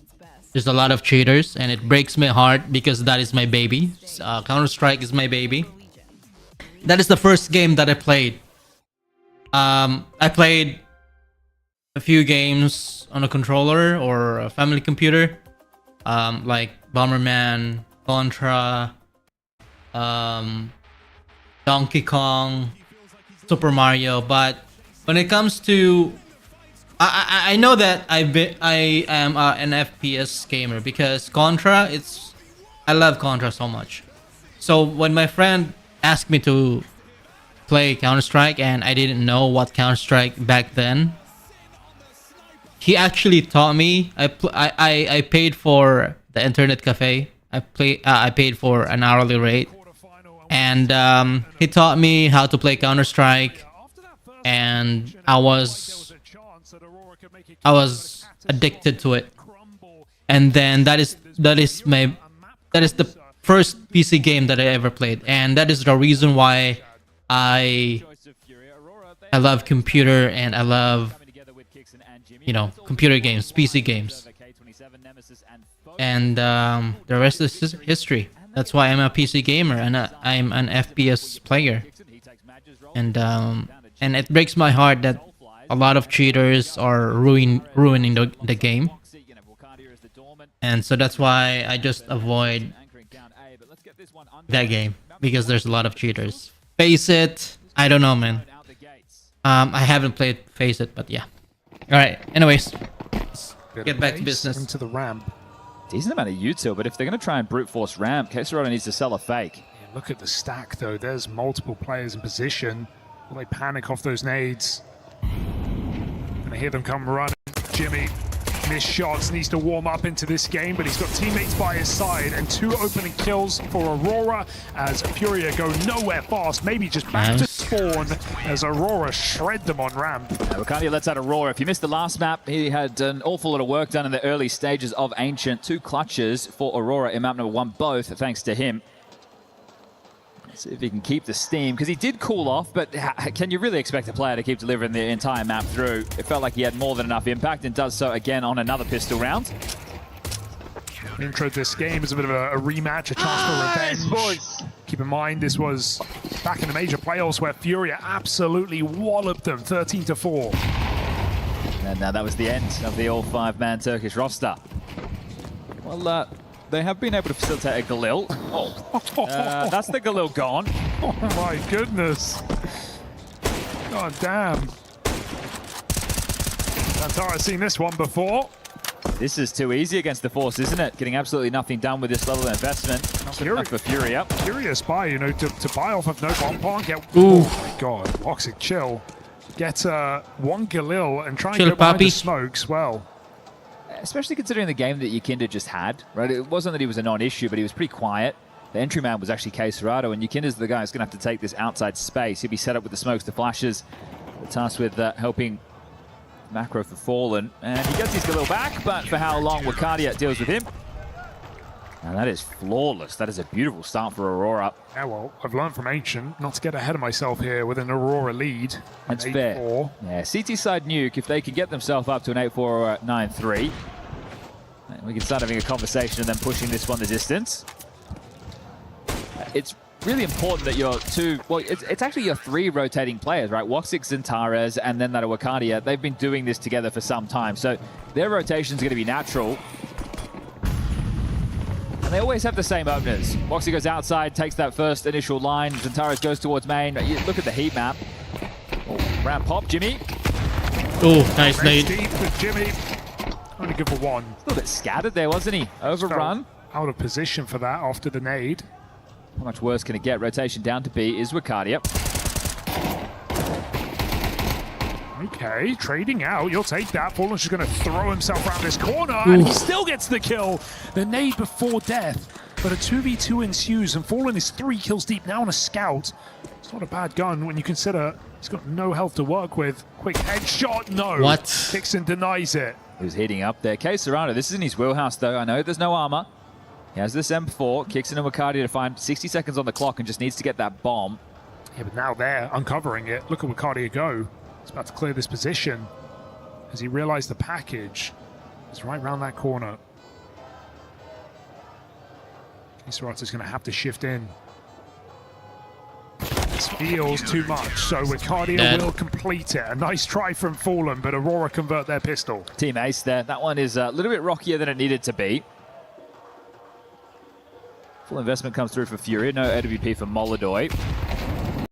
there's a lot of cheaters, and it breaks my heart because that is my baby. Counter-Strike is my baby. That is the first game that I played. I played a few games on a controller or a family computer, like Bomberman, Contra, Donkey Kong, Super Mario. But when it comes to, I know that I am an FPS gamer because Contra, I love Contra so much. So when my friend asked me to play Counter-Strike and I didn't know what Counter-Strike back then, he actually taught me. I paid for the internet cafe. I paid for an hourly rate, and he taught me how to play Counter-Strike, and I was addicted to it. And then that is the first PC game that I ever played, and that is the reason why I love computer and I love, you know, computer games, PC games, and the rest is history. That's why I'm a PC gamer and I'm an FPS player, and it breaks my heart that a lot of cheaters are ruining the game, and so that's why I just avoid that game, because there's a lot of cheaters. Face it, I don't know, man. I haven't played Face It, but yeah. All right. Anyways, let's get back to business. Into the ramp. Decent amount of util, but if they're going to try and brute force ramp, KSRODA needs to sell a fake. Yeah, look at the stack, though. There's multiple players in position. Will they panic off those nades? Gonna hear them come running. Jimmy missed shots, needs to warm up into this game, but he's got teammates by his side, and 2 opening kills for Aurora as Furia go nowhere fast, maybe just back to spawn as Aurora shred them on ramp. Ricardia lets out Aurora. If you missed the last map, he had an awful lot of work done in the early stages of Ancient. 2 clutches for Aurora in map number 1, both thanks to him. See if he can keep the steam, because he did cool off, but can you really expect a player to keep delivering the entire map through? It felt like he had more than enough impact, and does so again on another pistol round. Intro to this game is a bit of a rematch, a chance for revenge. Keep in mind, this was back in the major playoffs where Furia absolutely walloped them 13-4. And that was the end of the all-5-man Turkish roster. Well, they have been able to facilitate a Galil. That's the Galil gone. Oh my goodness. God damn. Santara's seen this one before. This is too easy against the Force, isn't it? Getting absolutely nothing done with this level of investment. Not good enough for Furia. Curious buy, you know, to buy off of no bomb, get... Ooh. Oh my god, Toxic chill. Get 1 Galil and try and Chill, go behind Papi. the smokes, well. Especially considering the game that Yukinda just had, right? It wasn't that he was a non-issue, but he was pretty quiet. The entry man was actually KSRODA, and Yukinda's the guy who's going to have to take this outside space. He'll be set up with the smokes, the flashes, the task with helping macro for Fallen. And he gets his Galil back, but for how long Wakadia deals with him. And that is flawless. That is a beautiful start for Aurora. Yeah, well, I've learned from Ancient not to get ahead of myself here with an Aurora lead. That's fair. Yeah, CT side nuke, if they can get themselves up to an 8-4 or a 9-3, we can start having a conversation and then pushing this one the distance. It's really important that your two, well, it's actually your three rotating players, right? Woxic, Xantares, and then that Wakadia. They've been doing this together for some time, so their rotation is going to be natural. And they always have the same openers. Woxic goes outside, takes that first initial line. Xantares goes towards main. You look at the heat map. Oh, round pop, Jimmy. Oh, nice nade. Deep with Jimmy. Only good for one. A little bit scattered there, wasn't he? Overrun. Out of position for that after the nade. How much worse can it get? Rotation down to B is Wakadia. Okay, trading out. You'll take that. Fallen's just going to throw himself around this corner, and he still gets the kill. The nade before death, but a 2v2 ensues, and Fallen is 3 kills deep now on a scout. It's not a bad gun when you consider he's got no health to work with. Quick headshot, no. What? Dixon denies it. He was heating up there. Serrano, this is in his wheelhouse, though. I know there's no armor. He has this M4, kicks in Wakadia to find 60 seconds on the clock and just needs to get that bomb. Yeah, but now they're uncovering it. Look at Wakadia go. He's about to clear this position as he realized the package is right around that corner. Sorato's going to have to shift in. This feels too much, so Wakadia will complete it. A nice try from Fallen, but Aurora convert their pistol. Team ace there. That one is a little bit rockier than it needed to be. Full investment comes through for Furia, no AWP for Molodoy.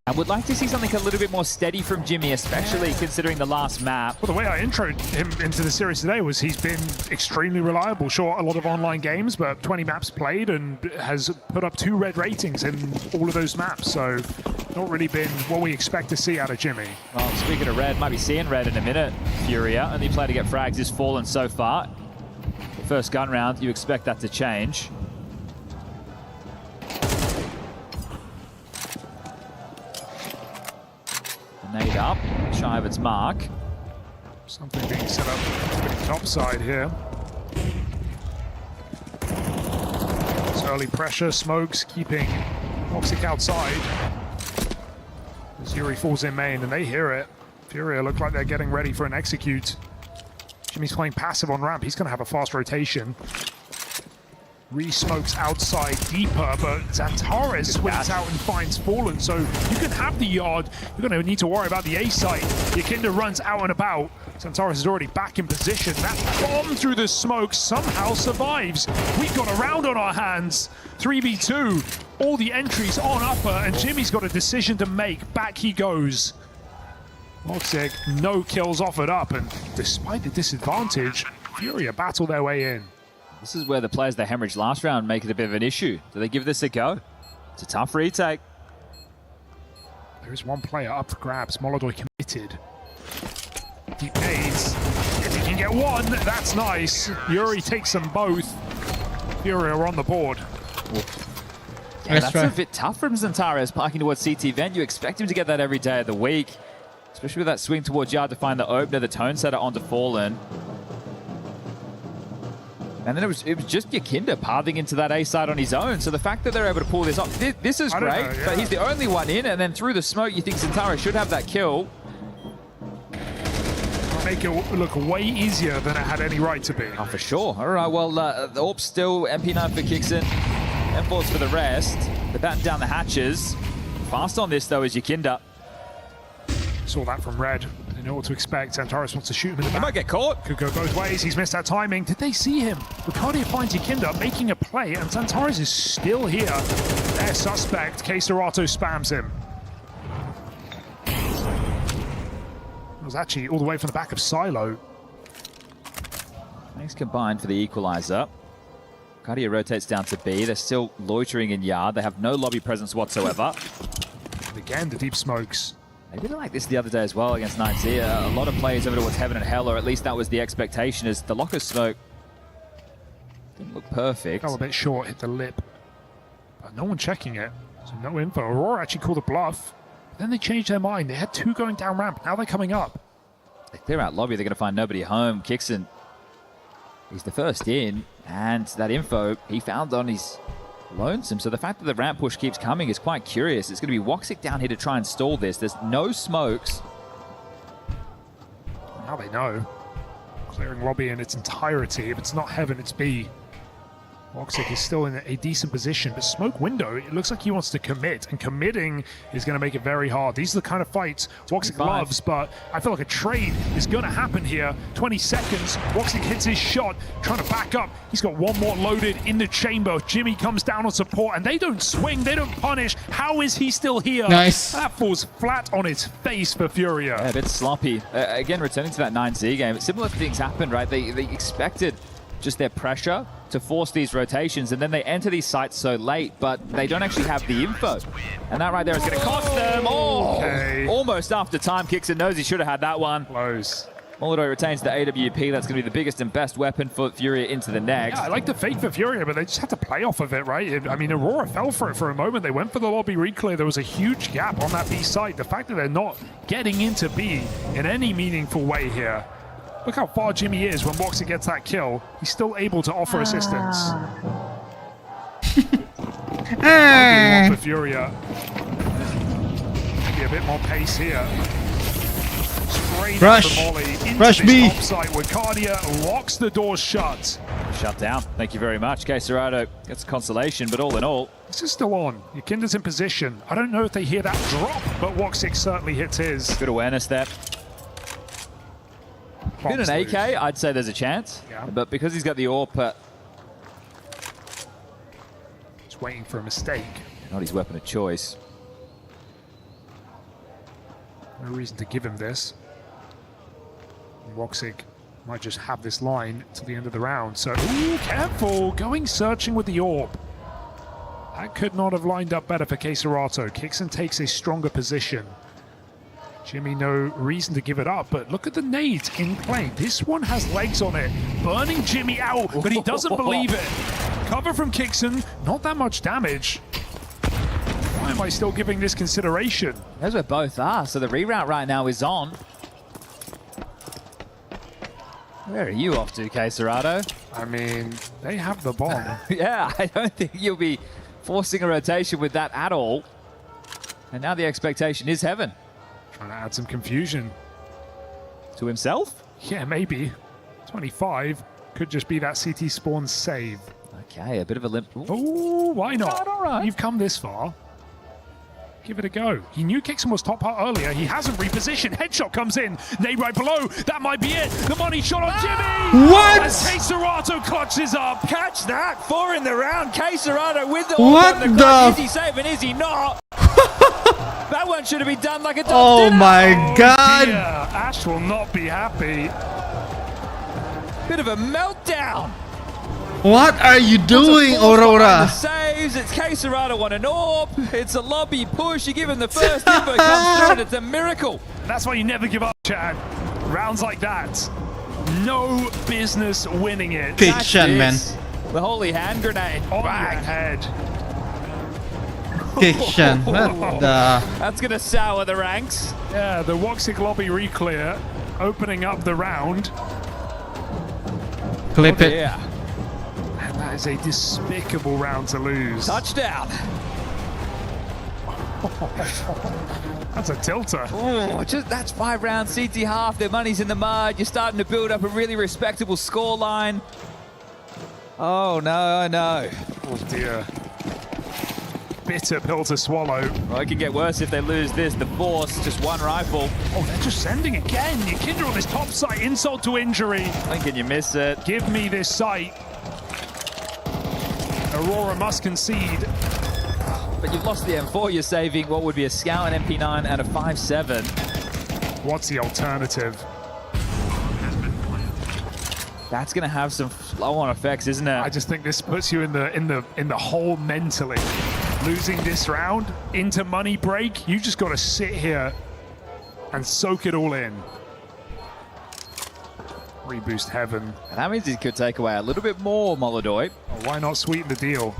I would like to see something a little bit more steady from Jimmy, especially considering the last map. Well, the way I introed him into the series today was he's been extremely reliable. Sure, a lot of online games, but 20 maps played and has put up 2 red ratings in all of those maps. So not really been what we expect to see out of Jimmy. Well, speaking of red, might be seeing red in a minute. Furia, only player to get frags is Fallen so far. First gun round, you expect that to change. Nade up, shy of its mark. Something being set up pretty top side here. It's early pressure, smokes keeping Woxic outside. As Yuri falls in main and they hear it. Furia look like they're getting ready for an execute. Jimmy's playing passive on ramp. He's going to have a fast rotation. Re-smokes outside deeper, but Xantares swings out and finds Fallen, so you can have the yard. You're going to need to worry about the A site. Yakinda runs out and about. Xantares is already back in position. That bomb through the smoke somehow survives. We've got a round on our hands. 3v2. All the entries on upper, and Jimmy's got a decision to make. Back he goes. Woxic, no kills offered up, and despite the disadvantage, Furia battle their way in. This is where the players they hemorrhaged last round make it a bit of an issue. Do they give this a go? It's a tough retake. There is one player up for grabs. Molodoy committed. Deep nades. If he can get one, that's nice. Yuri takes them both. Furia are on the board. Yeah, that's a bit tough from Xantares parking towards CT Vent. You expect him to get that every day of the week. Especially with that swing towards yard to find the opener, the tone setter onto Fallen. And then it was just Yakinda pathing into that A side on his own. So the fact that they're able to pull this off, this is great. But he's the only one in, and then through the smoke, you think Xantares should have that kill. Make it look way easier than it had any right to be. Oh, for sure. All right, well, the AWP still MP9 for Kixon, M4s for the rest. But that down the hatches. Fast on this, though, is Yakinda. Saw that from Red. They know what to expect. Xantares wants to shoot him in the back. He might get caught. Could go both ways. He's missed that timing. Did they see him? Wakadia finds Yakinda making a play, and Xantares is still here. Their suspect, Serato spams him. It was actually all the way from the back of Silo. Thanks combined for the equalizer. Wakadia rotates down to B. They're still loitering in yard. They have no lobby presence whatsoever. And again, the deep smokes. They did like this the other day as well against 9Z. A lot of players over towards Heaven and Hell, or at least that was the expectation, as the locker smoke didn't look perfect. Fell a bit short, hit the lip. But no one checking it, so no info. Aurora actually called a bluff. But then they changed their mind. They had 2 going down ramp. Now they're coming up. They clear out lobby. They're going to find nobody home. Kixon, he's the first in. And that info he found on his lonesome. So the fact that the ramp push keeps coming is quite curious. It's going to be Woxic down here to try and stall this. There's no smokes. Now they know. Clearing lobby in its entirety. If it's not heaven, it's B. Woxic is still in a decent position, but smoke window, it looks like he wants to commit, and committing is going to make it very hard. These are the kind of fights Woxic loves, but I feel like a trade is going to happen here. 20 seconds, Woxic hits his shot, trying to back up. He's got one more loaded in the chamber. Jimmy comes down on support, and they don't swing, they don't punish. How is he still here? Nice. That falls flat on its face for FURIA. Yeah, a bit sloppy. Again, returning to that 9C game, similar things happened, right? They expected just their pressure to force these rotations, and then they enter these sites so late, but they don't actually have the info. And that right there is going to cost them. Oh, okay. Almost after time. Kicks knows he should have had that one. Close. Molodoi retains the AWP. That's going to be the biggest and best weapon for FURIA into the next. Yeah, I like the fake for FURIA, but they just had to play off of it, right? I mean, Aurora fell for it for a moment. They went for the lobby reclear. There was a huge gap on that B site. The fact that they're not getting into B in any meaningful way here. Look how far Jimmy is when Woxic gets that kill. He's still able to offer assistance. For FURIA. Maybe a bit more pace here. Straight Rush. into Molly into Rush this B. top site where Cardia locks the door shut. Shut down. Thank you very much. Caserado gets consolation, but all in all, this is still on. Yakinda's in position. I don't know if they hear that drop, but Woxic certainly hits his. Good awareness there. In an AK, I'd say there's a chance, but because he's got the AWP, just waiting for a mistake. Not his weapon of choice. No reason to give him this. And Woxic might just have this line till the end of the round. So, ooh, careful, going searching with the AWP. That could not have lined up better for Caserado. Kixon takes a stronger position. Jimmy, no reason to give it up, but look at the nades in play. This one has legs on it, burning Jimmy out, but he doesn't believe it. Cover from Kixon, not that much damage. Why am I still giving this consideration? That's where both are, so the reroute right now is on. Where are you off to, Caserado? I mean, they have the bomb. Yeah, I don't think you'll be forcing a rotation with that at all. And now the expectation is heaven. Trying to add some confusion. To himself? Yeah, maybe. 25 could just be that CT spawn save. Okay, a bit of a limp. Oh, why not? All right. You've come this far. Give it a go. He knew Kixon was top part earlier. He hasn't repositioned. Headshot comes in. Nade right below. That might be it. The money shot on Jimmy. What? As Caserado clutches up. Catch that. 4 in the round. Caserado with the What on the clock. Is he safe and is he not? That one should have been done like a dog. Oh my god. Dear. Ash will not be happy. Bit of a meltdown. What are you doing, Aurora? Saves. It's Caserado on an AWP. It's a lobby push. You give him the first info comes through and it's a miracle. That's why you never give up, Chad. Rounds like that. No business winning it. Fiction, man. The holy hand grenade. On your head. Fiction. What the? That's going to sour the ranks. Yeah, the Woxic lobby reclear, opening up the round. Clip it. Yeah. And that is a despicable round to lose. Touchdown. That's a tilter. Oh, that's 5 rounds, CT half. Their money's in the mud. You're starting to build up a really respectable score line. Oh, no, no. Oh, dear. Bitter pill to swallow. Well, it could get worse if they lose this. The force, just one rifle. Oh, they're just sending again. Yakinda on this top site, insult to injury. When can you miss it? Give me this site. Aurora must concede. But you've lost the M4. You're saving what would be a Scout, an MP9, and a 5.7. What's the alternative? That's going to have some flow-on effects, isn't it? I just think this puts you in the hole mentally. Losing this round into money break, you just got to sit here and soak it all in. Reboost heaven. And that means he could take away a little bit more, Molodoi. Oh, why not sweeten the deal?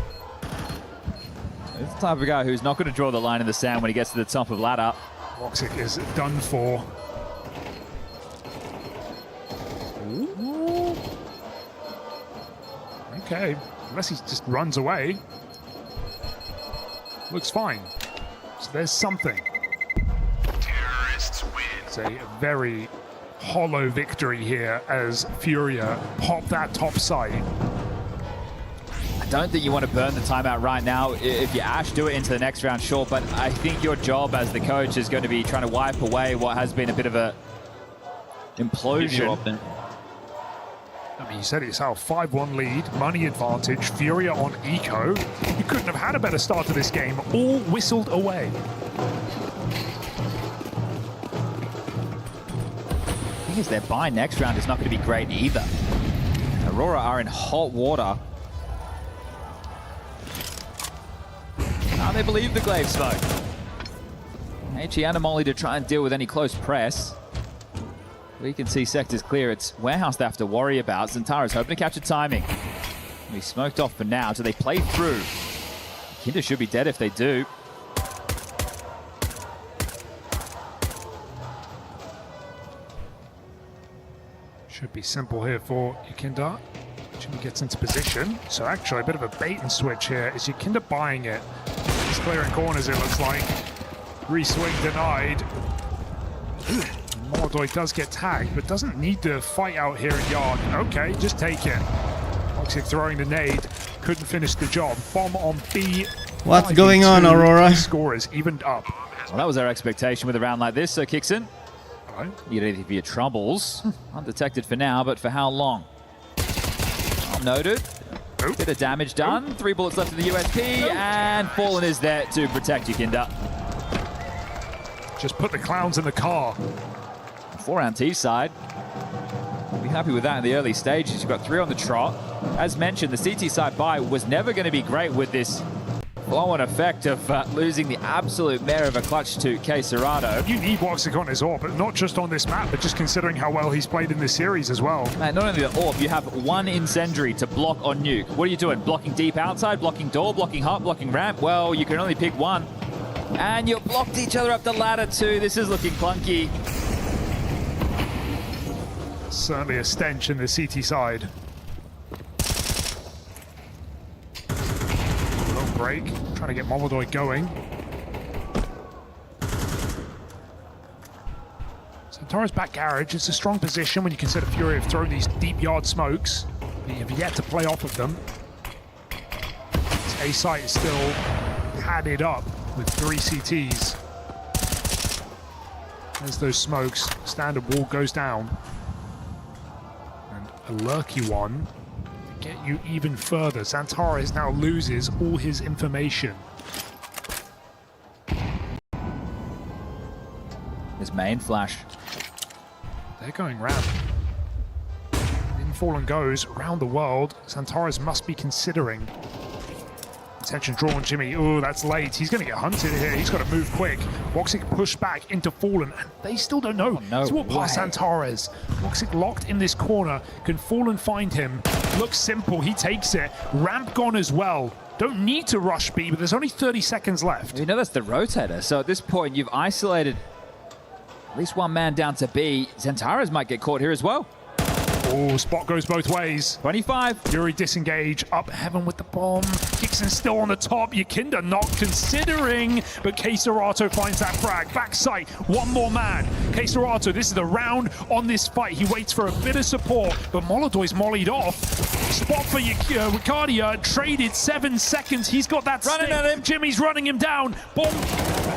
He's the type of guy who's not going to draw the line in the sand when he gets to the top of ladder. Woxic is done for. Okay, unless he just runs away. Looks fine. So there's something. Terrorists win. It's a very hollow victory here as FURIA pop that top site. I don't think you want to burn the timeout right now. If you Ash, do it into the next round, sure, but I think your job as the coach is going to be trying to wipe away what has been a bit of a implosion. I mean, you said it yourself, 5-1 lead, money advantage, FURIA on eco. You couldn't have had a better start to this game, all whistled away. The thing is, their buy next round is not going to be great either. AURORA are in hot water. Now they believe the glaive smoke. HE and Molly to try and deal with any close press. We can see sectors clear. It's Warehouse they have to worry about. Xantara's hoping to capture timing. He's smoked off for now. Do they play through? Kinder should be dead if they do. Should be simple here for Yukinda. Jimmy gets into position. So actually a bit of a bait and switch here. Is Yukinda buying it? He's clearing corners, it looks like. Re-swing denied. Molodoi does get tagged, but doesn't need to fight out here in Yard. Okay, just take it. Toxic throwing the nade. Couldn't finish the job. Bomb on B. What's going on, AURORA? Scorers evened up. Well, that was our expectation with a round like this, so Kixon. Need anything for your troubles. Undetected for now, but for how long? Well noted. Bit of damage done. 3 bullets left in the USP, and Fallen is there to protect Yukinda. Just put the clowns in the car. 4 on T side. Be happy with that in the early stages. You've got 3 on the trot. As mentioned, the CT side buy was never going to be great with this flow-on effect of losing the absolute mare of a clutch to K Serato. You need Woxic on his AWP, but not just on this map, but just considering how well he's played in this series as well. Man, not only the AWP, you have 1 incendiary to block on nuke. What are you doing? Blocking deep outside, blocking door, blocking hut, blocking ramp? Well, you can only pick 1. And you blocked each other up the ladder too. This is looking clunky. Certainly a stench in the CT side. Long break, trying to get Molodoi going. Xantara's back garage. It's a strong position when you consider FURIA have thrown these deep yard smokes. You have yet to play off of them. This A site is still padded up with 3 CTs. As those smokes, standard wall goes down. And a lurky one to get you even further. Xantara now loses all his information. His main flash. They're going round. In Fallen goes around the world. Xantara's must be considering. Attention drawn, Jimmy. Oh, that's late. He's going to get hunted here. He's got to move quick. Woxic pushed back into Fallen, and they still don't know. He's walked past Xantara's. Woxic locked in this corner. Can Fallen find him? Looks simple. He takes it. Ramp gone as well. Don't need to rush B, but there's only 30 seconds left. You know that's the rotator. So at this point, you've isolated at least 1 man down to B. Xantara's might get caught here as well. Oh, spot goes both ways. 25. Fury disengage, up heaven with the bomb. Kixon still on the top. Yukinda not considering, but K Serato finds that frag. Backside, 1 more man. K Serato, this is the round on this fight. He waits for a bit of support, but Molodoi's mollied off. Spot for Ricardia, traded 7 seconds. He's got that running stick. at him. Jimmy's running him down. Bomb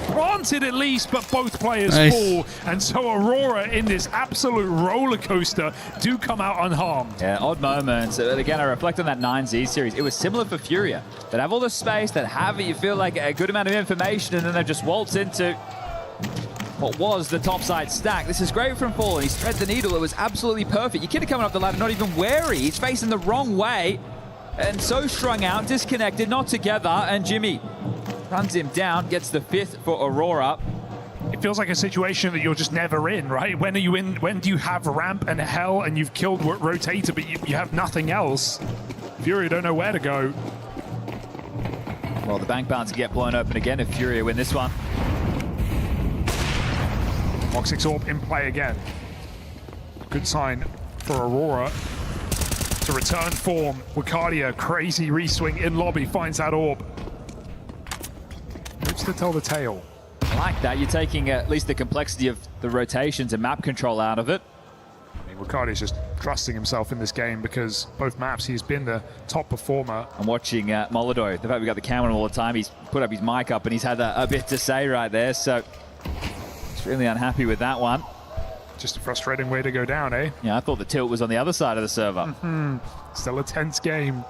planted at least, but both players fall. And so AURORA in this absolute roller coaster do come out unharmed. Yeah, odd moments. Again, I reflect on that 9Z series. It was similar for FURIA. That have all the space, that have, you feel like a good amount of information, and then they just waltz into what was the topside stack. This is great from Fallen. He's thread the needle. It was absolutely perfect. Yukinda coming up the ladder, not even wary. He's facing the wrong way. And so strung out, disconnected, not together. And Jimmy runs him down, gets the 5th for AURORA. It feels like a situation that you're just never in, right? When are you in? When do you have ramp and hell and you've killed Rotator, but you have nothing else? FURIA don't know where to go. Well, the bank balance can get blown open again if FURIA win this one. Woxic's AWP in play again. Good sign for AURORA. To return form, Wakadia, crazy reswing in lobby, finds that orb. Moves to tell the tale. I like that. You're taking at least the complexity of the rotations and map control out of it. I mean, Wakadia is just trusting himself in this game because both maps he's been the top performer. I'm watching Molodoy. The fact we got the camera all the time, he's put up his mic up and he's had a bit to say right there. So he's really unhappy with that one. Just a frustrating way to go down, eh? Yeah, I thought the tilt was on the other side of the server. Still a tense game.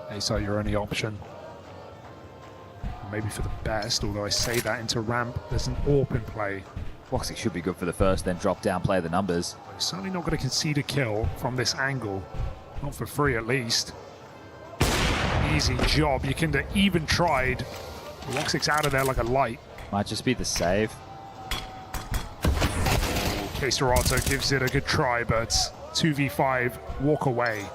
A-site your only option. Maybe for the best, although I say that into ramp, there's an AWP in play. Woxic should be good for the first, then drop down, play the numbers. He's certainly not going to concede a kill from this angle. Not for free, at least. Easy job. You can have even tried. Woxic's out of there like a light. Might just be the save. Serato gives it a good try, but 2v5, walk away.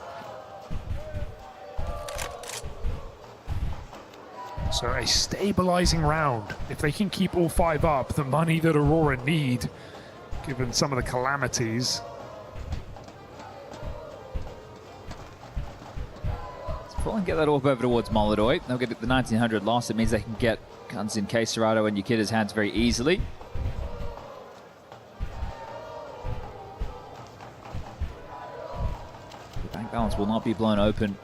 So a stabilizing round. If they can keep all 5 up, the money that Aurora need, given some of the calamities. Let's pull and get that orb over towards Molodoy. They'll get the 1900 loss. It means they can get guns in Serato and Yukida's hands very easily. Balance will not be blown open,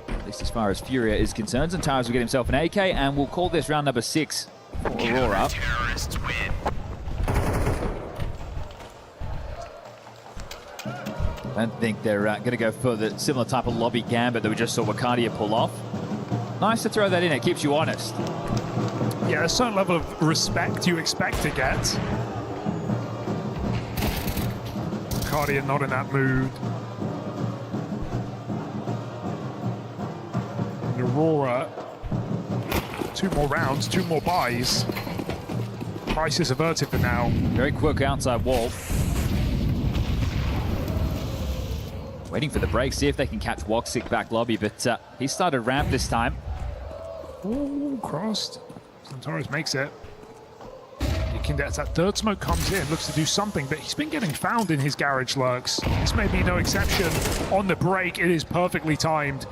at least as far as FURIA is concerned. And Tyrus will get himself an AK, and we'll call this round number 6 for Aurora. I don't think they're going to go for the similar type of lobby gambit that we just saw Wakadia pull off. Nice to throw that in, it keeps you honest. Yeah, a certain level of respect you expect to get. Wakadia not in that mood. Aurora, 2 more rounds, 2 more buys. Price is averted for now. Very quick outside wall. Waiting for the break, see if they can catch Woxic back lobby, but he started ramp this time. Ooh, crossed. Centaurus makes it. As that third smoke comes in, looks to do something, but he's been getting found in his garage lurks. This may be no exception. On the break, it is perfectly timed.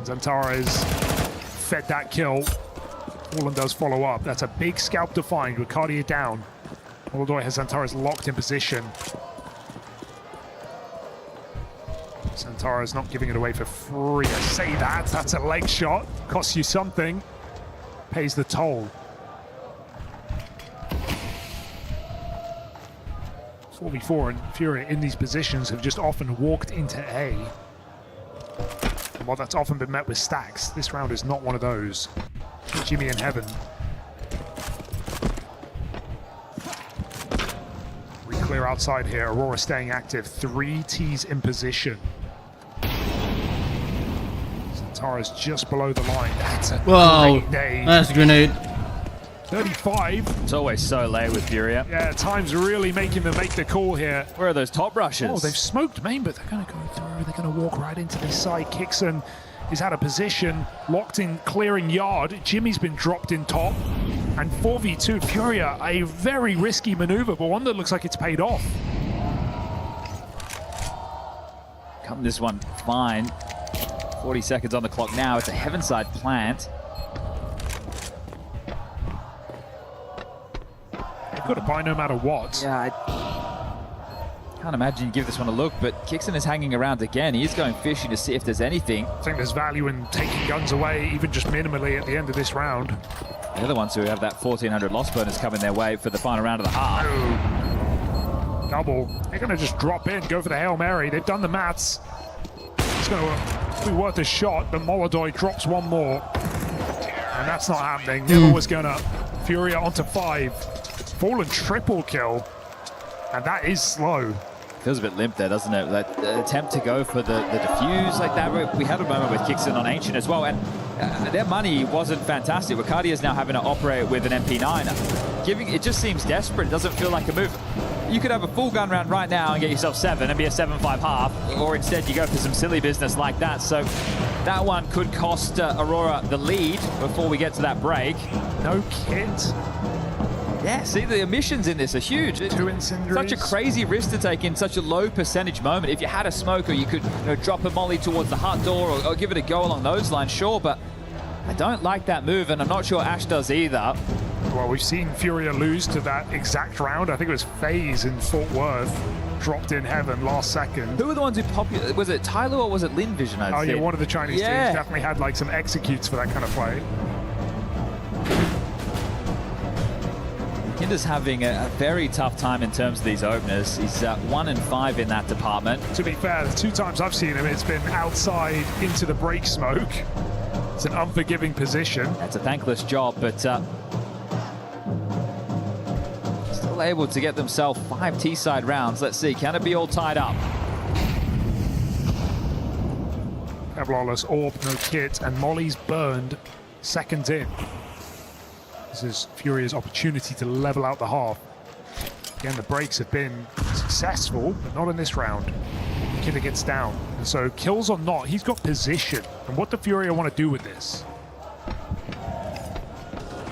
Zantares fed that kill. Fallen does follow up. That's a big scalp to find with Wakadia down. Molodoy has Zantares locked in position. Zantares not giving it away for free. I say that. That's a leg shot. Costs you something. Pays the toll. 4v4 and FURIA in these positions have just often walked into A. While that's often been met with stacks, this round is not one of those. Jimmy in heaven. Clear outside here. Aurora staying active. 3 Ts in position. Zantara's just below the line. That's a great nade. That's a grenade. 35. It's always so late with FURIA. Yeah, time's really making them make the call here. Where are those top rushes? Oh, they've smoked main, but they're going to go through. They're going to walk right into this side. Kixon is out of position, locked in, clearing yard. Jimmy's been dropped in top. And 4v2 FURIA, a very risky maneuver, but one that looks like it's paid off. Come this one fine. 40 seconds on the clock now. It's a Heavenside plant. They've got to buy no matter what. Yeah, I can't imagine you give this one a look, but Kixon is hanging around again. He is going fishing to see if there's anything. I think there's value in taking guns away, even just minimally at the end of this round. The other ones who have that 1400 loss bonus coming their way for the final round of the half. Oh. Double. They're going to just drop in, go for the Hail Mary. They've done the maths. It's going to be worth a shot, but Molodoy drops one more. And that's not happening. Never was going to. FURIA onto 5. Fallen triple kill. And that is slow. Feels a bit limp there, doesn't it? That attempt to go for the defuse like that. We had a moment with Kixon on Ancient as well, and their money wasn't fantastic. Wakadia is now having to operate with an MP9. It just seems desperate. It doesn't feel like a move. You could have a full gun round right now and get yourself 7 and be a 7-5 half, or instead you go for some silly business like that. So that one could cost Aurora the lead before we get to that break. No kit. Yeah, see, the emissions in this are huge. 2 incendiaries. Such a crazy risk to take in such a low percentage moment. If you had a smoker, you could drop a molly towards the hut door or give it a go along those lines, sure, but I don't like that move, and I'm not sure Ash does either. Well, we've seen Furia lose to that exact round. I think it was FaZe in Fort Worth. Dropped in heaven last second. Who were the ones who was it Tyler or was it Lin Vision? Oh yeah, one of the Chinese teams definitely had like some executes for that kind of play. Kinder's having a very tough time in terms of these openers. He's 1 and 5 in that department. To be fair, the 2 times I've seen him, it's been outside into the break smoke. It's an unforgiving position. That's a thankless job, but still able to get themselves 5 T-side rounds. Let's see, can it be all tied up? Kevlarless Orb, no kit, and Molly's burned seconds in. This is Furia's opportunity to level out the half. Again, the breaks have been successful, but not in this round. Kinder gets down, and so kills or not, he's got position. And what do Furia want to do with this?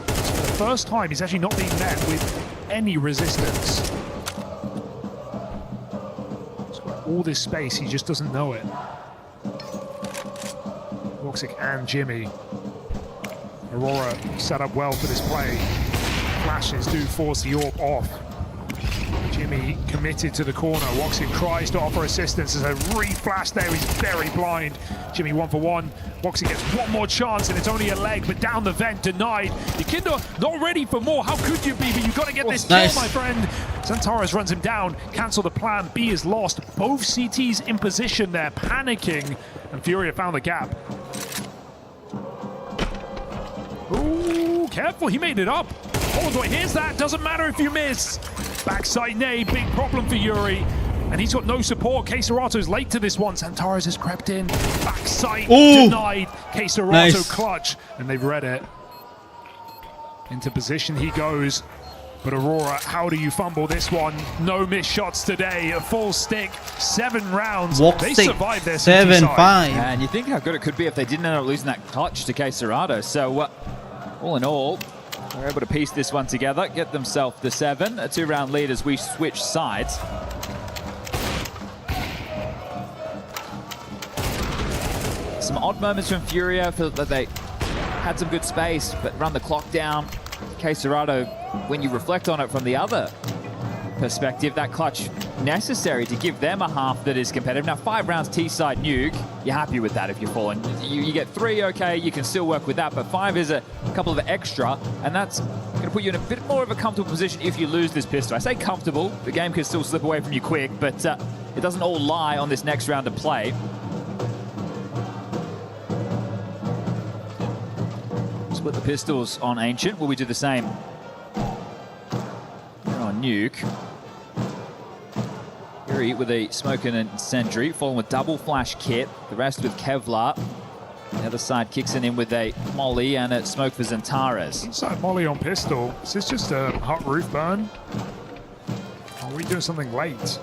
So for the first time, he's actually not being met with any resistance. He's got all this space, he just doesn't know it. Voxic and Jimmy. AURORA set up well for this play. Flashes do force the AWP off. Jimmy committed to the corner. Voxic tries to offer assistance. There's a re-flash there. He's very blind. Jimmy 1-for-1. Voxic gets one more chance, and it's only a leg, but down the vent, denied. Kinder not ready for more. How could you be? But you've got to get this kill, my friend. Xantares runs him down. Cancel the plan. B is lost. Both CTs in position there, panicking. And Furia found the gap. Ooh, careful. He made it up. Oh, here's that. Doesn't matter if you miss. Backside nade, big problem for Yuri. And he's got no support. K-Serato's late to this one. Xantares has crept in. Backside denied. K-Serato clutch. And they've read it. Into position he goes. But AURORA, how do you fumble this one? No missed shots today. A full stick. 7 rounds. They survived their 7-5. And you think how good it could be if they didn't end up losing that clutch to K-Serato. So all in all, they're able to piece this one together, get themselves the 7, a 2-round lead as we switch sides. Some odd moments from Furia, feel that they had some good space, but run the clock down. K-Serato, when you reflect on it from the other perspective, that clutch necessary to give them a half that is competitive. Now 5 rounds T-side nuke, you're happy with that if you're falling. You get 3, okay, you can still work with that, but 5 is a couple of extra, and that's going to put you in a bit more of a comfortable position if you lose this pistol. I say comfortable, the game can still slip away from you quick, but it doesn't all lie on this next round of play. Split the pistols on Ancient. Will we do the same on Nuke? Yuri with a smoke and incendiary, following with double flash kit. The rest with Kevlar. The other side kicks in with a molly and a smoke for Xantares. Inside molly on pistol. Is this just a hot roof burn? Or are we doing something late?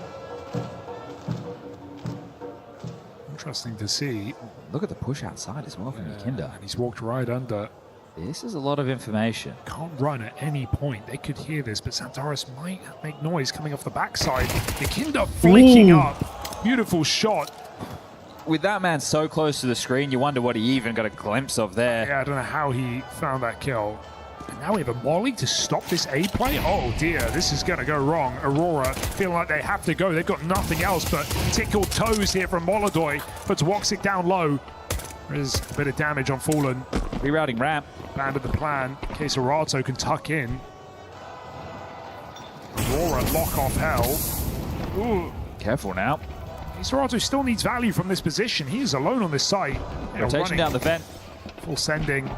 Interesting to see. Look at the push outside as well from Kinder. And he's walked right under. This is a lot of information. Can't run at any point. They could hear this, but Xantares might make noise coming off the backside. Kinder flicking up. Beautiful shot. With that man so close to the screen, you wonder what he even got a glimpse of there. Yeah, I don't know how he found that kill. And now we have a molly to stop this A play? Oh dear, this is going to go wrong. AURORA feeling like they have to go. They've got nothing else but tickled toes here from Molodoi. Puts Voxic down low. There's a bit of damage on Fallen. Rerouting ramp. Banded the plan. K-Serato can tuck in. AURORA lock off hell. Ooh. Careful now. K-Serato still needs value from this position. He is alone on this site. Rotation down the vent. Full sending.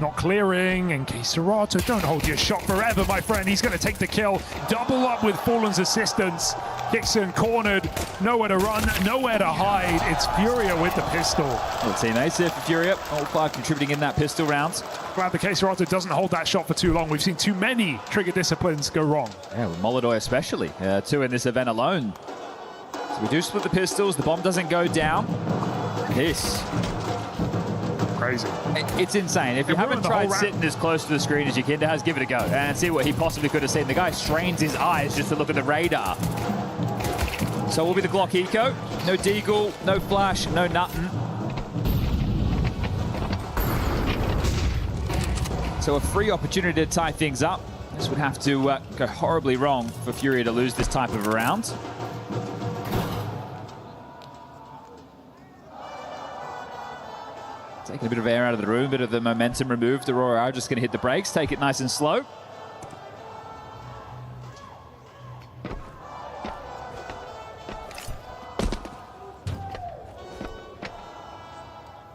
Not clearing, and K-Serato, don't hold your shot forever, my friend. He's going to take the kill. Double up with Fallen's assistance. Dixon cornered, nowhere to run, nowhere to hide. It's Furia with the pistol. Well, teammates here for Furia, all 5 contributing in that pistol round. Glad the K-Serato doesn't hold that shot for too long. We've seen too many trigger disciplines go wrong. Yeah, with Molodoi especially. 2 in this event alone. So we do split the pistols, the bomb doesn't go down. This crazy. It's insane. If you haven't tried sitting as close to the screen as Yakinda has, give it a go and see what he possibly could have seen. The guy strains his eyes just to look at the radar. So will be the Glock Eco. No Deagle, no Flash, no nothing. So a free opportunity to tie things up. This would have to go horribly wrong for FURIA to lose this type of a round. Taking a bit of air out of the room, a bit of the momentum removed. AURORA are just going to hit the brakes, take it nice and slow.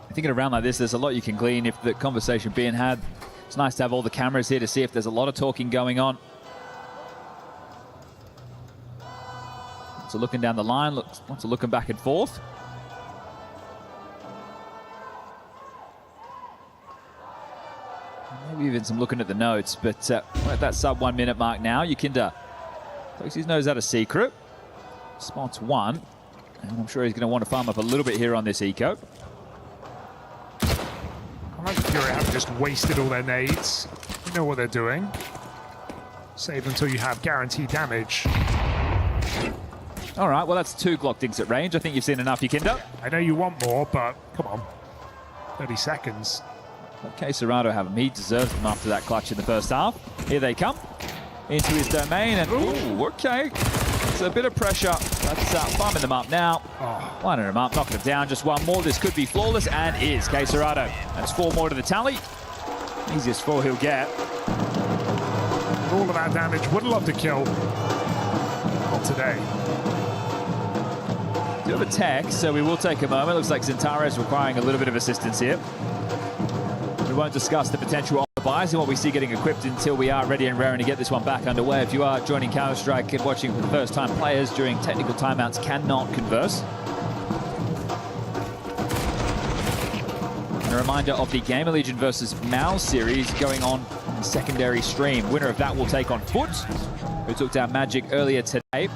I think in a round like this, there's a lot you can glean if the conversation being had. It's nice to have all the cameras here to see if there's a lot of talking going on. So looking down the line, lots of looking back and forth. Maybe even some looking at the notes, but we're at that sub 1 minute mark now. Yakinda pokes his nose out of secret. Spots one, and I'm sure he's going to want to farm up a little bit here on this eco. I like FURIA haven't just wasted all their nades. You know what they're doing. Save until you have guaranteed damage. All right, well, that's 2 Glock dinks at range. I think you've seen enough, Yakinda. I know you want more, but come on. 30 seconds. Okay, Serato have him. He deserves them after that clutch in the first half. Here they come into his domain, and ooh, okay. It's a bit of pressure. That's farming them up now. Lining them up, knocking them down. Just one more. This could be flawless, and is Serato. That's 4 more to the tally. Easiest 4 he'll get. All of that damage. Would have loved to kill. Not today. Do have a tech, so we will take a moment. Looks like Zentara is requiring a little bit of assistance here. We won't discuss the potential buys and what we see getting equipped until we are ready and raring to get this one back underway. If you are joining Counter-Strike and watching for the first time, players during technical timeouts cannot converse. And a reminder of the Gamer Legion versus Mouse series going on in the secondary stream. Winner of that will take on Foot, who took down Magic earlier today.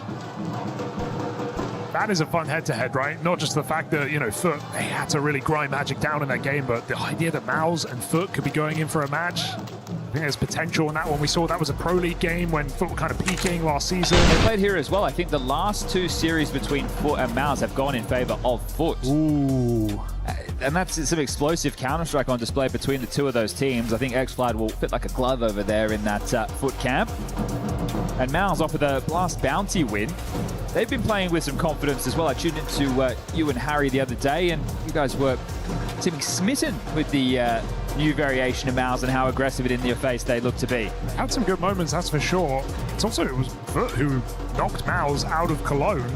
That is a fun head-to-head, right? Not just the fact that, you know, Foot, they had to really grind Magic down in that game, but the idea that Mouse and Foot could be going in for a match, I think there's potential in that one. We saw that was a Pro League game when Foot were kind of peaking last season. They played here as well. I think the last 2 series between Foot and Mouse have gone in favor of Foot. Ooh. And that's some explosive Counter-Strike on display between the 2 of those teams. I think X-Flight will fit like a glove over there in that Foot camp. And Mouse, off of the last bounty win, they've been playing with some confidence as well. I tuned into you and Harry the other day, and you guys were seeming smitten with the new variation of Mouse and how aggressive and in your face they look to be. Had some good moments, that's for sure. It was Foot who knocked Mouse out of Cologne.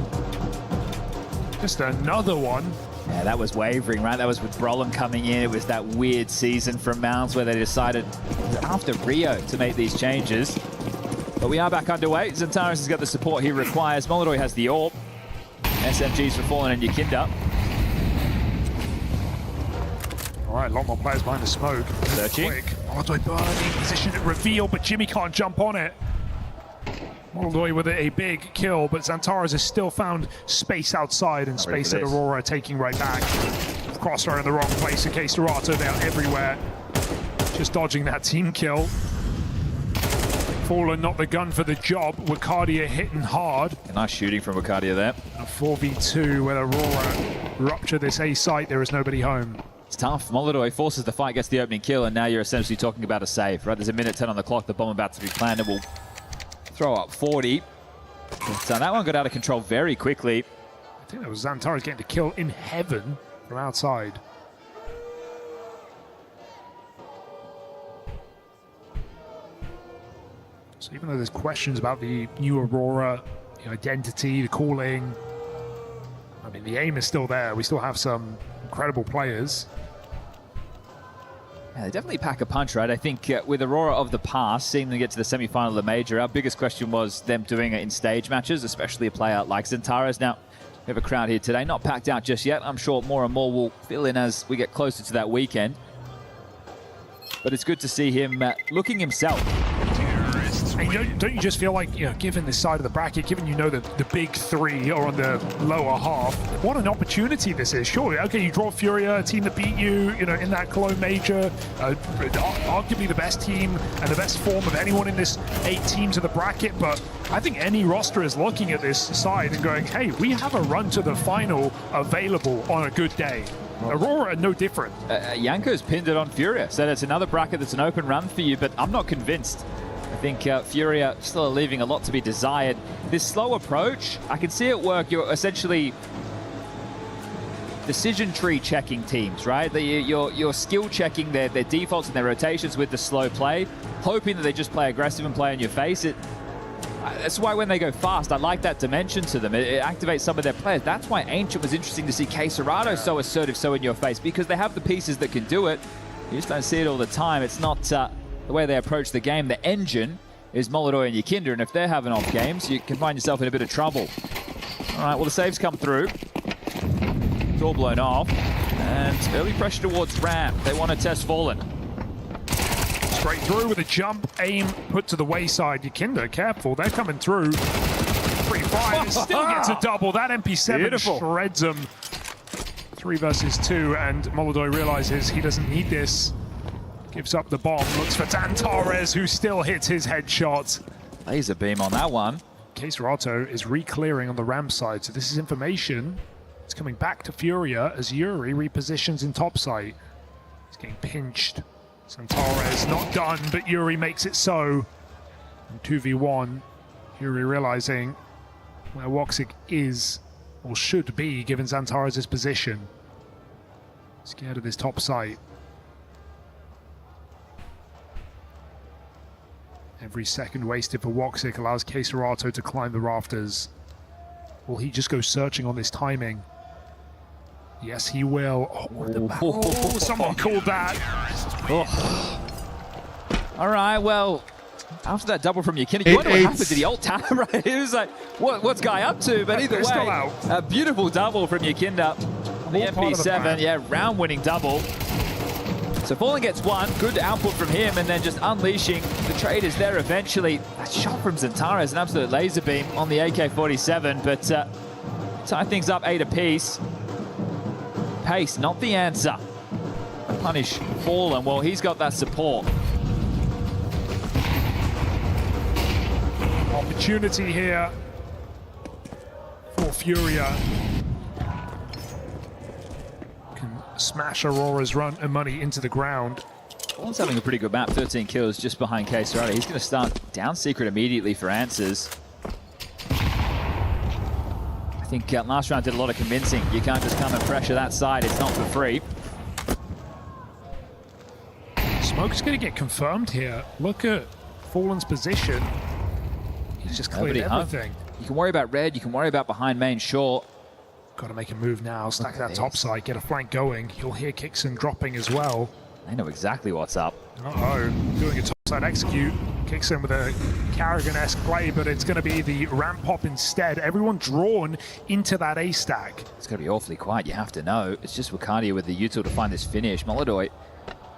Just another one. Yeah, that was wavering, right? That was with Brolin coming in. It was that weird season from Mouse where they decided after Rio to make these changes. But we are back underway. Zentaris has got the support he requires. Molodoi has the AWP. SMGs for Fallen and Yakinda. All right, a lot more players behind the smoke. Searching. Molodoi burning position at reveal, but Jimmy can't jump on it. Molodoi with a big kill, but Xantares has still found space outside and space that AURORA taking right back. Crossfire in the wrong place in case Serato, they're everywhere. Just dodging that team kill. Fallen not the gun for the job. Wakadia hitting hard. Nice shooting from Wakadia there. A 4v2 with AURORA rupture this A site. There is nobody home. It's tough. Molodoi forces the fight, gets the opening kill, and now you're essentially talking about a save, right? There's a minute 10 on the clock. The bomb about to be planted will throw up 40. But that one got out of control very quickly. I think that was Xantares getting the kill in heaven from outside. So even though there's questions about the new AURORA, the identity, the calling, I mean, the aim is still there. We still have some incredible players. Yeah, they definitely pack a punch, right? I think with AURORA of the past, seeing them get to the semi-final of the major, our biggest question was them doing it in stage matches, especially a player like Zentares. Now, we have a crowd here today, not packed out just yet. I'm sure more and more will fill in as we get closer to that weekend. But it's good to see him looking himself. Terrorists And don't you just feel like, given this side of the bracket, given that the big three are on the lower half, what an opportunity this is. Surely, okay, you draw Furia, a team that beat you, in that Cologne major, arguably the best team and the best form of anyone in this 8 teams of the bracket. But I think any roster is looking at this side and going, hey, we have a run to the final available on a good day. Aurora, no different. Yanko's pinned it on Furia, so that's another bracket that's an open run for you, but I'm not convinced. I think Furia still leaving a lot to be desired. This slow approach, I can see it work. You're essentially decision tree checking teams, right? You're skill checking their defaults and their rotations with the slow play, hoping that they just play aggressive and play in your face. That's why when they go fast, I like that dimension to them. It activates some of their players. That's why Ancient was interesting to see K-Serato so assertive, so in your face, because they have the pieces that can do it. You just don't see it all the time. It's not the way they approach the game. The engine is Molodoi and Yakinda, and if they're having off games, you can find yourself in a bit of trouble. All right, well, the saves come through. It's all blown off, and early pressure towards Ramp. They want to test Fallen. Straight through with a jump, aim put to the wayside. Yakinda, careful, they're coming through. Free fire, still gets a double. That MP7 Beautiful. Shreds him. 3 versus 2, and Molodoi realizes he doesn't need this. Gives up the bomb, looks for Xantares, who still hits his headshot. Laser beam on that one. K-Serato is re-clearing on the ramp side, so this is information. It's coming back to Furia as Yuri repositions in top site. He's getting pinched. Xantares not done, but Yuri makes it so. And 2v1, Yuri realizing where Woxic is, or should be, given Xantares' position. Scared of this top site. Every second wasted for Woxic allows K-Serato to climb the rafters. Will he just go searching on this timing? Yes, he will. Oh, what the oh, someone called that. Oh. All right, well, after that double from Yakinda, you wonder what happened to the ult tower, right? It was like, what's Guy up to? But either way, a beautiful double from Yakinda. The MP7, yeah, round-winning double. So Fallen gets one, good output from him, and then just unleashing the traders there eventually. That shot from Xantares, an absolute laser beam on the AK-47, but tie things up 8 apiece. Pace, not the answer. Punish Fallen, well, he's got that support. Opportunity here for Furia. Can smash Aurora's run and money into the ground. Fallen's having a pretty good map, 13 kills just behind K-Serato. He's going to start down secret immediately for answers. I think last round did a lot of convincing. You can't just come and pressure that side. It's not for free. Smoke's going to get confirmed here. Look at Fallen's position. He's just cleared everything. You can worry about red. You can worry about behind main short. Got to make a move now. Stack that top side. Get a flank going. You'll hear Kixon dropping as well. They know exactly what's up. Uh-oh. Doing a top side execute. Kixon with a Carrigan-esque play, but it's going to be the ramp pop instead. Everyone drawn into that A stack. It's going to be awfully quiet, you have to know. It's just Wakadia with the util to find this finish. Molodoi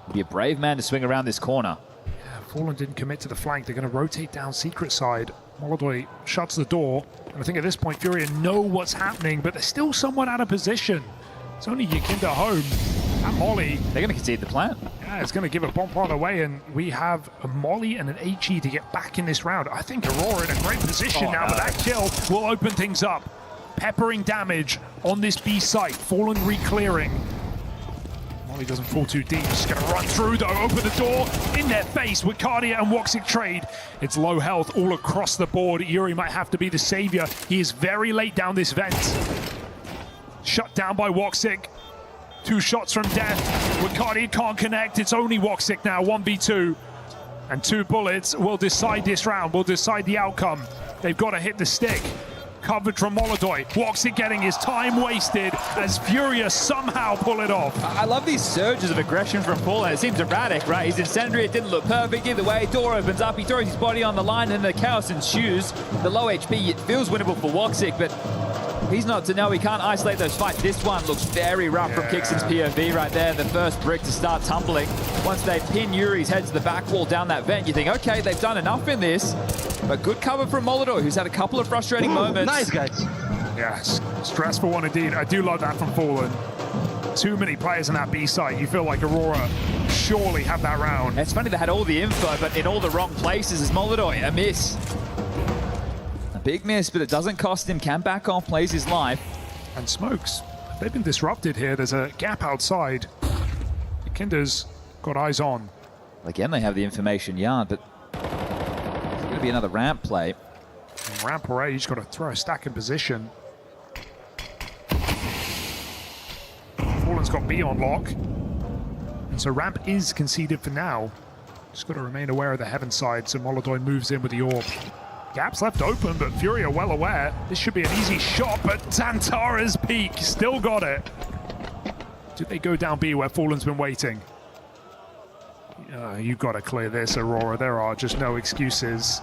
will be a brave man to swing around this corner. Yeah, Fallen didn't commit to the flank. They're going to rotate down secret side. Molodoi shuts the door. And I think at this point, Furia know what's happening, but they're still somewhat out of position. It's only Yakinda home. And Molly. They're going to concede the plant. Yeah, it's going to give a bomb part away, and we have a Molly and an HE to get back in this round. I think Aurora in a great position now, but that kill will open things up. Peppering damage on this B site. Fallen re-clearing. Molly doesn't fall too deep. Just going to run through, though. Open the door. In their face with Cardia and Woxic trade. It's low health all across the board. Yuri might have to be the savior. He is very late down this vent. Shut down by Woxic. 2 shots from death. Wakadia can't connect. It's only Woxic now, 1v2. And 2 bullets will decide this round, will decide the outcome. They've got to hit the stick. Covered from Molodoi. Woxic getting his time wasted as Furia somehow pull it off. I love these surges of aggression from Fallen. It seems erratic, right? He's incendiary, it didn't look perfect. Either way, door opens up, he throws his body on the line, and the chaos ensues. The low HP, it feels winnable for Woxic, but He's not to know. He can't isolate those fights. This one looks very rough from Kixon's POV right there. The first brick to start tumbling. Once they pin Yuri's head to the back wall down that vent, you think, okay, they've done enough in this. But good cover from Molodor, who's had a couple of frustrating moments. Nice, guys. Yes, stressful one indeed. I do love that from Fallen. Too many players in that B site. You feel like Aurora surely have that round. It's funny they had all the info, but in all the wrong places. As Molodor, a miss. A big miss, but it doesn't cost him. Can back off, plays his life. And Smokes, they've been disrupted here. There's a gap outside. Kinder's got eyes on. Again, they have the information yard, but it's going to be another ramp play. And ramp Rage got to throw a stack in position. Fallen's got B on lock. And so ramp is conceded for now. Just got to remain aware of the heaven side, so Molodor moves in with the orb. Gap's left open, but FURIA well aware. This should be an easy shot, but Xantara's peak still got it. Do they go down B where Fallen's been waiting? You've got to clear this, Aurora. There are just no excuses.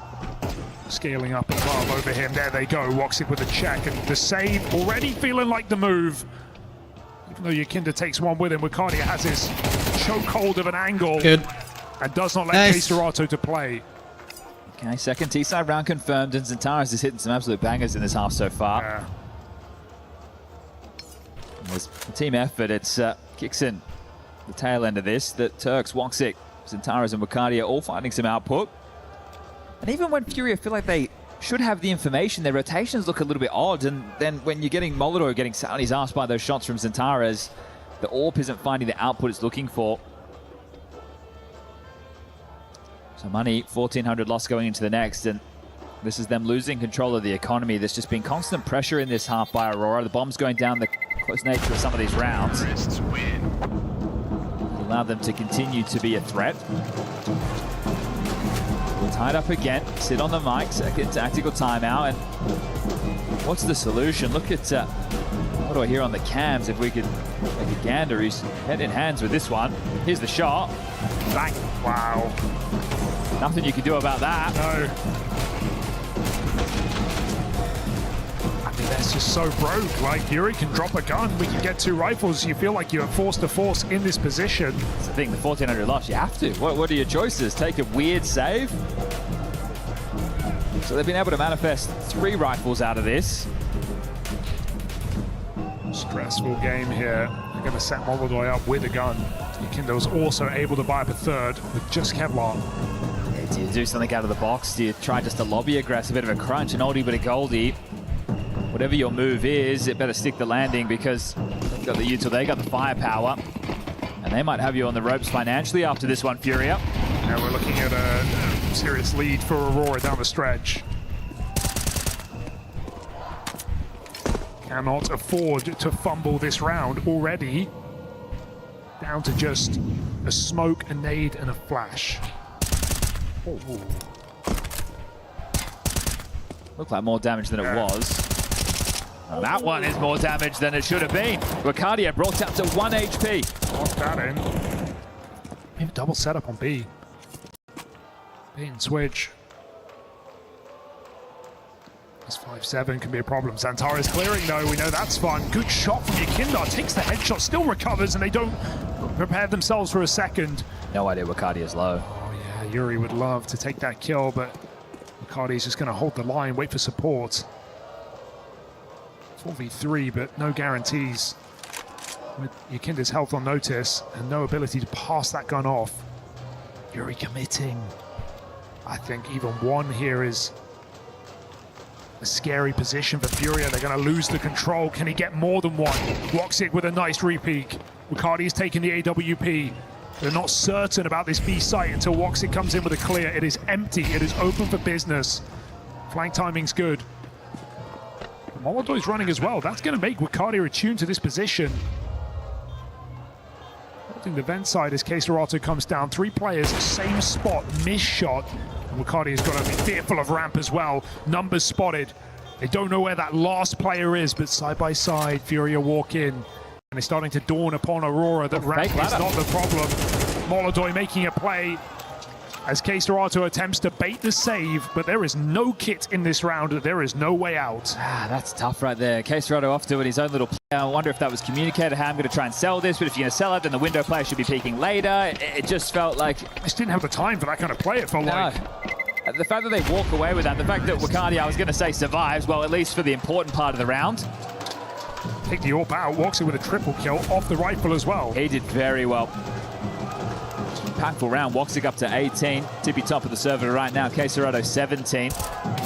Scaling up above over him. There they go. Woxic with a check, and the save already feeling like the move. Even though Yakinda takes one with him, Wicardia has his chokehold of an angle. Good. And does not let Serato to play. Okay, second T-side round confirmed, and Xantaras is hitting some absolute bangers in this half so far. Yeah. There's a team effort. It's Kixon, the tail end of this. That Turks, Woxic, Xantaras, and Wicardia all finding some output. And even when FURIA feel like they should have the information, their rotations look a little bit odd. And then when you're getting Molodor getting sat on his ass by those shots from Xantaras, the AWP isn't finding the output it's looking for. So money, 1,400 loss going into the next, and this is them losing control of the economy. There's just been constant pressure in this half by Aurora. The bomb's going down, the close nature of some of these rounds allow them to continue to be a threat. We're tied up again, sit on the mic, second tactical timeout, and what's the solution? Look at what do I hear on the cams? If we could make a gander, he's head in hands with this one. Here's the shot. Bang. Wow. Nothing you can do about that. No. I mean, that's just so broke. Like, Yuri can drop a gun, we can get 2 rifles. You feel like you're forced to force in this position. That's the thing, the 1,400 loss, you have to. What are your choices? Take a weird save? So they've been able to manifest 3 rifles out of this. Stressful game here. They're going to set Molodor up with a gun. Yakinda was also able to buy up a third with just Kevlar. Yeah, do you do something out of the box? Do you try just to lobby aggress, a bit of a crunch, an oldie but a goldie? Whatever your move is, it better stick the landing, because they've got the util, they got the firepower, and they might have you on the ropes financially after this one, FURIA. Now we're looking at a serious lead for Aurora down the stretch. Cannot afford to fumble this round already. Down to just a smoke, a nade, and a flash. Oh. Looked like more damage than it was. And that one is more damage than it should have been. Wicardia brought up to 1 HP. Lock that in. Maybe double setup on B. Bait and switch. This 5-7 can be a problem. Xantara's clearing though, we know that's fun. Good shot from Yakinda, takes the headshot, still recovers, and they don't prepare themselves for a second. No idea Wicardia's low. Oh yeah, Yuri would love to take that kill, but Wicardia's just going to hold the line, wait for support. 4v3, but no guarantees. With Yakinda's health on notice and no ability to pass that gun off. Yuri committing. I think even one here is a scary position for FURIA. They're going to lose the control. Can he get more than one? Woxic with a nice re-peek. Wicardia's taking the AWP. They're not certain about this B site until Woxic comes in with a clear. It is empty. It is open for business. Flank timing's good. Molodor is running as well. That's going to make Wicardia attuned to this position. Holding the vent side as Serato comes down. 3 players, same spot, miss shot. And Wicardia's got to be fearful of ramp as well. Numbers spotted. They don't know where that last player is, but side by side, FURIA walk in. And it's starting to dawn upon Aurora that ramp is not the problem. Molodor making a play. as K-Serato attempts to bait the save, but there is no kit in this round. There is no way out. That's tough right there. K-Serato off doing his own little play. I wonder if that was communicated. Hey, I'm going to try and sell this, but if you're going to sell it, then the window player should be peeking later. It just felt like... I just didn't have the time for that kind of play, it felt like. The fact that they walk away with that, the fact that Wakandi, I was going to say, survives, well, at least for the important part of the round. Take the AWP out, walks in with a triple kill off the rifle as well. He did very well. Impactful round, Woxic up to 18. Tippy top of the server right now, K-Serato 17.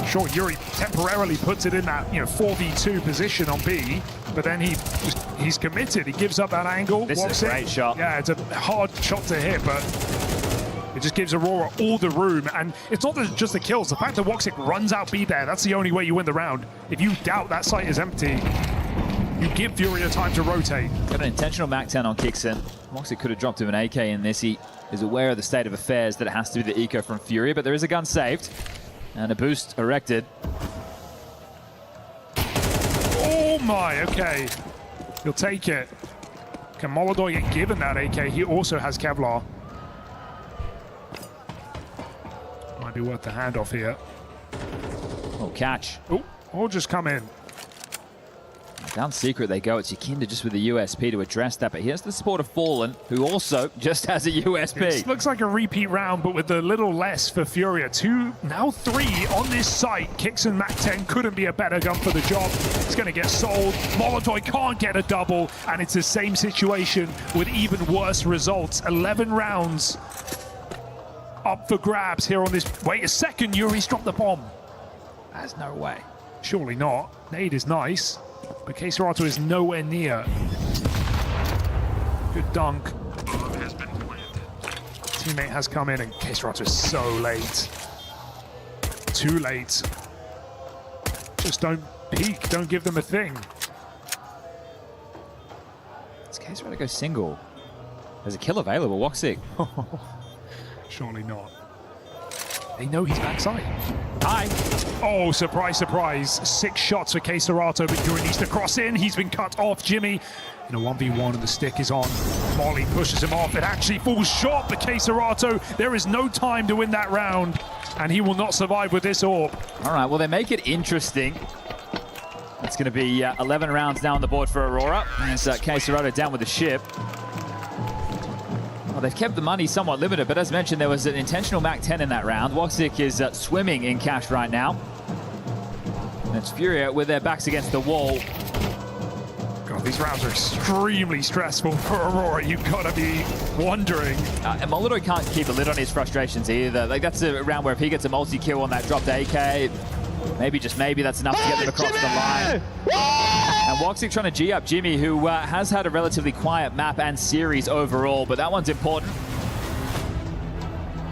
Sure, Yuri temporarily puts it in that 4v2 position on B, but then he's committed. He gives up that angle. This is a great shot. Yeah, it's a hard shot to hit, but it just gives Aurora all the room. And it's not just the kills. The fact that Woxic runs out B there, that's the only way you win the round. If you doubt that site is empty, you give FURIA time to rotate. Got an intentional MAC-10 on Kixon. Woxic could have dropped him an AK in this. He is aware of the state of affairs that it has to be the eco from FURIA, but there is a gun saved and a boost erected. Oh my, okay. He'll take it. Can Molodoi get given that AK? He also has Kevlar. Might be worth the handoff here. Oh, catch. Oh, or just come in. Down secret they go. It's Yakinda just with the USP to address that, but here's the support of Fallen, who also just has a USP. It looks like a repeat round, but with a little less for FURIA. 2, now 3 on this site. Kixon MAC-10 couldn't be a better gun for the job. It's going to get sold. Molodoi can't get a double, and it's the same situation with even worse results. 11 rounds up for grabs here on this. Wait a second, Yuri's dropped the bomb. There's no way. Surely not. Nade is nice, but K-Serato is nowhere near. Good dunk. Teammate has come in, and K-Serato is so late. Too late. Just don't peek. Don't give them a thing. Does K-Serato go single? There's a kill available. Woxic. Surely not. They know he's backside. Hi. Oh, surprise, surprise. 6 shots for K-Serato, but Yuri needs to cross in. He's been cut off. Jimmy in a 1v1 and the stick is on. Molly pushes him off. It actually falls short for K-Serato. There is no time to win that round, and he will not survive with this AWP. All right, well, they make it interesting. It's going to be 11 rounds now on the board for Aurora. As K-Serato down with the ship. Well, they've kept the money somewhat limited, but as mentioned, there was an intentional MAC-10 in that round. Woxic is swimming in cash right now. And it's FURIA with their backs against the wall. God, these rounds are extremely stressful for Aurora. You've got to be wondering. And Molodoi can't keep a lid on his frustrations either. Like, that's a round where if he gets a multi-kill on that dropped AK, maybe, just maybe, that's enough to get them across the line. And Woxic trying to G up Jimmy, who has had a relatively quiet map and series overall, but that one's important.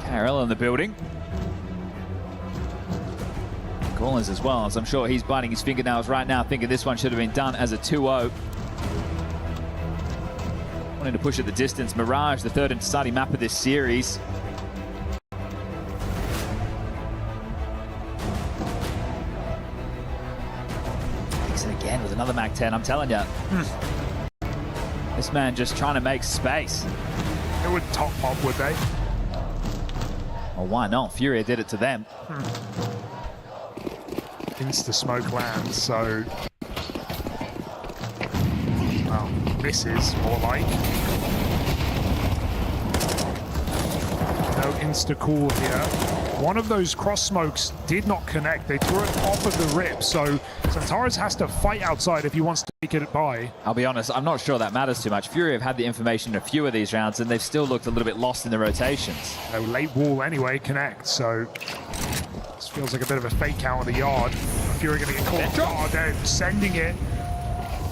Carol in the building. Collins as well, as I'm sure he's biting his fingernails right now, thinking this one should have been done as a 2-0. Wanting to push at the distance. Mirage, the third and starting map of this series. Again with another MAC-10, I'm telling you. This man just trying to make space. They wouldn't top pop, would they? Well, why not? FURIA did it to them. Insta-smoke lands, so... well, misses, more like. No insta-cool here. One of those cross smokes did not connect. They threw it off of the rip, so Santares has to fight outside if he wants to make it by. I'll be honest, I'm not sure that matters too much. FURIA have had the information in a few of these rounds, and they've still looked a little bit lost in the rotations. No late wall anyway, connect, so this feels like a bit of a fake out on the yard. FURIA going to get caught off guard, they're sending it.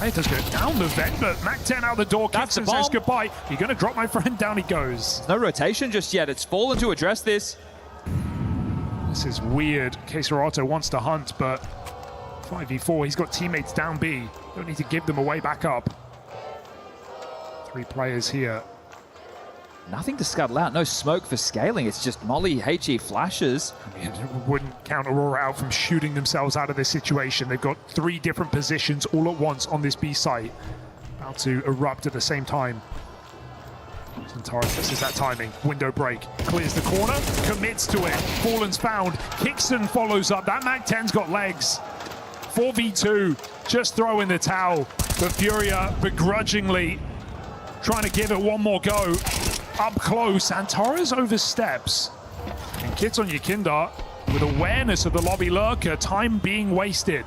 It does go down the vent, but MAC-10 out the door. That's the Kixon bomb. says goodbye. You're going to drop my friend, down he goes. No rotation just yet. It's Fallen to address this. This is weird. K-Serato wants to hunt, but 5v4, he's got teammates down B. Don't need to give them away back up. 3 players here. Nothing to scuttle out. No smoke for scaling. It's just Molly, HE flashes. I mean, it wouldn't count Aurora out from shooting themselves out of this situation. They've got 3 different positions all at once on this B site. About to erupt at the same time. Zantares misses that timing. Window break. Clears the corner. Commits to it. Fallen's found. Kickson follows up. That Mag-10's got legs. 4v2. Just throw in the towel. But FURIA begrudgingly trying to give it one more go. Up close. Zantares oversteps. And Kitson Yakinda with awareness of the lobby lurker. Time being wasted.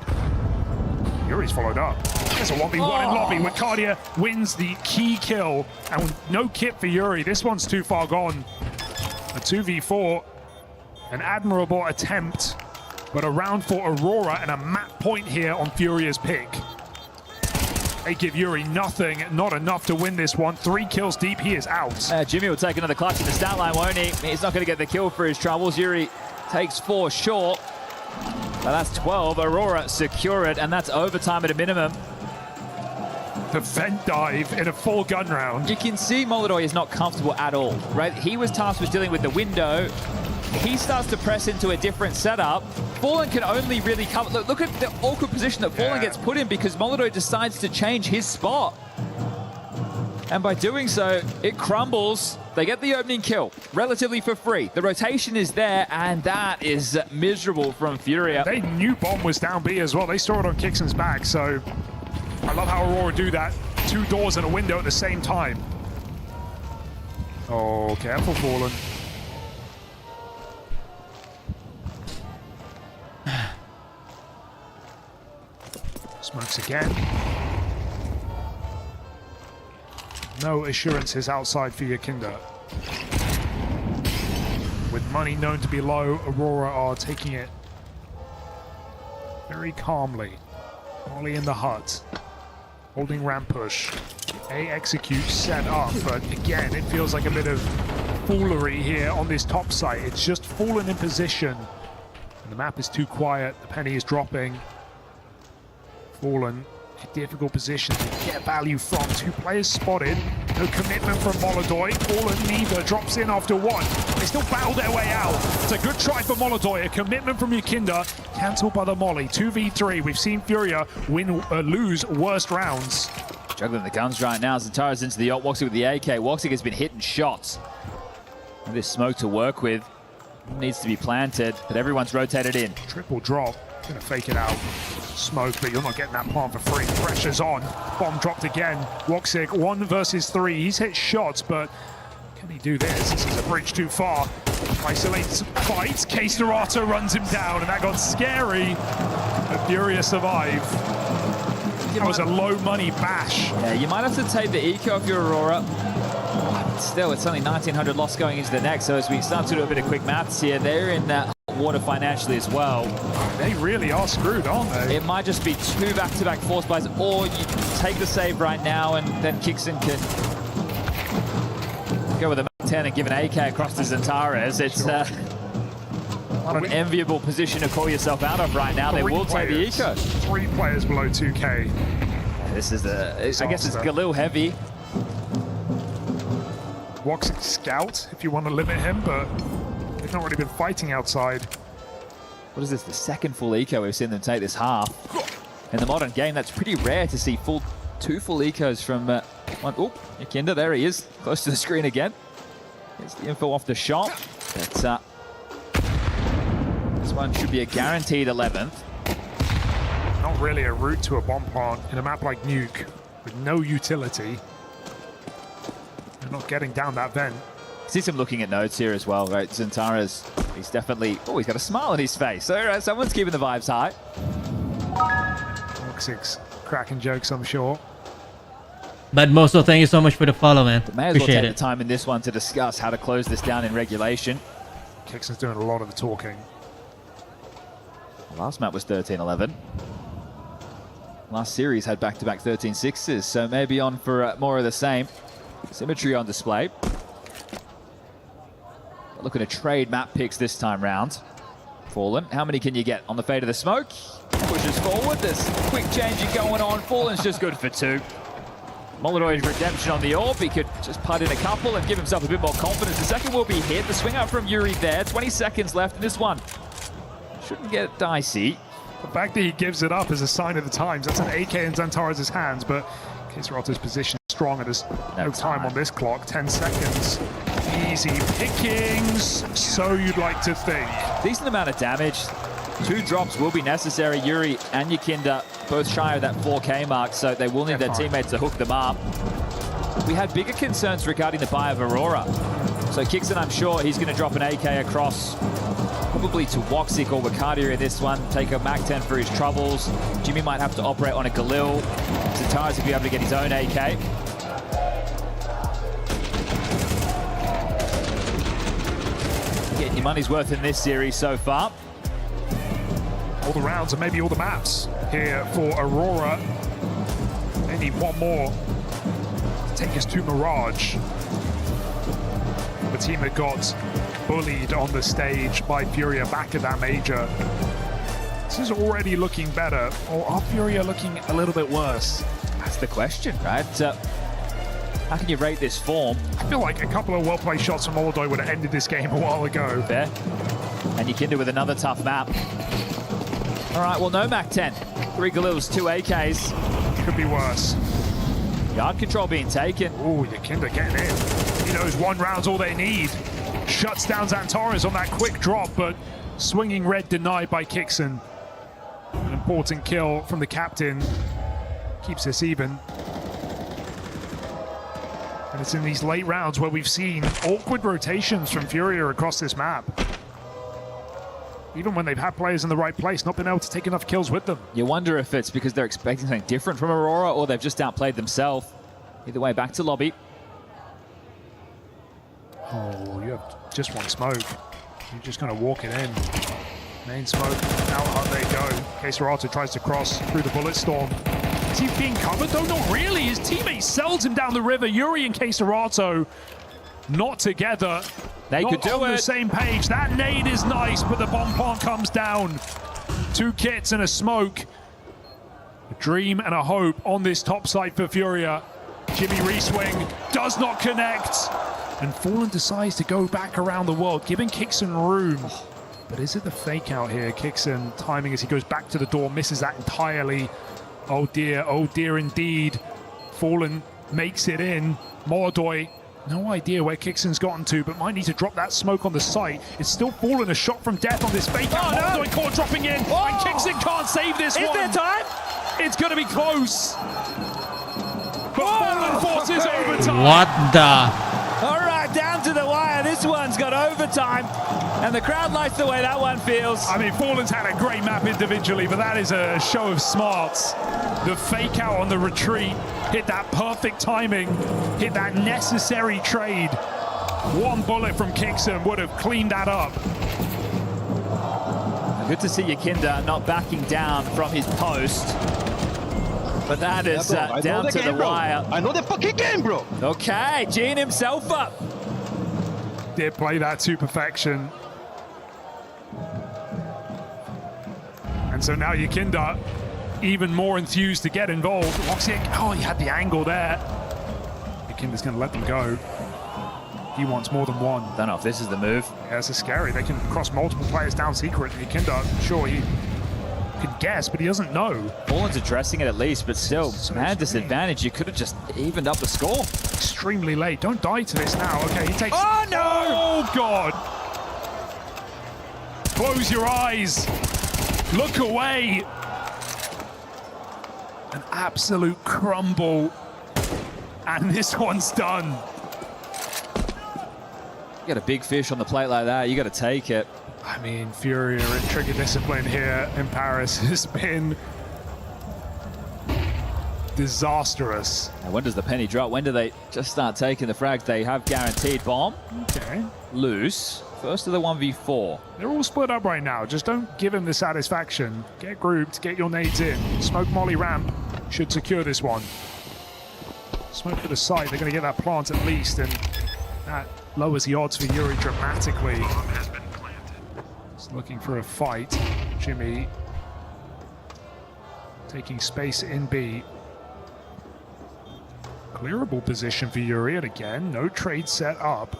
Yuri's followed up. There's a 1v1 in lobby where Cardia wins the key kill. And with no kit for Yuri, this one's too far gone. A 2v4, an admirable attempt, but a round for AURORA and a map point here on FURIA's pick. They give Yuri nothing, not enough to win this one. 3 kills deep, he is out. Jimmy will take another clutch in the stat line, won't he? He's not going to get the kill for his troubles. Yuri takes 4 short. But that's 12. AURORA secure it, and that's overtime at a minimum. The vent dive in a full gun round. You can see Molodoi is not comfortable at all, right? He was tasked with dealing with the window. He starts to press into a different setup. Fallen can only really cover. Look at the awkward position that Fallen gets put in because Molodoi decides to change his spot. And by doing so, it crumbles. They get the opening kill, relatively for free. The rotation is there, and that is miserable from FURIA. They knew bomb was down B as well. They saw it on Kickson's back, so I love how AURORA do that. 2 doors and a window at the same time. Oh, careful, Fallen. Smokes again. No assurances outside for Yakinda. With money known to be low, AURORA are taking it very calmly. Molly in the hut, holding ramp push. A execute set up, but again, it feels like a bit of foolery here on this top site. It's just Fallen in position. And the map is too quiet, the penny is dropping. Fallen, a difficult position to get value from. 2 players spotted. No commitment from Molodoi. Fallen neither. Drops in after 1. They still battle their way out. It's a good try for Molodoi. A commitment from Yakinda. Cancelled by the Molly. 2v3. We've seen FURIA lose worst rounds. Juggling the guns right now. Zantares into the yacht. Woxic with the AK. Woxic has been hitting shots. And this smoke to work with needs to be planted, but everyone's rotated in. Triple drop. Gonna fake it out. Smoke, but you're not getting that plant for free. Pressure's on. Bomb dropped again. Woxic, 1 versus 3. He's hit shots, but can he do this? This is a bridge too far. Isolates, fights. K-Starata runs him down, and that got scary. But FURIA survive. That was a low money bash. Yeah, you might have to take the eco of your AURORA. Still, it's only 1900 loss going into the next, so as we start to do a bit of quick maths here, they're in hot water financially as well. They really are screwed, aren't they? It might just be 2 back-to-back force buys, or you take the save right now and then Kickson can go with a Mag-10 and give an AK across to Zantares. It's not an enviable position to call yourself out of right now. They will take the eco. 3 players below 2K. This is I guess it's a little heavy. Woxic scout, if you want to limit him, but they've not really been fighting outside. What is this, the 2nd full eco we've seen them take this half? In the modern game, that's pretty rare to see 2 full ecos from one. Oh, Yakinda, there he is, close to the screen again. Here's the info off the shot. But this one should be a guaranteed 11th. Not really a route to a bomb plant in a map like Nuke, with no utility. They're not getting down that vent. See some looking at notes here as well, right? Zantares, he's definitely, he's got a smile on his face. So someone's keeping the vibes high. Woxic's cracking jokes, I'm sure. But Moso, thank you so much for the follow, man. But may as well take the time in this one to discuss how to close this down in regulation. Kickson's doing a lot of the talking. Last map was 13-11. Last series had back-to-back 13-6s, so maybe on for more of the same. Symmetry on display. Looking to trade map picks this time round. Fallen, how many can you get on the fade of the smoke? Pushes forward, there's quick changing going on. Fallen's just good for 2. Molodoi's redemption on the orb. He could just putt in a couple and give himself a bit more confidence. The second will be hit. The swing out from Yuri there. 20 seconds left in this one. Shouldn't get dicey. The fact that he gives it up is a sign of the times. That's an AK in Zantares' hands, but K-Starata's position strong, and there's no time on this clock. 10 seconds. Easy pickings, so you'd like to think. Decent amount of damage. 2 drops will be necessary. Yuri and Yakinda both shy of that 4K mark, so they will need their teammates to hook them up. We had bigger concerns regarding the buy of Aurora. So Kixon, I'm sure he's going to drop an AK across, probably to Woxic or Wakadia in this one, take a MAC-10 for his troubles. Jimmy might have to operate on a Galil. Zatars will be able to get his own AK. Getting your money's worth in this series so far. All the rounds and maybe all the maps here for Aurora. They need one more to take us to Mirage. The team that got bullied on the stage by FURIA back at that major. This is already looking better, or are FURIA looking a little bit worse? That's the question, right? How can you rate this form? I feel like a couple of well-played shots from Molodoi would have ended this game a while ago. Fair. And Yakinda with another tough map. All right, well, no MAC-10. 3 Galils, 2 AKs. Could be worse. Yard control being taken. Ooh, Yakinda getting in. He knows 1 round's all they need. Shuts down Xantares on that quick drop, but swinging red denied by Kixon. An important kill from the captain. Keeps us even. And it's in these late rounds where we've seen awkward rotations from FURIA across this map. Even when they've had players in the right place, not been able to take enough kills with them. You wonder if it's because they're expecting something different from Aurora or they've just outplayed themselves. Either way, back to lobby. Oh, you have just one smoke. You're just going to walk it in. Main smoke, out they go. Caesarato tries to cross through the bullet storm. Is he being covered though? Not really. His teammate sells him down the river. Yuri and Caesarato not together. They could do it. Not on the same page. That nade is nice, but the bomb plant comes down. 2 kits and a smoke. A dream and a hope on this top side for FURIA. Jimmy reswing does not connect. And Fallen decides to go back around the world, giving Kixon room. But is it the fake out here? Kixon timing as he goes back to the door, misses that entirely. Oh dear indeed. Fallen makes it in. Molodoi, no idea where Kixon's gotten to, but might need to drop that smoke on the site. It's still Fallen a shot from death on this fake out. Molodoi caught dropping in, and Kixon can't save this one. Is there time? It's going to be close. But Fallen forces overtime. What the? All right, down to the wire. This one's got overtime, and the crowd likes the way that one feels. I mean, Fallen's had a great map individually, but that is a show of smarts. The fake out on the retreat, hit that perfect timing, hit that necessary trade. 1 bullet from Kixon would have cleaned that up. Good to see Yakinda not backing down from his post. But that is down to the wire. I know the fucking game, bro. Okay, Gene himself up. Did play that to perfection. And so now Yakinda even more enthused to get involved. Woxic, oh, he had the angle there. Yakinda's going to let them go. He wants more than 1. Don't know if this is the move. Yeah, this is scary. They can cross multiple players down secret. Yakinda, sure, he could guess, but he doesn't know. Fallen's addressing it at least, but still, man disadvantage. You could have just evened up the score. Extremely late. Don't die to this now. Okay, he takes... Oh, no! Oh, God! Close your eyes. Look away. An absolute crumble. And this one's done. You got a big fish on the plate like that, you got to take it. I mean, FURIA and trigger discipline here in Paris has been disastrous. Now, when does the penny drop? When do they just start taking the frags? They have guaranteed bomb. Okay. Loose. First of the 1v4. They're all split up right now. Just don't give him the satisfaction. Get grouped, get your nades in. Smoke molly ramp should secure this one. Smoke for the site. They're going to get that plant at least, and that lowers the odds for Yuri dramatically. Just looking for a fight. Jimmy taking space in B. Clearable position for Yuri, and again, no trade set up.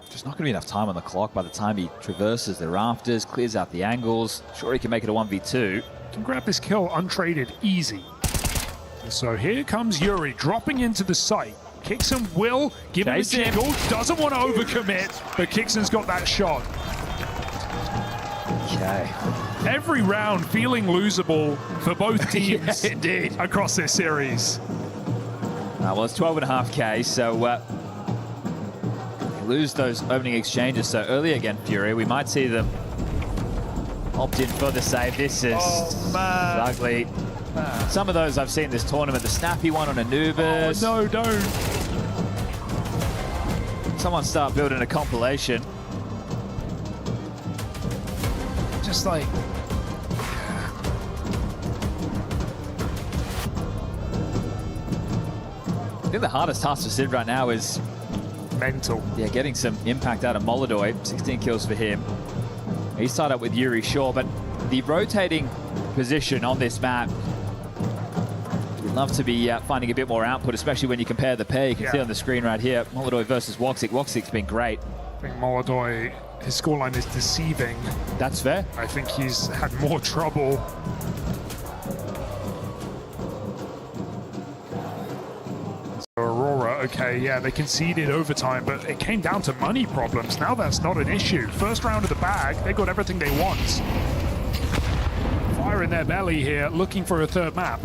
Just not going to be enough time on the clock by the time he traverses the rafters, clears out the angles. Sure, he can make it a 1v2. Can grab this kill untraded, easy. So here comes Yuri dropping into the site. Kixon will give him a jiggle, doesn't want to overcommit, but Kixon's got that shot. Okay. Every round feeling losable for both teams indeed. across this series. Well, it's 12.5k, so lose those opening exchanges so early again, Furia. We might see them opt in for the save. This is ugly. Some of those I've seen this tournament. The snappy one on Anubis. Oh, no, don't. Someone start building a compilation. Just like... I think the hardest task for Sid right now is... mental. Yeah, getting some impact out of Molodoi. 16 kills for him. He started up with Yuri, sure, but the rotating position on this map, you'd love to be finding a bit more output, especially when you compare the pair. You can see on the screen right here, Molodoi versus Woxic. Woxic's been great. I think Molodoi, his scoreline is deceiving. That's fair. I think he's had more trouble. So Aurora, okay, yeah, they conceded overtime, but it came down to money problems. Now that's not an issue. First round of the bag, they got everything they want. Fire in their belly here, looking for a third map.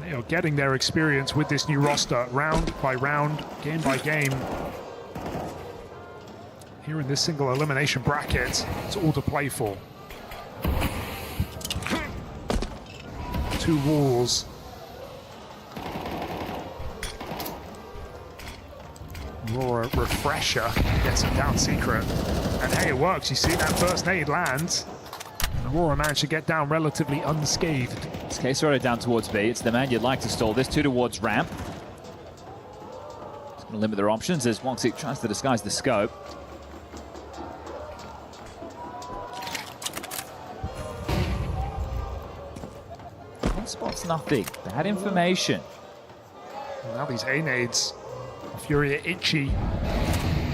They are getting their experience with this new roster, round by round, game by game. Here in this single elimination bracket, it's all to play for. Two walls. Aurora refresher gets him down secret. And hey, it works. You see that first nade lands. Aurora managed to get down relatively unscathed. It's KSROTO down towards B. It's the man you'd like to stall. This 2 towards ramp. It's going to limit their options as Woxic tries to disguise the scope. One spot's nothing. Bad information. Now these A-nades. Furia itchy.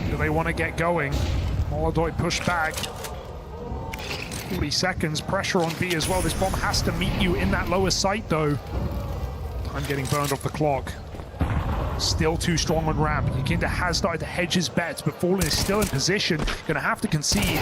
Do they want to get going? Molodoi push back. 40 seconds, pressure on B as well. This bomb has to meet you in that lower site though. Time getting burned off the clock. Still too strong on ramp. Yakinda has started to hedge his bets, but Fallen is still in position. Gonna have to concede.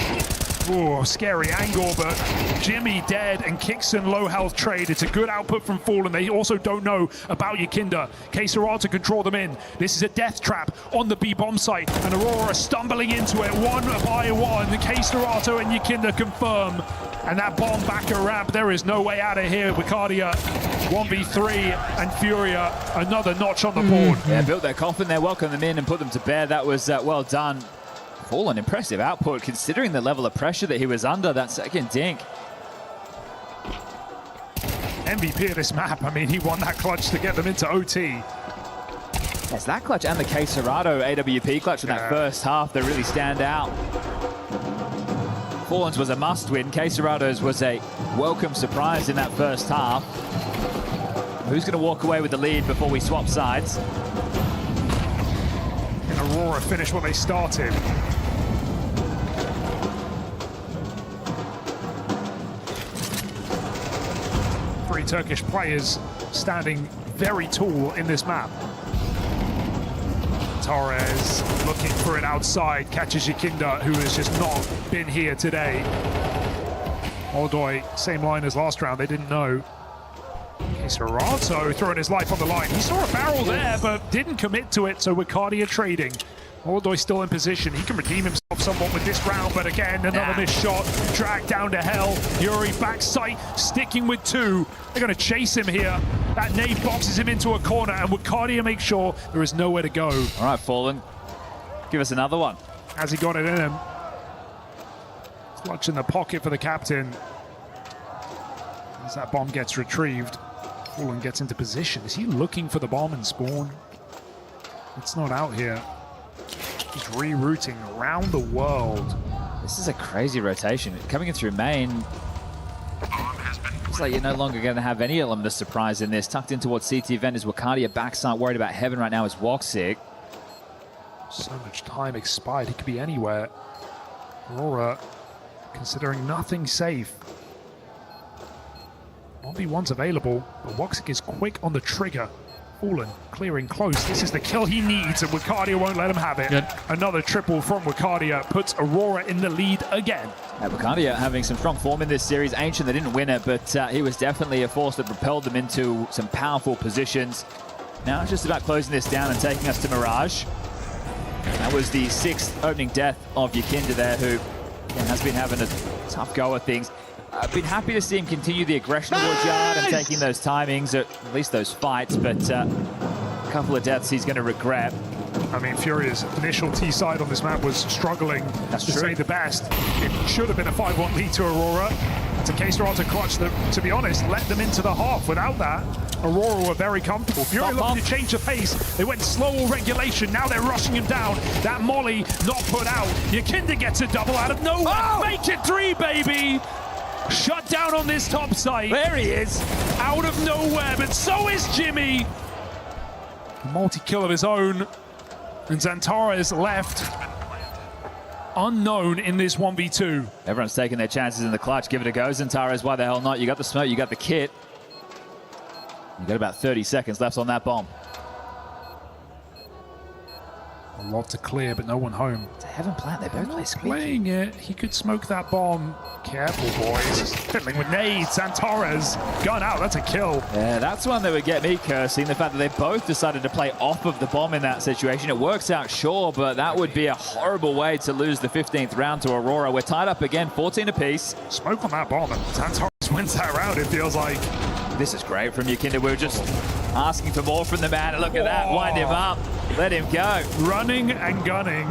Oh, scary angle, but Jimmy dead and Kixon low health trade. It's a good output from Fallen. They also don't know about Yakinda. KSROTO can draw them in. This is a death trap on the B bomb site, and Aurora stumbling into it one by one. KSROTO and Yakinda confirm. And that bomb back at ramp, there is no way out of here. Wicardia 1v3 and Furia another notch on the board. Yeah, built their coffin there, welcome them in and put them to bear. That was well done. Fallen, impressive output considering the level of pressure that he was under that second dink. MVP of this map. I mean, he won that clutch to get them into OT. Yes, that clutch and the KSROTO AWP clutch in that first half that really stand out. Fallen's was a must-win. KSROTO's was a welcome surprise in that first half. Who's going to walk away with the lead before we swap sides? And Aurora finish what they started. Three Turkish players standing very tall in this map. Torres looking for it outside, catches Yakinda, who has just not been here today. Molodoi, same line as last round, they didn't know. KSROTO throwing his life on the line. He saw a barrel there, but didn't commit to it, so Wicardia trading. Molodoi still in position. He can redeem himself somewhat with this round, but again, another missed shot. Dragged down to hell. Yuri back sight, sticking with 2. They're going to chase him here. That nade boxes him into a corner, and Wicardia makes sure there is nowhere to go. All right, Fallen. Give us another one. Has he got it in him? Clutch in the pocket for the captain. As that bomb gets retrieved, Fallen gets into position. Is he looking for the bomb and spawn? It's not out here. He's rerouting around the world. This is a crazy rotation. Coming in through main, looks like you're no longer going to have any element of surprise in this. Tucked in towards CT event is Wicardia. Backside worried about heaven right now is Woxic. So much time expired. He could be anywhere. Aurora considering nothing safe. 1v1's available, but Woxic is quick on the trigger. Fallen, clearing close. This is the kill he needs, and Wakadia won't let him have it. Good. Another triple from Wakadia puts Aurora in the lead again. Wakadia having some strong form in this series. Ancient, they didn't win it, but he was definitely a force that propelled them into some powerful positions. Now it's just about closing this down and taking us to Mirage. That was the 6th opening death of Yakinda there, who has been having a tough go at things. I've been happy to see him continue the aggression towards Yard and taking those timings, at least those fights, but a couple of deaths he's going to regret. I mean, Furia's initial T-side on this map was struggling, to say the best. It should have been a 5-1 lead to Aurora. It's a case where to clutch that, to be honest, let them into the half. Without that, Aurora were very comfortable. Furia looking to change the pace. They went slow regulation. Now they're rushing him down. That molly not put out. Yakinda gets a double out of nowhere. Oh! Make it 3, baby! Shut down on this top site. There he is. Out of nowhere, but so is Jimmy. A multi-kill of his own. And Xantara is left unknown in this 1v2. Everyone's taking their chances in the clutch. Give it a go. Xantara, why the hell not? You got the smoke, you got the kit. You got about 30 seconds left on that bomb. A lot to clear, but no one home. It's a heaven plant. They both play squeaky. Playing it. He could smoke that bomb. Careful, boys. Fiddling with nades. Xantara's gun out. That's a kill. Yeah, that's one that would get me cursing. The fact that they both decided to play off of the bomb in that situation. It works out, sure, but that would be a horrible way to lose the 15th round to Aurora. We're tied up again, 14 apiece. Smoke on that bomb, and Xantara wins that round, it feels like. This is great from Yakinda. We were just asking for more from the man. Look at that. Wind him up. Let him go. Running and gunning.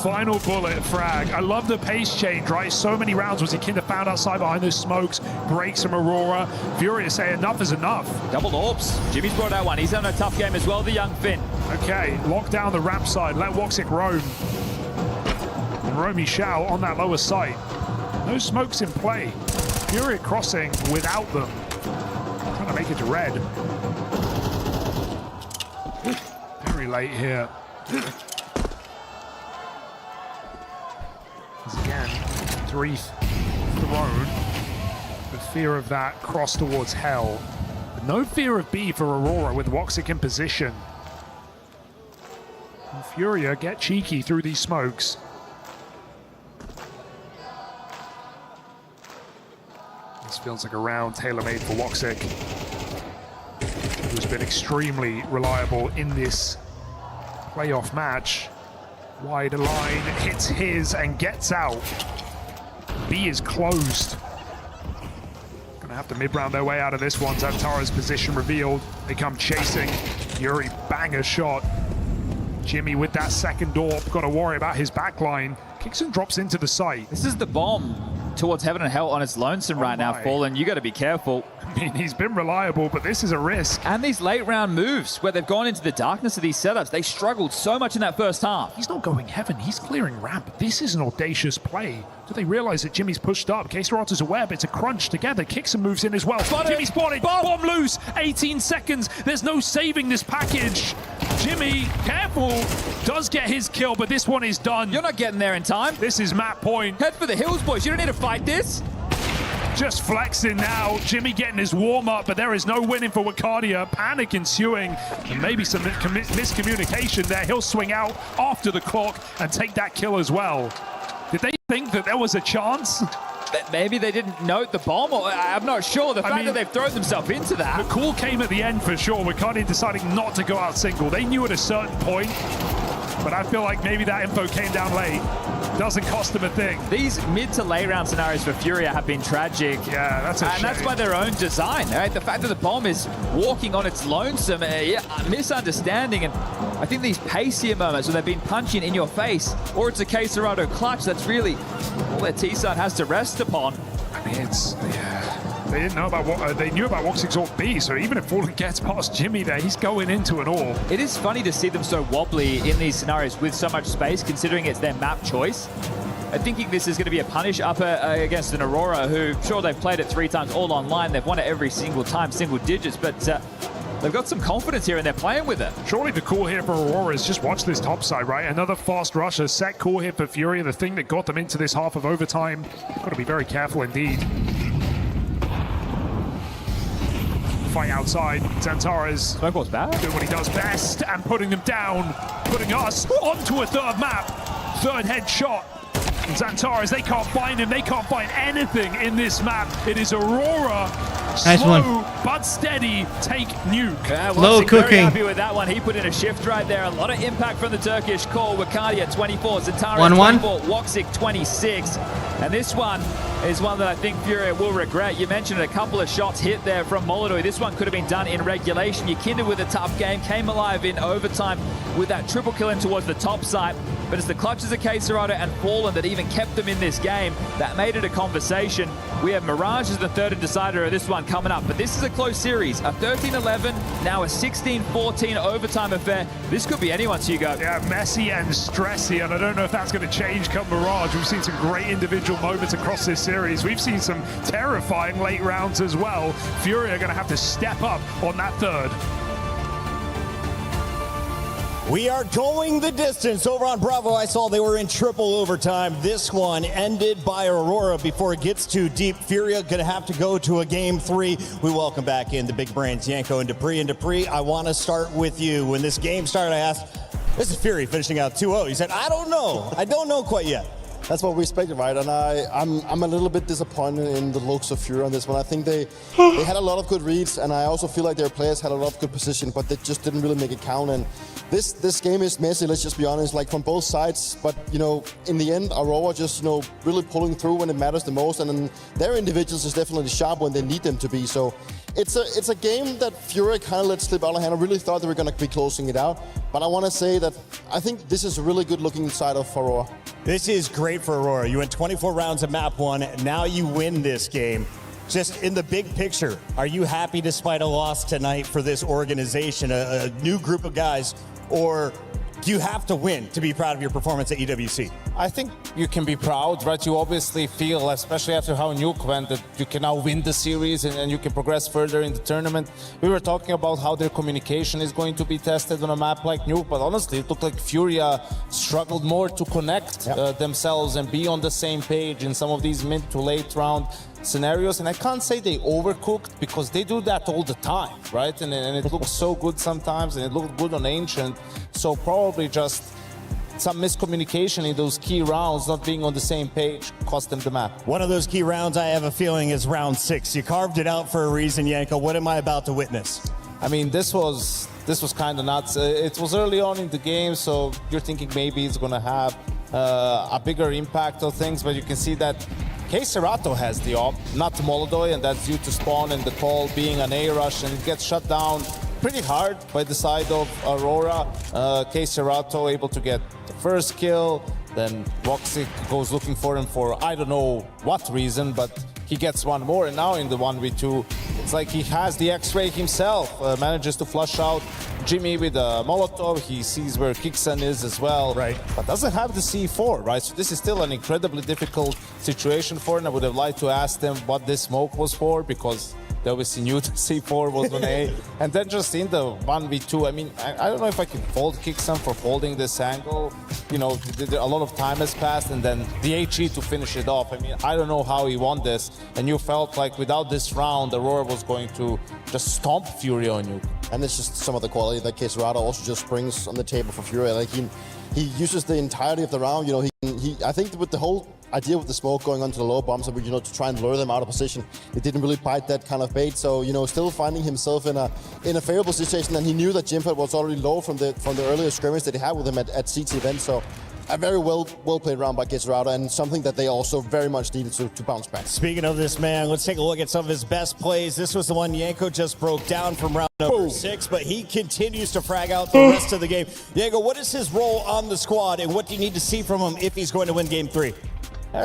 Final bullet frag. I love the pace change, right? So many rounds was Yakinda found outside behind those smokes. Breaks from Aurora. Furia say enough is enough. Double orbs. Jimmy's brought out one. He's having a tough game as well, the young Finn. Okay, lock down the ramp side. Let Woxic roam. And roam he shall on that lower site. No smokes in play. Furia crossing without them. Trying to make it to red. Very late here. Again, 3 thrown. The fear of that cross towards hell. But no fear of B for Aurora with Woxic in position. And Furia get cheeky through these smokes. This feels like a round tailor-made for Woxic, who's been extremely reliable in this playoff match. Wide line, hits his and gets out. B is closed. Gonna have to mid-round their way out of this one. Xantara's position revealed. They come chasing. Yuri, banger shot. Jimmy with that second door. Got to worry about his backline. Kicks and drops into the site. This is the bomb towards heaven and hell on its lonesome right now, Fallen. You got to be careful. I mean, he's been reliable, but this is a risk. And these late round moves where they've gone into the darkness of these setups, they struggled so much in that first half. He's not going heaven, he's clearing ramp. This is an audacious play. Do they realize that Jimmy's pushed up? K-Starotter's aware, but it's a crunch together. Kicks and moves in as well. Jimmy spotted, bomb loose, 18 seconds. There's no saving this package. Jimmy, careful, does get his kill, but this one is done. You're not getting there in time. This is map point. Head for the hills, boys. You don't need to fight this. Just flexing now. Jimmy getting his warm-up, but there is no winning for Wakadia. Panic ensuing, and maybe some miscommunication there. He'll swing out after the clock and take that kill as well. Did they think that there was a chance? Maybe they didn't note the bomb, or I'm not sure. The fact that they've thrown themselves into that. The call came at the end for sure. Wakadia deciding not to go out single. They knew at a certain point, but I feel like maybe that info came down late. Doesn't cost them a thing. These mid to late round scenarios for Furia have been tragic. Yeah, that's a shame. And that's by their own design, right? The fact that the bomb is walking on its lonesome, misunderstanding. And I think these pacier moments where they've been punching in your face, or it's a K-Serrano clutch, that's really all their T-side has to rest upon. I mean, it's, they didn't know about what they knew about Woxic's Orc B, so even if Fallen gets past Jimmy there, he's going into an orb. It is funny to see them so wobbly in these scenarios with so much space, considering it's their map choice. I'm thinking this is going to be a punish upper against an Aurora, who, sure, they've played it 3 times all online. They've won it every single time, single digits, but they've got some confidence here and they're playing with it. Surely the call here for Aurora is just watch this top side, right? Another fast rush, a set call here for Furia, the thing that got them into this half of overtime. Got to be very careful indeed. fight outside. Xantares doing what he does best and putting them down, putting us onto a third map. Third headshot. Xantares, they can't find him. They can't find anything in this map. It is Aurora. Nice Slow one. but steady. Take nuke. Yeah, Low cooking. Very happy with that one. He put in a shift right there. A lot of impact from the Turkish core. Wakadi at 24, Xantares 1-1. 24, Woxic 26. And this one is one that I think FURIA will regret. You mentioned a couple of shots hit there from Molodoi. This one could have been done in regulation. You kindled with a tough game, came alive in overtime with that triple kill in towards the top side. But it's the clutches of K-Serrano and Fallen that even kept them in this game. That made it a conversation. We have Mirage as the third and decider of this one coming up. But this is a close series. A 13-11, now a 16-14 overtime affair. This could be anyone's, Hugo. Yeah, messy and stressy, and I don't know if that's going to change come Mirage. We've seen some great individual moments across this series. We've seen some terrifying late rounds as well. FURIA are going to have to step up on that third. We are going the distance over on Bravo. I saw they were in triple overtime. This one ended by Aurora before it gets too deep. FURIA going to have to go to a game 3. We welcome back in the big brains, Yanko and Dupree. And Dupree, I want to start with you. When this game started, I asked, this is FURIA finishing out 2-0. He said, I don't know. I don't know quite yet. That's what we expected, right? And I'm a little bit disappointed in the looks of FURIA on this one. I think they had a lot of good reads, and I also feel like their players had a lot of good position, but they just didn't really make it count. And this game is messy, let's just be honest, like from both sides. But, you know, in the end, Aurora just, you know, really pulling through when it matters the most. And then their individuals is definitely sharp when they need them to be. So it's a game that FURIA kind of let slip out of hand. I really thought they were going to be closing it out. But I want to say that I think this is a really good looking side of Aurora. This is great for Aurora. You went 24 rounds of map 1. Now you win this game. Just in the big picture, are you happy despite a loss tonight for this organization, a new group of guys, or do you have to win to be proud of your performance at EWC? I think you can be proud, right? You obviously feel, especially after how Nuke went, that you can now win the series and you can progress further in the tournament. We were talking about how their communication is going to be tested on a map like Nuke, but honestly, it looked like FURIA struggled more to connect themselves and be on the same page in some of these mid to late round scenarios. And I can't say they overcooked because they do that all the time, right? And it looks so good sometimes, and it looked good on Ancient. So probably just some miscommunication in those key rounds, not being on the same page, cost them the map. One of those key rounds, I have a feeling, is round 6. You carved it out for a reason, Yanko. What am I about to witness? I mean, this was kind of nuts. It was early on in the game, so you're thinking maybe it's going to have a bigger impact on things, but you can see that K-Serrano has the op, not Molodoi, and that's due to Spawn and the call being an A rush, and it gets shut down pretty hard by the side of Aurora. K-Serrano able to get the first kill, then Woxic goes looking for him for I don't know what reason, but he gets one more, and now in the 1v2, it's like he has the X-ray himself, manages to flush out Jimmy with a Molotov. He sees where Kixan is as well, right? But doesn't have the C4, right? So this is still an incredibly difficult situation for him. I would have liked to ask them what this smoke was for, because they obviously knew the C4 was on A. And then just in the 1v2, I mean, I don't know if I can fault Kixan for holding this angle. You know, a lot of time has passed, and then the HE to finish it off. I mean, I don't know how he won this, and you felt like without this round, Aurora was going to just stomp FURIA on you. And it's just some of the quality that K-Serrano also just brings on the table for FURIA. Like he uses the entirety of the round. You know, I think with the whole idea with the smoke going onto the low bombs, you know, to try and lure them out of position, he didn't really bite that kind of bait. So, you know, still finding himself in a favorable situation, and he knew that Jimpad was already low from the earlier scrimmage that he had with him at CT event. So a very well played round by K-Serrano, and something that they also very much needed to bounce back. Speaking of this man, let's take a look at some of his best plays. This was the one Yanko just broke down from round number 6, but he continues to frag out the rest of the game. Yanko, what is his role on the squad, and what do you need to see from him if he's going to win game 3?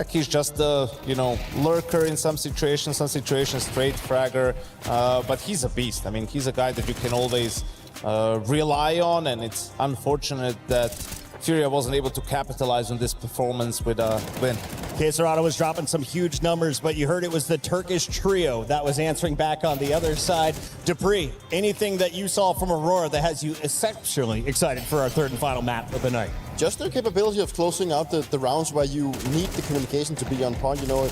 He's just the, you know, lurker in some situations straight fragger, but he's a beast. I mean, he's a guy that you can always rely on, and it's unfortunate that FURIA wasn't able to capitalize on this performance with a win. K-Serrano was dropping some huge numbers, but you heard it was the Turkish trio that was answering back on the other side. Dupree, anything that you saw from Aurora that has you exceptionally excited for our third and final map of the night? Just their capability of closing out the rounds where you need the communication to be on point. You know,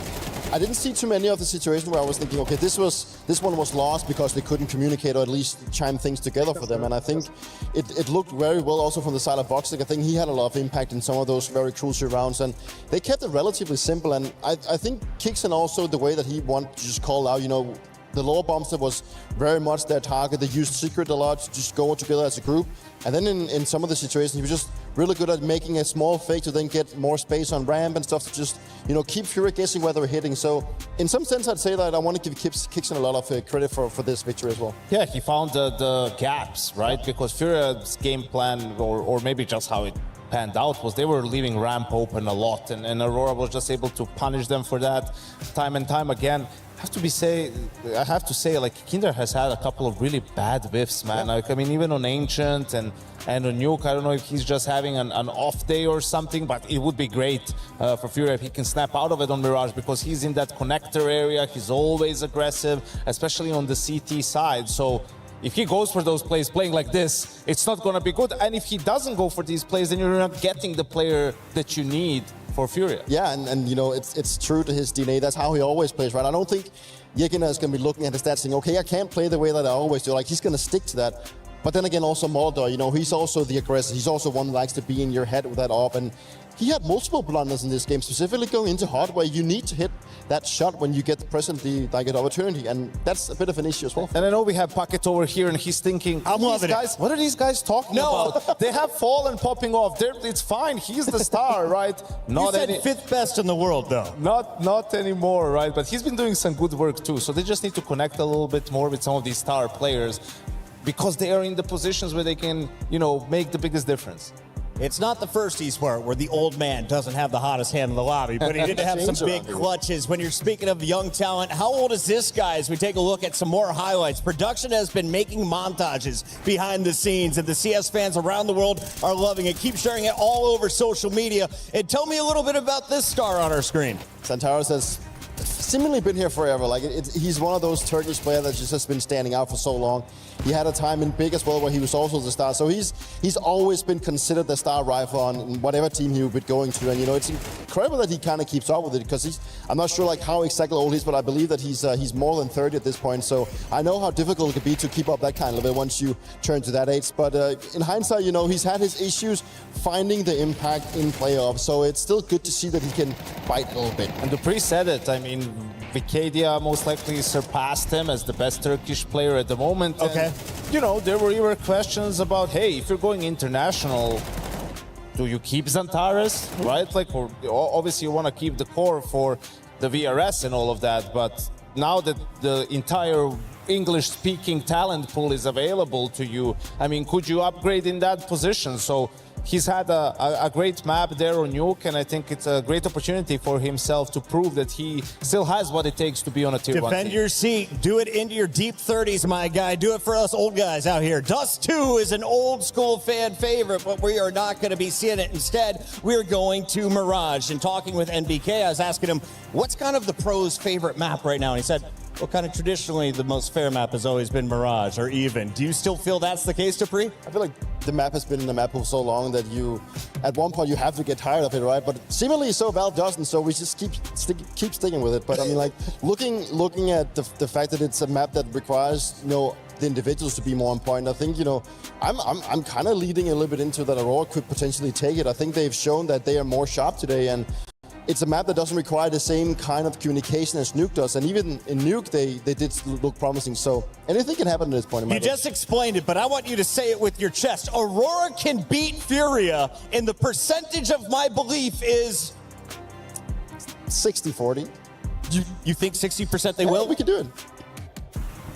I didn't see too many of the situations where I was thinking, okay, this one was lost because they couldn't communicate or at least chime things together for them. And I think it looked very well also from the side of Voxic. I think he had a lot of impact in some of those very crucial rounds, and they kept it relatively simple. And I think Kixen also, the way that he wanted to just call out, the lower bombster was very much their target. They used Secret a lot to just go together as a group. And then in some of the situations, he was just really good at making a small fake to then get more space on ramp and stuff to just, keep FURIA guessing where they were hitting. So in some sense, I'd say that I want to give Kixen a lot of credit for this victory as well. Yeah, he found the gaps, right? Because FURIA's game plan, or maybe just how it panned out, was they were leaving ramp open a lot, and Aurora was just able to punish them for that time and time again. I have to say, like, Kinder has had a couple of really bad whiffs, man. Yeah. Like, I mean, even on Ancient and on Nuke, I don't know if he's just having an off day or something, but it would be great for FURIA if he can snap out of it on Mirage, because he's in that connector area. He's always aggressive, especially on the CT side. So if he goes for those plays playing like this, it's not going to be good. And if he doesn't go for these plays, then you're not getting the player that you need for FURIA. Yeah, and it's true to his DNA. That's how he always plays, right? I don't think Yekina is going to be looking at his stats saying, okay, I can't play the way that I always do. Like, he's going to stick to that. But then again, also Moldor, he's also the aggressor. He's also one that likes to be in your head with that op. And he had multiple blunders in this game, specifically going into hard, where you need to hit that shot when you get the opportunity, and that's a bit of an issue as well. And I know we have Packet over here, and he's thinking, what are these guys talking about? They have Fallen popping off. It's fine. He's the star, right? You said fifth best in the world, though. Not anymore, right? But he's been doing some good work too. So they just need to connect a little bit more with some of these star players, because they are in the positions where they can, make the biggest difference. It's not the first esport where the old man doesn't have the hottest hand in the lobby, but he did have some big clutches. When you're speaking of young talent, how old is this guy? As we take a look at some more highlights, production has been making montages behind the scenes, and the CS fans around the world are loving it. Keep sharing it all over social media. And tell me a little bit about this star on our screen. Xantares has seemingly been here forever. Like, he's one of those Turkish players that just has been standing out for so long. He had a time in Big as well where he was also the star. So he's always been considered the star rifle on whatever team he would be going to. And it's incredible that he kind of keeps up with it, because I'm not sure like how exactly old he is, but I believe that he's more than 30 at this point. So I know how difficult it could be to keep up that kind of level once you turn to that age. But in hindsight, he's had his issues finding the impact in playoffs. So it's still good to see that he can bite a little bit. And Dupree said it. I mean, Vicadia most likely surpassed him as the best Turkish player at the moment. Okay. And, there were even questions about, hey, if you're going international, do you keep Xantares, right? Like, or obviously you want to keep the core for the VRS and all of that, but now that the entire English-speaking talent pool is available to you, I mean, could you upgrade in that position? So he's had a great map there on Nuke, and I think it's a great opportunity for himself to prove that he still has what it takes to be on a tier 1 team. Defend your seat. Do it into your deep 30s, my guy. Do it for us old guys out here. Dust 2 is an old school fan favorite, but we are not going to be seeing it. Instead, we're going to Mirage. And talking with NBK, I was asking him, what's kind of the pros' favorite map right now? And he said, well, kind of traditionally, the most fair map has always been Mirage, or even. Do you still feel that's the case, Dupree? I feel like the map has been in the map for so long that at one point, you have to get tired of it, right? But seemingly so Val doesn't, so we just keep sticking with it. But I mean, like, looking at the fact that it's a map that requires, the individuals to be more on point, I think, I'm kind of leading a little bit into that Aurora could potentially take it. I think they've shown that they are more sharp today, and it's a map that doesn't require the same kind of communication as Nuke does. And even in Nuke, they did look promising. So anything can happen at this point. You just explained it, but I want you to say it with your chest. Aurora can beat FURIA, and the percentage of my belief is 60-40. You think 60% they will? We can do it.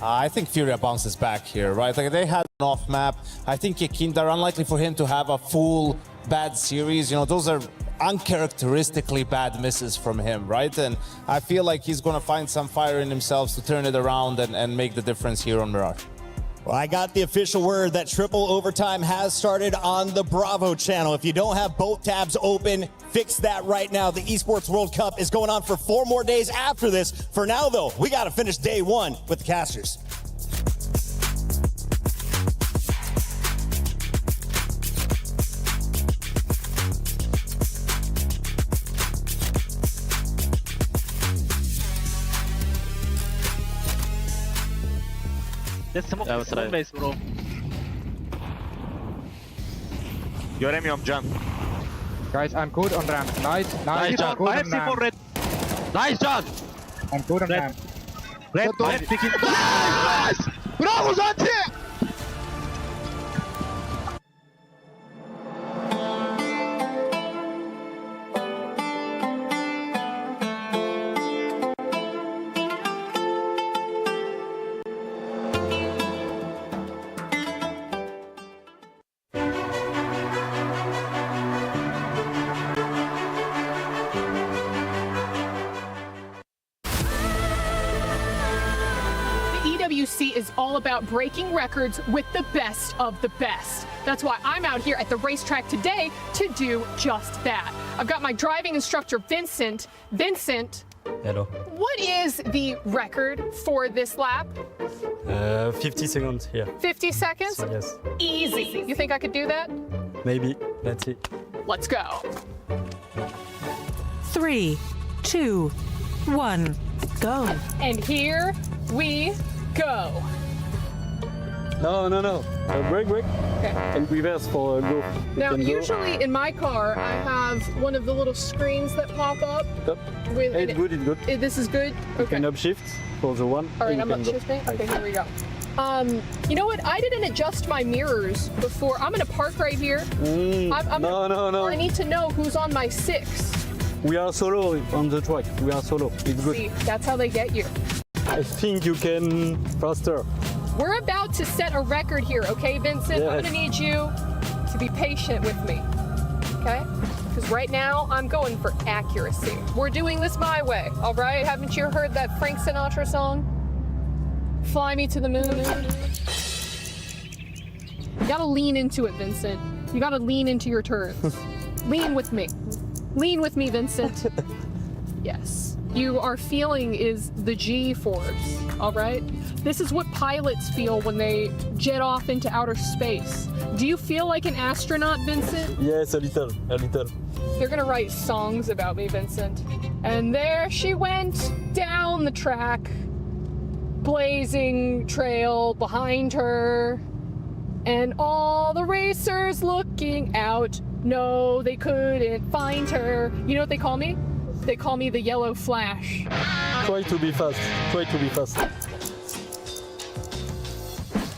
I think FURIA bounces back here, right? Like, they had an off map. I think Yekinder, unlikely for him to have a full bad series. Those are uncharacteristically bad misses from him, right? And I feel like he's going to find some fire in himself to turn it around and make the difference here on Mirage. Well, I got the official word that triple overtime has started on the Bravo channel. If you don't have both tabs open, fix that right now. The Esports World Cup is going on for 4 more days after this. For now, though, we got to finish day 1 with the casters. Let's smoke base bro. Göremiyorum Can. Guys, I'm good on ramp. Nice, Nice John. John. I have C4 red. Nice John. I'm good on ramp. Red picking. Nice! Bravo Zanti! EWC is all about breaking records with the best of the best. That's why I'm out here at the racetrack today to do just that. I've got my driving instructor, Vincent. Vincent, hello. what is the record for this lap? 50 seconds here. 50 seconds? Yes. Easy. You think I could do that? Maybe. Let's see. Let's go. 3, 2, 1, go. And here we go. No. Break. Okay. And reverse for go. Now, usually in my car, I have one of the little screens that pop up. Stop. With It's good. This is good? You Okay. can upshift for the one. All right, and I'm you can go. upshifting. Okay, here we go. You know what? I didn't adjust my mirrors before. I'm gonna park right here. No. I need to know who's on my 6. We are solo on the track. We are solo. It's good. See, that's how they get you. I think you can faster. We're about to set a record here, okay, Vincent? I'm Yes. gonna need you to be patient with me, okay? Because right now, I'm going for accuracy. We're doing this my way, all right? Haven't you heard that Frank Sinatra song? Fly me to the moon. You gotta lean into it, Vincent. You gotta lean into your turns. Lean with me. Lean with me, Vincent. Yes. You are feeling is the G-force, all right? This is what pilots feel when they jet off into outer space. Do you feel like an astronaut, Vincent? Yes, a little. They're gonna write songs about me, Vincent. And there she went down the track, blazing trail behind her, and all the racers looking out. No, they couldn't find her. You know what they call me? They call me the Yellow Flash. Try to be fast.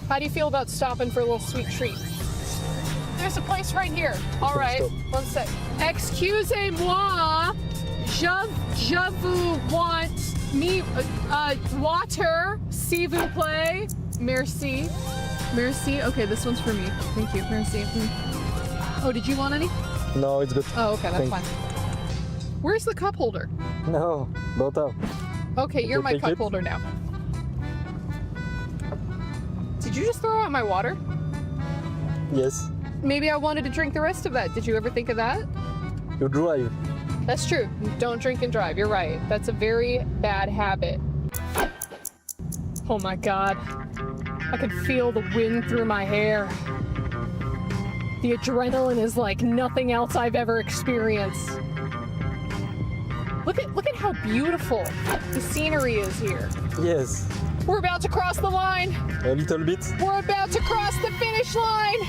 How do you feel about stopping for a little sweet treat? There's a place right here. All right, one sec. Excusez-moi, je vous want me water, s'il vous plaît. Merci. Okay, this one's for me. Thank you. Merci. Oh, did you want any? No, it's good. Oh, okay, that's Thanks. fine. Where's the cup holder? No, don't have. Okay, you're my take cup it. holder now. Did you just throw out my water? Yes. Maybe I wanted to drink the rest of that. Did you ever think of that? You drive. That's true. Don't drink and drive. You're right. That's a very bad habit. Oh my God. I can feel the wind through my hair. The adrenaline is like nothing else I've ever experienced. Look at how beautiful the scenery is here. Yes. We're about to cross the line. A little bit. We're about to cross the finish line.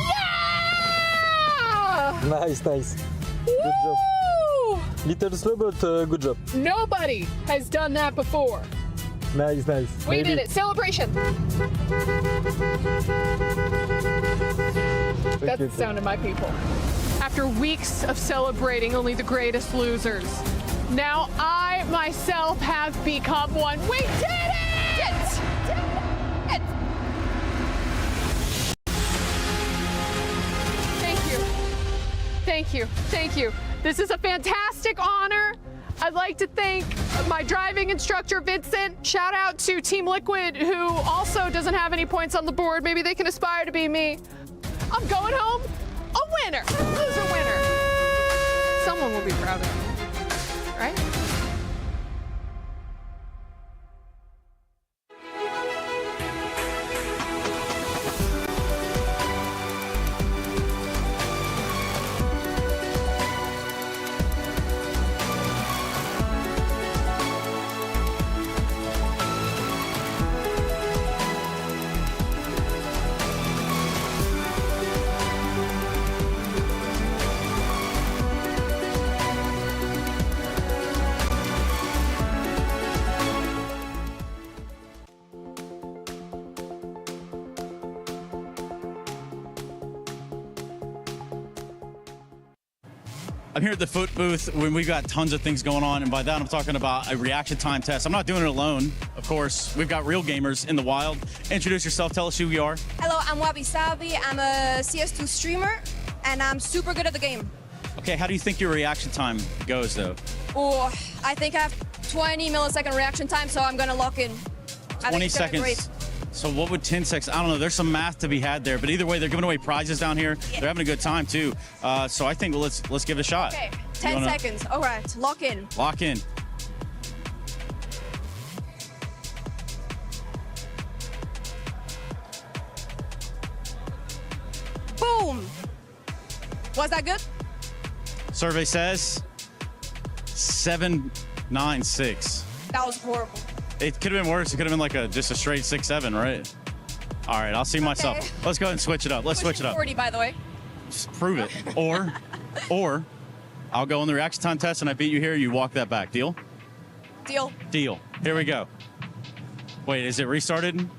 Yeah! Nice. Good job. Woo! Little slow, but good job. Nobody has done that before. Nice. We did it. Celebration. That's the sound of my people. After weeks of celebrating only the greatest losers, now I myself have become one. We did it! Thank you. This is a fantastic honor. I'd like to thank my driving instructor, Vincent. Shout out to Team Liquid, who also doesn't have any points on the board. Maybe they can aspire to be me. I'm going home a winner. Who's a winner? Someone will be proud of me, right? I'm here at the foot booth when we've got tons of things going on, and by that I'm talking about a reaction time test. I'm not doing it alone, of course. We've got real gamers in the wild. Introduce yourself, tell us who you are. Hello, I'm Wabi Sabi. I'm a CS2 streamer, and I'm super good at the game. Okay, how do you think your reaction time goes, though? Oh, I think I have 20 millisecond reaction time, so I'm gonna lock in. 20 seconds. So what would 10 seconds? I don't know. There's some math to be had there, but either way, they're giving away prizes down here. Yeah. They're having a good time too. So I think let's give it a shot. Okay, 10 seconds. All right, lock in. Lock in. Boom. Was that good? Survey says 796. That was horrible. It could have been worse. It could have been like just a straight 6-7, right? All right, I'll see myself. Okay. Let's go ahead and switch it up. Let's switch it up. 40, by the way. Just prove it. Or I'll go on the reaction time test and I beat you here. You walk that back. Deal? Deal. Deal. Here we go. Wait, is it restarted?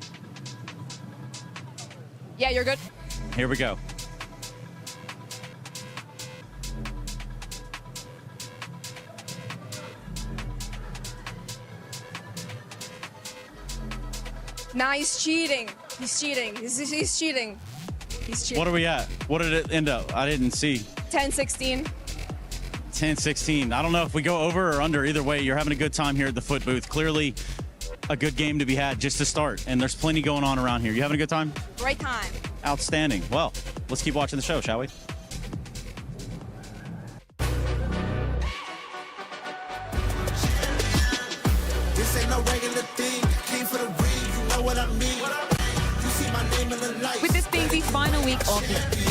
Yeah, you're good. Here we go. Nah, he's cheating. He's cheating. He's cheating. He's cheating. What are we at? What did it end up? I didn't see. 10-16. 10-16. I don't know if we go over or under. Either way, you're having a good time here at the foot booth. Clearly a good game to be had just to start, and there's plenty going on around here. You having a good time? Great time. Outstanding. Well, let's keep watching the show, shall we? This ain't no regular thing. Came for the ring, you know what I mean. You see my name in the lights. With this being the final week of the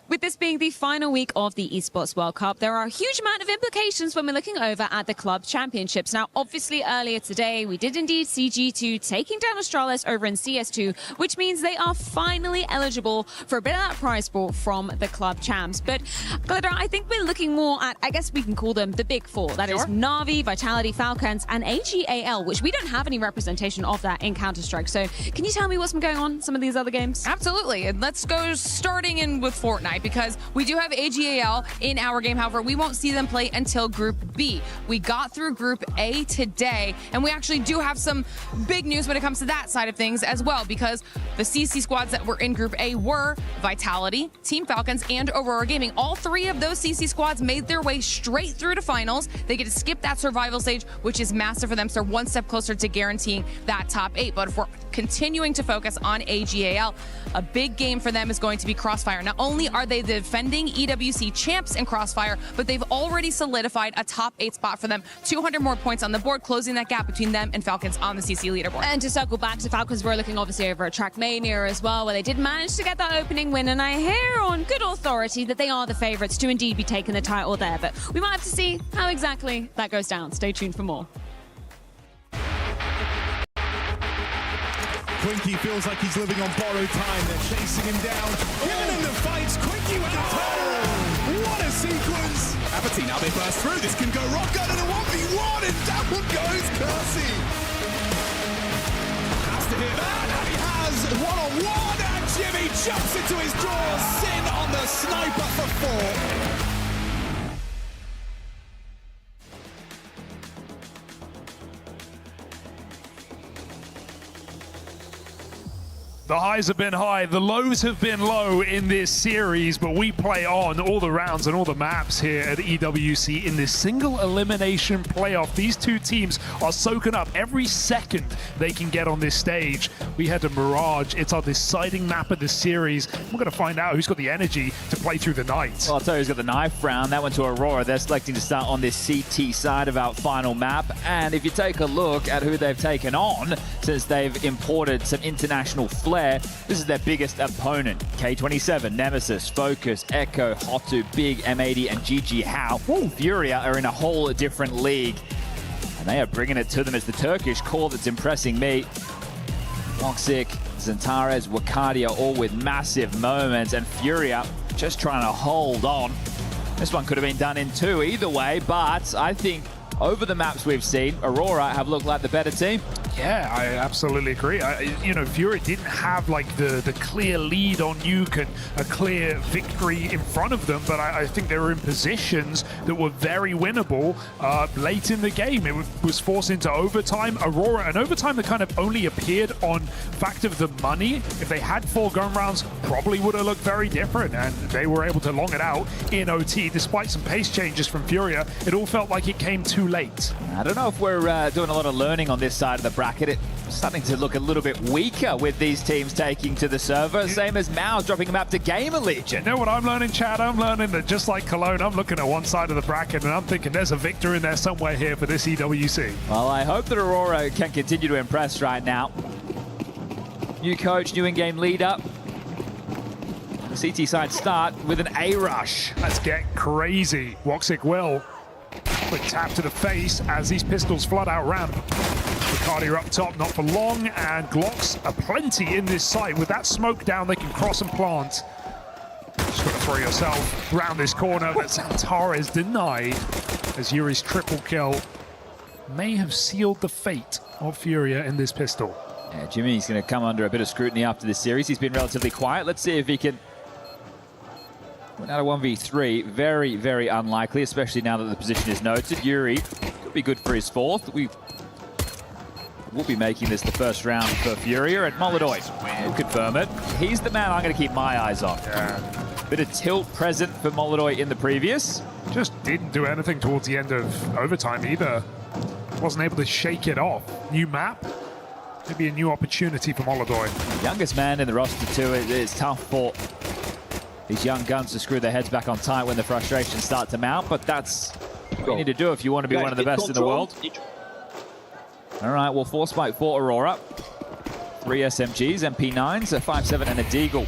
With this being the final week of the Esports World Cup, there are a huge amount of implications when we're looking over at the club championships. Now, obviously, earlier today, we did indeed see G2 taking down Astralis over in CS2, which means they are finally eligible for a bit of that prize pool from the club champs. But, Glitter, I think we're looking more at, I guess we can call them the big four. That is Na'Vi, Vitality, Falcons, and AGAL, which we don't have any representation of that in Counter-Strike. So, can you tell me what's been going on in some of these other games? Absolutely. And let's go starting in with Fortnite, because we do have AGAL in our game. However, we won't see them play until Group B. We got through Group A today, and we actually do have some big news when it comes to that side of things as well, because the CC squads that were in Group A were Vitality, Team Falcons, and Aurora Gaming. All three of those CC squads made their way straight through to finals. They get to skip that survival stage, which is massive for them, so they're one step closer to guaranteeing that top 8. But if we're continuing to focus on AGAL, a big game for them is going to be Crossfire. Not only are they the defending EWC champs in Crossfire, but they've already solidified a top 8 spot for them. 200 more points on the board, closing that gap between them and Falcons on the CC leaderboard. And to circle back to Falcons, we're looking obviously over at Trackmania as well, where they did manage to get that opening win, and I hear on good authority that they are the favourites to indeed be taking the title there, but we might have to see how exactly that goes down. Stay tuned for more. Quinky feels like he's living on borrowed time. They're chasing him down, giving him the fights. Quinky with a turn. What a sequence! Apathy, now they burst through. This can go rock good in a 1v1, and down goes Kersey. Has to hit that, and he has one-on-one, and Jimmy jumps into his draw. Sin on the sniper for 4. The highs have been high, the lows have been low in this series, but we play on all the rounds and all the maps here at EWC in this single elimination playoff. These two teams are soaking up every second they can get on this stage. We head to Mirage. It's our deciding map of the series. We're going to find out who's got the energy to play through the night. Well, I'll tell you who's got the knife round. That went to Aurora. They're selecting to start on this CT side of our final map. And if you take a look at who they've taken on since they've imported some international flair, this is their biggest opponent. K27, Nemesis, Focus, Echo, Hotu, Big, M80, and GG How. FURIA are in a whole different league. And they are bringing it to them as the Turkish core that's impressing me. Toxic, Zantares, Wakadia, all with massive moments, and FURIA just trying to hold on. This one could have been done in 2 either way, but I think over the maps we've seen, Aurora have looked like the better team. Yeah, I absolutely agree. You know, FURIA didn't have like the clear lead on Nuke and a clear victory in front of them, but I think they were in positions that were very winnable late in the game. It was forced into overtime. Aurora, an overtime that kind of only appeared on fact of the money. If they had 4 gun rounds, probably would have looked very different, and they were able to long it out in OT. Despite some pace changes from FURIA, it all felt like it came too late. I don't know if we're doing a lot of learning on this side of the bracket. It's starting to look a little bit weaker with these teams taking to the server. Same as Mao's dropping a map to Gamer Legion. You know what I'm learning, Chad? I'm learning that just like Cologne, I'm looking at one side of the bracket and I'm thinking there's a victor in there somewhere here for this EWC. Well, I hope that Aurora can continue to impress right now. New coach, new in-game leader. The CT side start with an A rush. Let's get crazy. Woxic will. Quick tap to the face as these pistols flood out ramp. Bacardi up top, not for long, and Glocks are plenty in this site. With that smoke down, they can cross and plant. Just got to throw yourself around this corner, but Xantara is denied as Yuri's triple kill may have sealed the fate of FURIA in this pistol. Yeah, Jimmy's going to come under a bit of scrutiny after this series. He's been relatively quiet. Let's see if he can win out of 1v3. Very, very unlikely, especially now that the position is noted. Yuri could be good for his 4th. We'll be making this the first round for FURIA, and Molodoy will confirm it. He's the man I'm going to keep my eyes on. Yeah. Bit of tilt present for Molodoy in the previous. Just didn't do anything towards the end of overtime either. Wasn't able to shake it off. New map. Maybe a new opportunity for Molodoy. Youngest man in the roster too. It's tough for these young guns to screw their heads back on tight when the frustrations start to mount, but that's what you need to do if you want to be one of the best in the world. All right, well, 4 spike for Aurora. 3 SMGs, MP9s, a 5.7 and a Deagle.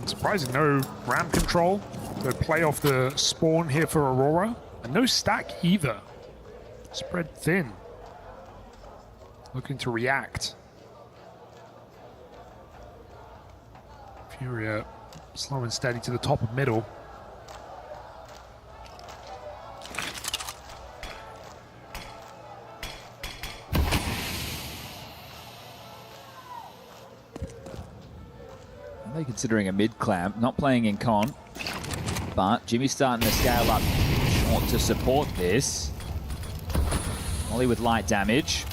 Surprising, no ramp control. They play off the spawn here for Aurora. And no stack either. Spread thin. Looking to react. FURIA slow and steady to the top of middle. They're considering a mid clamp, not playing in con, but Jimmy's starting to scale up short to support this. Molly with light damage.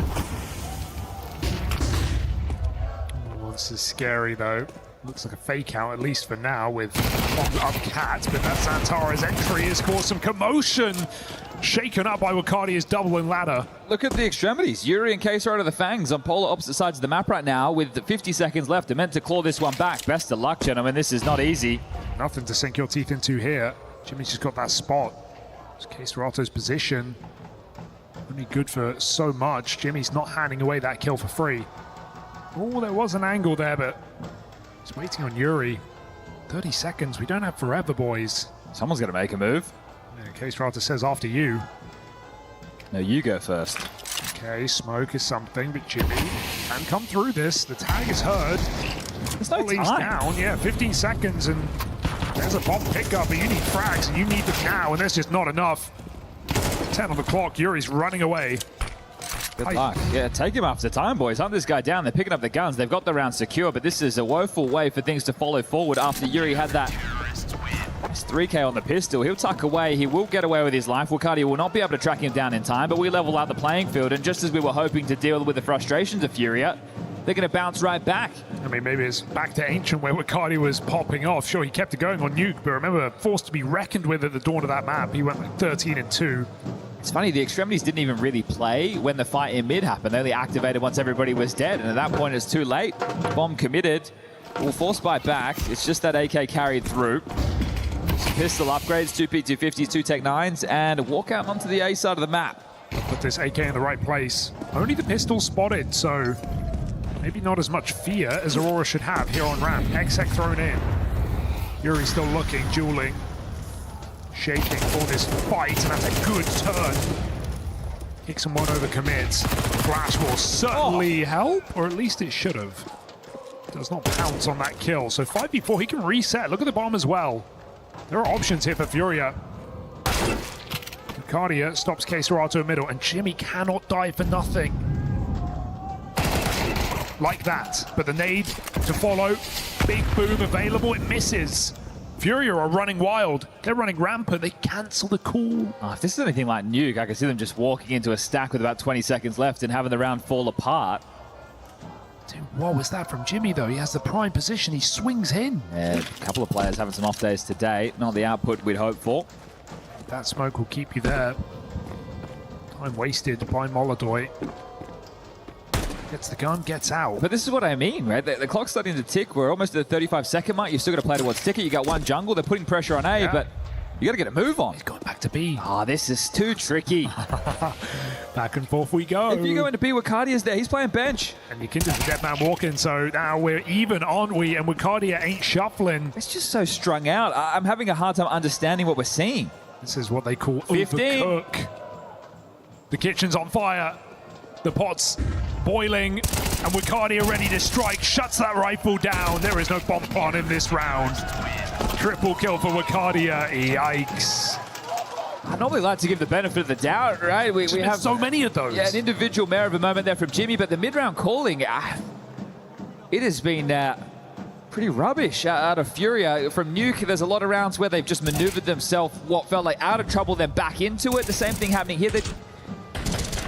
Oh, this is scary though. Looks like a fake out, at least for now, with up Cat, but that Xantara's entry has caused some commotion. Shaken up by Bacardi's doubling ladder. Look at the extremities. Yuri and Case are out of the Fangs on polar opposite sides of the map right now with 50 seconds left. They're meant to claw this one back. Best of luck, gentlemen. This is not easy. Nothing to sink your teeth into here. Jimmy's just got that spot. It's Case Rato's position. Only good for so much. Jimmy's not handing away that kill for free. Oh, there was an angle there, but he's waiting on Yuri. 30 seconds. We don't have forever, boys. Someone's going to make a move. Yeah, Case Rato says after you. No, you go first. Okay, smoke is something, but Jimmy can come through this. The tag is heard. There's no Ollie's time. down. Yeah, 15 seconds, and there's a bomb pickup, but you need frags, and you need them now, and there's just not enough. 10 on the clock. Yuri's running away. Good luck. Yeah, take him after time, boys. Hunt this guy down. They're picking up the guns. They've got the round secure, but this is a woeful way for things to follow forward after Yuri had that 3K on the pistol. He'll tuck away. He will get away with his life. Bacardi will not be able to track him down in time, but we level out the playing field, and just as we were hoping to deal with the frustrations of FURIA, they're going to bounce right back. I mean, maybe it's back to Ancient where Bacardi was popping off. Sure, he kept it going on Nuke, but remember, forced to be reckoned with at the dawn of that map. He went like 13-2. It's funny, the extremities didn't even really play when the fight in mid happened. They only activated once everybody was dead, and at that point it's too late. Bomb committed. We'll force bite back. It's just that AK carried through. Some pistol upgrades, 2 P250s, 2 Tech 9s, and walk out onto the A side of the map. Put this AK in the right place. Only the pistol spotted, so maybe not as much fear as Aurora should have here on ramp. Exec thrown in. Yuri still looking, dueling. Shaking for this fight, and that's a good turn. Kicks him one over commits. Flash will certainly help, or at least it should have. Does not pounce on that kill. So 5v4, he can reset. Look at the bomb as well. There are options here for FURIA. Wicardia stops K-Serato middle, and Jimmy cannot die for nothing. Like that, but the nade to follow, big boom available, it misses. FURIA are running wild. They're running rampant. They cancel the call. If this is anything like Nuke, I can see them just walking into a stack with about 20 seconds left and having the round fall apart. Dude, what was that from Jimmy, though? He has the prime position. He swings in. Yeah, a couple of players having some off days today. Not the output we'd hope for. That smoke will keep you there. Time wasted by Molodoi. Gets the gun, gets out. But this is what I mean, right? The clock's starting to tick. We're almost at the 35-second mark. You've still got to play towards ticket. You got one jungle. They're putting pressure on A, but you got to get a move on. He's going back to B. Oh, this is too tricky. Back and forth we go. If you go into B, Wicardia's there. He's playing bench. And you can just dead man walking, so now we're even, aren't we? And Wicardia ain't shuffling. It's just so strung out. I'm having a hard time understanding what we're seeing. This is what they call 15. overcook. The kitchen's on fire. The pot's boiling, and Wicardia ready to strike. Shuts that rifle down. There is no bomb plant in this round. Triple kill for Wicardia. Yikes. I normally like to give the benefit of the doubt, right? We have so many of those. Yeah, an individual merit of a moment there from Jimmy, but the mid-round calling, it has been pretty rubbish out of FURIA. From Nuke, there's a lot of rounds where they've just maneuvered themselves, what felt like out of trouble, then back into it. The same thing happening here.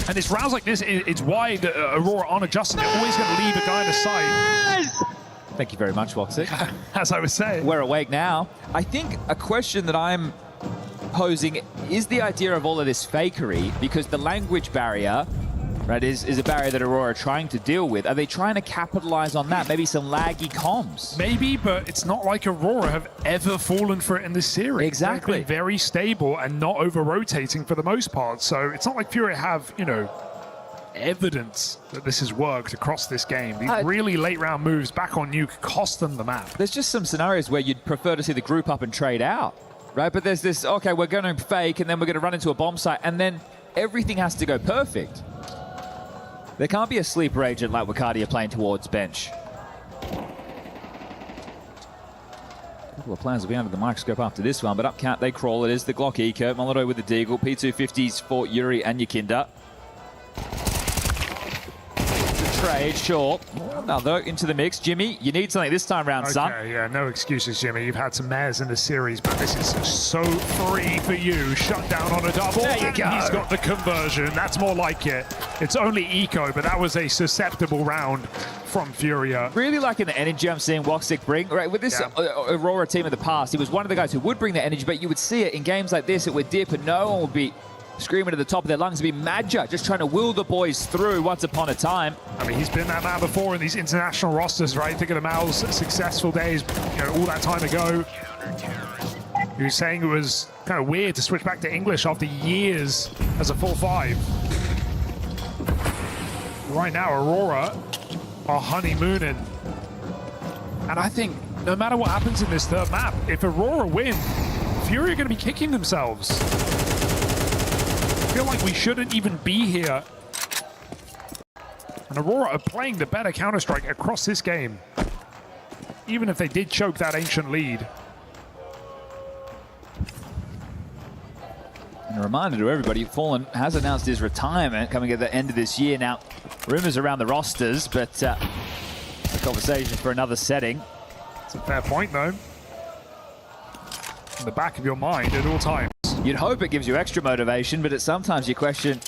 And it's rounds like this, it's why the AURORA aren't adjusting. They're always going to leave a guy in the sight. Thank you very much, Woxic. As I was saying. We're awake now. I think a question that I'm posing is the idea of all of this fakery, because the language barrier, right, is a barrier that AURORA are trying to deal with. Are they trying to capitalize on that? Maybe some laggy comms? Maybe, but it's not like AURORA have ever fallen for it in this series. Exactly. They've been very stable and not over-rotating for the most part. So it's not like FURIA have, you know, evidence that this has worked across this game. These really late round moves back on Nuke cost them the map. There's just some scenarios where you'd prefer to see the group up and trade out, right? But there's this, okay, we're going to fake and then we're going to run into a bomb site and then everything has to go perfect. There can't be a sleeper agent like Wicardia playing towards bench. A couple of players will be under the microscope after this one, but up count they crawl. It is the Glock Eco, Molodoi with the Deagle, P250s for Yuri and Yakinda. Trade, sure. Another into the mix. Jimmy, you need something this time round, son. Okay, yeah, no excuses, Jimmy. You've had some mares in the series, but this is so free for you. Shut down on a double. There you go. He's got the conversion. That's more like it. It's only Eco, but that was a susceptible round from FURIA. Really liking the energy I'm seeing Woxic bring. Right, with this AURORA team in the past, he was one of the guys who would bring the energy, but you would see it in games like this. It would dip and no one would be screaming at the top of their lungs. It'd be Madja just trying to will the boys through once upon a time. I mean, he's been that man before in these international rosters, right? Think of the Mal's successful days, you know, all that time ago. He was saying it was kind of weird to switch back to English after years as a 4-5. Right now, AURORA are honeymooning. And I think no matter what happens in this third map, if AURORA win, FURIA are going to be kicking themselves. I feel like we shouldn't even be here. And AURORA are playing the better Counter-Strike across this game. Even if they did choke that ancient lead. And a reminder to everybody, Fallen has announced his retirement coming at the end of this year. Now, rumors around the rosters, but a conversation for another setting. It's a fair point, though. In the back of your mind at all times. You'd hope it gives you extra motivation, but sometimes you question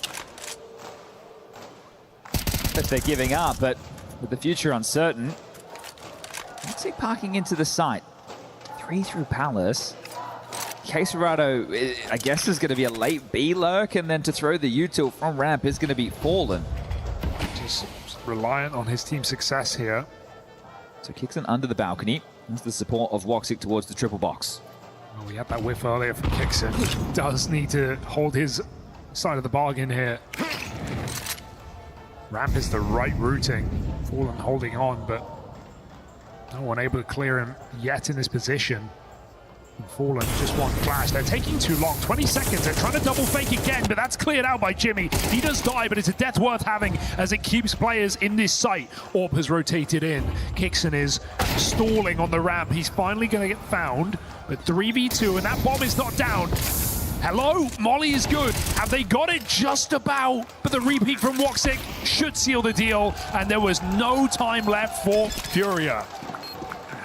if they're giving up, but with the future uncertain. Let's see, parking into the site. 3 through Palace. K-Serato, I guess, is going to be a late B lurk, and then to throw the util from ramp is going to be Fallen. Just reliant on his team's success here. So kicks in under the balcony. That's the support of Woxic towards the triple box. Oh, we had that whiff earlier from Kixon. Does need to hold his side of the bargain here. Ramp is the right routing. Fallen holding on, but no one able to clear him yet in this position. And Fallen just one flash. They're taking too long. 20 seconds. They're trying to double fake again, but that's cleared out by Jimmy. He does die, but it's a death worth having as it keeps players in this site. Orb has rotated in. Kixon is stalling on the ramp. He's finally going to get found, but 3v2, and that bomb is not down. Hello, Molly is good. Have they got it? Just about. But the repeat from Woxic should seal the deal, and there was no time left for Furia.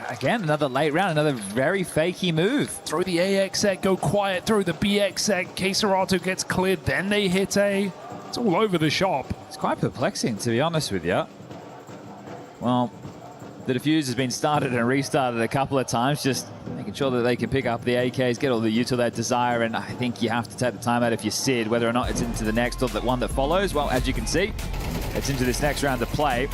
Again, another late round, another very fakey move. Throw the AX set, go quiet, throw the BX set, Queserato gets cleared, then they hit A. It's all over the shop. It's quite perplexing, to be honest with you. Well, the defuse has been started and restarted a couple of times, just making sure that they can pick up the AKs, get all the util they desire, and I think you have to take the time out if you're Sid, whether or not it's into the next or the one that follows. Well, as you can see, it's into this next round of play.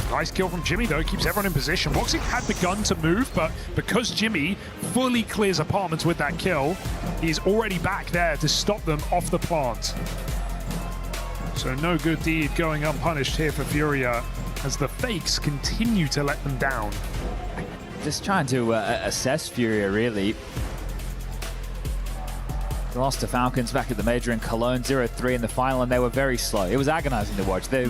Nice kill from Jimmy, though. Keeps everyone in position. Woxic had begun to move, but because Jimmy fully clears apartments with that kill, he's already back there to stop them off the plant. So no good deed going unpunished here for Furia as the fakes continue to let them down. Just trying to assess Furia, really. They lost to Falcons back at the Major in Cologne, 0-3 in the final, and they were very slow. It was agonizing to watch. They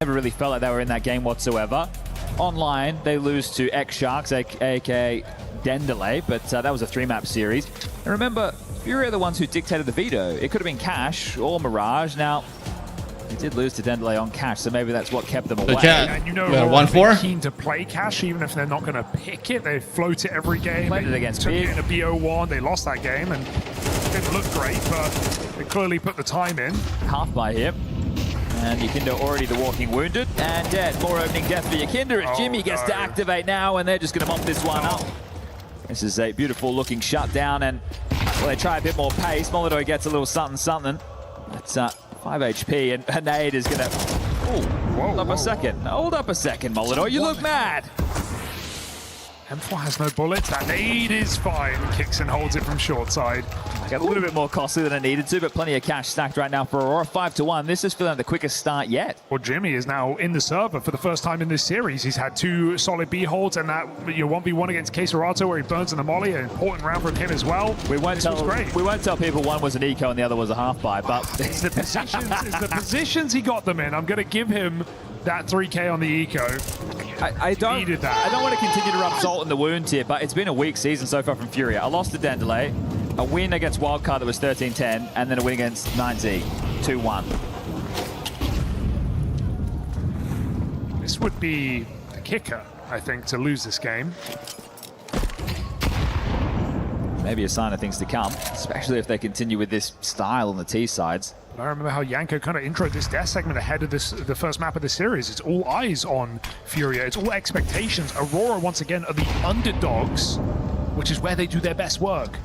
never really felt like they were in that game whatsoever. Online, they lose to X-Sharks, aka Dendelay, but that was a 3-map series. And remember, Furia are the ones who dictated the veto. It could have been Cash or Mirage. Now, they did lose to Dendelay on Cash, so maybe that's what kept them away. And you know, 1-4. Keen to play Cash, even if they're not going to pick it. They float it every game. Played it against took Big. it in a BO1. They lost that game and didn't look great, but they clearly put the time in. Half by him. And Yakinda already the walking wounded and dead. More opening death for Yakinda as Jimmy gets to activate now, and they're just going to mop this one up. This is a beautiful looking shutdown, and well, they try a bit more pace. Molotov gets a little something. That's 5 HP, and Hanade is going to... Hold up a second. Hold up a second, Molotov. You look mad. M4 has no bullets. That nade is fine. Kicks and holds it from short side. A little bit more costly than it needed to, but plenty of cash stacked right now for Aurora. 5-1. This is feeling like the quickest start yet. Well, Jimmy is now in the server for the first time in this series. He's had 2 solid B holds, and that 1v1 against Queserato where he burns in the molly. An important round from him as well. We won't tell people one was an eco and the other was a half buy, but it's the positions he got them in. I'm going to give him that 3K on the eco. I don't want to continue to rub salt in the wound here, but it's been a weak season so far from Furia. I lost to Dendelay, a win against Wildcard that was 13-10, and then a win against 9Z, 2-1. This would be the kicker, I think, to lose this game. Maybe a sign of things to come, especially if they continue with this style on the T sides. I remember how Yanko kind of introed this death segment ahead of the first map of the series. It's all eyes on Furia. It's all expectations. Aurora, once again, are the underdogs, which is where they do their best work.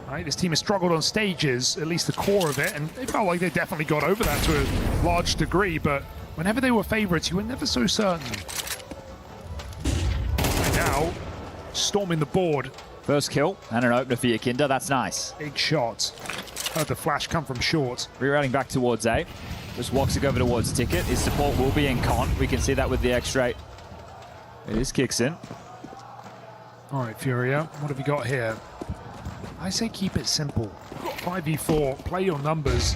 Right, this team has struggled on stages, at least the core of it, and they felt like they definitely got over that to a large degree, but whenever they were favorites, you were never so certain. And now, storming the board. First kill and an opener for Yakinda. That's nice. Big shot. Heard the flash come from short. Rerouting back towards A. Just walks it over towards Ticket. His support will be in con. We can see that with the X-Ray. It is kicks in. All right, Furia, what have you got here? I say keep it simple. 5v4, play your numbers.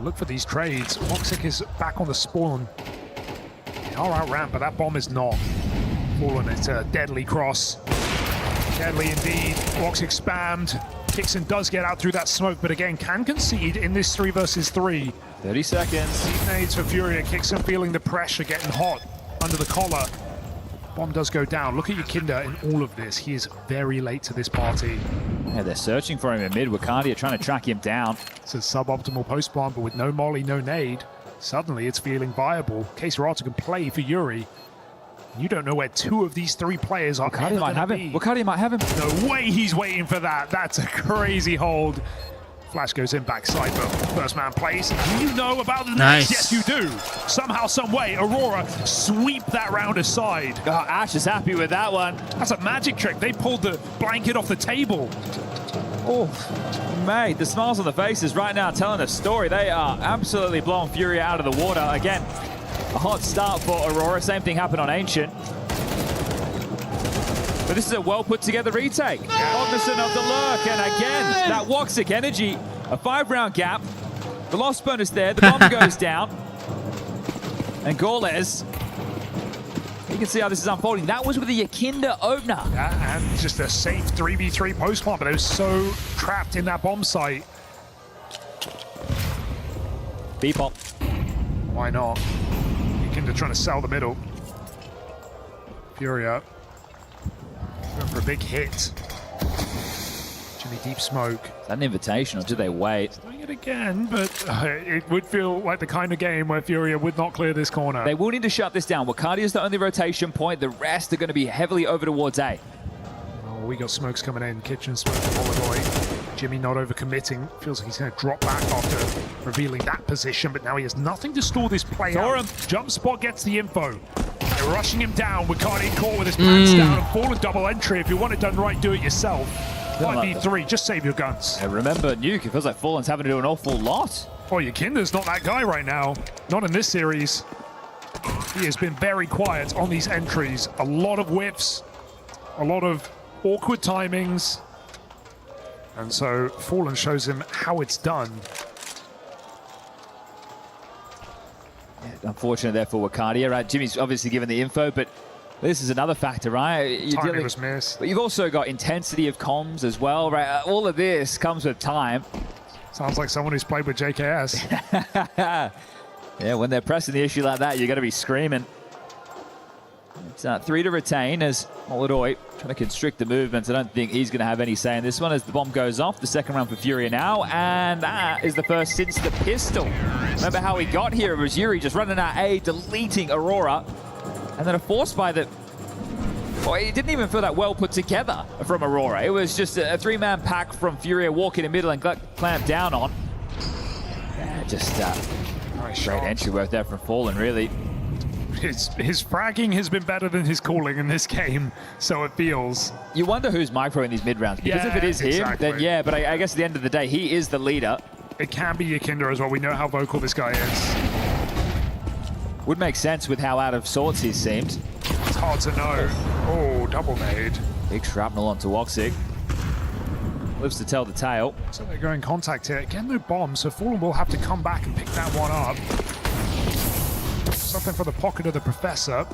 Look for these trades. Woxic is back on the spawn. They are outran, but that bomb is not. Fallen, it's a deadly cross. Deadly indeed. Woxic spammed. Kixon does get out through that smoke, but again, can concede in this 3 versus 3. 30 seconds. Deep nades for Furia. Kixon feeling the pressure, getting hot under the collar. Bomb does go down. Look at Yakinda in all of this. He is very late to this party. Yeah, they're searching for him in mid. Wakandia trying to track him down. It's a suboptimal post-bomb, but with no molly, no nade, suddenly it's feeling viable. Queserato can play for Yuri. You don't know where 2 of these 3 players are Wakandia might have him. Wakandia might have him. No way he's waiting for that. That's a crazy hold. Flash goes in backside, but first man plays. You know about the nice. Yes, you do. Somehow, some way, Aurora sweep that round aside. Oh, Ash is happy with that one. That's a magic trick. They pulled the blanket off the table. Oh, mate, the smiles on the faces right now telling a story. They are absolutely blowing Furia out of the water. Again, a hot start for Aurora. Same thing happened on Ancient. But this is a well put together retake. Cognizant of the lurk, and again, that Woxic energy. A 5-round gap. The lost bonus there. The bomb goes down. And Gorles, he can see how this is unfolding. That was with the Yakinda opener. Yeah, and just a safe 3v3 post-plant, but it was so trapped in that bomb site. B-pop. Why not? Yakinda trying to sell the middle. FURIA going for a big hit. Jimmy deep smoke. Is that an invitation, or do they wait? Doing it again, but it would feel like the kind of game where FURIA would not clear this corner. They will need to shut this down. Wakadi is the only rotation point. The rest are going to be heavily over towards A. Oh, we got smokes coming in. Kitchen smoke from Holodoy. Jimmy not overcommitting. Feels like he's going to drop back after revealing that position, but now he has nothing to stall this play out. Jump spot gets the info. They're rushing him down. Wakadi caught with his pants down and fallen double entry. If you want it done right, do it yourself. 5v3, just save your guns. And remember, Nuke, it feels like Fallen's having to do an awful lot. Oh, Yakinda's not that guy right now. Not in this series. He has been very quiet on these entries. A lot of whiffs, a lot of awkward timings. And so Fallen shows him how it's done. Yeah, unfortunate there for Wakadi, right? Jimmy's obviously given the info, but this is another factor, right? Timing was missed. But you've also got intensity of comms as well, right? All of this comes with time. Sounds like someone who's played with JKS. Yeah, when they're pressing the issue like that, you're going to be screaming. It's 3 to retain as Holodoy trying to constrict the movements. I don't think he's going to have any say in this one as the bomb goes off. The second round for FURIA now, and that is the first since the pistol. Remember how he got here? It was Yuri just running out A, deleting Aurora. And then a force buy that, well, it didn't even feel that well put together from Aurora. It was just a 3-man pack from FURIA walking in the middle and clamped down on. Yeah, just great entry work there from Fallen, really. His fragging has been better than his calling in this game, so it feels. You wonder who's micro in these mid-rounds, because if it is him, then yeah, but I guess at the end of the day, he is the leader. It can be Yakinda as well. We know how vocal this guy is. Would make sense with how out of sorts he seemed. It's hard to know. Oh, double nade. Big shrapnel onto Woxic. Lives to tell the tale. So they're going contact here. Again, no bomb, so Fallen will have to come back and pick that one up. Something for the pocket of the Professor.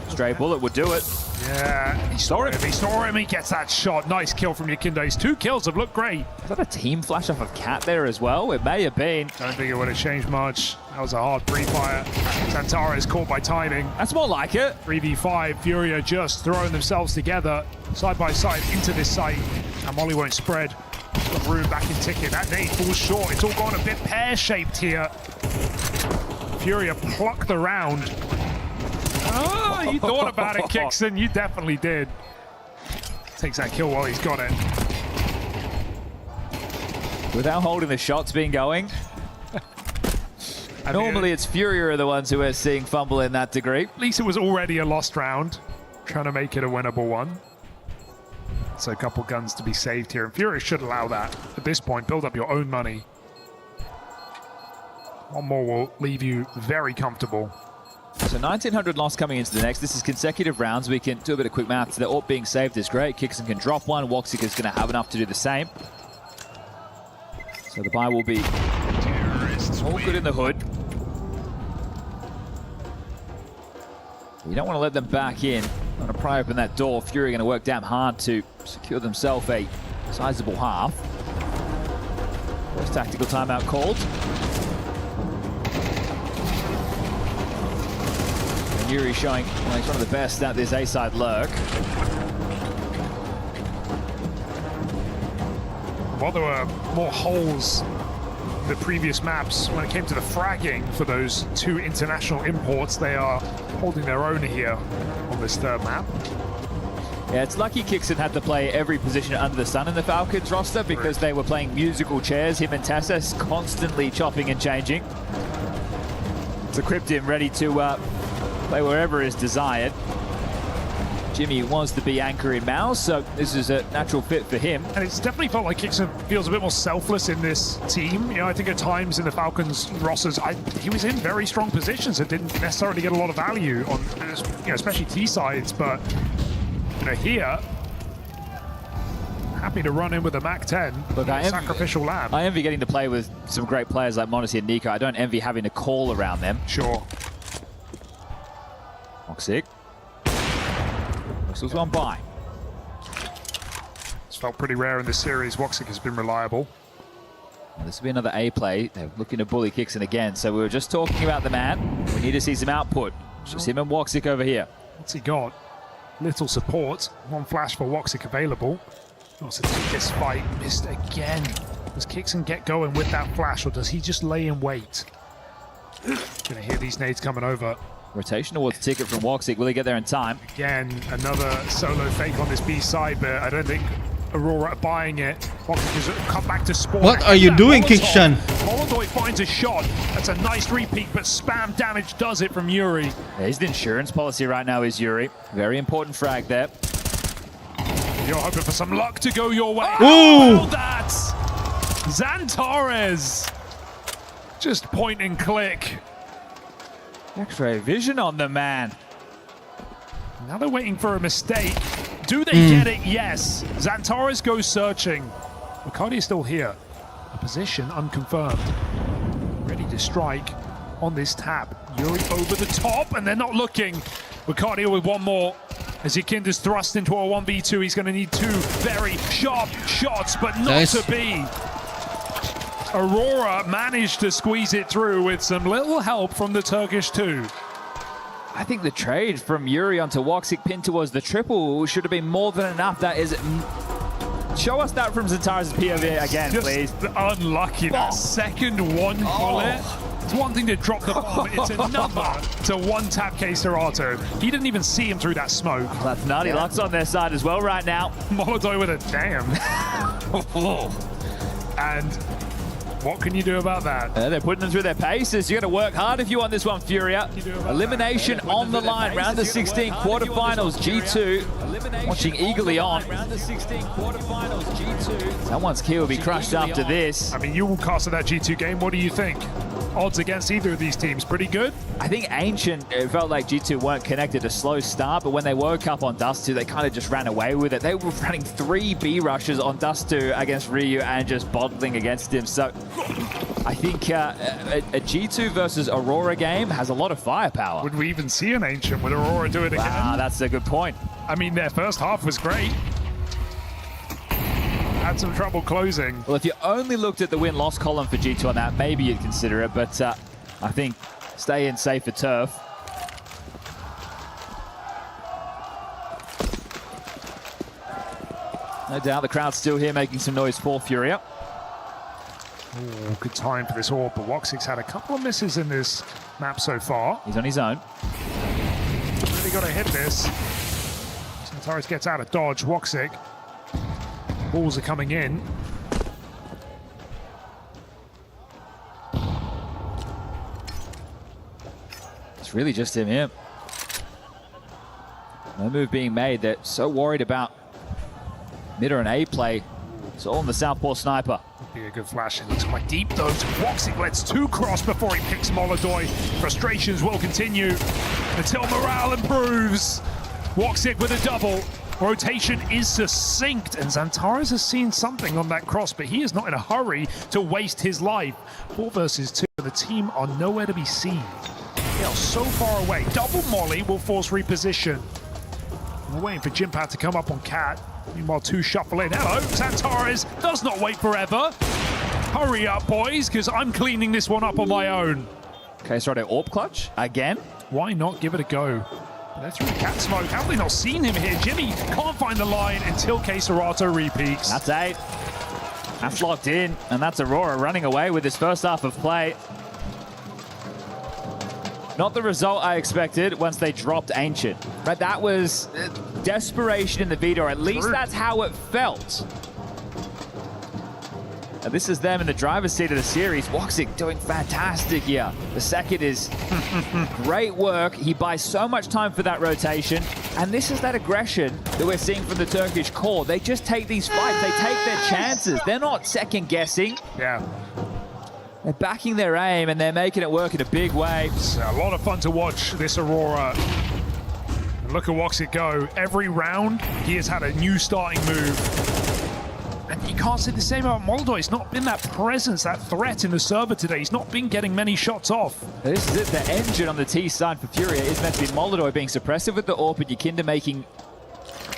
Stray bullet would do it. Yeah, he saw him. He saw him. He gets that shot. Nice kill from Yakinda. His 2 kills have looked great. Is that a team flash off of Cat there as well? It may have been. Don't think it would have changed much. That was a hard pre-fire. Santara is caught by timing. That's more like it. 3v5. FURIA just throwing themselves together side by side into this site. And Molly won't spread. Got room back in ticket. That nade falls short. It's all gone a bit pear-shaped here. FURIA plucked the round. Oh, you thought about it, Kixon. You definitely did. Takes that kill while he's got it. Without holding the shots being going. Normally it's FURIA are the ones who are seeing fumble in that degree. At least it was already a lost round. Trying to make it a winnable one. So a couple guns to be saved here. And FURIA should allow that. At this point, build up your own money. One more will leave you very comfortable. So 1900 loss coming into the next. This is consecutive rounds. We can do a bit of quick math. The AURP being saved is great. Kixon can drop one. Woxic is going to have enough to do the same. So the buy will be all good in the hood. You don't want to let them back in. Want to pry open that door. FURIA going to work damn hard to secure themselves a sizable half. First tactical timeout called. Yuri showing he's one of the best at this A-side lurk. While there were more holes in the previous maps, when it came to the fragging for those 2 international imports, they are holding their own here on this 3rd map. Yeah, it's lucky Kixon had to play every position under the sun in the Falcons roster because they were playing musical chairs, him and Tessa, constantly chopping and changing. So Cryptim ready to play wherever is desired. Jimmy wants to be anchor in Mouse, so this is a natural fit for him. And it's definitely felt like Kixon feels a bit more selfless in this team. You know, I think at times in the Falcons rosters, he was in very strong positions and didn't necessarily get a lot of value on, you know, especially T sides. But you know, here, happy to run in with a MAC-10. Look, sacrificial lamb. I envy getting to play with some great players like Monacy and Nico. I don't envy having to call around them. Sure. Woxic. Whistles one by. It's felt pretty rare in this series. Woxic has been reliable. Well, this will be another A play. They're looking to bully Kixon again. So we were just talking about the man. We need to see some output. Just him and Woxic over here. What's he got? Little support. One flash for Woxic available. Also take this fight. Missed again. Does Kixon get going with that flash, or does he just lay in wait? Gonna hear these nades coming over. Rotation towards the ticket from Woxic. Will he get there in time? Again, another solo fake on this B side, but I don't think Aurora are buying it. Woxic has come back to spawn. What are you doing, Kickshan? Molodoi finds a shot. That's a nice repeat, but spam damage does it from Yuri. Yeah, his insurance policy right now is Yuri. Very important frag there. You're hoping for some luck to go your way. Ooh! Oh, that's Xantares. Just point and click. X-ray vision on the man. Now they're waiting for a mistake. Do they get it? Yes. Xantares goes searching. Bacardi is still here. A position unconfirmed. Ready to strike on this tap. Yuri over the top, and they're not looking. Bacardi with one more. As Yakinda's thrust into a 1v2, he's going to need two very sharp shots, but not to be. Aurora managed to squeeze it through with some little help from the Turkish 2. I think the trade from Yuri onto Woxic pinned towards the triple should have been more than enough. That is... Show us that from Xantares' POV again, Just please. Unlucky. That second one bullet. It's one thing to drop the bomb. It's another to one-tap Serato. He didn't even see him through that smoke. That's nutty. Luck's on their side as well right now. Molodoi with a damn. And what can you do about that? They're putting them through their paces. You got to work hard if you want this one, Furia. Elimination on the line. Round of 16 quarterfinals. G2 watching eagerly on. Round of 16 quarterfinals. G2. Someone's key will be crushed after this. I mean, you casted that G2 game. What do you think? Odds against either of these teams pretty good? I think Ancient, it felt like G2 weren't connected. A slow start, but when they woke up on Dust 2, they kind of just ran away with it. They were running 3 B rushes on Dust 2 against Ryu and just bottling against him. So I think a G2 versus Aurora game has a lot of firepower. Would we even see an Ancient? Would Aurora do it again? Ah, that's a good point. I mean, their first half was great. Had some trouble closing. Well, if you only looked at the win-loss column for G2 on that, maybe you'd consider it, but I think stay in safer turf. No doubt the crowd's still here making some noise for Furia. Ooh, good time for this orb, but Woxic's had a couple of misses in this map so far. He's on his own. Really got to hit this. Xantares gets out of dodge. Woxic. Balls are coming in. It's really just him here. No move being made. They're so worried about mid or an A play. It's all in the Southpaw Sniper. Be a good flash. It looks quite deep though. Woxic lets 2 cross before he picks Molodoi. Frustrations will continue until morale improves. Woxic with a double. Rotation is succinct, and Xantares has seen something on that cross, but he is not in a hurry to waste his life. 4 versus 2, and the team are nowhere to be seen. They are so far away. Double molly will force reposition. We're waiting for Jimpat to come up on Cat. Meanwhile, 2 shuffle in. Hello, Xantares does not wait forever. Hurry up, boys, because I'm cleaning this one up on my own. Okay, Serato AWP clutch again. Why not give it a go? They're through Cat smoke. How have they not seen him here? Jimmy can't find the line until Serato repeats. That's 8. That's locked in, and that's Aurora running away with his first half of play. Not the result I expected once they dropped Ancient. But that was desperation in the veto, or at least that's how it felt. And this is them in the driver's seat of the series. Woxic doing fantastic here. The second is great work. He buys so much time for that rotation. And this is that aggression that we're seeing from the Turkish core. They just take these fights. They take their chances. They're not second guessing. Yeah. They're backing their aim and they're making it work in a big way. It's a lot of fun to watch this Aurora. And look at Woxic go. Every round, he has had a new starting move. And you can't say the same about Moldoy. He's not been that presence, that threat in the server today. He's not been getting many shots off. This is it. The engine on the T side for Furia is meant to be Moldoy being suppressive with the AWP, and Yakinda making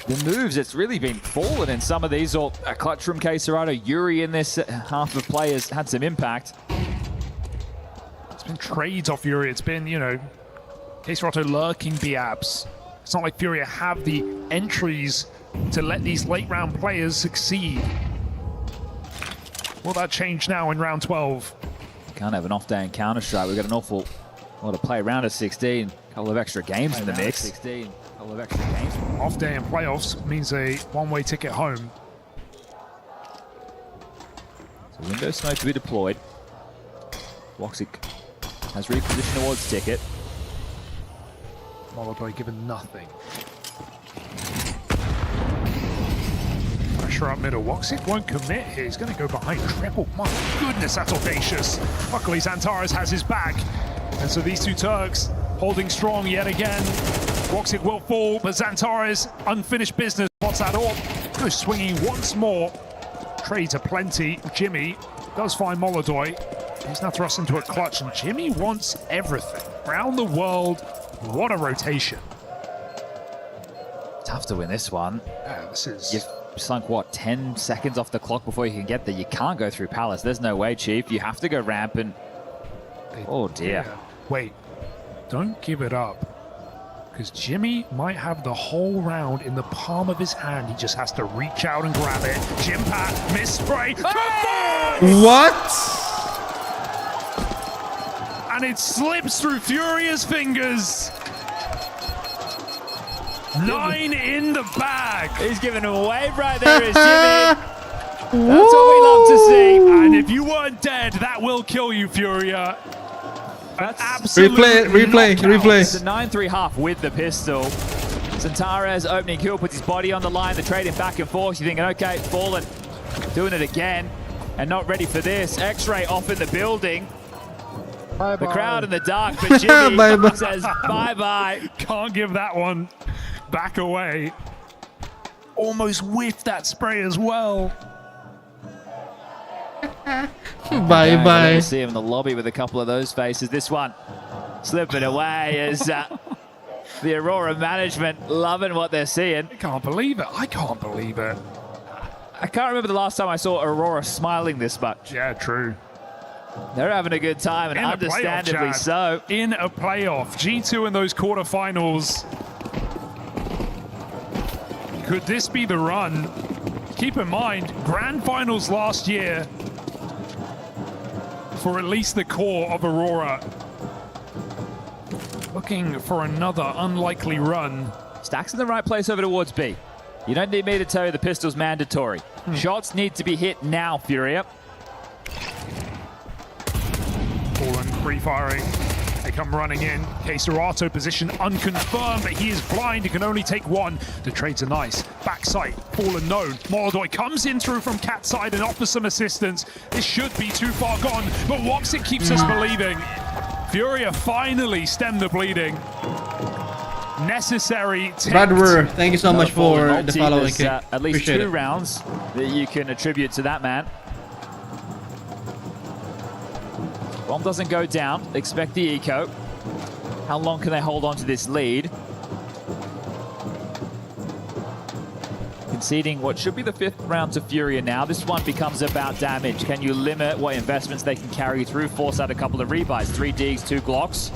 the moves. It's really been fallen in some of these. Or a clutch from K-Serato. Yuri in this half of players had some impact. It's been trades off Furia. It's been, you know, K-Serato lurking B-abs. It's not like Furia have the entries to let these late round players succeed. Will that change now in round 12? Can't have an off day in Counter-Strike. We've got an awful lot to play around at 16. A couple of extra games in the mix. 16. A couple of extra games. Off day in playoffs means a one-way ticket home. So window smoke to be deployed. Woxic has repositioned towards ticket. Moldoy given nothing. Pressure up middle. Woxic won't commit here. He's going to go behind triple. My goodness, that's audacious. Luckily, Xantares has his back. And so these two Turks holding strong yet again. Woxic will fall, but Xantares, unfinished business. What's that all? Goes swinging once more. Trades aplenty. Jimmy does find Moldoy. He's now thrust into a clutch, and Jimmy wants everything. Around the world, what a rotation. Tough to win this one. Yeah, this is... You've sunk, what, 10 seconds off the clock before you can get there. You can't go through Palace. There's no way, Chief. You have to go ramp and... Oh, dear. Yeah. Wait, don't give it up. Because Jimmy might have the whole round in the palm of his hand. He just has to reach out and grab it. Jimpat, miss spray. What? And it slips through Furia's fingers. 9 in the bag. He's giving him a wave right there, is Jimmy. That's what we love to see. And if you weren't dead, that will kill you, Furia. That's absolute replay. It's a 9-3 half with the pistol. Xantares opening kill, puts his body on the line. They're trading back and forth. You're thinking, okay, Fallen doing it again and not ready for this. X-Ray off in the building. Bye-bye. The crowd in the dark, but Jimmy says bye-bye. Can't give that one back away. Almost whiffed that spray as well. Bye-bye. See him in the lobby with a couple of those faces. This one slipping away as the Aurora management loving what they're seeing. I can't believe it. I can't believe it. I can't remember the last time I saw Aurora smiling this much. Yeah, true. They're having a good time, and understandably so. In a playoff. G2 in those quarterfinals. Could this be the run? Keep in mind, grand finals last year for at least the core of Aurora. Looking for another unlikely run. Stacks in the right place over towards B. You don't need me to tell you the pistol's mandatory. Shots need to be hit now, Furia. Fallen pre-firing. They come running in. K-Serato position unconfirmed, but he is blind. He can only take one. The trades are nice. Backside, Fallen known. Moldoy comes in through from cat side and offers some assistance. This should be too far gone, but Woxic keeps us believing. Furia finally stemmed the bleeding. Necessary. Bradwer, thank you so much for the follow. At least two rounds that you can attribute to that man. Bomb doesn't go down. Expect the eco. How long can they hold on to this lead? Conceding what should be the 5th round to Furia now. This one becomes about damage. Can you limit what investments they can carry through? Force out a couple of rebuys. 3 Digs, 2 Glocks.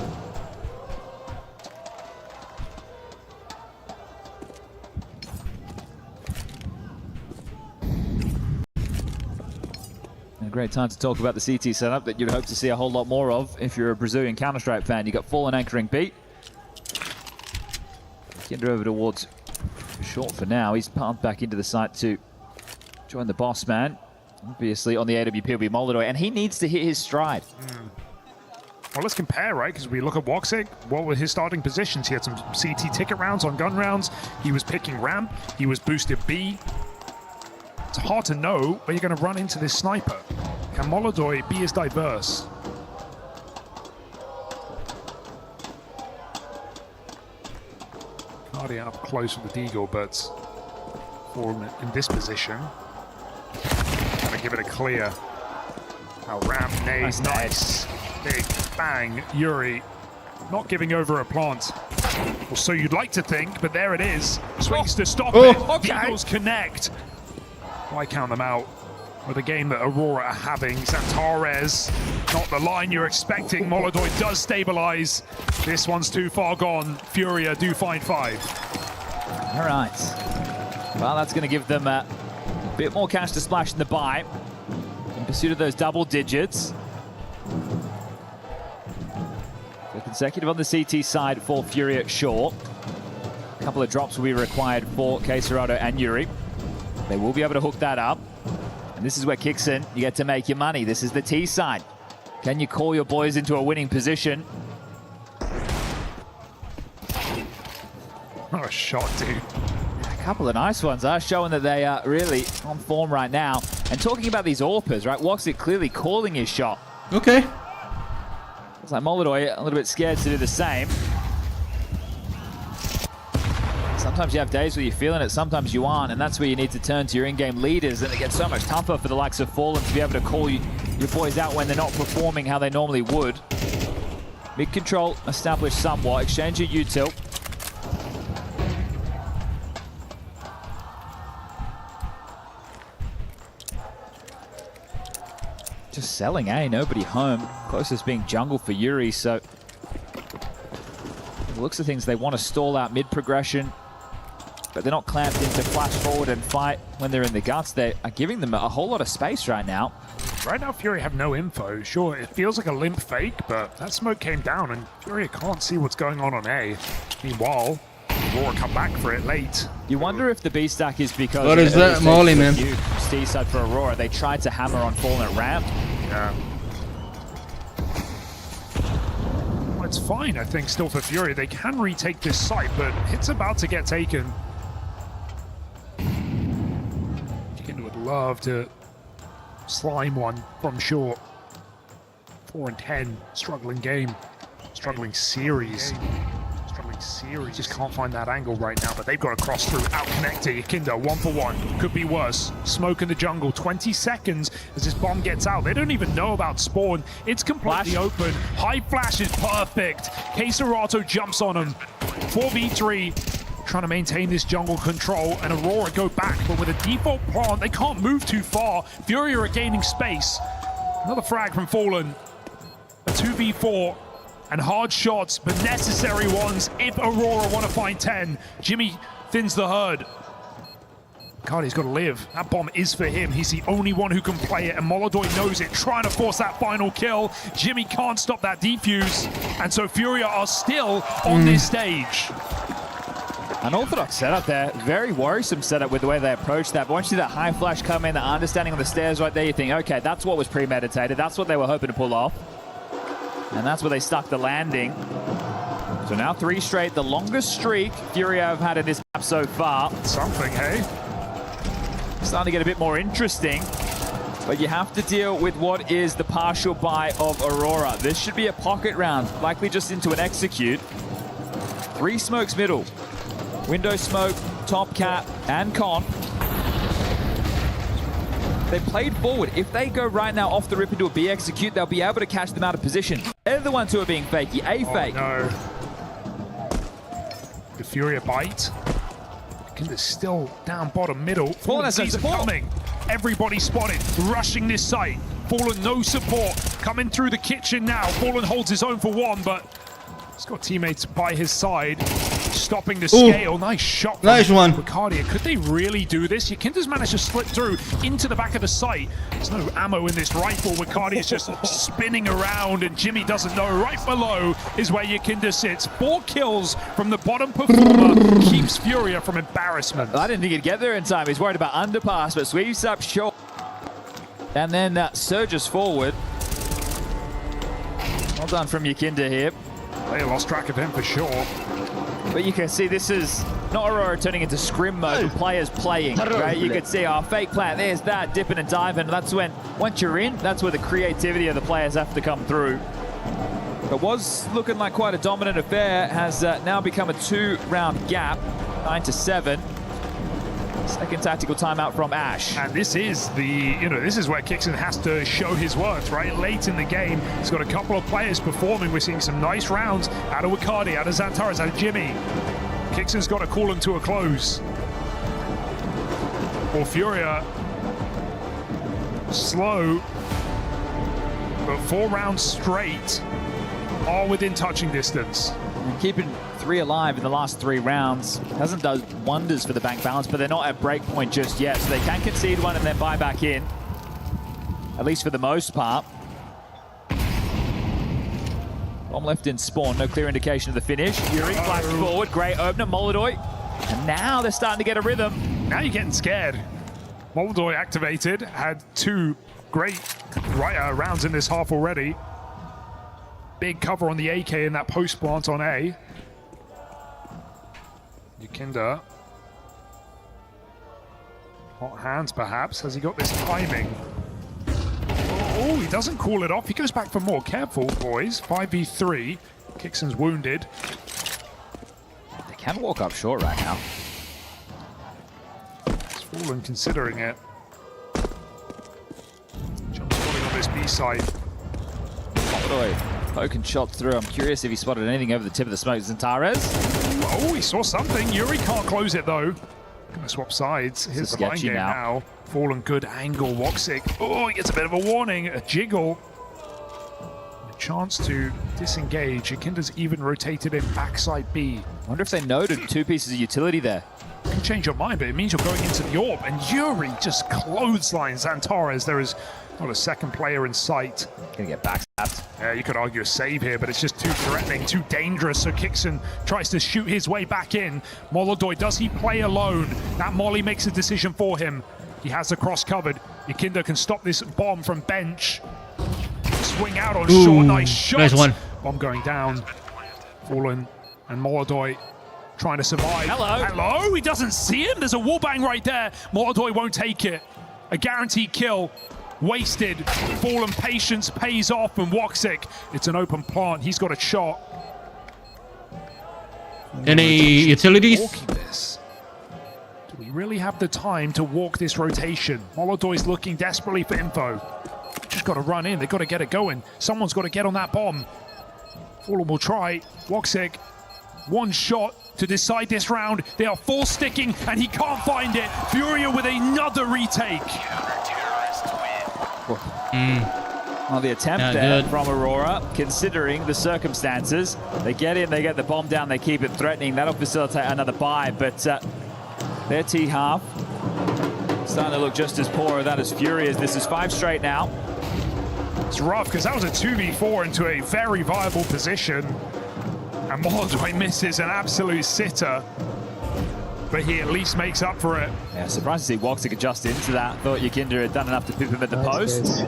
A great time to talk about the CT setup that you'd hope to see a whole lot more of if you're a Brazilian Counter-Strike fan. You got Fallen anchoring B. Kinder over towards short for now. He's pumped back into the site to join the boss man. Obviously on the AWP will be Moldoy, and he needs to hit his stride. Well, let's compare, right? Because we look at Woxic. What were his starting positions? He had some CT ticket rounds on gun rounds. He was picking ramp. He was boosted B. It's hard to know where you're going to run into this sniper. Can Moldoy be as diverse? Cardi up close with the Deagle, but Fallen in this position. give it a clear. Now Ram, nade, nice. Big bang, Yuri. Not giving over a plant. Well, so you'd like to think, but there it is. Swings to stop it. Eagles connect. Why count them out with a game that Aurora are having? Xantares, not the line you're expecting. Molodoi does stabilize. This one's too far gone. Furia do find 5. All right. Well, that's going to give them a bit more cash to splash in the buy in pursuit of those double digits. So consecutive on the CT side for Furia Shore. A couple of drops will be required for Queserato and Yuri. They will be able to hook that up. And this is where kicks in. You get to make your money. This is the T side. Can you call your boys into a winning position? What a shot, dude. A couple of nice ones are showing that they are really on form right now. And talking about these AWPers, right? Woxit clearly calling his shot. Okay. It's like Molodoi a little bit scared to do the same. Sometimes you have days where you're feeling it, sometimes you aren't, and that's where you need to turn to your in-game leaders, and it gets so much tougher for the likes of Fallen to be able to call your boys out when they're not performing how they normally would. Mid-control established somewhat. Exchange your util. Just selling, eh? Nobody home. Closest being jungle for Yuri, so... the looks of things, they want to stall out mid-progression, but they're not clamped in to flash forward and fight when they're in the guts. They are giving them a whole lot of space right now. Right now, Fury have no info. Sure, it feels like a limp fake, but that smoke came down, and Fury can't see what's going on A. Meanwhile, Aurora come back for it late. You wonder if the B stack is because... what is that, Molly, man? Steve side for Aurora. They tried to hammer on Fallen at ramp. Yeah. Well, it's fine, I think, still for Fury. They can retake this site, but it's about to get taken. Chicken would love to slime one from short. 4 and 10, struggling game, struggling series. Just can't find that angle right now, but they've got to cross through, out connected. Yakinda 1-for-1, could be worse. Smoke in the jungle, 20 seconds as this bomb gets out. They don't even know about spawn. It's completely open. High flash is perfect. Queserato jumps on him. 4v3, trying to maintain this jungle control, and Aurora go back, but with a default plant, they can't move too far. Furia are gaining space. Another frag from Fallen. A 2v4. And hard shots, but necessary ones if Aurora want to find 10. Jimmy thins the herd. Cardi's got to live. That bomb is for him. He's the only one who can play it, and Molodoi knows it, trying to force that final kill. Jimmy can't stop that defuse, and so Furia are still on this stage. An orthodox setup there. Very worrisome setup with the way they approach that. But once you see that high flash come in, the understanding on the stairs right there, you think, okay, that's what was premeditated. That's what they were hoping to pull off. And that's where they stuck the landing. So now 3 straight, the longest streak Furia have had in this map so far. Something, hey? Starting to get a bit more interesting. But you have to deal with what is the partial buy of Aurora. This should be a pocket round, likely just into an execute. 3 smokes middle. Window smoke, top cap, and con. They played forward. If they go right now off the rip into a B execute, they'll be able to catch them out of position. They're the ones who are being fakey. A fake. No. The Furia bite. Kinda's still down bottom middle. Fallen sees it coming. Everybody spotted. Rushing this site. Fallen no support. Coming through the kitchen now. Fallen holds his own for 1, but he's got teammates by his side. Stopping the scale. Nice shot. Nice one. Ricardia. Could they really do this? Yakinda's managed to slip through into the back of the site. There's no ammo in this rifle. Ricardia's just spinning around, and Jimmy doesn't know. Right below is where Yakinda sits. 4 kills from the bottom performer. Keeps Furia from embarrassment. I didn't think he'd get there in time. He's worried about underpass, but sweeps up short. And then surges forward. Well done from Yakinda here. They lost track of him for sure. But you can see this is not Aurora turning into scrim mode, players playing, right? You can see our fake plant, there's that, dipping and diving. That's when, once you're in, that's where the creativity of the players have to come through. But was looking like quite a dominant affair, has now become a 2-round gap, 9-7. Second tactical timeout from Ash. And this is this is where Kixon has to show his worth, right? Late in the game, he's got a couple of players performing. We're seeing some nice rounds out of Wakadi, out of Xantares, out of Jimmy. Kixon's got to call him to a close. Or FURIA, slow, but 4 rounds straight, all within touching distance. And keeping 3 alive in the last 3 rounds hasn't done wonders for the bank balance, but they're not at break point just yet, so they can concede one and then buy back in, at least for the most part. Bomb left in spawn, no clear indication of the finish. Yuri flashed forward, great opener, Molodoy, and now they're starting to get a rhythm. Now you're getting scared. Molodoy activated, had 2 great rounds in this half already. Big cover on the AK in that post plant on A. Yukinda. Hot hands perhaps. Has he got this timing? Oh, he doesn't call it off. He goes back for more. Careful, boys. 5v3. Kixon's wounded. They can walk up short right now. It's Fallen considering it. Jump spotting on this B side. Molodoy poking shots through. I'm curious if he spotted anything over the tip of the smoke. Xantares. Oh, he saw something. Yuri can't close it though. Gonna swap sides. Here's the line game now. Fallen good angle. Woxic. Oh, he gets a bit of a warning. A jiggle. A chance to disengage. Yukinda's even rotated in backside B. I wonder if they noted 2 pieces of utility there. You can change your mind, but it means you're going into the orb. And Yuri just clotheslines Xantares. There is not a second player in sight. Gonna get backstabbed. Yeah, you could argue a save here, but it's just too threatening, too dangerous. So Kixon tries to shoot his way back in. Molodoy, does he play alone? That molly makes a decision for him. He has the cross covered. Yukinda can stop this bomb from bench. Swing out on short, nice shot. Nice one. Bomb going down. Fallen and Molodoy trying to survive. Hello, he doesn't see him. There's a wallbang right there. Molodoy won't take it. A guaranteed kill. Wasted. Fallen patience pays off, and Woxic, it's an open plant. He's got a shot. Any utilities? Do we really have the time to walk this rotation? Molodoy's looking desperately for info. Just got to run in. They've got to get it going. Someone's got to get on that bomb. Fallen will try. Woxic, 1 shot to decide this round. They are full sticking, and he can't find it. FURIA with another retake. Well, the attempt there from AURORA, considering the circumstances. They get in, they get the bomb down, they keep it threatening. That'll facilitate another buy, but their T half starting to look just as poor that as FURIA's. This is 5 straight now. It's rough because that was a 2v4 into a very viable position. And Molodoy misses an absolute sitter. But he at least makes up for it. Yeah, surprised to see Woxic adjust into that. Thought Yukinda had done enough to pip him at the post.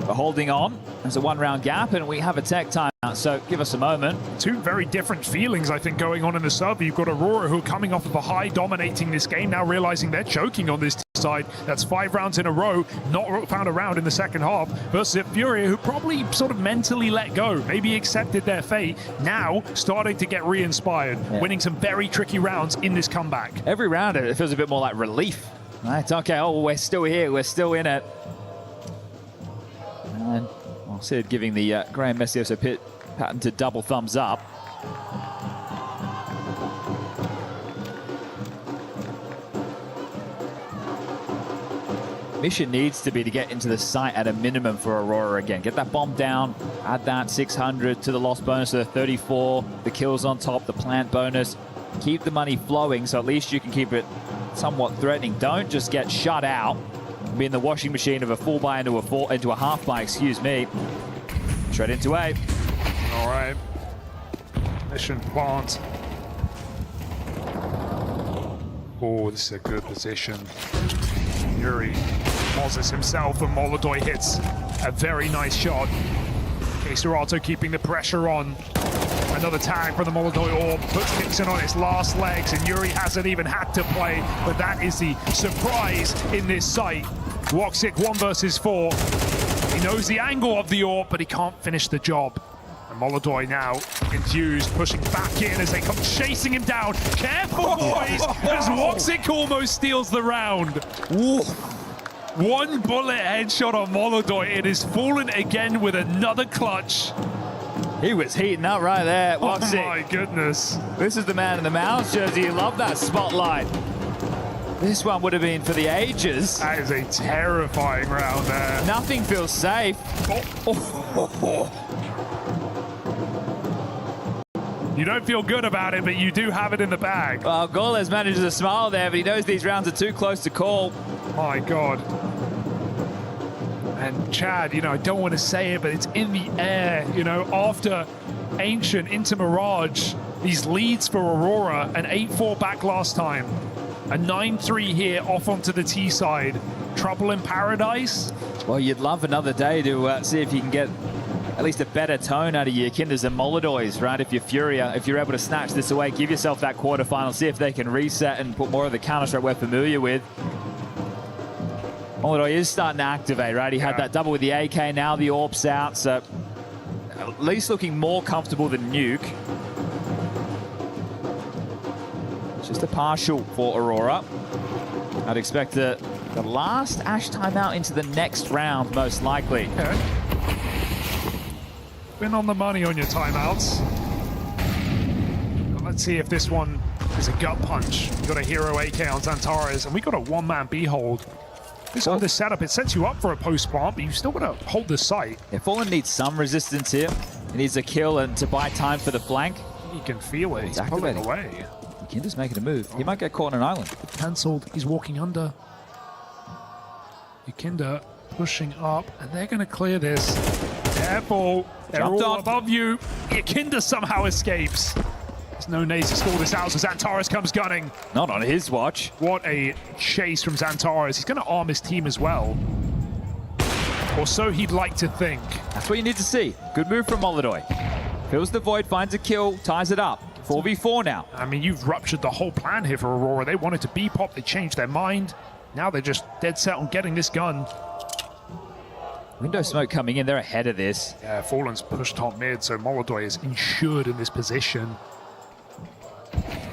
But holding on. There's a 1-round gap, and we have a tech timeout, so give us a moment. 2 very different feelings, I think, going on in the sub. You've got AURORA, who are coming off of a high, dominating this game, now realizing they're choking on this side. That's 5 rounds in a row, not found a round in the second half, versus FURIA, who probably sort of mentally let go, maybe accepted their fate, now starting to get re-inspired, winning some very tricky rounds in this comeback. Every round, it feels a bit more like relief. Right, okay, oh, we're still here, we're still in it. And Sid giving the Graham Messioso pit patented double thumbs up. Mission needs to be to get into the site at a minimum for AURORA again. Get that bomb down, add that 600 to the loss bonus, so the 34, the kills on top, the plant bonus. Keep the money flowing, so at least you can keep it somewhat threatening. Don't just get shut out. Be in the washing machine of a full buy into a half buy, excuse me. Straight into A. All right. Mission plant. Oh, this is a good position. Yuri pauses himself, and Molodoy hits a very nice shot. Serato keeping the pressure on. Another tag from the Molodoy orb puts Kixon on its last legs, and Yuri hasn't even had to play, but that is the surprise in this site. Woxic 1 versus 4. He knows the angle of the orb, but he can't finish the job. And Molodoi now infused, pushing back in as they come chasing him down. Careful, boys, as Woxic almost steals the round. Ooh. One bullet headshot on Molodoi. It is fallen again with another clutch. He was heating up right there, Woxic. Oh my goodness. This is the man in the mouse jersey. You love that spotlight. This one would have been for the ages. That is a terrifying round there. Nothing feels safe. You don't feel good about it, but you do have it in the bag. Well, Goles manages to smile there, but he knows these rounds are too close to call. My God. And Chad, I don't want to say it, but it's in the air, after Ancient into Mirage, these leads for Aurora, an 8-4 back last time, a 9-3 here off onto the T side. Trouble in paradise? Well, you'd love another day to see if you can get at least a better tone out of your Kinders and Molodois, right? If you're FURIA, if you're able to snatch this away, give yourself that quarterfinal, see if they can reset and put more of the counter-strike we're familiar with. Molodoi is starting to activate, right? He had that double with the AK, now the AWP's out, so at least looking more comfortable than Nuke. It's just a partial for Aurora. I'd expect the last Ash timeout into the next round, most likely. Okay. Been on the money on your timeouts. But let's see if this one is a gut punch. We got a hero AK on Xantares, and we got a one-man B hold. This setup, it sets you up for a post-plant, but you've still got to hold the site. Yeah, Fallen needs some resistance here. He needs a kill and to buy time for the flank. He can feel it. He's pulling away. Kinder's making a move. He might get caught on an island. Cancelled. He's walking under. Yukinda pushing up, and they're going to clear this. Careful. They're all above you. Yukinda somehow escapes. There's no nades to stall this out, so Xantares comes gunning. Not on his watch. What a chase from Xantares. He's going to arm his team as well. Or so he'd like to think. That's what you need to see. Good move from Molodoi. Fills the void, finds a kill, ties it up. 4v4 now. I mean, you've ruptured the whole plan here for Aurora. They wanted to B-pop, they changed their mind. Now they're just dead set on getting this gun. Window smoke coming in, they're ahead of this. Yeah, Fallen's pushed top mid, so Molodoi is insured in this position.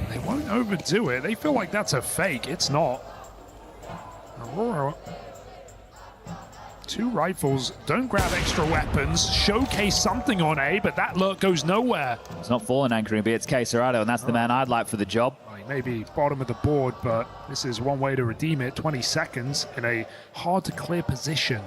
They won't overdo it. They feel like that's a fake. It's not. Aurora. 2 rifles. Don't grab extra weapons. Showcase something on A, but that lurk goes nowhere. It's not Fallen anchoring, but it's Quesarado, and that's the man I'd like for the job. He may be bottom of the board, but this is one way to redeem it. 20 seconds in a hard-to-clear position.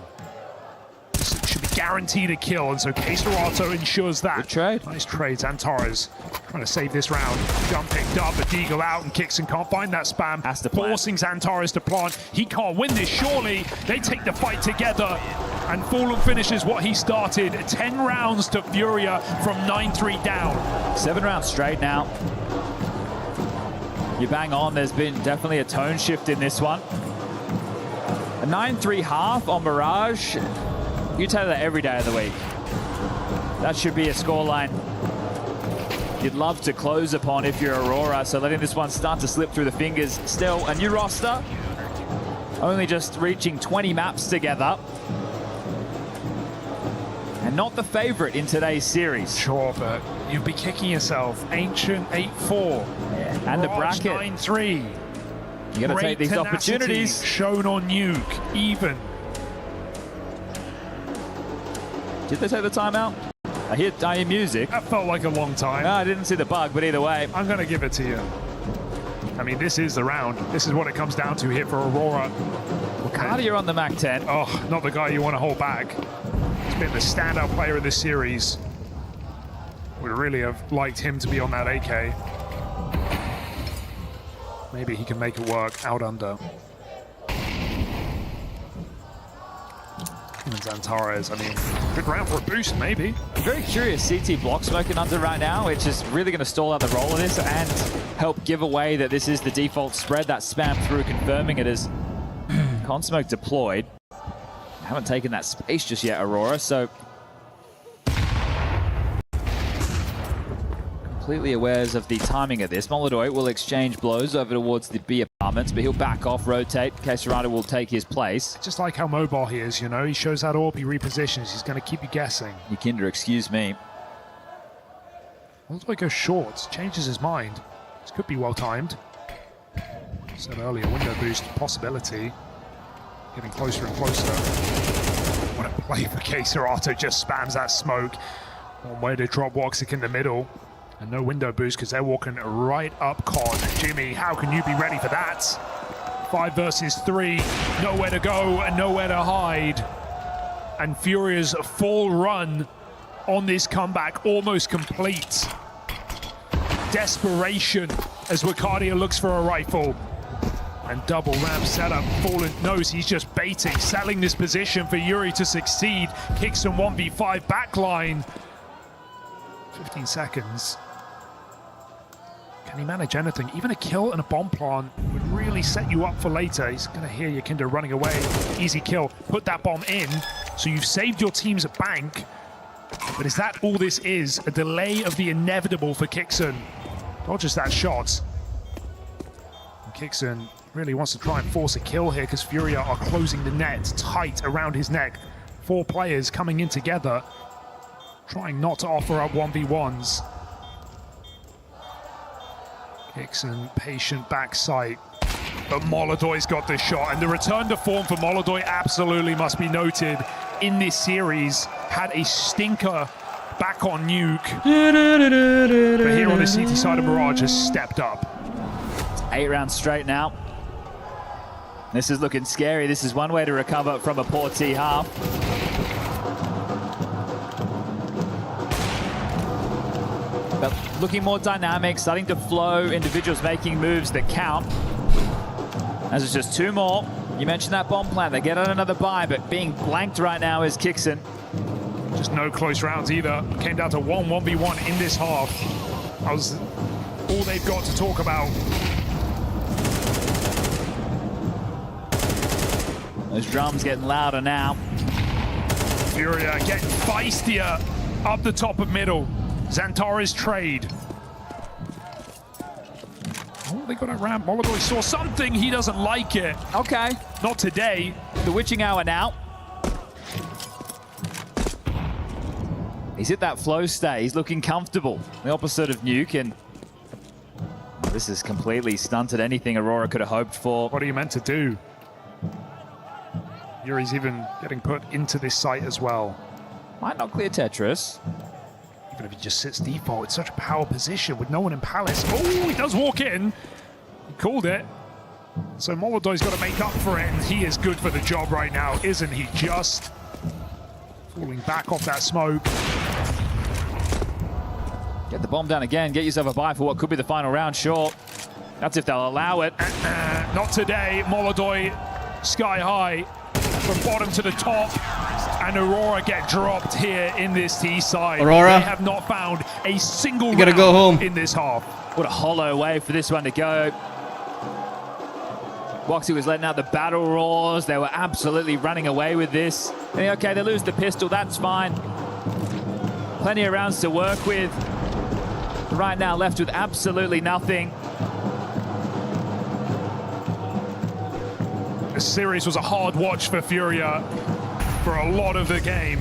This should be guaranteed a kill, and so Quesarado ensures that. Good trade. Nice trade. Xantares trying to save this round. Jump picked up, but Deagle out, and Kixon can't find that spam. Has to plant. Forcing Xantares to plant. He can't win this, surely. They take the fight together, and Fallen finishes what he started. 10 rounds to FURIA from 9-3 down. 7 rounds straight now. You bang on, there's been definitely a tone shift in this one. A 9-3 half on Mirage. You tell that every day of the week. That should be a scoreline you'd love to close upon if you're Aurora, so letting this one start to slip through the fingers. Still, a new roster. Only just reaching 20 maps together. And not the favorite in today's series. Sure, but you'd be kicking yourself. Ancient 8-4. Yeah. And the bracket. 9-3. You gotta take these opportunities. Shown on Nuke, even. Did they take the timeout? I hear music. That felt like a long time. No, I didn't see the bug, but either way. I'm going to give it to you. I mean, this is the round. This is what it comes down to here for Aurora. Cardi, you're on the Mac 10. Oh, not the guy you want to hold back. He's been the standout player in this series. Would really have liked him to be on that AK. Maybe he can make it work out under. And Xantares, I mean, good round for a boost, maybe. I'm very curious, CT block smoking under right now, which is really going to stall out the roll of this and help give away that this is the default spread. That spam through, confirming it as Consmoke deployed. Haven't taken that space just yet, Aurora, so completely awares of the timing of this. Molodoi will exchange blows over towards the B apartments, but he'll back off, rotate. Quesarado will take his place. Just like how mobile he is, you know, he shows that AWP, he repositions, he's going to keep you guessing. Yukinda, excuse me. Moldoy goes short, changes his mind. This could be well timed. Said earlier, window boost possibility. Getting closer and closer. What a play for Keserato, just spams that smoke. One way to drop Woxic in the middle. And no window boost because they're walking right up Con. Jimmy, how can you be ready for that? 5 versus 3, nowhere to go and nowhere to hide. And Furia's full run on this comeback almost complete. Desperation as Wakadia looks for a rifle. And double ramp setup. Fallen knows he's just baiting, selling this position for Yuri to succeed. Kicks some 1v5 backline. 15 seconds. Can he manage anything? Even a kill and a bomb plant would really set you up for later. He's going to hear Yakinda running away. Easy kill. Put that bomb in. So you've saved your team's bank. But is that all this is? A delay of the inevitable for Kixon. Dodges that shot. And Kixon really wants to try and force a kill here because Furia are closing the net tight around his neck. 4 players coming in together, trying not to offer up 1v1s. Kixon, patient backside, but Moloduy's got this shot, and the return to form for Molodoy absolutely must be noted in this series. Had a stinker back on Nuke, but here on the CT side of Mirage has stepped up. 8 rounds straight now. This is looking scary. This is one way to recover from a poor T half. But looking more dynamic, starting to flow, individuals making moves that count. As it's just 2 more. You mentioned that bomb plant. They get on another buy, but being blanked right now is Kixon. Just no close rounds either. Came down to 1v1 in this half. That was all they've got to talk about. Those drums getting louder now. Furia getting feistier up the top of middle. Xantara's trade. Oh, they got a ramp. Molodoy saw something. He doesn't like it. Okay. Not today. The witching hour now. He's hit that flow stay. He's looking comfortable. The opposite of Nuke, and this has completely stunted anything Aurora could have hoped for. What are you meant to do? Yuri's even getting put into this site as well. Might not clear Tetris. Even if he just sits default, it's such a power position with no one in Palace. Oh, he does walk in. He called it. So Molodoy's got to make up for it, and he is good for the job right now, isn't he? Just falling back off that smoke. Get the bomb down again. Get yourself a buy for what could be the final round, sure. That's if they'll allow it. Not today. Molodoy sky high from bottom to the top. And Aurora get dropped here in this T side. Aurora, they have not found a single you gotta round go home in this half. What a hollow way for this one to go. Woxic was letting out the battle roars. They were absolutely running away with this. And okay, they lose the pistol, that's fine. Plenty of rounds to work with. Right now left with absolutely nothing. This series was a hard watch for Furia for a lot of the game.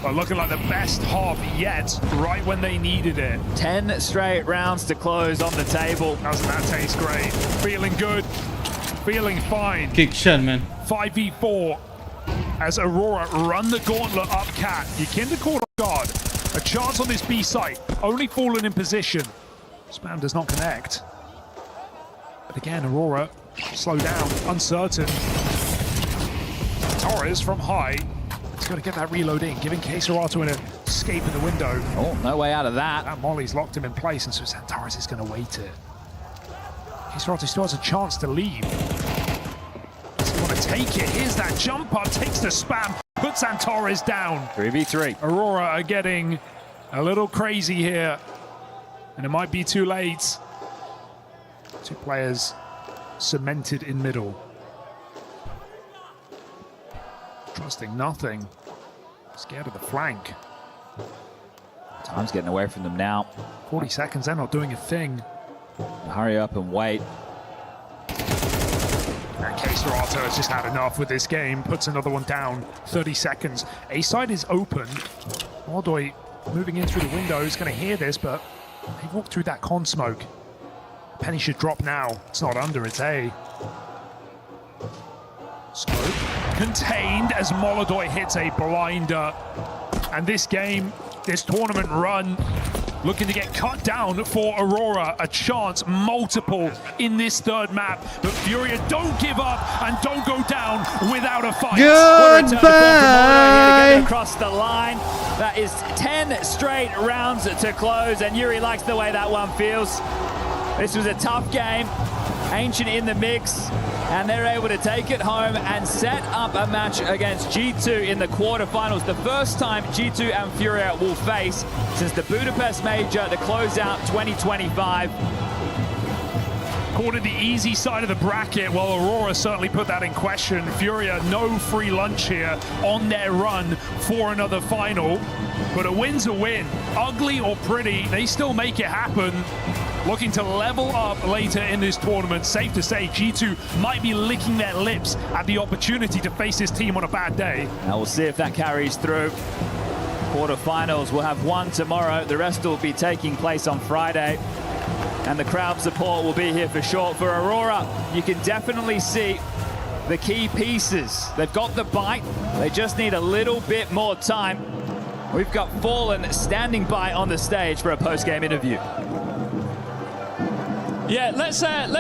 But looking like the best half yet, right when they needed it. 10 straight rounds to close on the table. Doesn't that taste great? Feeling good, feeling fine. Kick man. 5v4 as Aurora run the gauntlet up cat. Yakinda caught off guard. A chance on this B site, only fallen in position. Spam does not connect. But again, Aurora, slow down, uncertain. Torres from high. He's got to get that reload in, giving Keserato an escape in the window. Oh, no way out of that. That Molly's locked him in place, and so Torres is going to wait it. Keserato still has a chance to leave. Does he want to take it? Here's that jump up, takes the spam, puts Torres down. 3v3. Aurora are getting a little crazy here, and it might be too late. 2 players cemented in middle. Trusting nothing. Scared of the flank. Time's getting away from them now. 40 seconds, they're not doing a thing. Hurry up and wait. And Keserato has just had enough with this game. Puts another one down. 30 seconds. A side is open. Molodoy moving in through the window is going to hear this, but they walked through that con smoke. Penny should drop now. It's not under, it's A. Smoke contained as Molodoi hits a blinder. And this game, this tournament run, looking to get cut down for Aurora. A chance, multiple in this third map. But FURIA don't give up and don't go down without a fight. Goodbye! Across the line. That is 10 straight rounds to close, and Yuri likes the way that one feels. This was a tough game. Ancient in the mix, and they're able to take it home and set up a match against G2 in the quarterfinals. The first time G2 and FURIA will face since the Budapest Major, the closeout 2025. Called it the easy side of the bracket. Well, Aurora certainly put that in question. FURIA, no free lunch here on their run for another final. But a win's a win. Ugly or pretty, they still make it happen. Looking to level up later in this tournament. Safe to say G2 might be licking their lips at the opportunity to face this team on a bad day. Now we'll see if that carries through. Quarterfinals, we'll have one tomorrow. The rest will be taking place on Friday. And the crowd support will be here for sure. For Aurora, you can definitely see the key pieces. They've got the bite. They just need a little bit more time. We've got Fallen standing by on the stage for a post-game interview. Yeah, let's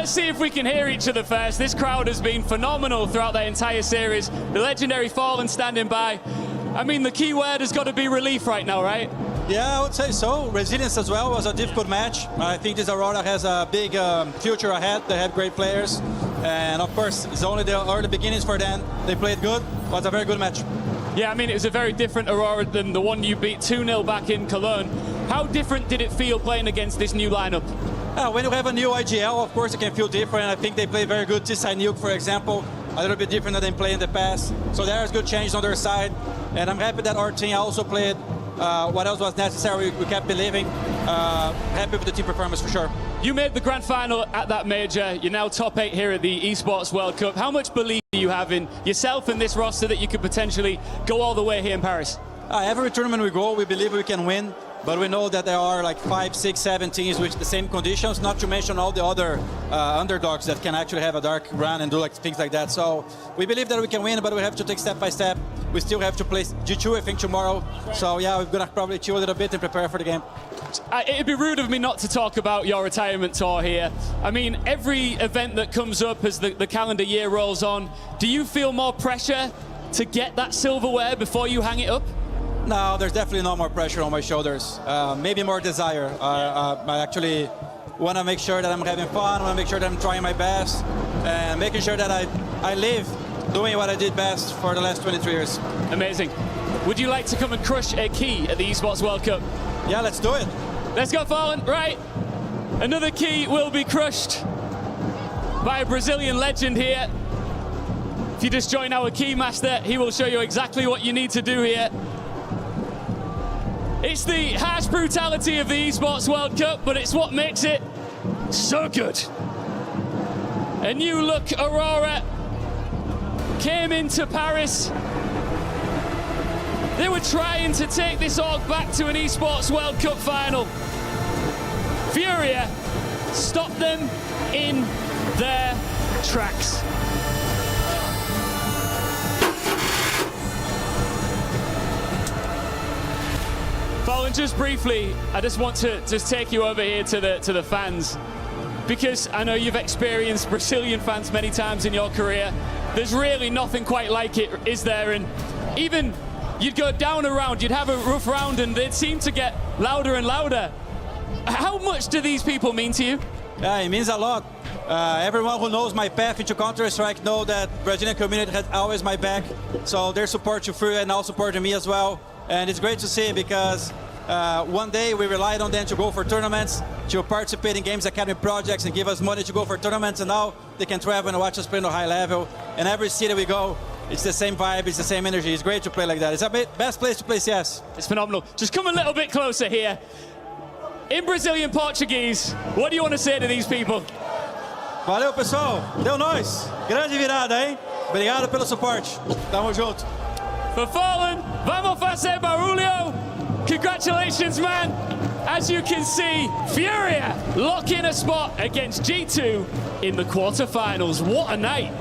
see if we can hear each other first. This crowd has been phenomenal throughout the entire series. The legendary Fallen standing by. I mean, the key word has got to be relief right now, right? Yeah, I would say so. Resilience as well. Was a difficult match. I think this Aurora has a big future ahead. They have great players. And of course, it's only the early beginnings for them. They played good. It was a very good match. Yeah, I mean, it was a very different Aurora than the one you beat 2-0 back in Cologne. How different did it feel playing against this new lineup? When you have a new IGL, of course, it can feel different. I think they play very good. Tisai Nuke, for example, a little bit different than they played in the past. So there's good change on their side. And I'm happy that our team also played what else was necessary. We kept believing. Happy with the team performance for sure. You made the grand final at that major. You're now top 8 here at the Esports World Cup. How much belief do you have in yourself and this roster that you could potentially go all the way here in Paris? Every tournament we go, we believe we can win. But we know that there are like 5, 6, 7 teams with the same conditions, not to mention all the other underdogs that can actually have a dark run and do like things like that. So we believe that we can win, but we have to take step by step. We still have to play G2, I think, tomorrow. So yeah, we're gonna probably chill a little bit and prepare for the game. It'd be rude of me not to talk about your retirement tour here. I mean, every event that comes up as the calendar year rolls on, do you feel more pressure to get that silverware before you hang it up? No, there's definitely no more pressure on my shoulders. Maybe more desire. I actually want to make sure that I'm having fun, want to make sure that I'm trying my best, and making sure that I live doing what I did best for the last 23 years. Amazing. Would you like to come and crush a key at the Esports World Cup? Yeah, let's do it. Let's go, Fallen. Right. Another key will be crushed by a Brazilian legend here. If you just join our key master, he will show you exactly what you need to do here. It's the harsh brutality of the Esports World Cup, but it's what makes it so good. A new look Aurora came into Paris. They were trying to take this org back to an Esports World Cup final. FURIA stopped them in their tracks. Fallen, just briefly, I just want to just take you over here to the fans, because I know you've experienced Brazilian fans many times in your career. There's really nothing quite like it, is there? And even you'd go down a round, you'd have a rough round, and they'd seem to get louder and louder. How much do these people mean to you? Yeah, it means a lot. Everyone who knows my path into Counter-Strike know that Brazilian community has always my back. So their support to FURIA and now supporting me as well. And it's great to see because one day we relied on them to go for tournaments, to participate in games academy projects and give us money to go for tournaments, and now they can travel and watch us play on a high level. And every city we go, it's the same vibe, it's the same energy. It's great to play like that. It's the best place to play CS. It's phenomenal. Just come a little bit closer here. In Brazilian Portuguese, what do you want to say to these people? Valeu, pessoal. Deu nós. Grande virada, hein? Obrigado pelo suporte. Tamo junto. For Fallen, vamos fazer barulho. Congratulations, man. As you can see, FURIA lock in a spot against G2 in the quarterfinals. What a night.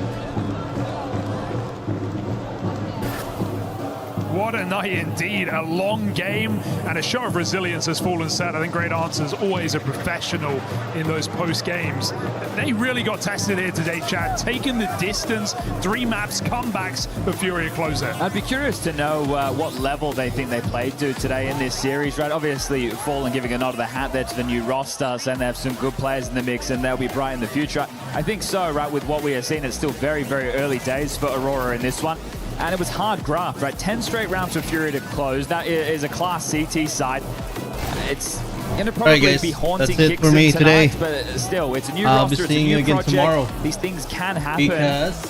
What a night indeed. A long game and a show of resilience, as Fallen said. I think Great Answer's always a professional in those post games. They really got tested here today, Chad. Taking the distance, 3 maps, comebacks, but FURIA close it. I'd be curious to know what level they think they played to today in this series, right? Obviously, Fallen giving a nod of the hat there to the new roster, saying they have some good players in the mix and they'll be bright in the future. I think so, right? With what we are seeing, it's still very, very early days for AURORA in this one. And it was hard graft, right? 10 straight rounds for FURIA to close. That is a class CT side. It's going to probably be haunting That's it for me tonight, today. But still, it's a new I'll be roster, seeing it's a you new again project. tomorrow. These things can happen,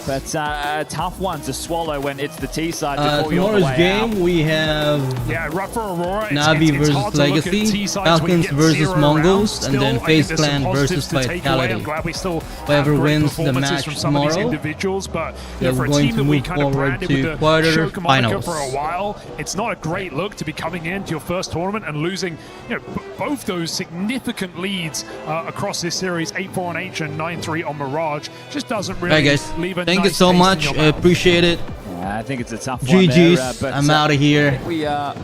but a tough one to swallow when it's the T side before you're on the Tomorrow's way game, out. we have rough for AURORA. Navi versus Legacy, Falcons versus Mongols, and then FaZe Clan versus Vitality. Whoever wins the match tomorrow, they're going to move forward to quarterfinals. For a while, it's not a great look to be coming into your first tournament and losing, both those significant leads across this series, 8-4 on H and 9-3 on Mirage. Just doesn't really leave a thank you nice so taste in much. your I mouth. appreciate it. I think it's a tough one GG's. there, but I'm out of here. I think we are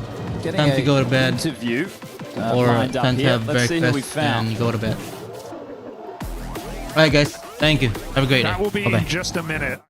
getting Time to go to bed. Interview, or lined up time to here. have Let's see who we breakfast found. and go to bed. Alright guys, thank you. Have a great day. That will be Bye-bye. in just a minute.